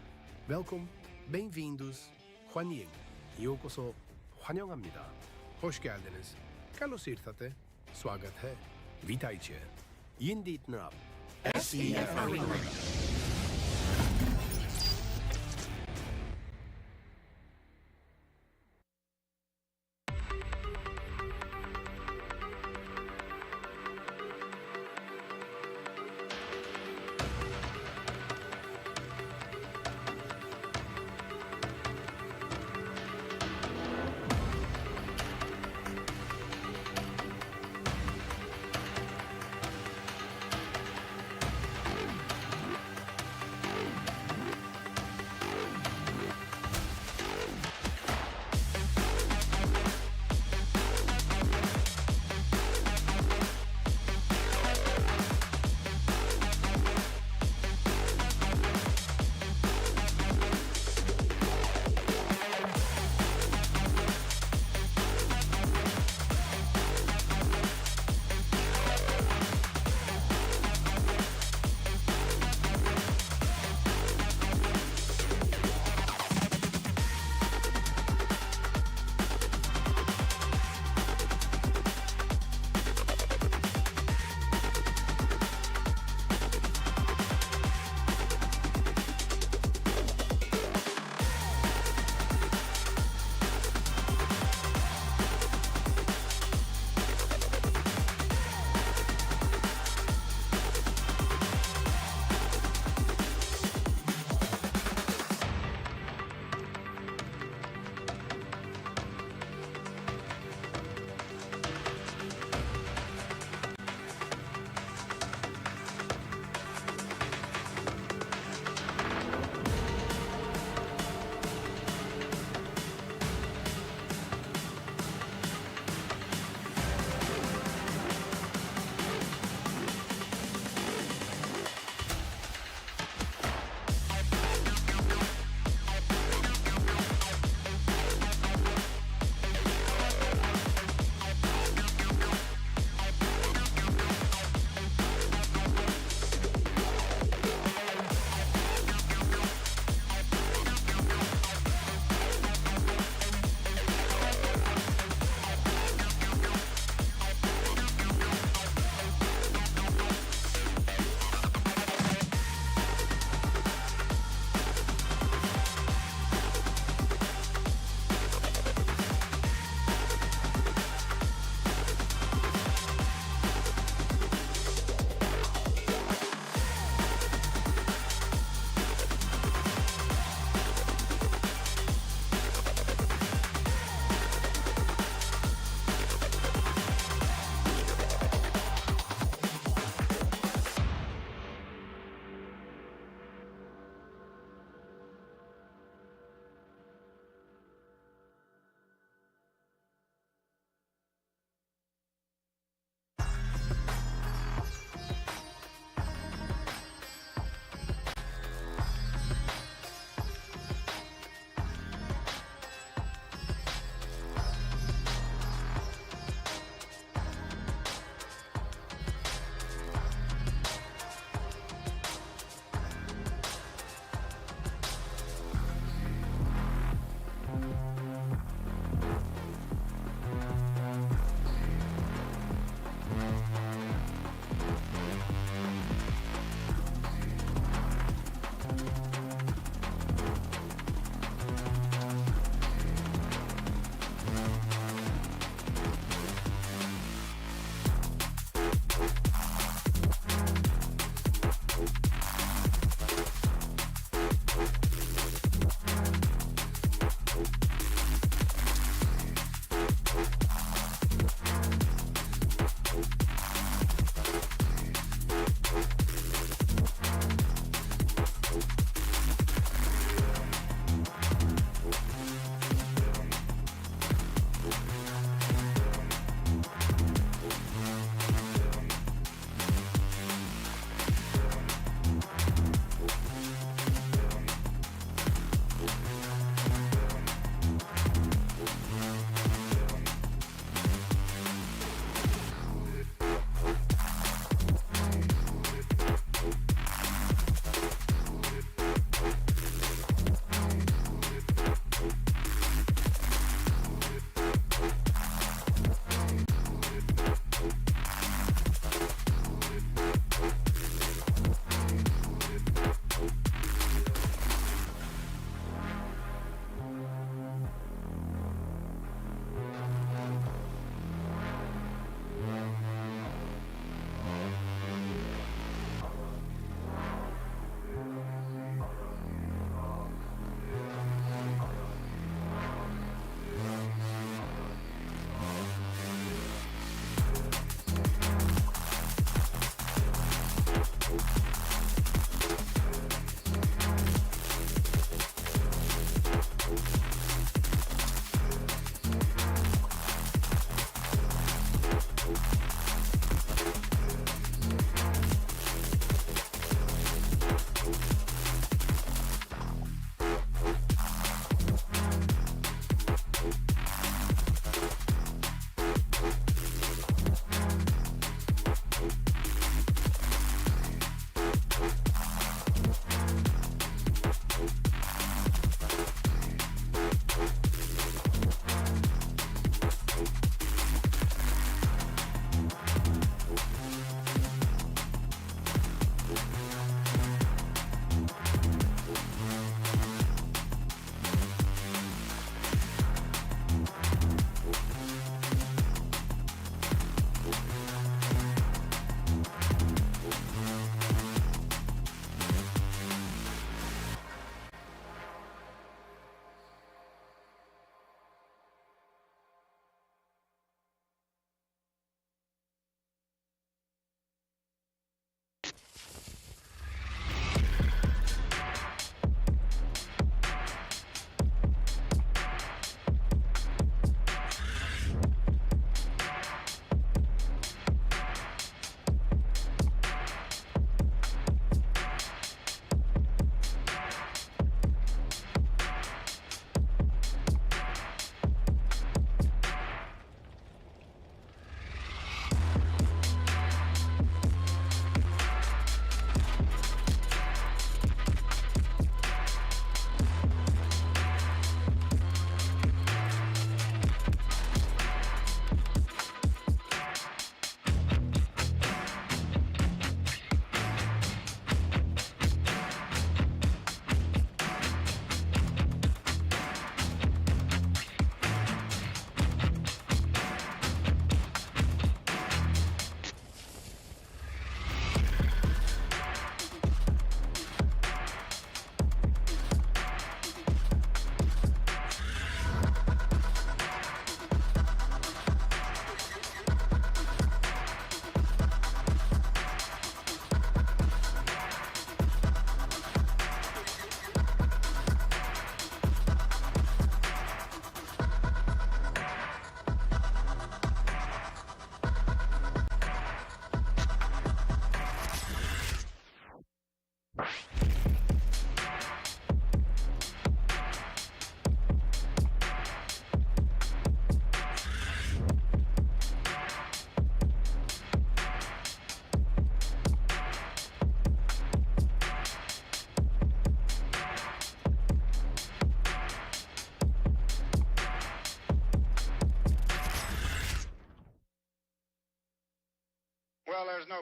welkom, bem-vindos, 환영, 요koso, 환영합니다, hoş geldiniz, kallos irtate, swagat hai, witajcie, yindit nab, SEF Arena.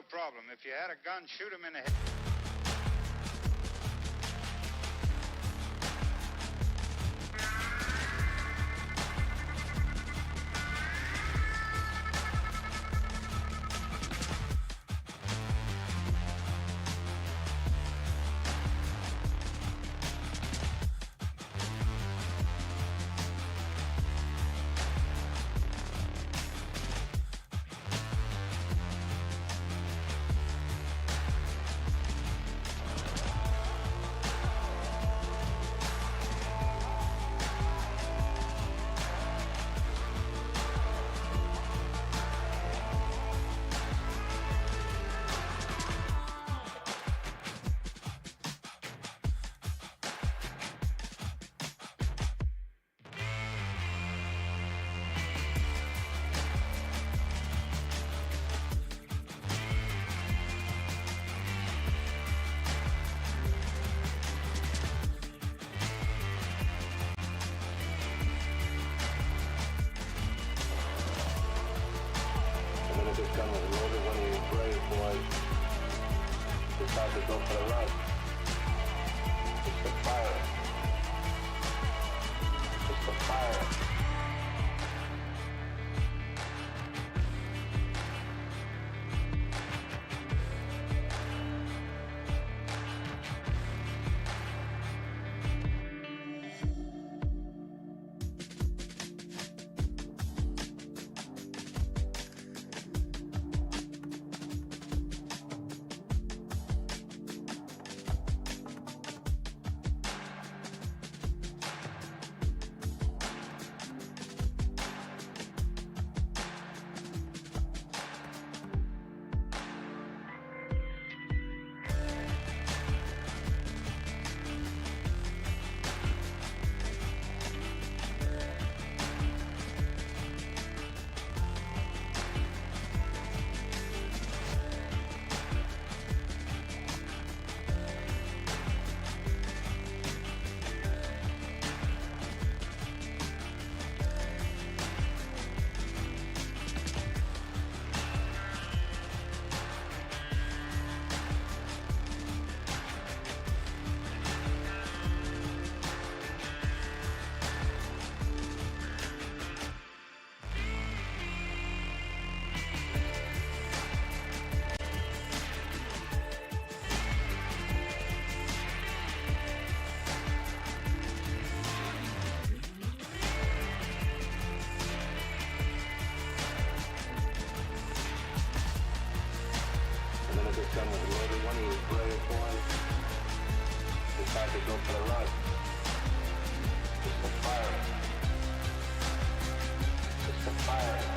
problem. If you had a gun, shoot him in the head. This gun was loaded when you brave boys decide to go for the run. It's the fire. It's the fire. Gun was loaded when he was brave boys decide to go for the run. It's the fire. It's the fire.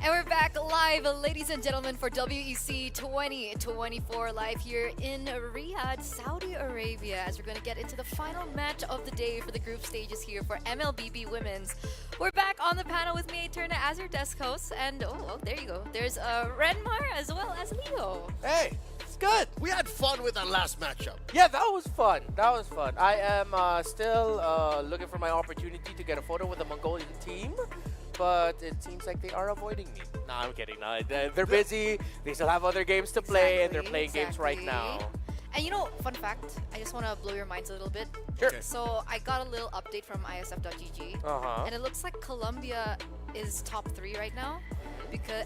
And we're back live, ladies and gentlemen, for WEC 2024 live here in Riyadh, Saudi Arabia, as we're going to get into the final match of the day for the group stages here for MLBB Women's. We're back on the panel with me, Eterna, as your desk host, and there you go. There's Renmar as well as Leo. Hey, it's good. We had fun with our last matchup. Yeah, that was fun. That was fun. I am still looking for my opportunity to get a photo with the Mongolian team, but it seems like they are avoiding me. Nah, I'm kidding. No, they're busy. They still have other games to play, and they're playing games right now. And you know, fun fact, I just want to blow your minds a little bit. Sure. So I got a little update from IESF.gg, and it looks like Colombia is top 3 right now,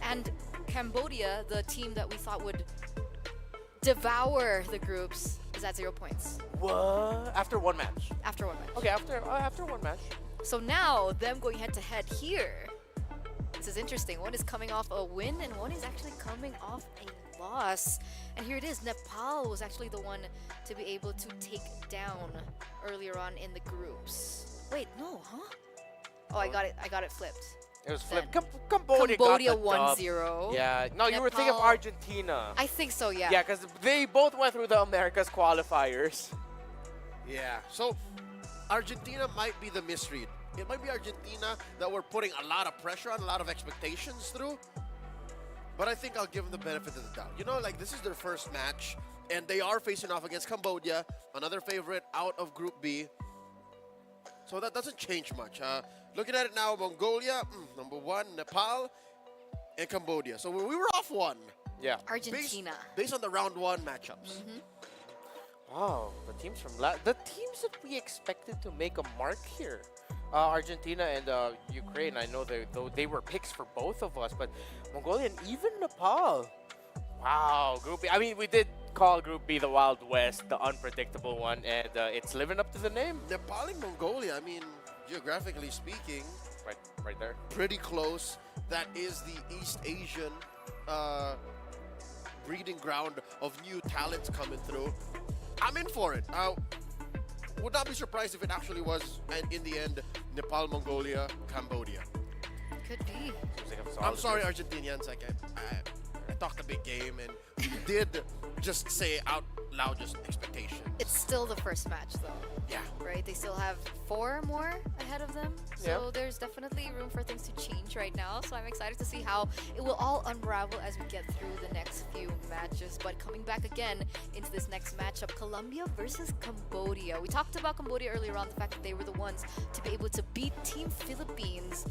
and Cambodia, the team that we thought would devour the groups, is at 0 points. What? After one match? After one match. Okay, after one match. So now, them going head-to-head here. This is interesting. One is coming off a win, and one is actually coming off a loss. And here it is. Nepal was actually the one to be able to take down earlier on in the groups. Wait, no, huh? Oh, I got it flipped. It was flipped. Cambodia got the 1-0. Yeah. No, you were thinking of Argentina. I think so, yeah. Yeah, because they both went through the Americas qualifiers. Yeah. So Argentina might be the misread. It might be Argentina that we're putting a lot of pressure on, a lot of expectations through. But I think I'll give them the benefit of the doubt. You know, like, this is their first match, and they are facing off against Cambodia, another favorite out of Group B. So that doesn't change much. Looking at it now, Mongolia, number 1, Nepal, and Cambodia. So we were off 1. Yeah. Argentina. Based on the round 1 matchups. Wow, the teams the teams that we expected to make a mark here. Argentina and Ukraine, I know they were picks for both of us, but Mongolia and even Nepal. Wow, Group B. I mean, we did call Group B the Wild West, the unpredictable one, and it's living up to the name. Nepal and Mongolia, I mean, geographically speaking, right there, pretty close. That is the East Asian breeding ground of new talents coming through. I'm in for it. Would not be surprised if it actually was, and in the end, Nepal, Mongolia, Cambodia. Could be. I'm sorry, Argentinians. Like, I talked a big game, and we did just say out loud just expectations. It's still the first match, though. Yeah. Right? They still have 4 more ahead of them. So there's definitely room for things to change right now. So I'm excited to see how it will all unravel as we get through the next few matches. But coming back again into this next matchup, Colombia versus Cambodia. We talked about Cambodia earlier on, the fact that they were the ones to be able to beat Team Philippines.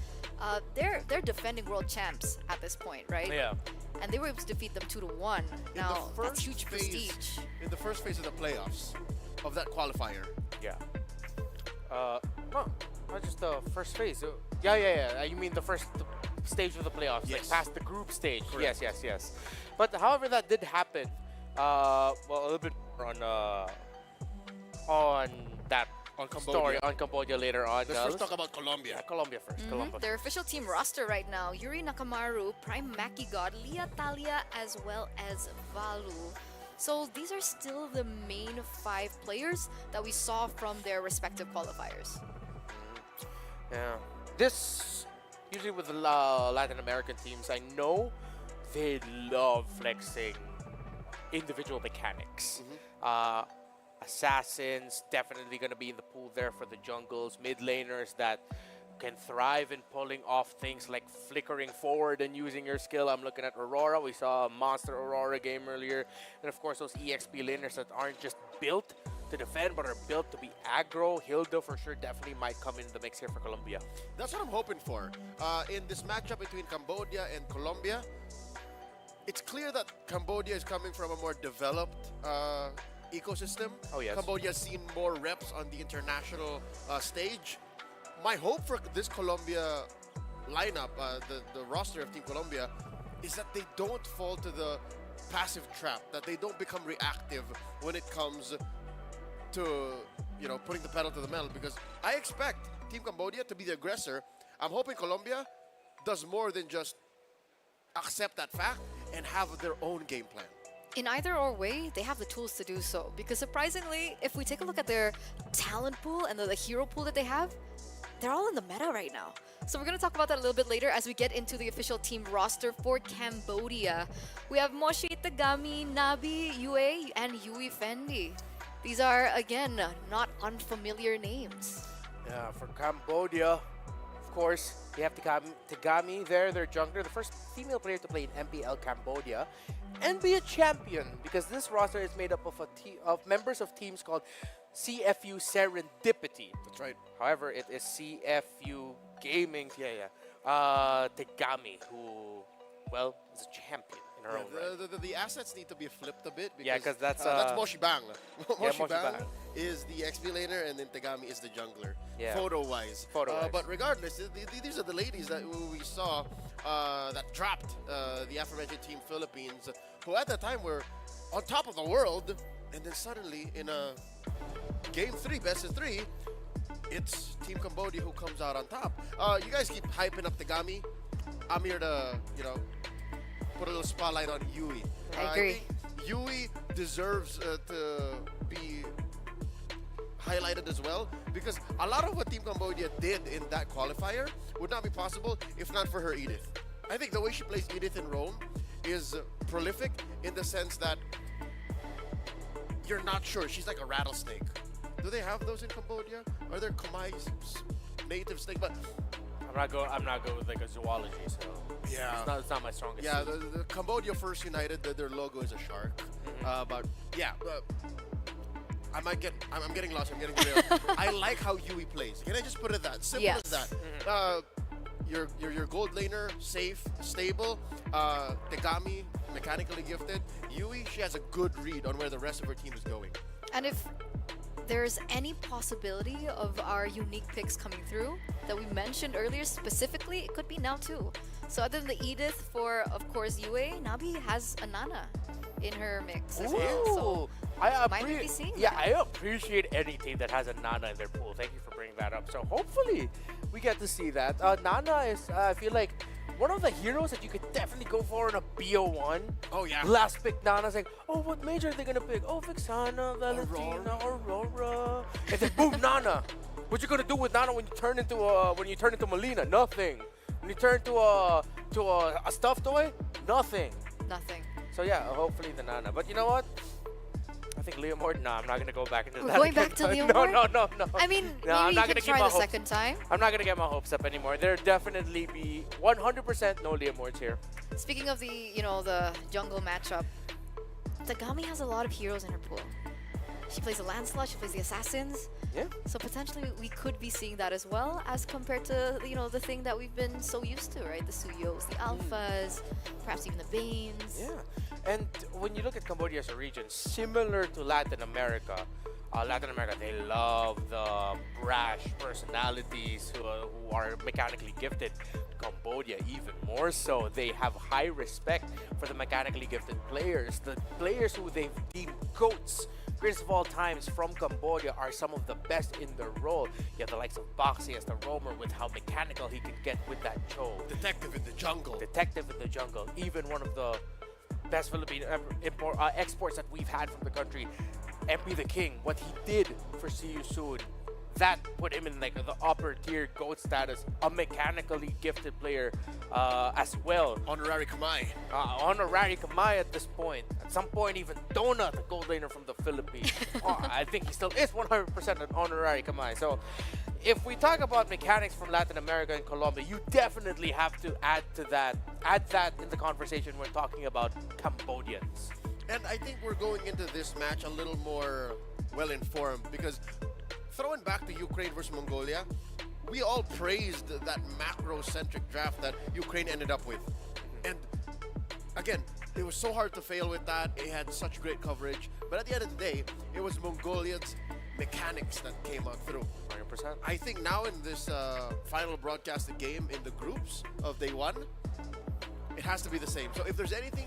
They're defending world champs at this point, right? Yeah. And they were able to defeat them 2-1. Now, that's huge prestige. In the first phase of the playoffs of that qualifier. Yeah. Not just the first phase. Yeah. You mean the first stage of the playoffs, like past the group stage. Correct. Yes. But however, that did happen. Well, a little bit on that story on Cambodia later on. Let's first talk about Colombia. Yeah, Colombia first. Colombia. Their official team roster right now: Yuri Nakamaru, Prime Makigod, Lia Talia, as well as Valu. So these are still the main 5 players that we saw from their respective qualifiers. Yeah. This, usually with the Latin American teams, I know they love flexing individual mechanics. Assassins, definitely going to be in the pool there for the jungles. Mid laners that can thrive in pulling off things like flickering forward and using your skill. I'm looking at Aurora. We saw a monster Aurora game earlier. And of course, those EXP laners that aren't just built to defend, but are built to be aggro. Hilda for sure definitely might come in the mix here for Colombia. That's what I'm hoping for. In this matchup between Cambodia and Colombia, it's clear that Cambodia is coming from a more developed ecosystem. Oh, yes. Cambodia has seen more reps on the international stage. My hope for this Colombia lineup, the roster of Team Colombia, is that they don't fall to the passive trap, that they don't become reactive when it comes to, putting the pedal to the metal, because I expect Team Cambodia to be the aggressor. I'm hoping Colombia does more than just accept that fact and have their own game plan. In either or way, they have the tools to do so. Because surprisingly, if we take a look at their talent pool and the hero pool that they have, they're all in the meta right now. So we're going to talk about that a little bit later as we get into the official team roster for Cambodia. We have Moshi, Tagami, Nabi, Yue, and Yui Fendi. These are, again, not unfamiliar names. Yeah, for Cambodia, of course, they have Tagami there, their jungler, the first female player to play in MPL Cambodia, and be a champion, because this roster is made up of members of teams called CFU Serendipity. That's right. However, it is CFU Gaming, Tagami, who, well, is a champion in her own right. The assets need to be flipped a bit. Because, Yeah, 'cause that's Moshi Bang. Moshi Bang Bang. is the XP laner, and then Tagami is the jungler, Yeah. photo-wise. Photo-wise. But regardless, these are the ladies that we saw that dropped the aforementioned Team Philippines, who at the time were on top of the world, and then suddenly in a Game 3, best of 3, it's Team Cambodia who comes out on top. You guys keep hyping up Tagami. I'm here to, put a little spotlight on Yui. I agree. think Yui deserves to be highlighted as well, because a lot of what Team Cambodia did in that qualifier would not be possible if not for her Edith. I think the way she plays Edith in Rome is prolific in the sense that you're not sure. She's like a rattlesnake. Do they have those in Cambodia? Are there Khmer's native snake? But I'm not good with like a zoology, so yeah, it's not my strongest. Yeah, suit. the Cambodia First United, their logo is a shark. But yeah, I'm getting lost. I'm getting real. I like how Yui plays. Can I just put it that simple Yes. as that? Your gold laner, safe, stable. Tagami, mechanically gifted. Yui, she has a good read on where the rest of her team is going. And if there's any possibility of our unique picks coming through that we mentioned earlier specifically, it could be now too. So other than the Edith for, of course, Yue, Nabi has a Nana in her mix as well. So might we be seeing that? I appreciate any team that has a Nana in their pool. Thank you for bringing that up. So hopefully we get to see that. Nana is, I feel like, one of the heroes that you could definitely go for in a BO1. Oh, yeah. Last pick Nana's like, oh, what major are they going to pick? Oh, Vixana, Valentina, Aurora. And then boom, Nana. What you going to do with Nana when you turn into Melina? Nothing. When you turn into a stuffed toy? Nothing. Nothing. So yeah, hopefully the Nana. But you know what? I think Leo Morton. No, I'm not gonna go back into We're that. going again. back to Leo No. Morton? I mean, no, maybe I'm you not can gonna try keep my the hopes. second time. I'm not gonna get my hopes up anymore. There definitely be 100% no Leo Mortons here. Speaking of the jungle matchup, Tagami has a lot of heroes in her pool. She plays the Lancelot, she plays the Assassins. Yeah. So potentially we could be seeing that as well, as compared to the thing that we've been so used to, right? The Suyos, the Alphas, perhaps even the Banes. Yeah. And when you look at Cambodia as a region, similar to Latin America, they love the brash personalities who are mechanically gifted. Cambodia, even more so, they have high respect for the mechanically gifted players. The players who they've deemed GOATs, greatest of all times from Cambodia, are some of the best in their role. You have the likes of Boxy as the roamer with how mechanical he can get with that Cho. Detective in the jungle. Even one of the best Philippine exports that we've had from the country. MP the King, what he did for See You Soon, that put him in like the upper tier GOAT status, a mechanically gifted player as well. Honorary Kamai. Honorary Kamai at this point. At some point, even Donut, the gold laner from the Philippines. I think he still is 100% an honorary Kamai. So if we talk about mechanics from Latin America and Colombia, you definitely have to add that in the conversation when talking about Cambodians. And I think we're going into this match a little more well-informed, because throwing back to Ukraine versus Mongolia, we all praised that macro-centric draft that Ukraine ended up with. And again, it was so hard to fail with that. It had such great coverage. But at the end of the day, it was Mongolia's mechanics that came out through. 100%. I think now in this final broadcasted game in the groups of day one, it has to be the same. So if there's anything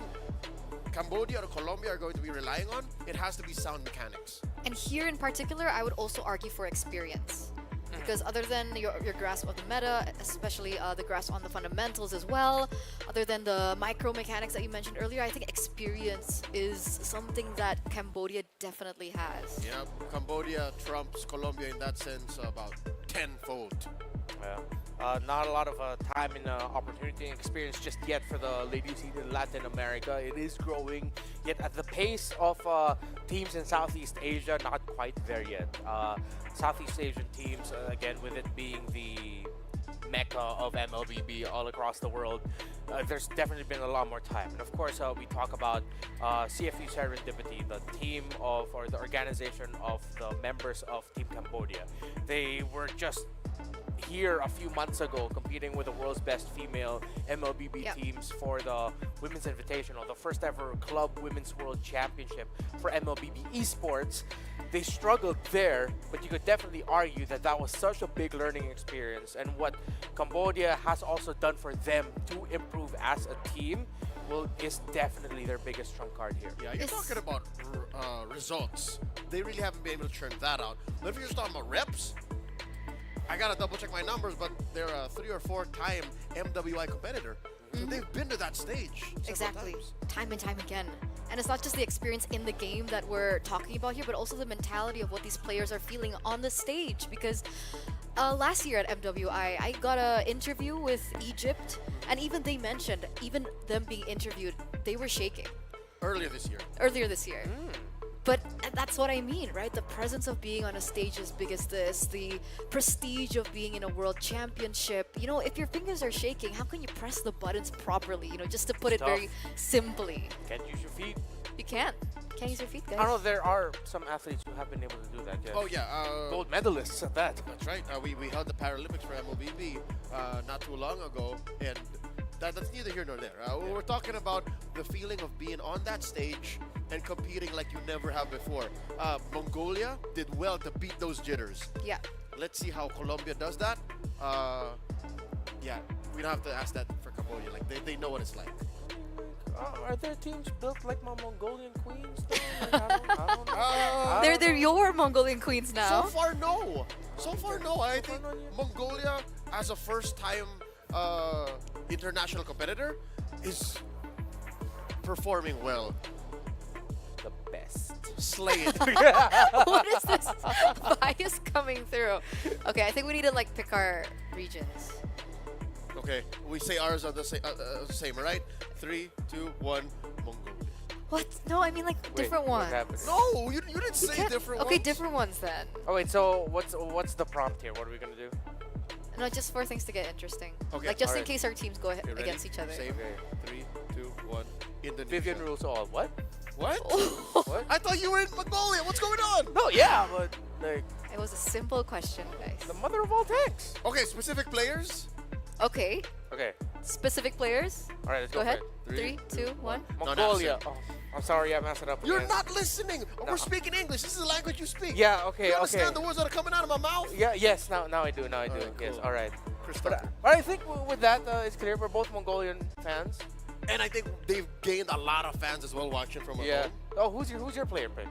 Cambodia or Colombia are going to be relying on, it has to be sound mechanics. And here in particular, I would also argue for experience. Because other than your grasp of the meta, especially the grasp on the fundamentals as well, other than the micro mechanics that you mentioned earlier, I think experience is something that Cambodia definitely has. Yeah, Cambodia trumps Colombia in that sense about tenfold. Not a lot of time and opportunity and experience just yet for the ladies team in Latin America. It is growing, yet at the pace of teams in Southeast Asia, not quite there yet. Southeast Asian teams, again, with it being the mecca of MLBB all across the world, there's definitely been a lot more time. And of course, we talk about CFU Serendipity, the team of, or the organization of the members of Team Cambodia. They were just here a few months ago competing with the world's best female MLBB teams for the Women's Invitational, the first ever Club Women's World Championship for MLBB Esports. They struggled there, but you could definitely argue that that was such a big learning experience, and what Cambodia has also done for them to improve as a team is definitely their biggest trump card here. Yeah, you're talking about results. They really haven't been able to churn that out. But if you're just talking about reps, I gotta double check my numbers, but they're a 3 or 4 time MWI competitor. So they've been to that stage. Exactly. Time and time again. And it's not just the experience in the game that we're talking about here, but also the mentality of what these players are feeling on the stage. Because last year at MWI, I got an interview with Egypt, and even they mentioned, even them being interviewed, they were shaking. Earlier this year. Earlier this year. But that's what I mean, right? The presence of being on a stage as big as this, the prestige of being in a world championship. You know, if your fingers are shaking, how can you press the buttons properly? You know, just to put it very simply. Can't use your feet. You can't. Can't use your feet, guys. I don't know, there are some athletes who have been able to do that. Yes. Oh yeah, gold medalists at that. That's right. We held the Paralympics for MLBB not too long ago, and that's neither here nor there. We're talking about the feeling of being on that stage and competing like you never have before. Mongolia did well to beat those jitters. Yeah. Let's see how Colombia does that. Yeah, we don't have to ask that for Cambodia. Like they know what it's like. Are there teams built like my Mongolian queens? I don't know. They're your Mongolian queens now. So far, no. So far, no. I think Mongolia, as a first-time international competitor, is performing well. The best. Slay it. What is this bias coming through? Okay, I think we need to like pick our regions. Okay, we say ours are the same, right? 3, 2, 1, Mongolia. What? No, I mean like different ones. No, you didn't say different ones. Okay, different ones then. Oh wait, so what's the prompt here? What are we gonna do? No, just for things to get interesting. Okay. Like just in case our teams go against each other. Same. 3, 2, 1. Indonesia. Vivian rules all. What? What? What? I thought you were in Mongolia. What's going on? No, yeah, but like. It was a simple question, guys. The mother of all tanks. Okay, specific players. Okay. Okay. Specific players. All right, let's go go ahead. for it. 3, 2, 1. Mongolia. Oh, I'm sorry, I messed it up. You're again. not listening. We're speaking English. This is the language you speak. Yeah. Okay. You understand the words that are coming out of my mouth? Yeah. Yes. Now I do. Now I do. Cool. Yes. All right. But I think with that, it's clear we're both Mongolian fans. And I think they've gained a lot of fans as well watching from home. Oh, who's your player pick?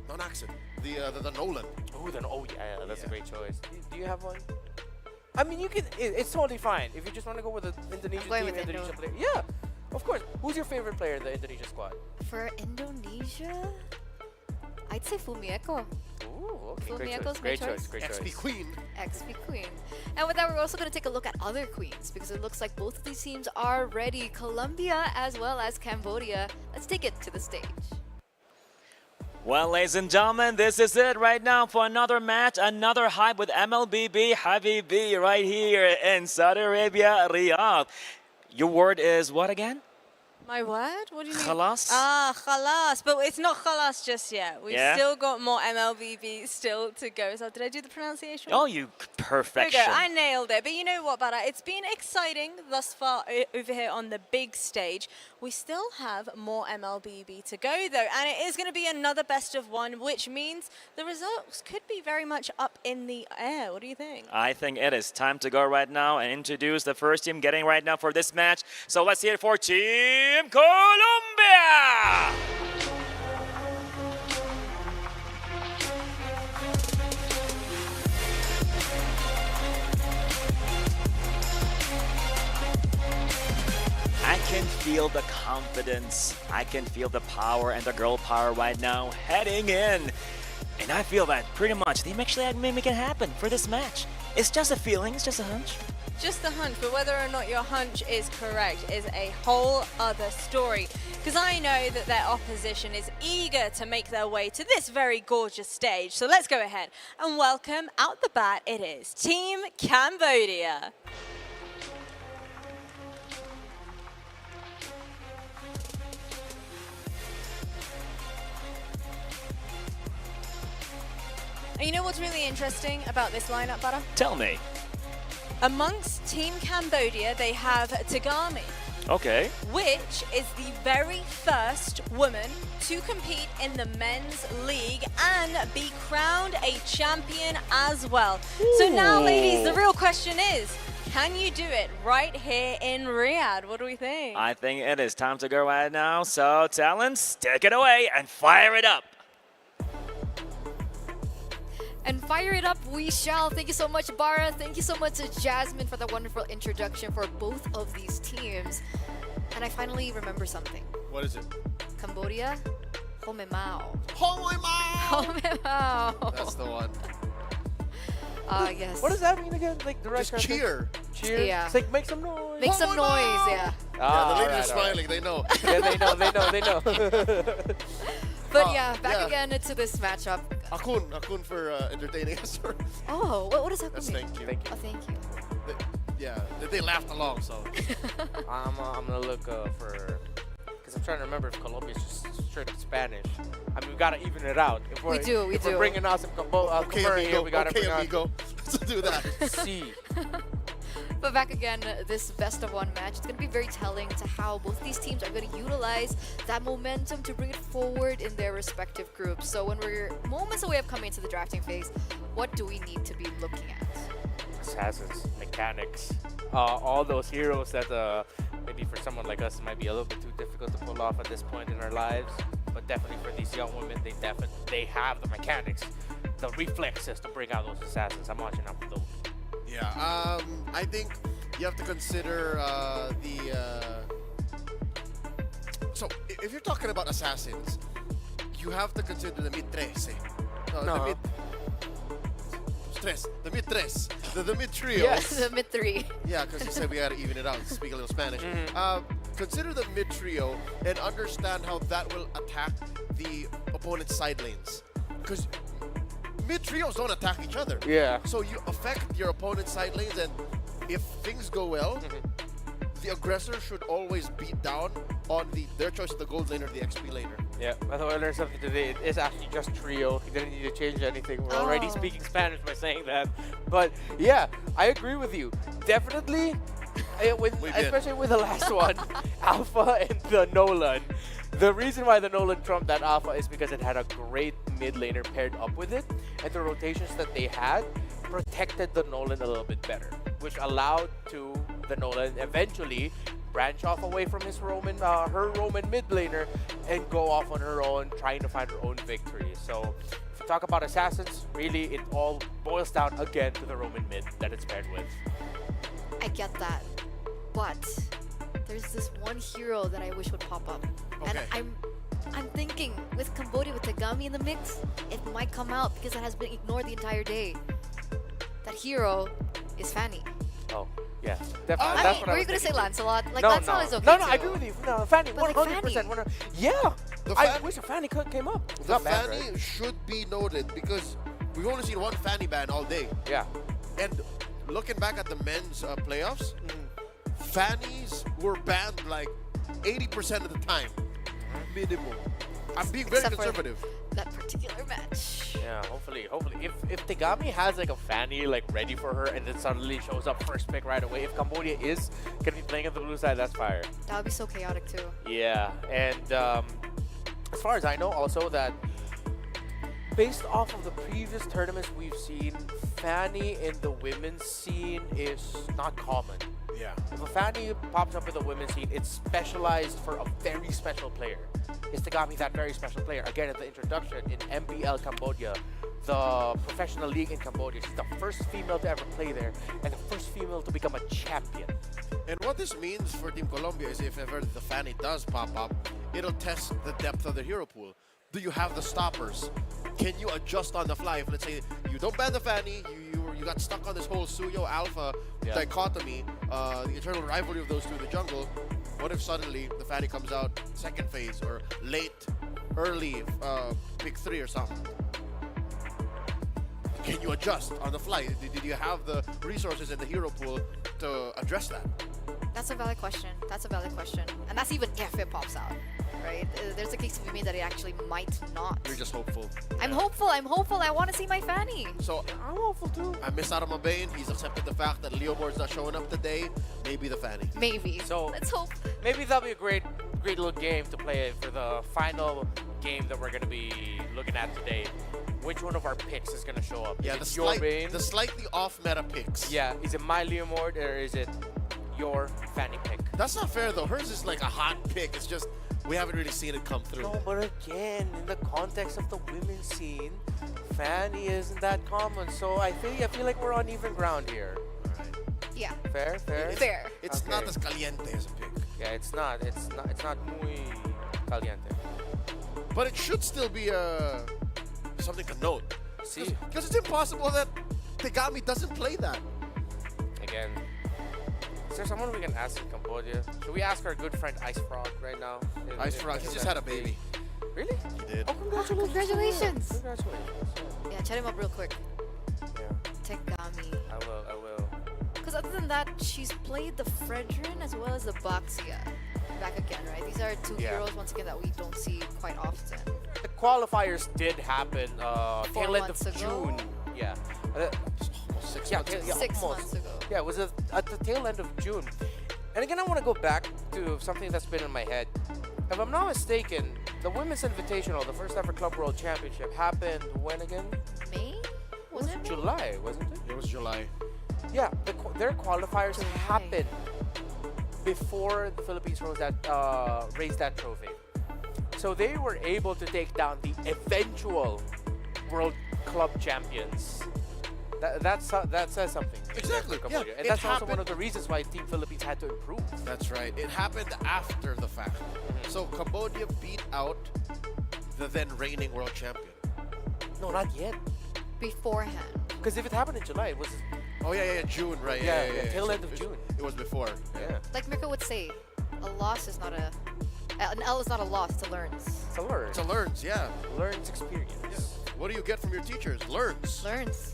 Non accent. The Nolan. Oh yeah, that's a great choice. Do you have one? I mean, you can. It's totally fine if you just want to go with the Indonesian team, Indonesian player. Yeah, of course. Who's your favorite player in the Indonesia squad? For Indonesia, I'd say Fumieko. Ooh, okay. Fumieko's Great my choice. Great choice. XP Queen. XP Queen. And with that, we're also going to take a look at other queens because it looks like both of these teams are ready. Colombia as well as Cambodia. Let's take it to the stage. Well, ladies and gentlemen, this is it right now for another match, another hype with MLBB Habibi right here in Saudi Arabia, Riyadh. Your word is what again? My word? What do you mean? Khalas? Ah, khalas. But it's not khalas just yet. We've still got more MLBB still to go. So did I do the pronunciation? Oh, you perfection. There we go. I nailed it. But you know what, Bara? It's been exciting thus far over here on the big stage. We still have more MLBB to go, though. And it is going to be another best of one, which means the results could be very much up in the air. What do you think? I think it is time to go right now and introduce the first team getting right now for this match. So let's hear it for Team Colombia! I can feel the confidence, I can feel the power and the girl power right now heading in. And I feel that pretty much they actually make it happen for this match. It's just a feeling, it's just a hunch. Just a hunch, but whether or not your hunch is correct is a whole other story. Because I know that their opposition is eager to make their way to this very gorgeous stage. So let's go ahead and welcome out the bat. It is Team Cambodia. And you know what's really interesting about this lineup, Butter? Tell me. Amongst Team Cambodia, they have Tagami, Okay. which is the very first woman to compete in the men's league and be crowned a champion as well. So now, ladies, the real question is, can you do it right here in Riyadh? What do we think? I think it is time to go right now. So, talents, take it away and fire it up. And fire it up we shall. Thank you so much, Bara. Thank you so much to Jasmine for the wonderful introduction for both of these teams. And I finally remember something. What is it? Cambodia, Homemao. Homemao! That's the one. Yes. What does that mean again? Like the Just cheer. Cheer? Yeah. It's like make some noise. Make some noise, yeah. Yeah, the ladies are smiling. They know. Yeah, they know. But yeah, back again to this matchup. Akun for entertaining us. Oh, what does that That's mean? thank you. Oh, thank you. They laughed along, so. I'm gonna look for, because I'm trying to remember if Colombia is just straight up Spanish. I mean, we gotta even it out. If we're, We do. If we're bringing out some Okay, amigo. we gotta Okay, bring amigo. Let's do that. out C. But back again, this best of one match, it's going to be very telling to how both these teams are going to utilize that momentum to bring it forward in their respective groups. So when we're moments away of coming into the drafting phase, what do we need to be looking at? Assassins, mechanics, all those heroes that maybe for someone like us it might be a little bit too difficult to pull off at this point in our lives. But definitely for these young women, they have the mechanics, the reflexes to bring out those assassins. I'm watching out for those. Yeah, I think you have to consider so if you're talking about assassins, you have to consider the mid-13. No. The mid-tres. The mid-trio. Yes, the mid-3. Yeah, because you said we gotta even it out, speak a little Spanish. Consider the mid-trio and understand how that will attack the opponent's side lanes. Because mid-trios don't attack each other. Yeah. So you affect your opponent's side lanes, and if things go well, the aggressor should always beat down on their choice of the gold lane or the XP laner. Yeah, by the way, I learned something today. It is actually just trio. He didn't need to change anything. We're already speaking Spanish by saying that. But yeah, I agree with you. Definitely, especially with the last one, Alpha and the Nolan. The reason why the Nolan trumped that Alpha is because it had a great mid laner paired up with it, and the rotations that they had protected the Nolan a little bit better, which allowed to the Nolan eventually branch off away from his her Roman mid laner and go off on her own, trying to find her own victory. So if you talk about assassins, really it all boils down again to the Roman mid that it's paired with. I get that, but there's this one hero that I wish would pop up. Okay. And I'm thinking with Cambodia, with Tagami in the mix, it might come out because it has been ignored the entire day. That hero is Fanny. Oh, yeah, definitely. I That's mean, what were I you was gonna say thinking. Lancelot? Like No, Lancelot no. is okay No, too. I agree with you. No, Fanny, But like 100%. Yeah, I wish a Fanny came up. It's The not bad, Fanny right? should be noted because we've only seen one Fanny ban all day. Yeah. And looking back at the men's playoffs, Fannies were banned like 80% of the time, minimum. I'm being very Except for conservative. that particular match. Yeah, hopefully. If Tagami has like a Fanny like ready for her and then suddenly shows up first pick right away, if Cambodia is gonna be playing on the blue side, that's fire. That would be so chaotic too. Yeah, and as far as I know, also that based off of the previous tournaments we've seen, Fanny in the women's scene is not common. Yeah. If a Fanny pops up in the women's scene, it's specialized for a very special player. Is Tagami that very special player? Again, at the introduction in MPL Cambodia, the professional league in Cambodia, she's the first female to ever play there and the first female to become a champion. And what this means for Team Colombia is if ever the Fanny does pop up, it'll test the depth of the hero pool. Do you have the stoppers? Can you adjust on the fly? If let's say you don't ban the Fanny, you got stuck on this whole Suyo Alpha Yeah. dichotomy, the eternal rivalry of those two in the jungle. What if suddenly the Fanny comes out second phase or late, early pick 3 or something? Can you adjust on the fly? Did you have the resources in the hero pool to address that? That's a valid question. That's a valid question. And that's even if it pops out, right? There's a case to be made that it actually might not. You're just hopeful. I'm hopeful. I'm hopeful. I want to see my Fanny. So I'm hopeful too. I miss out on Mabane. He's accepted the fact that Leomord's not showing up today. Maybe the Fanny. Maybe. So let's hope. Maybe that'll be a great little game to play for the final game that we're gonna be looking at today. Which one of our picks is gonna show up? Yeah, is the, it your Bane? the slightly off-meta picks. Yeah, is it my Leomord or is it your Fanny pick? That's not fair though. Hers is like a hot pick. It's just we haven't really seen it come through. No, but again, in the context of the women's scene, Fanny isn't that common. So I feel like we're on even ground here. Yeah. Fair. Fair. It's not as caliente as a pick. Yeah, it's not muy caliente. But it should still be something to note. See, because it's impossible that Tegami doesn't play that. Again, is there someone we can ask in Cambodia? Should we ask our good friend Ice Frog right now? Ice Frog, he just had a baby. Really? He did. Oh, congratulations! Congratulations. Congratulations. Yeah, chat him up real quick. Yeah. Tegami. I will. Because other than that, she's played the Fredrin as well as the Baxia. Back again, right? These are two heroes, once again, that we don't see quite often. The qualifiers did happen 4 tail end months of ago. June. Yeah. Almost 6 months ago. 6 almost. months ago. Yeah, it was at the tail end of June. And again, I want to go back to something that's been in my head. If I'm not mistaken, the Women's Invitational, the first ever Club World Championship, happened when again? May? Was it May? July, wasn't it? It was July. Yeah, their qualifiers happened before the Philippines raised that trophy. So they were able to take down the eventual World Club champions. That says something. Exactly. for Yeah, Cambodia. And it that's also happened- one of the reasons why Team Philippines had to improve. That's right. It happened after the fact. So Cambodia beat out the then reigning world champion. No, not yet. Beforehand. Because if it happened in July, it was... Oh yeah, June, right? Yeah, tail So end of June. It was before. Yeah. Like Mirko would say, a loss is not a... An L is not a loss, it's a learns. It's a learn. It's a learns, yeah. Learns experience. Yeah. What do you get from your teachers? Learns. Learns.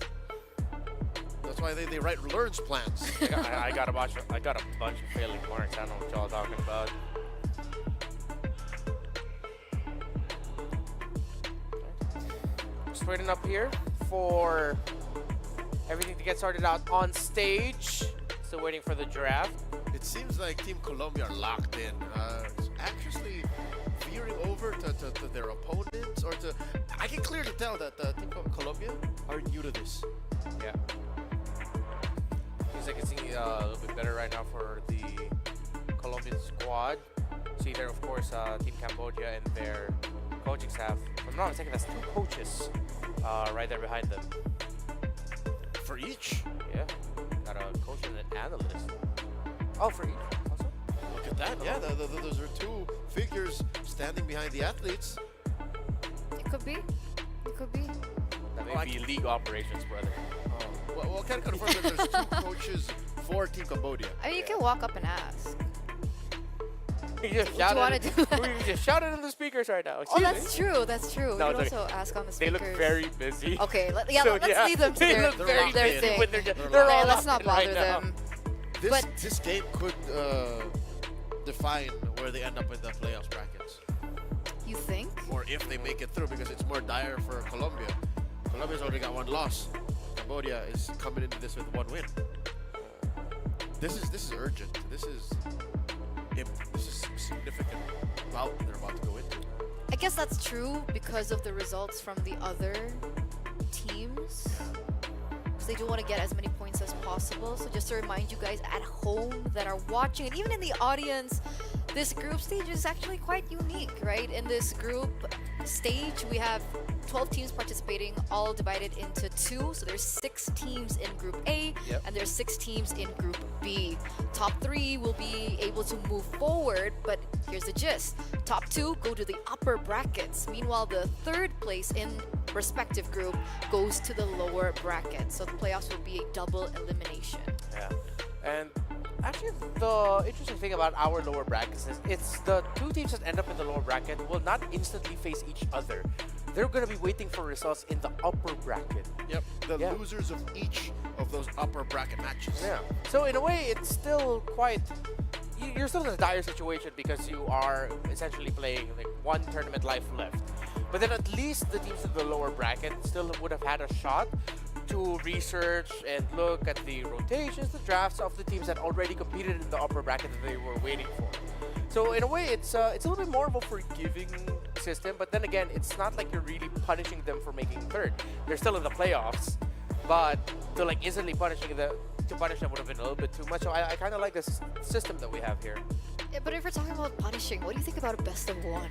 That's why they write learns plans. I got a bunch of failing marks. I don't know what y'all talking about. Just waiting up here for everything to get started out on stage. Still waiting for the draft. It seems like Team Colombia are locked in, anxiously veering over to their opponents or to... I can clearly tell that Team Colombia are new to this. Yeah. Seems like it's a little bit better right now for the Colombian squad. See there, of course, Team Cambodia and their coaching staff. If I'm not mistaken, that's 2 coaches right there behind them. For each? Yeah. Got a coach and an analyst. Oh, for each also? Look at that, yeah. Those are 2 figures standing behind the athletes. It could be. It could be. That may be league operations, brother. Well, I can confirm that there's 2 coaches for Team Cambodia. I mean, you can walk up and ask. You just Would you want to do that? We just shouted in the speakers right now. Oh, Excuse that's me. true. That's true. No, we can it's okay. also ask on the They speakers. look very busy. Okay, let's So, leave them to they their, look very their busy thing. when they're all let's not locked in bother right now. them. This game could define where they end up in the playoffs brackets. You think? Or if they make it through, because it's more dire for Colombia. Colombia's already got 1 loss. Cambodia is coming into this with 1 win. This is urgent. This is significant bout they're about to go into. I guess that's true because of the results from the other teams. Because they do want to get as many points as possible. So just to remind you guys at home that are watching, and even in the audience, this group stage is actually quite unique, right? In this group stage, we have 12 teams participating, all divided into 2. So there's 6 teams in Group A, and there's 6 teams in Group B. Top 3 will be able to move forward, but here's the gist. Top 2 go to the upper brackets. Meanwhile, the 3rd place in respective group goes to the lower bracket. So the playoffs will be a double elimination. Yeah. And actually, the interesting thing about our lower brackets is it's the two teams that end up in the lower bracket will not instantly face each other. They're going to be waiting for results in the upper bracket. Yep, the losers of each of those upper bracket matches. Yeah. So in a way, it's still quite... You're still in a dire situation because you are essentially playing like one tournament life left. But then at least the teams in the lower bracket still would have had a shot to research and look at the rotations, the drafts of the teams that already competed in the upper bracket that they were waiting for. So in a way, it's a little bit more of a forgiving system, but then again, it's not like you're really punishing them for making third. They're still in the playoffs, but to like instantly punish them would have been a little bit too much. So I kind of like this system that we have here. Yeah, but if we're talking about punishing, what do you think about a best of one?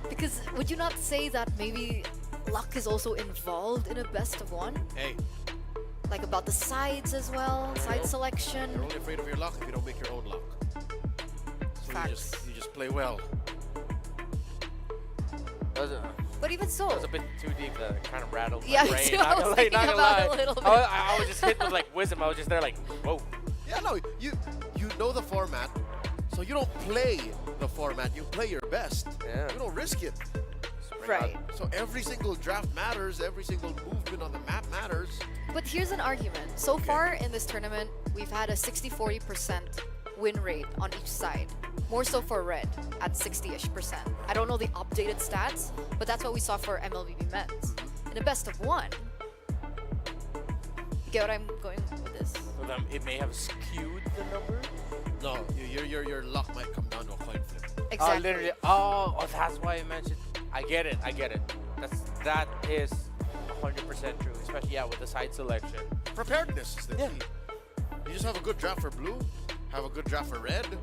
Because would you not say that maybe luck is also involved in a best of one? Hey. Like about the sides as well, side selection. You're only afraid of your luck if you don't make your own luck. So you just play well. But even so, It was a bit too deep to kind of rattle Yeah, my me brain. too. Not I was gonna thinking not gonna about it lie. a little bit. I was just hit with like wisdom. I was just there like, whoa. Yeah, no, you know the format, so you don't play the format. You play your best. Yeah. You don't risk it. Right. So every single draft matters. Every single movement on the map matters. but here's an argument. So far in this tournament, we've had a 60-40% win rate on each side. More so for red at 60-ish%. I don't know the updated stats, but that's what we saw for MLBB men's. In a best of one, you get what I'm going with this? So then it may have skewed the number. No, your luck might come down to a coin flip. Exactly. Literally. Oh, that's why I mentioned. I get it. That is 100% true, especially with the side selection. Preparedness is the key. You just have a good draft for blue, have a good draft for red, and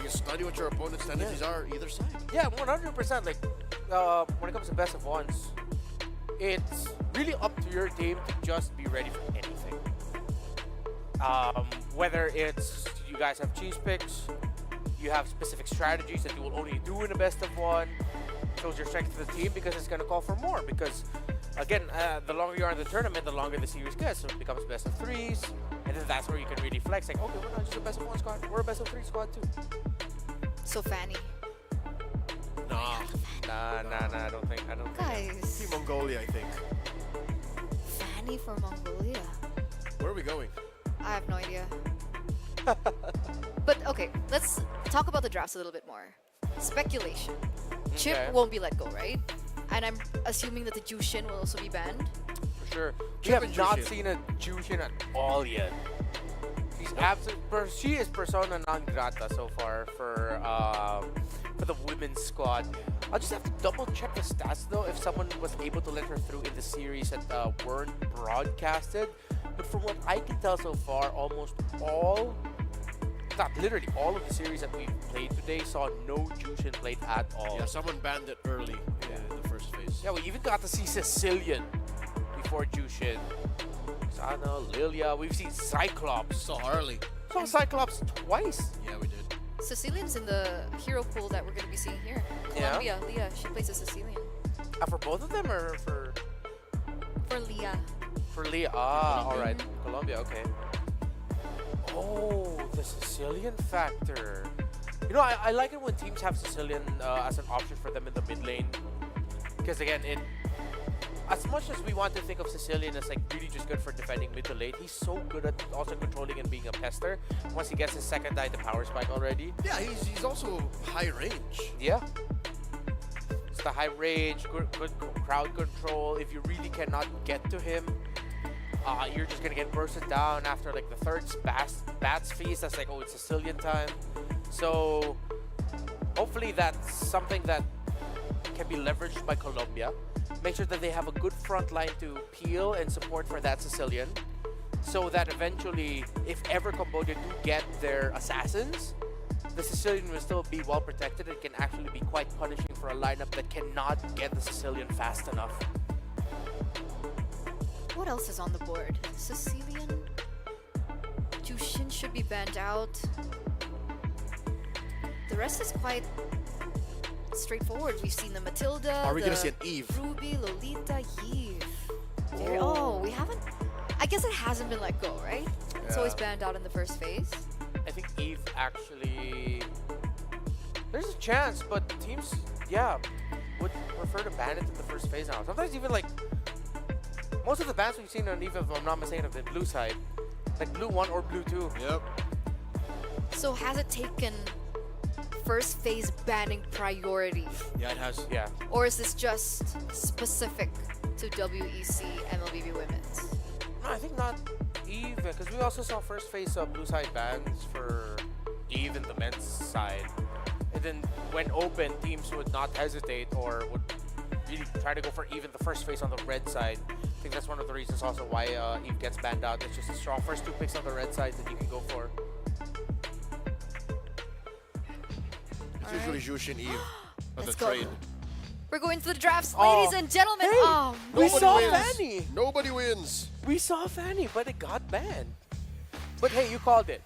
you study what your opponent's tendencies are either side. Yeah, 100%. Like when it comes to best of ones, it's really up to your team to just be ready for anything. Whether it's you guys have cheese picks, you have specific strategies that you will only do in a best of one, shows your strength to the team because it's going to call for more. Because again, the longer you are in the tournament, the longer the series gets. So it becomes best of threes, and then that's where you can really flex. Like, okay, we're not just a best of one squad, we're a best of three squad too. So Fanny. Nah, I don't think. Guys. Team Mongolia, I think. Fanny for Mongolia. Where are we going? I have no idea. But okay, let's talk about the drafts a little bit more. Speculation. Chip Okay. won't be let go, right? And I'm assuming that the Jushin will also be banned. For sure. We Chip have and not Jushin. seen a Jushin at all yet. She's she is persona non grata so far for the women's squad. I'll just have to double check the stats though if someone was able to let her through in the series that weren't broadcasted. But from what I can tell so far, almost all, not literally all of the series that we've played today saw no Jushin played at all. Yeah, someone banned it early in the first phase. Yeah, we even got to see Sicilian before Jushin. Sana, Lilia, we've seen Cyclops. Saw Harley. Saw Cyclops twice. Yeah, we did. Sicilian's in the hero pool that we're going to be seeing here. Yeah? Colombia, Leah, she plays a Sicilian. For both of them or for Leah. for Leah? Ah, all right. Colombia, okay. Oh, the Sicilian factor. You know, I like it when teams have Sicilian as an option for them in the mid lane. Because again, as much as we want to think of Sicilian as like really just good for defending mid to late, he's so good at also controlling and being a pester once he gets his second eye to power spike already. Yeah, he's also high range. Yeah. It's the high range, good crowd control. If you really cannot get to him, you're just gonna get bursted down after like the third bats feast. That's like, oh, it's Sicilian time. So hopefully that's something that can be leveraged by Colombia. Make sure that they have a good front line to peel and support for that Sicilian, so that eventually, if ever Cambodia do get their assassins, the Sicilian will still be well protected and can actually be quite punishing for a lineup that cannot get the Sicilian fast enough. What else is on the board? Sicilian? Jushin should be banned out. The rest is quite straightforward. We've seen the Matilda. Are we gonna the see an Eve? Ruby, Lolita, Eve. We haven't. I guess it hasn't been let go, right? It's always banned out in the first phase. I think Eve actually. There's a chance, but teams, would prefer to ban it in the first phase now. Sometimes even like most of the bans we've seen on Eve, if I'm not mistaken, have been blue side, like blue 1 or blue 2. Yep. So has it taken first phase banning priority? Yeah, it has. Yeah. Or is this just specific to WEC MLBB Women's? No, I think not Eve, because we also saw first phase blue side bans for Eve in the men's side. And then when open, teams would not hesitate or would really try to go for even the first phase on the red side. I think that's one of the reasons also why Eve gets banned out. It's just a strong first 2 picks on the red side that you can go for. It's usually Jushin Eve on the Let's go. trade. We're going to the drafts, ladies and gentlemen. Hey, we saw Fanny. Nobody wins. We saw Fanny, but it got banned. But hey, you called it.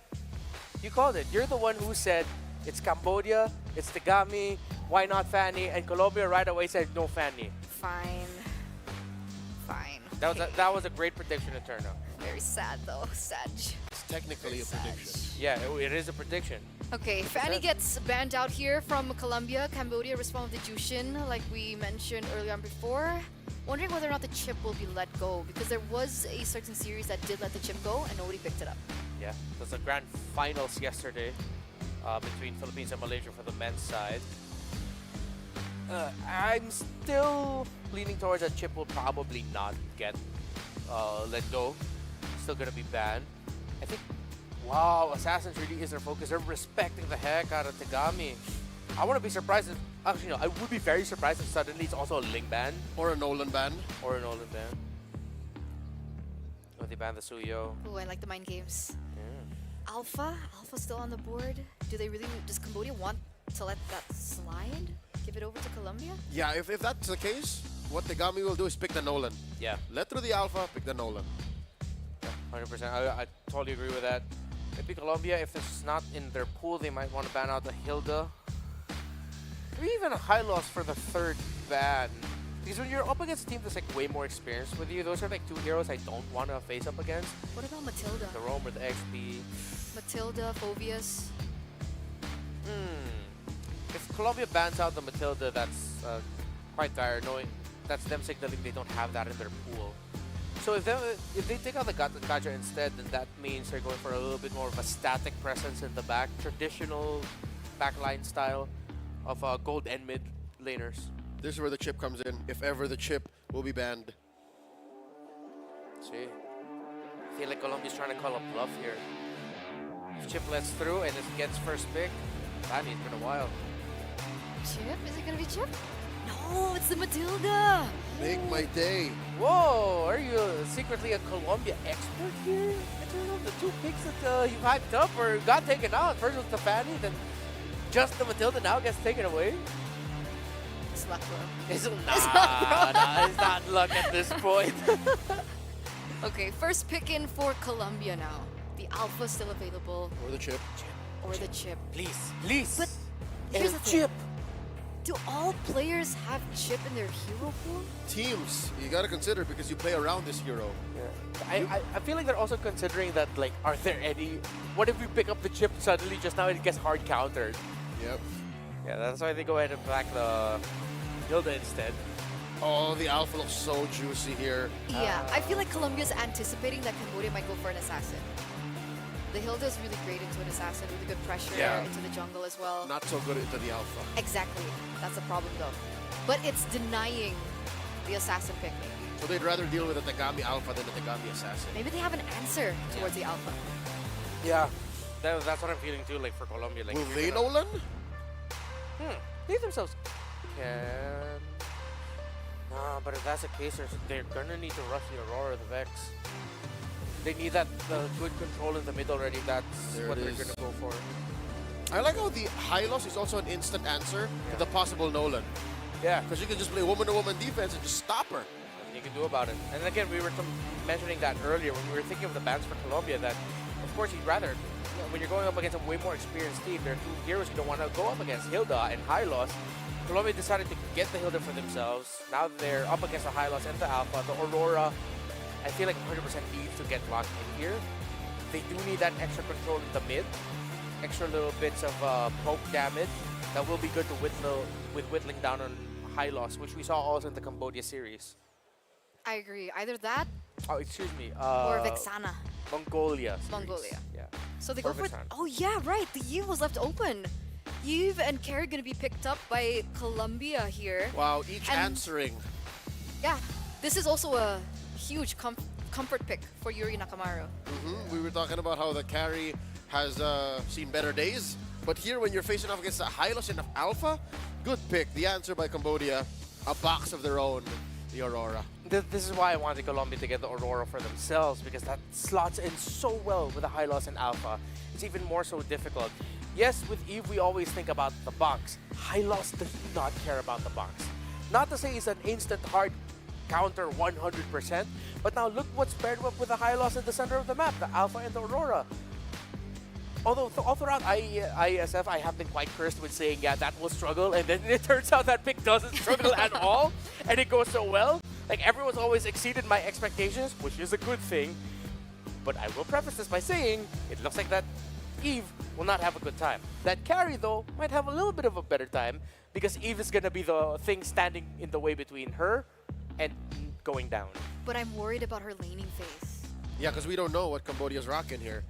You called it. You're the one who said it's Cambodia, it's Tagami, why not Fanny? And Colombia right away said no Fanny. Fine. That was a great prediction in turn out. Very sad though, sad. It's technically a prediction. Yeah, it is a prediction. Okay, Fanny gets banned out here from Colombia. Cambodia responded to Jushin, like we mentioned earlier on before. Wondering whether or not the chip will be let go, because there was a certain series that did let the chip go and nobody picked it up. Yeah, it was the grand finals yesterday between Philippines and Malaysia for the men's side. I'm still leaning towards that chip will probably not get let go. Still gonna be banned. I think, wow, Assassins really is their focus. They're respecting the heck out of Tagami. I wouldn't be surprised if, actually no, I would be very surprised if suddenly it's also a Ling ban. Or a Nolan ban. Or a Nolan ban. Oh, they banned the Suyo. Oh, I like the mind games. Yeah. Alpha still on the board. Does Cambodia want to let that slide? Give it over to Colombia? Yeah, if that's the case, what Tagami will do is pick the Nolan. Yeah. Let through the Alpha, pick the Nolan. 100%. I totally agree with that. Maybe Colombia, if it's not in their pool, they might want to ban out the Hilda. Or even a high loss for the third ban. Because when you're up against a team that's like way more experienced with you, those are like 2 heroes I don't want to face up against. What about Matilda? The Rome or the XP. Matilda, Phobius. If Colombia bans out the Matilda, that's quite dire, knowing that's them signaling they don't have that in their pool. So if they take out the Gacha instead, then that means they're going for a little bit more of a static presence in the back, traditional backline style of gold and mid laners. This is where the chip comes in, if ever the chip will be banned. See, I feel like Colombia's trying to call a bluff here. If chip lets through and it gets first pick, that means it's been a while. Chip? Is it gonna be Chip? No, it's the Matilda! Make my day. Whoa, are you secretly a Colombia expert here? I don't know, the 2 picks that you hyped up or got taken out. First was the Fanny, then just the Matilda now gets taken away. It's luck, bro. It's not luck at this point. Okay, first pick in for Colombia now. The Alpha still available. Or the chip. Or the chip. Please. But here's the thing. Do all players have chip in their hero pool? Teams, you gotta consider because you play around this hero. Yeah. I feel like they're also considering that, like, are there any... What if we pick up the chip suddenly just now it gets hard countered? Yep. Yeah, that's why they go ahead and back the Hilda instead. Oh, the Alpha looks so juicy here. Yeah, I feel like Colombia's anticipating that Cambodia might go for an assassin. The Hilda is really great into an assassin, really good pressure into the jungle as well. Not so good into the Alpha. Exactly. That's the problem though. But it's denying the assassin pick maybe. So they'd rather deal with a Tagami Alpha than a Tagami Assassin. Maybe they have an answer towards the Alpha. Yeah, that's what I'm feeling too, like for Colombia. Like, will they Nolan? They themselves can. Nah, but if that's the case, they're gonna need to rush the Aurora or the Vex. They need that good control in the mid already. That's what they're gonna go for. I like how the high loss is also an instant answer to the possible Nolan. Yeah. Because you can just play woman-to-woman defense and just stop her. Nothing you can do about it. And again, we were mentioning that earlier when we were thinking of the bans for Colombia, that of course you'd rather, when you're going up against a way more experienced team, there are 2 heroes you don't want to go up against, Hilda and High Loss. Colombia decided to get the Hilda for themselves. Now they're up against the Hylos and the Alpha. The Aurora, I feel like 100% needs to get locked in here. They do need that extra control in the mid. Extra little bits of poke damage. That will be good to whittling down on Hylos, which we saw also in the Cambodia series. I agree. Either that Oh, excuse me. or Vexana. Mongolia series. Mongolia. Yeah. So they Or go for. Vexana. Oh yeah, right. The Eve was left open. Eve and Carrie gonna be picked up by Colombia here. Wow, each And- answering. Yeah, this is also a huge comfort pick for Yuri Nakamaru. We were talking about how the carry has seen better days, but here when you're facing off against the Hylos and the Alpha, good pick. The answer by Cambodia, a box of their own, the Aurora. This is why I wanted Colombia to get the Aurora for themselves, because that slots in so well with the Hylos and Alpha. It's even more so difficult. Yes, with Eve, we always think about the box. Hylos does not care about the box. Not to say it's an instant hard counter 100%, but now look what's paired up with the Hylos in the center of the map, the Alpha and the Aurora. Although all throughout IESF, I have been quite cursed with saying, yeah, that will struggle, and then it turns out that pick doesn't struggle at all, and it goes so well. Like, everyone's always exceeded my expectations, which is a good thing. But I will preface this by saying, it looks like that Eve will not have a good time. That carry, though, might have a little bit of a better time, because Eve is going to be the thing standing in the way between her and going down. But I'm worried about her laning phase. Yeah, because we don't know what Cambodia's rocking here.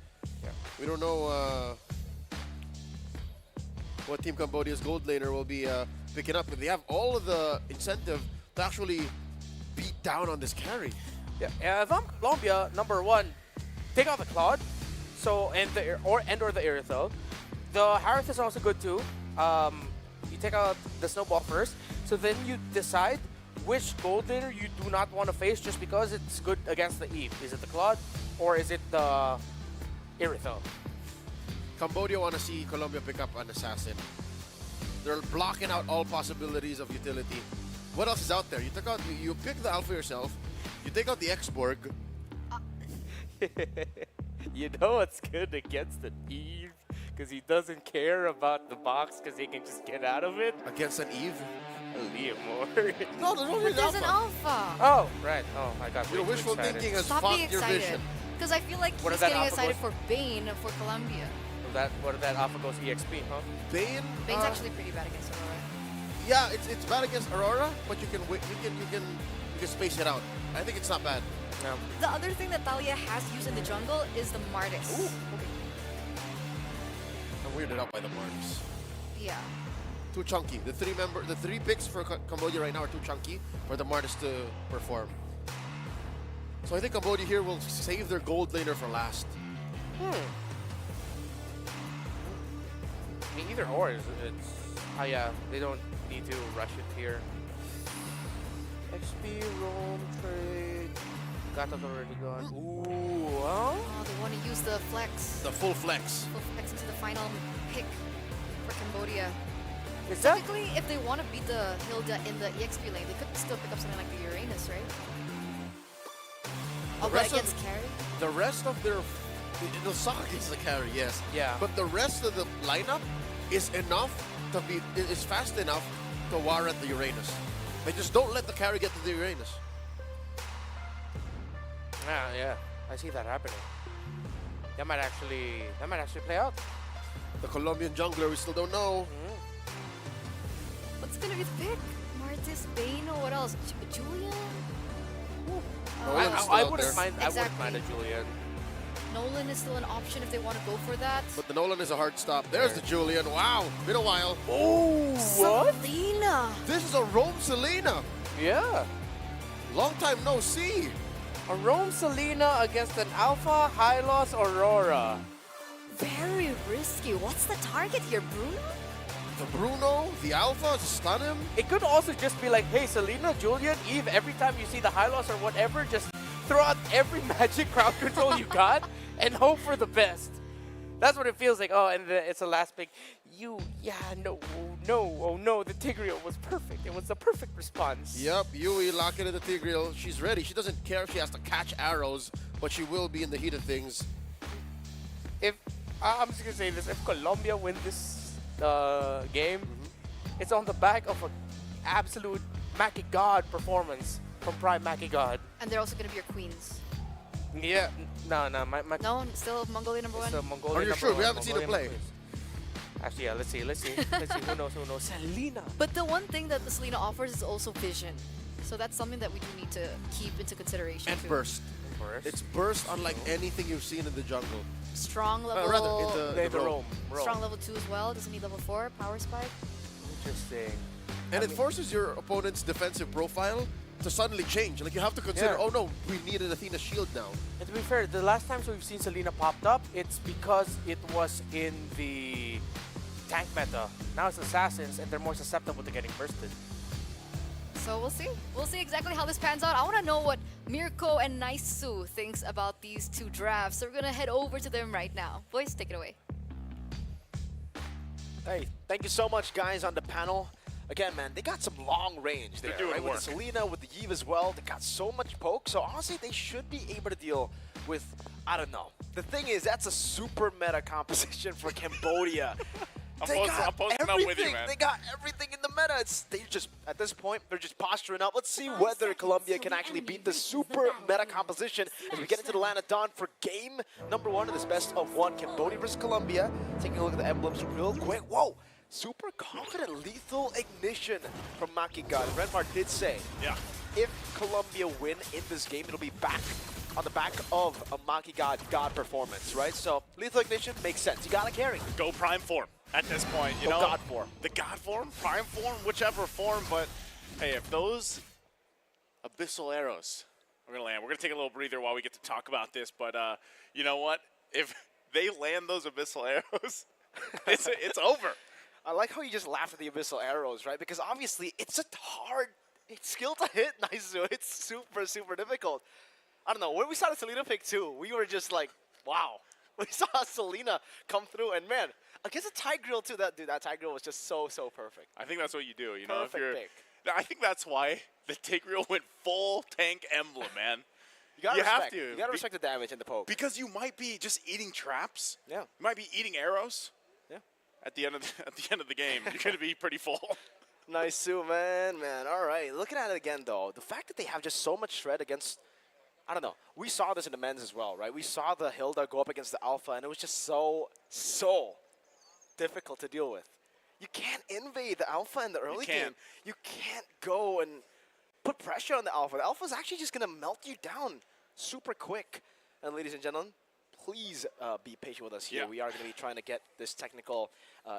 Yeah. We don't know what Team Cambodia's gold laner will be picking up. But they have all of the incentive to actually beat down on this carry. Yeah, if I'm Colombia, number one, take out the Claude, so and the or the Irithel. The Harith is also good too. You take out the Snowball first, so then you decide which gold laner you do not want to face just because it's good against the Eve. Is it the Claude or is it the Irithel? Cambodia want to see Colombia pick up an assassin. They're blocking out all possibilities of utility. What else is out there? You pick the Alpha yourself. You take out the X-Borg. You know what's good against the Eve? Because he doesn't care about the box because he can just get out of it. Against an Eve? Leomore. No, There's an Alpha. Oh, right. Oh, I got Your way too wishful excited. thinking has Stop fought being your excited. vision. Because I feel like What he's if that getting Alpha excited goes- for Bane for Colombia. What if that Alpha goes EXP, huh? Bane? Bane's actually pretty bad against Aurora. Yeah, it's bad against Aurora, but you can space it out. I think it's not bad. No. The other thing that Talia has used in the jungle is the Martis. Ooh, okay. I'm weirded out by the Marks. Yeah. Too chunky. The three picks for Cambodia right now are too chunky for the Martis to perform. So I think Cambodia here will save their gold laner for last. I mean, either or. It's oh yeah, they don't need to rush it here. XP, roam, trade. Gata's already gone. Ooh, huh? Oh, they want to use the flex. The full flex. Full flex into the final pick for Cambodia. Is that Technically, if they want to beat the Hilda in the EXP lane, they could still pick up something like the Uranus, right? Oh, but rest of- against carry? The rest of their... It'll suck against the carry, yes. Yeah. But the rest of the lineup is enough to be... is fast enough to warrant the Uranus. They just don't let the carry get to the Uranus. yeah, I see that happening. That might actually play out. The Colombian jungler, we still don't know. What's going to be the pick? Martis, Bane, or what else? Julian? Nolan's still I out wouldn't there. mind. I wouldn't Exactly. mind a Julian. Nolan is still an option if they want to go for that. But the Nolan is a hard stop. There's the Julian. Wow, been a while. Oh, what? Selena! This is a Rome Selena. Yeah. Long time no see. A Rome Selena against an Alpha Hylos Aurora. Very risky. What's the target here, Bruno? The Bruno, the Alpha, stun him. It could also just be like, hey, Selena, Julian, Eve, every time you see the Hylos or whatever, just throw out every magic crowd control you got and hope for the best. That's what it feels like. Oh, and it's a last pick. Oh no, the Tigreal was perfect. It was the perfect response. Yep, Yui locking in the Tigreal. She's ready. She doesn't care if she has to catch arrows, but she will be in the heat of things. If I'm just gonna say this, if Colombia win this game, It's on the back of an absolute Mackie God performance from Prime Mackie God. And they're also going to be your queens. Yeah, no, my No, still Mongolia number one? Still Mongolia Are you number sure? We one, haven't seen her Mongolia play. number one. Actually, yeah, let's see. Let's see, who knows? Selena. But the one thing that the Selena offers is also vision. So that's something that we do need to keep into consideration And too. burst. It's burst unlike anything you've seen in the jungle. Strong level. Rather, in the roam. Strong level 2 as well. Doesn't need level 4. Power spike. Interesting. And it forces your opponent's defensive profile to suddenly change. Like, you have to consider, oh no, we need an Athena shield now. And to be fair, the last times we've seen Selena popped up, it's because it was in the tank meta. Now it's assassins, and they're more susceptible to getting bursted. So we'll see. We'll see exactly how this pans out. I want to know what Mirko and Naisu thinks about these two drafts. So we're going to head over to them right now. Boys, take it away. Hey, thank you so much, guys, on the panel. Again, man, they got some long range there, doing right? work. With the Selena, with the Eve as well, they got so much poke. So honestly, they should be able to deal with, I don't know. The thing is, that's a super meta composition for Cambodia. I'm posting up with you, man. They got everything in the meta. They just, at this point, they're just posturing up. Let's see whether Colombia can actually beat the super meta composition as we get into the land of dawn for game number 1 of this best of 1, Cambodia versus Colombia. Taking a look at the emblems real quick. Whoa! Super confident lethal ignition from Mackie God. Renmar did say, if Colombia win in this game, it'll be back on the back of a Mackie God performance, right? So lethal ignition makes sense. You gotta carry. Go prime form at this point. You Go know, God form. The God form, prime form, whichever form. But hey, if those abyssal arrows are gonna land, we're gonna take a little breather while we get to talk about this. But you know what? If they land those abyssal arrows, it's over. I like how you just laugh at the abyssal arrows, right? Because obviously it's a hard skill to hit, Naisu. It's super, super difficult. I don't know, when we saw the Selena pick too, we were just like, wow. We saw Selena come through, and man, against a Tigreal too, that Tigreal was just so, so perfect. I think that's what you do. You know, if Perfect you're, pick. I think that's why the Tigreal went full tank emblem, man. You gotta have respect. to. You gotta respect the damage and the poke. Because you might be just eating traps. Yeah. You might be eating arrows. Yeah. At the end of the game, you're gonna be pretty full. Naisu, man. All right, looking at it again though, the fact that they have just so much shred against, I don't know. We saw this in the men's as well, right? We saw the Hilda go up against the Alpha, and it was just so difficult to deal with. You can't invade the Alpha in the early game. You can't go and put pressure on the Alpha. The Alpha is actually just going to melt you down super quick. And ladies and gentlemen, please be patient with us here. We are going to be trying to get this technical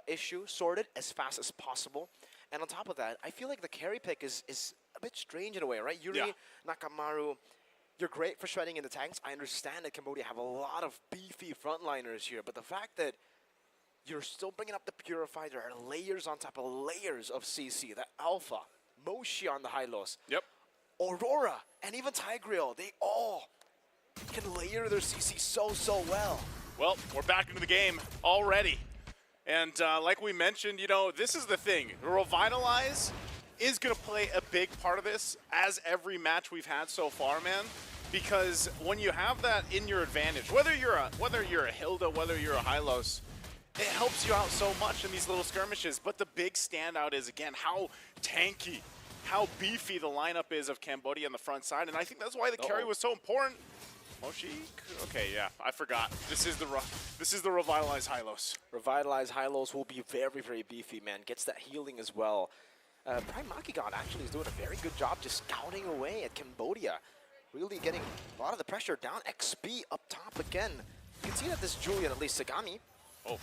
issue sorted as fast as possible. And on top of that, I feel like the carry pick is a bit strange in a way, right? Yuri, Nakamaru, you're great for shredding in the tanks. I understand that Cambodia have a lot of beefy frontliners here, but the fact that you're still bringing up the Purify, there are layers on top of layers of CC. The Alpha, Moshi on the high-lows. Yep. Aurora, and even Tigreal, they all can layer their CC so well. Well, we're back into the game already. And like we mentioned, you know, this is the thing. Revitalize is going to play a big part of this, as every match we've had so far, man. Because when you have that in your advantage, whether you're a Hilda, whether you're a Hylos, it helps you out so much in these little skirmishes. But the big standout is, again, how tanky, how beefy the lineup is of Cambodia on the front side. And I think that's why the carry was so important. Moshi? Okay, yeah, I forgot. This is the Revitalize Hylos. Revitalize Hylos will be very, very beefy, man. Gets that healing as well. Prime Mackie God actually is doing a very good job just scouting away at Cambodia. Really getting a lot of the pressure down. XP up top again. You can see that this Julian, at least Sagami,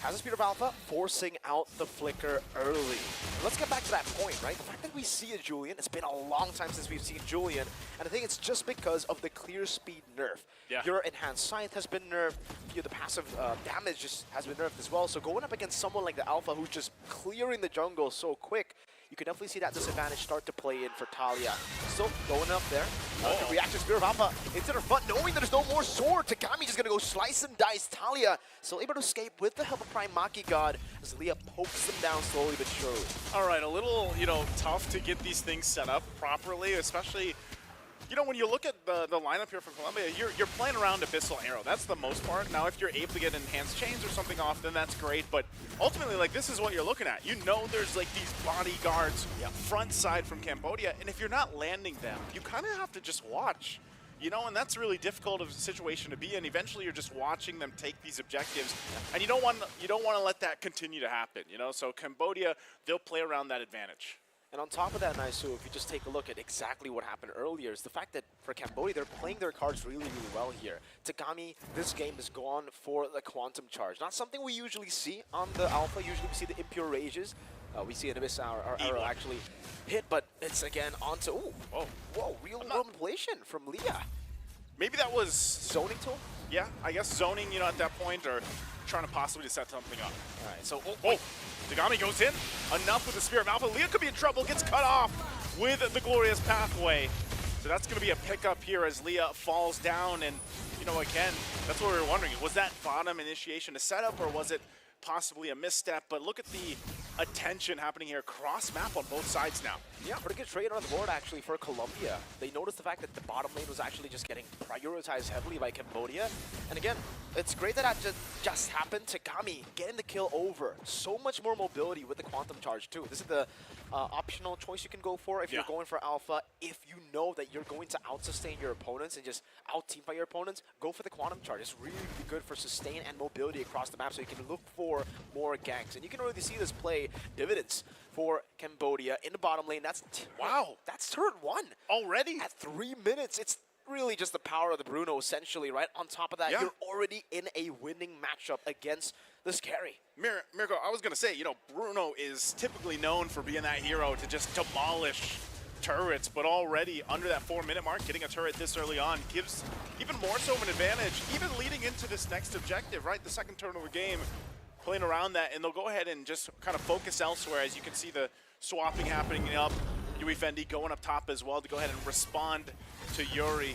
has a speed of Alpha, forcing out the flicker early. And let's get back to that point, right? The fact that we see a Julian, it's been a long time since we've seen Julian, and I think it's just because of the clear speed nerf. Yeah. Your enhanced scythe has been nerfed, the passive damage just has been nerfed as well, so going up against someone like the Alpha who's just clearing the jungle so quick, you can definitely see that disadvantage start to play in for Talia. Still going up there. The reaction Spear of Alpha into their front, knowing that there's no more sword. Tagami just gonna go slice and dice Talia. Still able to escape with the help of Prime Mackie God as Leah pokes them down slowly but surely. All right, a little, you know, tough to get these things set up properly, especially, you know, when you look at the lineup here from Colombia, you're playing around Abyssal Arrow. That's the most part. Now, if you're able to get enhanced chains or something off, then that's great. But ultimately, like, this is what you're looking at. You know there's, like, these bodyguards front side from Cambodia, and if you're not landing them, you kind of have to just watch. You know, and that's a really difficult of a situation to be in. Eventually, you're just watching them take these objectives, and you don't want to let that continue to happen. You know, so Cambodia, they'll play around that advantage. And on top of that, Naisu, if you just take a look at exactly what happened earlier, is the fact that for Cambodia, they're playing their cards really, really well here. Tagami, this game has gone for the Quantum Charge. Not something we usually see on the Alpha. Usually we see the Impure Rages. We see an Abyss arrow actually hit, but it's again onto, whoa, real world manipulation from Leah. Maybe that was zoning tool? Yeah, I guess zoning, you know, at that point, or trying to possibly set something up. All right, so, Tagami goes in, enough with the Spear of Alpha. Leah could be in trouble, gets cut off with the Glorious Pathway. So that's going to be a pickup here as Leah falls down, and, you know, again, that's what we were wondering. Was that bottom initiation a setup, or was it possibly a misstep? But look at the attention happening here, cross map on both sides now. Yeah, pretty good trade on the board actually for Colombia. They noticed the fact that the bottom lane was actually just getting prioritized heavily by Cambodia. And again, it's great that just happened. Tagami getting the kill over. So much more mobility with the Quantum Charge too. This is the optional choice you can go for if you're going for Alpha. If you know that you're going to out-sustain your opponents and just out-teamfight your opponents, go for the Quantum Charge. It's really, really good for sustain and mobility across the map, so you can look for more ganks. And you can already see this play dividends for Cambodia in the bottom lane. That's that's turret 1 already at 3 minutes. It's really just the power of the Bruno, essentially, right? On top of that, you're already in a winning matchup against this carry. Mirko, I was going to say, you know, Bruno is typically known for being that hero to just demolish turrets, but already under that 4-minute mark, getting a turret this early on gives even more so of an advantage, even leading into this next objective, right? The second turn of the game, playing around that, and they'll go ahead and just kind of focus elsewhere. As you can see the swapping happening up, Yui Fendi going up top as well to go ahead and respond to Yuri.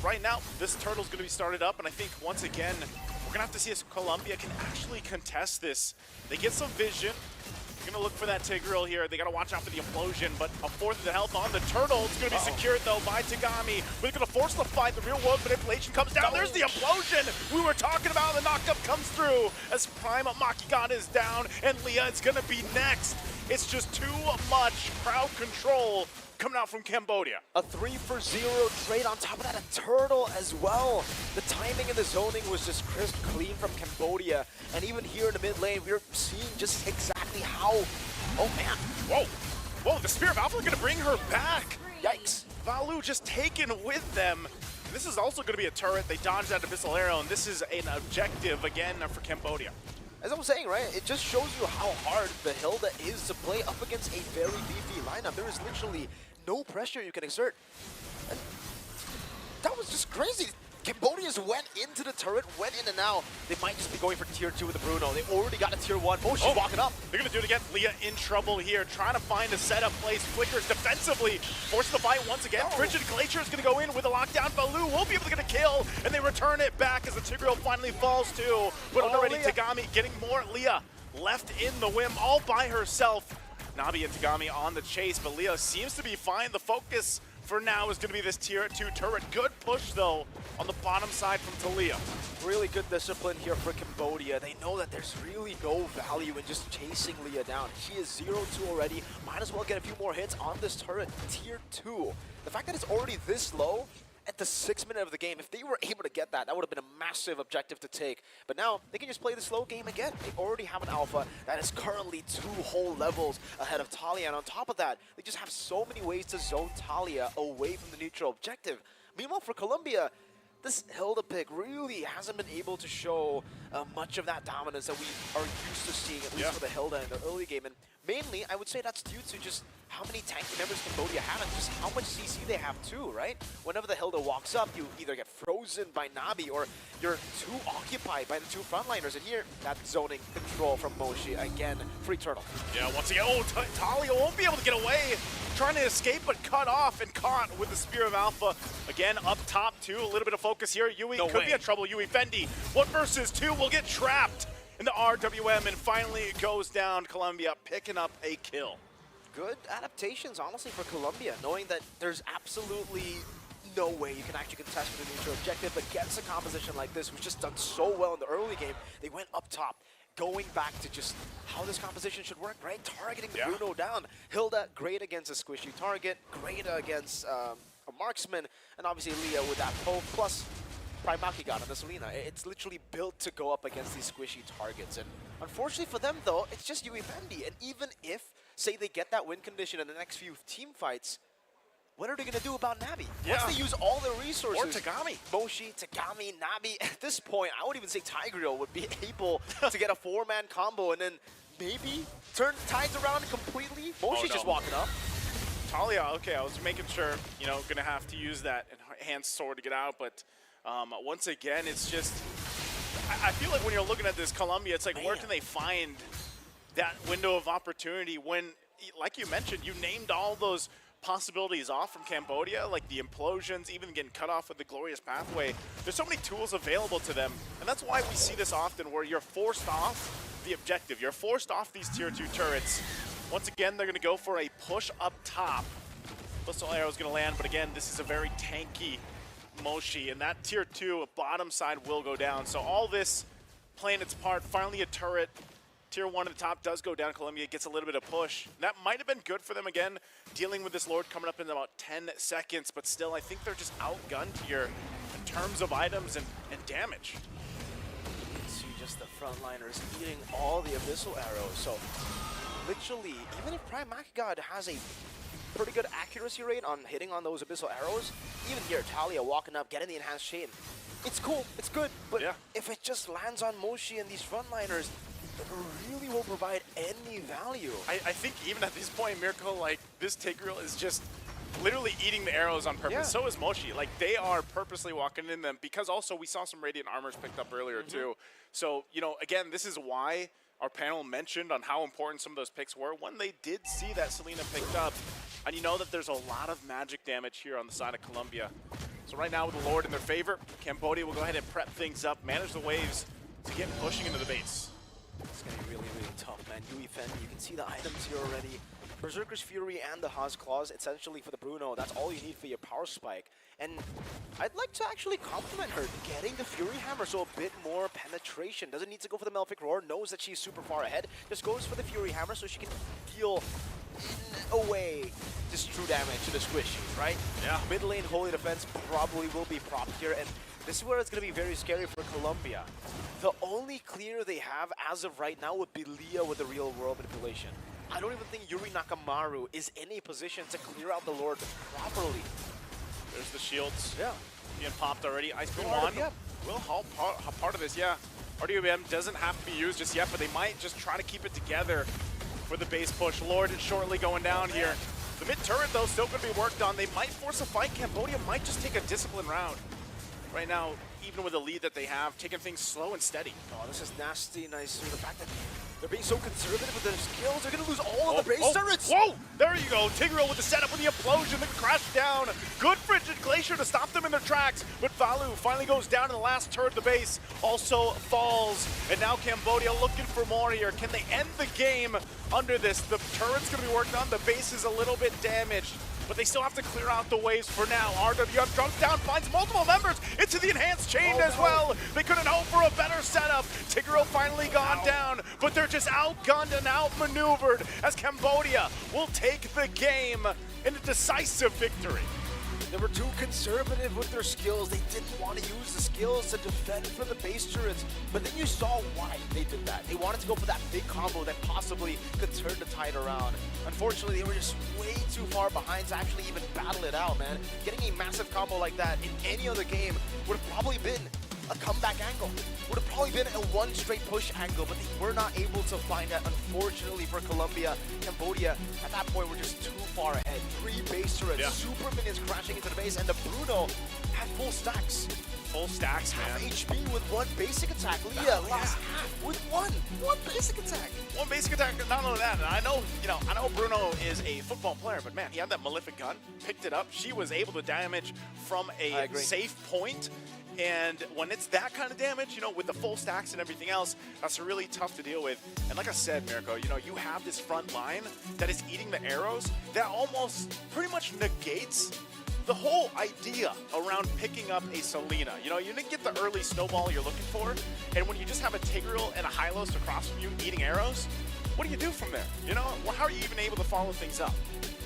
Right now, this turtle's going to be started up, and I think once again, we're going to have to see if Colombia can actually contest this. They get some vision. Gonna look for that Tigreal here. They gotta watch out for the implosion, but a fourth of the health on the turtle. It's gonna be secured though by Tagami. We're gonna force the fight. The real world manipulation comes down. There's the implosion we were talking about. The knockup comes through as Prime Makigan is down, and Leah is gonna be next. It's just too much crowd control coming out from Cambodia. A 3-for-0 trade on top of that, a turtle as well. The timing and the zoning was just crisp clean from Cambodia. And even here in the mid lane, we're seeing just exactly how, oh man. Whoa, the Spear of Alpha is gonna bring her back. Yikes. Valu just taken with them. This is also gonna be a turret. They dodged that Abyssal Arrow, and this is an objective again for Cambodia. As I'm saying, right, it just shows you how hard the Hilda is to play up against a very beefy lineup. There is literally no pressure you can exert. And that was just crazy. Cambodians went into the turret, went in, and now they might just be going for tier 2 with the Bruno. They already got a tier 1. Oh, she's walking up. They're going to do it again. Leah in trouble here, trying to find a setup place. Flickers defensively, force the fight once again. Frigid Glacier is going to go in with a lockdown. Valu will be able to get a kill, and they return it back as the Tigreal finally falls too. But already Leah. Tagami getting more. Leah left in the whim all by herself. Nabi and Tagami on the chase, but Leah seems to be fine. The focus for now is going to be this tier 2 turret. Good push, though, on the bottom side from Talia. Really good discipline here for Cambodia. They know that there's really no value in just chasing Leah down. She is 0-2 already. Might as well get a few more hits on this turret. Tier 2. The fact that it's already this low at the 6th minute of the game, if they were able to get that, that would have been a massive objective to take. But now, they can just play the slow game again. They already have an alpha that is currently 2 whole levels ahead of Talia. And on top of that, they just have so many ways to zone Talia away from the neutral objective. Meanwhile, for Colombia, this Hilda pick really hasn't been able to show much of that dominance that we are used to seeing, at least for the Hilda in the early game. And mainly, I would say that's due to just how many tanky members Cambodia have and just how much CC they have too, right? Whenever the Hilda walks up, you either get frozen by Nabi or you're too occupied by the 2 frontliners. And here, that zoning control from Moshi. Again, free turtle. Yeah, once again, Talia won't be able to get away. Trying to escape, but cut off and caught with the Spear of Alpha. Again, up top too, a little bit of focus here. Yui could be in trouble. Yui Fendi, 1 versus 2 will get trapped in the RWM, and finally it goes down. Colombia picking up a kill. Good adaptations, honestly, for Colombia, knowing that there's absolutely no way you can actually contest with a neutral objective against a composition like this, who's just done so well in the early game. They went up top, going back to just how this composition should work, right? Targeting Bruno down. Hilda, great against a squishy target, great against a marksman, and obviously Leah with that poke, plus Primaki got on the Selena. It's literally built to go up against these squishy targets. And unfortunately for them, though, it's just UEFendi. And even if, say, they get that win condition in the next few team fights, what are they going to do about Nabi? Once they use all their resources. Or Tagami. Moshi, Tagami, Nabi. At this point, I would even say Tigreal would be able to get a 4-man combo and then maybe turn tides around completely. Moshi's just walking up. Talia, okay, I was making sure, you know, gonna have to use that enhanced sword to get out, but once again, it's just, I feel like when you're looking at this Colombia, it's like, where can they find that window of opportunity when, like you mentioned, you named all those possibilities off from Cambodia, like the implosions, even getting cut off with the glorious pathway. There's so many tools available to them, and that's why we see this often where you're forced off the objective. You're forced off these tier 2 turrets. Once again, they're gonna go for a push up top. Pistol arrow is gonna land, but again, this is a very tanky Moshi, and that tier 2 bottom side will go down. So all this playing its part, finally a turret. Tier 1 at the top does go down. Colombia gets a little bit of push. That might have been good for them again, dealing with this Lord coming up in about 10 seconds, but still, I think they're just outgunned here in terms of items and damage. You can see just the frontliners eating all the Abyssal arrows. So literally, even if Prime Makigod has a pretty good accuracy rate on hitting on those Abyssal arrows, even here, Talia walking up, getting the enhanced chain. It's cool, it's good, but if it just lands on Moshi and these frontliners, it really won't provide any value. I think even at this point, Mirko, like, this Tigreal is just literally eating the arrows on purpose. So is Moshi. Like, they are purposely walking in them, because also we saw some Radiant Armors picked up earlier too. So, you know, again, this is why our panel mentioned on how important some of those picks were when they did see that Selena picked up. And you know that there's a lot of magic damage here on the side of Colombia. So right now with the Lord in their favor, Cambodia will go ahead and prep things up, manage the waves to get pushing into the base. It's going to be really, really tough, man. UEFendi, you can see the items here already. Berserker's Fury and the Haas Claws, essentially for the Bruno, that's all you need for your power spike. And I'd like to actually compliment her getting the Fury Hammer, so a bit more penetration. Doesn't need to go for the Malefic Roar, knows that she's super far ahead, just goes for the Fury Hammer so she can deal in a way just true damage to the squishies, right? Yeah. Mid lane Holy Defense probably will be propped here, and this is where it's going to be very scary for Colombia. The only clear they have as of right now would be Leah with the real world manipulation. I don't even think Yuri Nakamaru is in a position to clear out the Lord properly. There's the shields. Being popped already. Ice Beam on. Will help part of this, RWM doesn't have to be used just yet, but they might just try to keep it together for the base push. Lord is shortly going down here. The mid turret, though, still going to be worked on. They might force a fight. Cambodia might just take a discipline round. Right now, even with the lead that they have, taking things slow and steady. Oh, this is nasty. Nice. The fact that they're being so conservative with their skills, they're going to lose all of the base turrets. Whoa! There you go. Tigreal with the setup with the implosion, the crash down. Good Frigid Glacier to stop them in their tracks. But Valu finally goes down in the last turret. The base also falls. And now Cambodia looking for more here. Can they end the game under this? The turret's going to be worked on. The base is a little bit damaged, but they still have to clear out the waves for now. RWM drops down, finds multiple members into the enhanced chain as well. They couldn't hope for a better setup. Tigreal finally gone down, but they're just outgunned and outmaneuvered as Cambodia will take the game in a decisive victory. They were too conservative with their skills. They didn't want to use the skills to defend from the base turrets. But then you saw why they did that. They wanted to go for that big combo that possibly could turn the tide around. Unfortunately, they were just way too far behind to actually even battle it out, man. Getting a massive combo like that in any other game would have probably been a comeback angle. Would have probably been a one straight push angle, but they were not able to find that, unfortunately, for Colombia. Cambodia, at that point, were just too far ahead. 3 base turrets, super minions crashing into the base, and the Bruno had full stacks. Full stacks, man. Half HP with 1 basic attack. Leah lost half with one basic attack. One basic attack, not only that, and I know Bruno is a football player, but man, he had that Malefic gun, picked it up. She was able to damage from a safe point. And when it's that kind of damage, with the full stacks and everything else, that's really tough to deal with. And like I said, Mirko, you have this front line that is eating the arrows that almost pretty much negates the whole idea around picking up a Selena, you know, you didn't get the early snowball you're looking for, and when you just have a Tigreal and a Hylos across from you eating arrows, what do you do from there? You know, well, how are you even able to follow things up?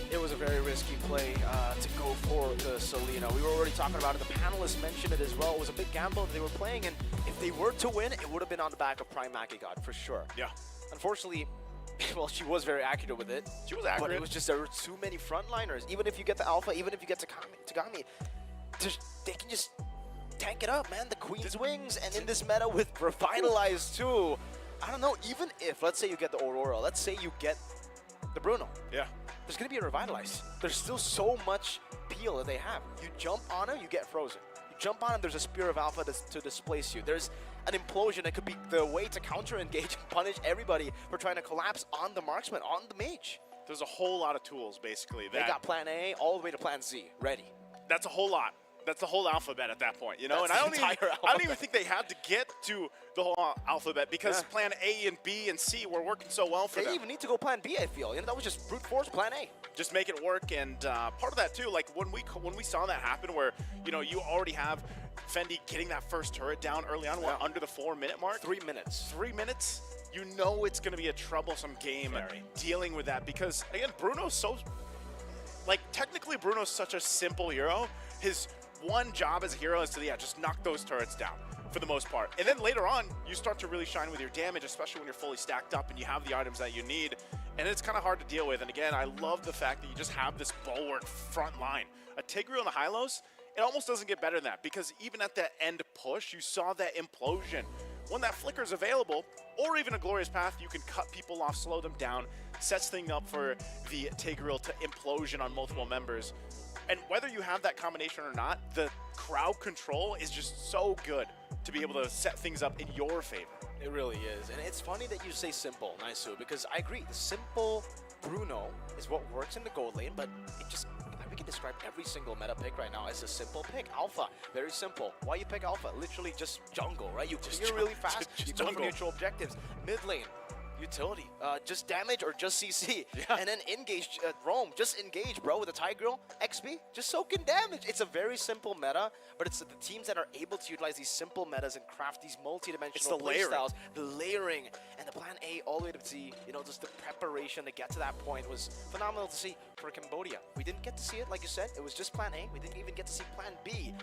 It was a very risky play to go for the Selena. We were already talking about it. The panelists mentioned it as well. It was a big gamble that they were playing, and if they were to win, it would have been on the back of Prime Makigod for sure. Yeah. Unfortunately, well, she was very accurate with it. She was accurate. But it was just there were too many frontliners. Even if you get the Alpha, even if you get Tagami, they can just tank it up, man. The Queen's Wings, and in this meta with Revitalize too. I don't know, even if, let's say you get the Aurora, let's say you get the Bruno. Yeah. There's going to be a Revitalize. There's still so much peel that they have. You jump on him, you get frozen. You jump on him, there's a Spear of Alpha to displace you. There's an Implosion that could be the way to counter-engage and punish everybody for trying to collapse on the Marksman, on the Mage. There's a whole lot of tools, basically. They got Plan A all the way to Plan Z, ready. That's a whole lot. That's the whole alphabet at that point, you know? That's and I don't even think they had to get to the whole alphabet because Plan A and B and C were working so well for them. They didn't even need to go Plan B, I feel. You know, that was just brute force Plan A. Just make it work, and part of that too, like when we saw that happen, where you know you already have Fendi getting that first turret down early on, under the 4-minute mark. 3 minutes. 3 minutes. You know it's going to be a troublesome game dealing with that because again, Bruno's so technically Bruno's such a simple hero. His one job as a hero is to just knock those turrets down for the most part. And then later on, you start to really shine with your damage, especially when you're fully stacked up and you have the items that you need. And it's kind of hard to deal with. And again, I love the fact that you just have this bulwark front line. A Tigreal and a Hylos, it almost doesn't get better than that because even at the end push, you saw that implosion. When that flicker is available, or even a Glorious Path, you can cut people off, slow them down, sets things up for the Tigreal to implosion on multiple members. And whether you have that combination or not, the crowd control is just so good to be able to set things up in your favor. It really is. And it's funny that you say simple, Naisu, because I agree. The simple Bruno is what works in the gold lane, but it just, we can describe every single meta pick right now as a simple pick. Alpha, very simple. Why you pick Alpha? Literally just jungle, right? You clear really fast, you go for neutral objectives. Mid lane, utility, just damage or just CC, and then engage roam, just engage, bro, with a Tigreal, XP, just soak in damage. It's a very simple meta, but it's the teams that are able to utilize these simple metas and craft these multi-dimensional playstyles, the layering, and the Plan A all the way to Z, you know, just the preparation to get to that point was phenomenal to see for Cambodia. We didn't get to see it, like you said, it was just Plan A. We didn't even get to see Plan B,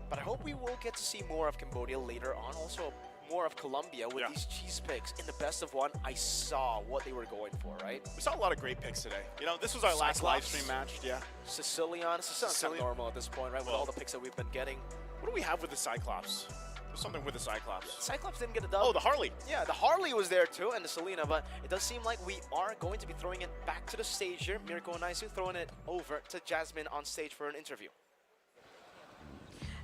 but I hope we will get to see more of Cambodia later on, also more of Colombia with these cheese picks. In the best of one, I saw what they were going for, right? We saw a lot of great picks today. You know, this was our last live stream match, Sicilian kind of normal at this point, right? With all the picks that we've been getting. What do we have with the Cyclops? There's something with the Cyclops. Cyclops didn't get a dub. Oh, the Harley. Yeah, the Harley was there too, and the Selena, but it does seem like we are going to be throwing it back to the stage here. Mirko and Naisu throwing it over to Jasmine on stage for an interview.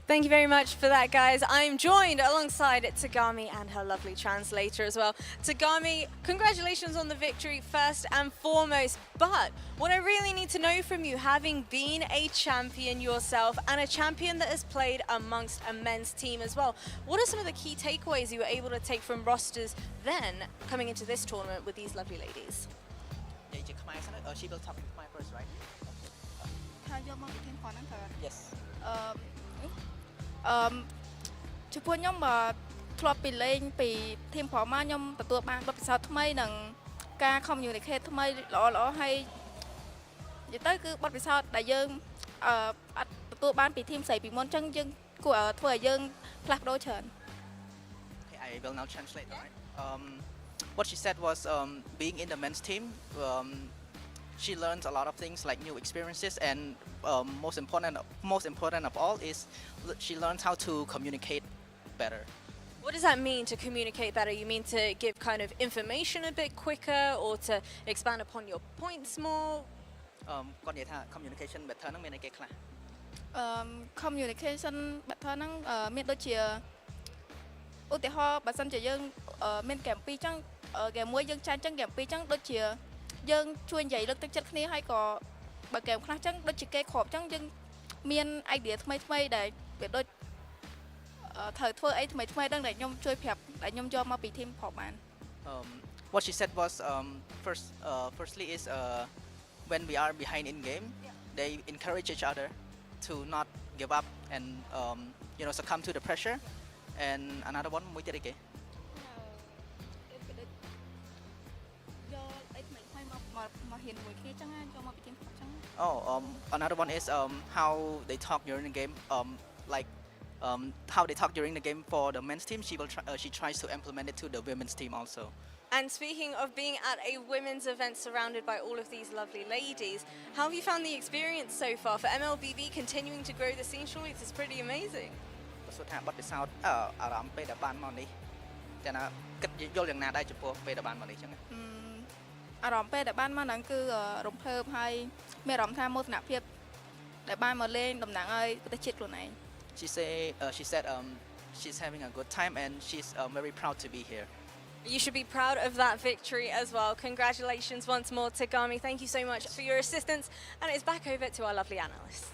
Thank you very much for that, guys. I'm joined alongside Tagami and her lovely translator as well. Tagami, congratulations on the victory first and foremost, but what I really need to know from you, having been a champion yourself and a champion that has played amongst a men's team as well, what are some of the key takeaways you were able to take from rosters then coming into this tournament with these lovely ladies? She will talk with my first, right? Yes. ចំពោះខ្ញុំធ្លាប់ពីលេងពីធីម Forma ខ្ញុំទទួលបានបទពិសោធន៍ថ្មីនិងការ communicate ថ្មីល្អៗហើយនិយាយទៅគឺបទពិសោធន៍ដែលយើងអត់ទទួលបានពីធីមស្រីពីមុនអញ្ចឹងយើងគួរធ្វើឲ្យយើងផ្លាស់ប្ដូរច្រើន Okay, I will now translate, right? What she said was being in the men's team, she learns a lot of things like new experiences, and most important of all is she learns how to communicate better. What does that mean, to communicate better? You mean to give kind of information a bit quicker or to expand upon your points more? គាត់និយាយថា communication better ហ្នឹងមានអីគេខ្លះ communication better ហ្នឹងមានដូចជាឧទាហរណ៍បើសិនជាយើងមានហ្គេម2អញ្ចឹងហ្គេម1យើងចាញ់អញ្ចឹងហ្គេម2អញ្ចឹងដូចជាយើងជួយនិយាយលើកទឹកចិត្តគ្នាហើយក៏បើហ្គេមខ្លះអញ្ចឹងដូចជាគេគ្រាប់អញ្ចឹងយើងមាន idea ថ្មីៗដែលវាដូចត្រូវធ្វើអីថ្មីៗដឹងដែលខ្ញុំជួយប្រាប់ដែលខ្ញុំយកមកពី team ផងបាន What she said was firstly is when we are behind in game, they encourage each other to not give up and succumb to the pressure. And another one, mới chơi kìa. Another one is how they talk during the game. How they talk during the game for the men's team, she tries to implement it to the women's team also. And speaking of being at a women's event surrounded by all of these lovely ladies, how have you found the experience so far? For MLBB continuing to grow the scene, surely this is pretty amazing. សួរថាបទពិសោធន៍អារម្មណ៍ពេលដែលបានមកនេះតែណាគិតយល់យ៉ាងណាដែរចំពោះពេលដែលបានមកនេះចឹងអារម្មណ៍ពេលដែលបានមកហ្នឹងគឺរំភើបហើយមានអារម្មណ៍ថាមោទនភាពដែលបានមកលេងតំណាងឲ្យប្រទេសជាតិខ្លួនឯង She said she's having a good time and she's very proud to be here. You should be proud of that victory as well. Congratulations once more, Tagami. Thank you so much for your assistance. And it's back over to our lovely analyst.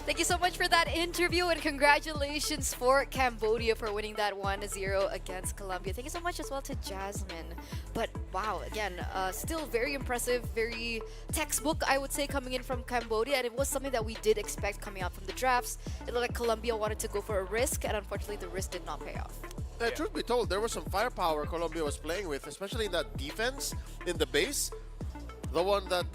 Thank you so much for that interview, and congratulations for Cambodia for winning that 1-0 against Colombia. Thank you so much as well to Jasmine. But wow, again, still very impressive, very textbook, I would say, coming in from Cambodia, and it was something that we did expect coming out from the drafts. It looked like Colombia wanted to go for a risk, and unfortunately the risk did not pay off. Truth be told, there was some firepower Colombia was playing with, especially in that defense in the base. The one that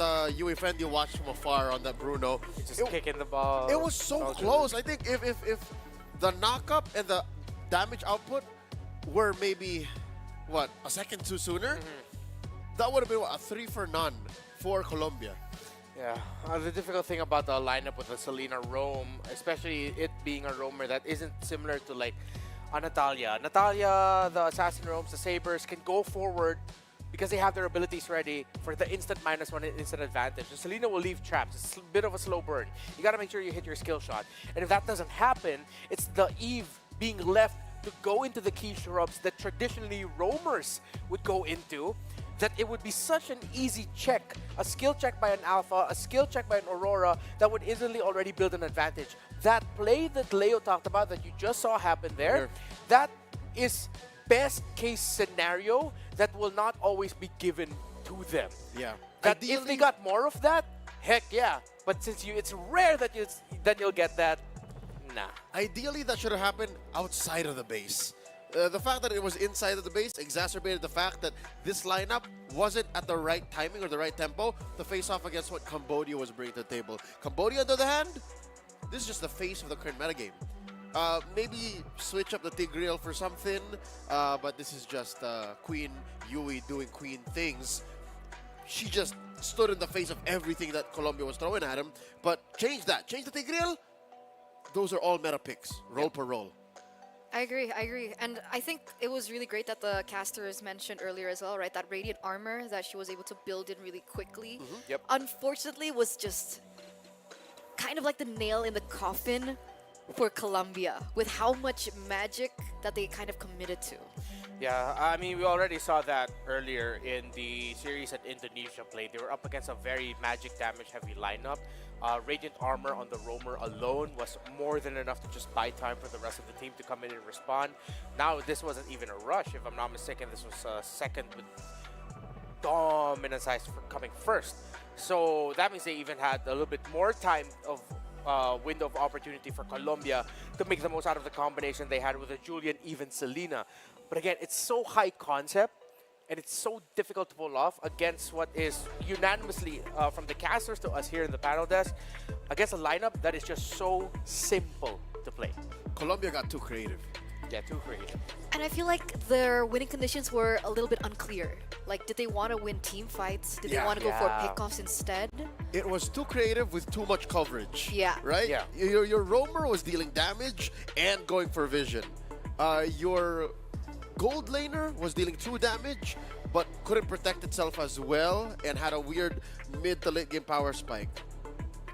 Fendi watched from afar on that Bruno. Just kicking the ball. It was so close. I think if the knock-up and the damage output were maybe, what, a second too sooner, that would have been, what, a 3 for none for Colombia. Yeah, the difficult thing about the lineup with the Selena roam, especially it being a roamer that isn't similar to like Natalia. Natalia, the assassin roams, the sabers can go forward because they have their abilities ready for the instant -1 and instant advantage. And Selena will leave traps. It's a bit of a slow burn. You gotta make sure you hit your skill shot. And if that doesn't happen, it's the Eve being left to go into the key shrubs that traditionally roamers would go into, that it would be such an easy check, a skill check by an Alpha, a skill check by an Aurora, that would instantly already build an advantage. That play that Leo talked about that you just saw happen there, that is best case scenario that will not always be given to them. Yeah. That if they got more of that, heck yeah. But since it's rare that you'll get that, nah. Ideally, that should have happened outside of the base. The fact that it was inside of the base exacerbated the fact that this lineup wasn't at the right timing or the right tempo to face off against what Cambodia was bringing to the table. Cambodia, on the other hand, this is just the face of the current metagame. Maybe switch up the Tigreal for something, but this is just Queen Yui doing Queen things. She just stood in the face of everything that Colombia was throwing at him, but change that. Change the Tigreal. Those are all meta picks, roll per roll. I agree. And I think it was really great that the casters mentioned earlier as well, right? That radiant armor that she was able to build in really quickly. Yep. Unfortunately, was just kind of like the nail in the coffin for Colombia with how much magic that they kind of committed to. Yeah, I mean, we already saw that earlier in the series that Indonesia played. They were up against a very magic damage heavy lineup. Radiant armor on the roamer alone was more than enough to just buy time for the rest of the team to come in and respond. Now, this wasn't even a rush. If I'm not mistaken, this was second with dominant size for coming first. So that means they even had a little bit more time of window of opportunity for Colombia to make the most out of the combination they had with the Julian, even Selena. But again, it's so high concept and it's so difficult to pull off against what is unanimously from the casters to us here in the panel desk, against a lineup that is just so simple to play. Colombia got too creative. Yeah, too creative. And I feel like their winning conditions were a little bit unclear. Like, did they want to win team fights? Did they want to go for pickoffs instead? It was too creative with too much coverage. Yeah. Right? Yeah. Your roamer was dealing damage and going for vision. Your gold laner was dealing 2 damage, but couldn't protect itself as well and had a weird mid to late game power spike.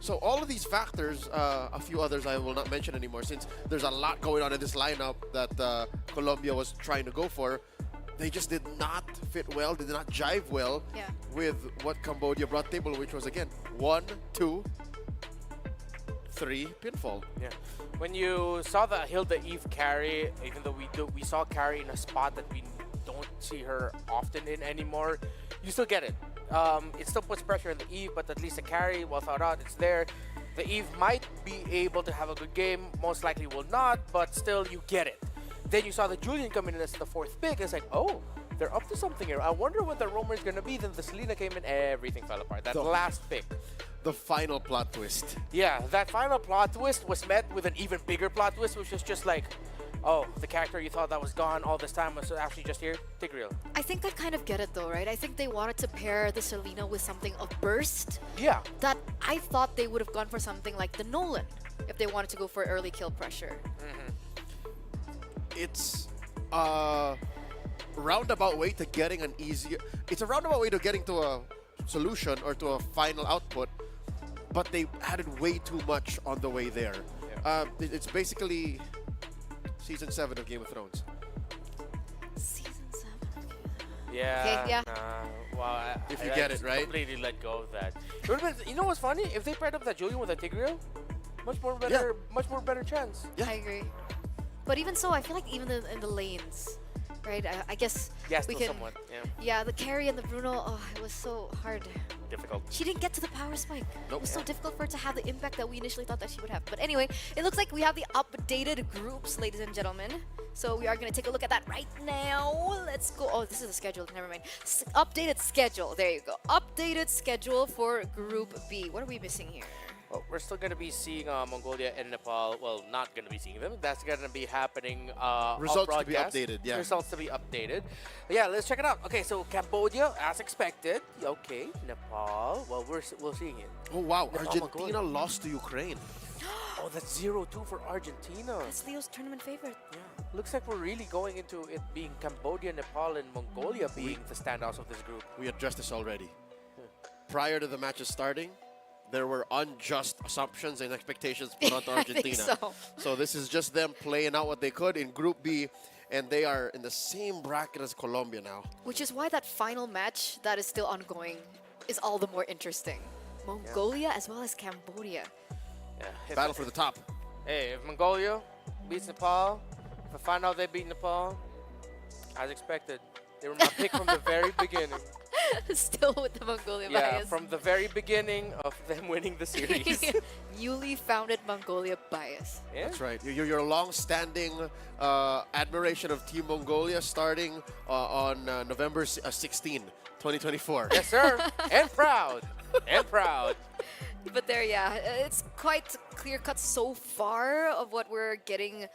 So all of these factors, a few others I will not mention anymore since there's a lot going on in this lineup that Colombia was trying to go for. They just did not fit well, did not jive well with what Cambodia brought to the table, which was again 1, 2, 3 pinfall. Yeah. When you saw the Hilda Eve carry, even though we saw carry in a spot that we don't see her often in anymore, you still get it. It still puts pressure on the Eve, but at least the carry, well thought out, it's there. The Eve might be able to have a good game, most likely will not, but still you get it. Then you saw the Julian come in as the fourth pick. It's like, oh, they're up to something here. I wonder what the Roamer is going to be. Then the Selena came in, everything fell apart. That last pick. The final plot twist. Yeah, that final plot twist was met with an even bigger plot twist, which was just like, oh, the character you thought that was gone all this time was actually just here. Tigreal. I think I kind of get it though, right? I think they wanted to pair the Selena with something of burst. Yeah. That I thought they would have gone for something like the Nolan if they wanted to go for early kill pressure. It's a roundabout way to getting an easier... It's a roundabout way to getting to a solution or to a final output, but they added way too much on the way there. Yeah. It's basically Season 7 of Game of Thrones. Season 7? Yeah. Okay, yeah. Wow, If you get it, right? Completely let go of that. It would've been, you know what's funny? If they paired up that Julian with a Tigreal, much more better chance. I agree. But even so, I feel like even in the lanes, right? I guess Yeah, we still can. somewhat. Yeah. Yeah, the carry and the Bruno, oh, it was so hard. Difficult. She didn't get to the power spike. Nope. It was so difficult for her to have the impact that we initially thought that she would have. But anyway, it looks like we have the updated groups, ladies and gentlemen. So we are going to take a look at that right now. Let's go. Oh, this is the schedule. Never mind. Updated schedule. There you go. Updated schedule for Group B. What are we missing here? Well, we're still going to be seeing Mongolia and Nepal. Well, not going to be seeing them. That's going to be happening Results to be broadcast. updated, yeah. Results to be updated. But yeah, let's check it out. Okay, so Cambodia, as expected. Okay, Nepal. Well, we're seeing it. Oh, wow. Nepal, Argentina Mongolia. lost to Ukraine. Oh, that's 0-2 for Argentina. That's Leo's tournament favorite. Yeah. Looks like we're really going into it being Cambodia, Nepal, and Mongolia being the standouts of this group. We addressed this already. Prior to the matches starting, there were unjust assumptions and expectations put onto Argentina. so. This is just them playing out what they could in Group B, and they are in the same bracket as Colombia now. Which is why that final match that is still ongoing is all the more interesting. Mongolia as well as Cambodia. Yeah. Battle for the top. Hey, if Mongolia beats Nepal, if I find out they beat Nepal, as expected, they were my pick from the very beginning. Still with the Mongolia Yeah, bias. from the very beginning of them winning the series. Newly founded Mongolia bias. Yeah. That's right. Your long-standing admiration of Team Mongolia starting on November 16, 2024. Yes, sir. And proud. And proud. But there, yeah, it's quite clear-cut so far of what we're getting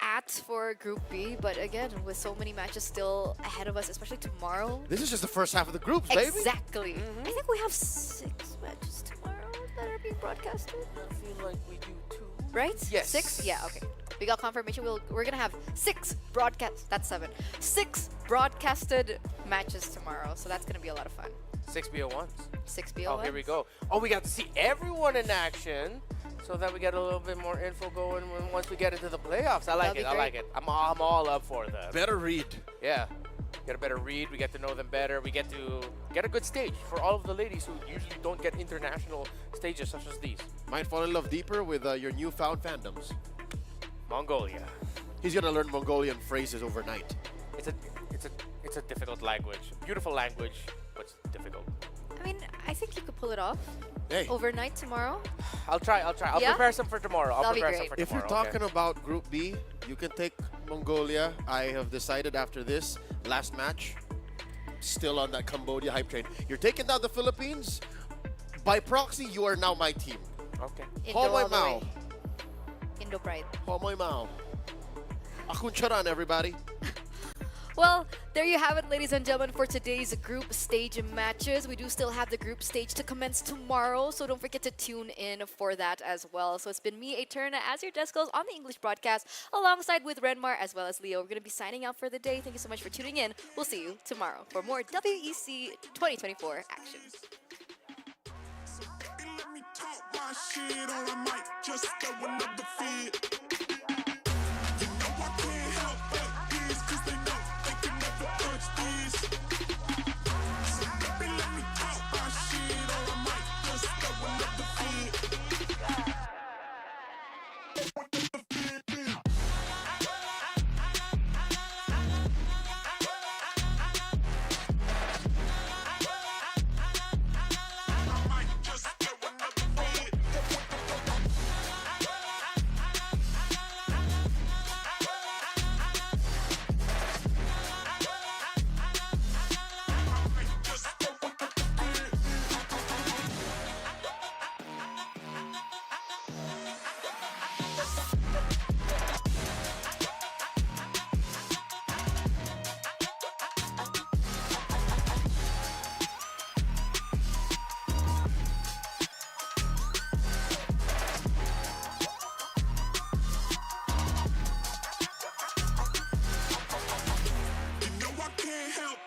at for Group B. But again, with so many matches still ahead of us, especially tomorrow. This is just the first half of the groups, baby. Exactly. I think we have 6 matches tomorrow that are being broadcasted. I feel like we do too. Right? Yes. 6? Yeah, okay. We got confirmation. We're going to have 6 broadcasts. That's 7. 6 broadcasted matches tomorrow. So that's going to be a lot of fun. 6 BO1s. 6 BO1s. Oh, here we go. Oh, we got to see everyone in action, so that we get a little bit more info going once we get into the playoffs. I like it. I like it. I'm all up for that. Better read. Yeah. Get a better read. We get to know them better. We get to get a good stage for all of the ladies who usually don't get international stages such as these. Might fall in love deeper with your newfound fandoms. Mongolia. He's gonna learn Mongolian phrases overnight. It's a difficult language. Beautiful language, but it's difficult. I mean, I think you could pull it off. Hey. Overnight tomorrow. I'll try. I'll Yeah? prepare some for tomorrow. That'll be prepare great. some for If you're tomorrow. talking about Group B, you can take Mongolia. I have decided after this last match, still on that Cambodia hype train. You're taking down the Philippines. By proxy, you are now my team. Okay. Indo Homoy all the Mao. way. Indo pride. Homoy Mao. Akun charan, everybody. Well, there you have it, ladies and gentlemen, for today's group stage matches. We do still have the group stage to commence tomorrow, so don't forget to tune in for that as well. So it's been me, Eterna, as your desk goes on the English broadcast, alongside with Renmar as well as Leo. We're going to be signing out for the day. Thank you so much for tuning in. We'll see you tomorrow for more WEC 2024 action. Let me talk my shit, or I might just throw another fit.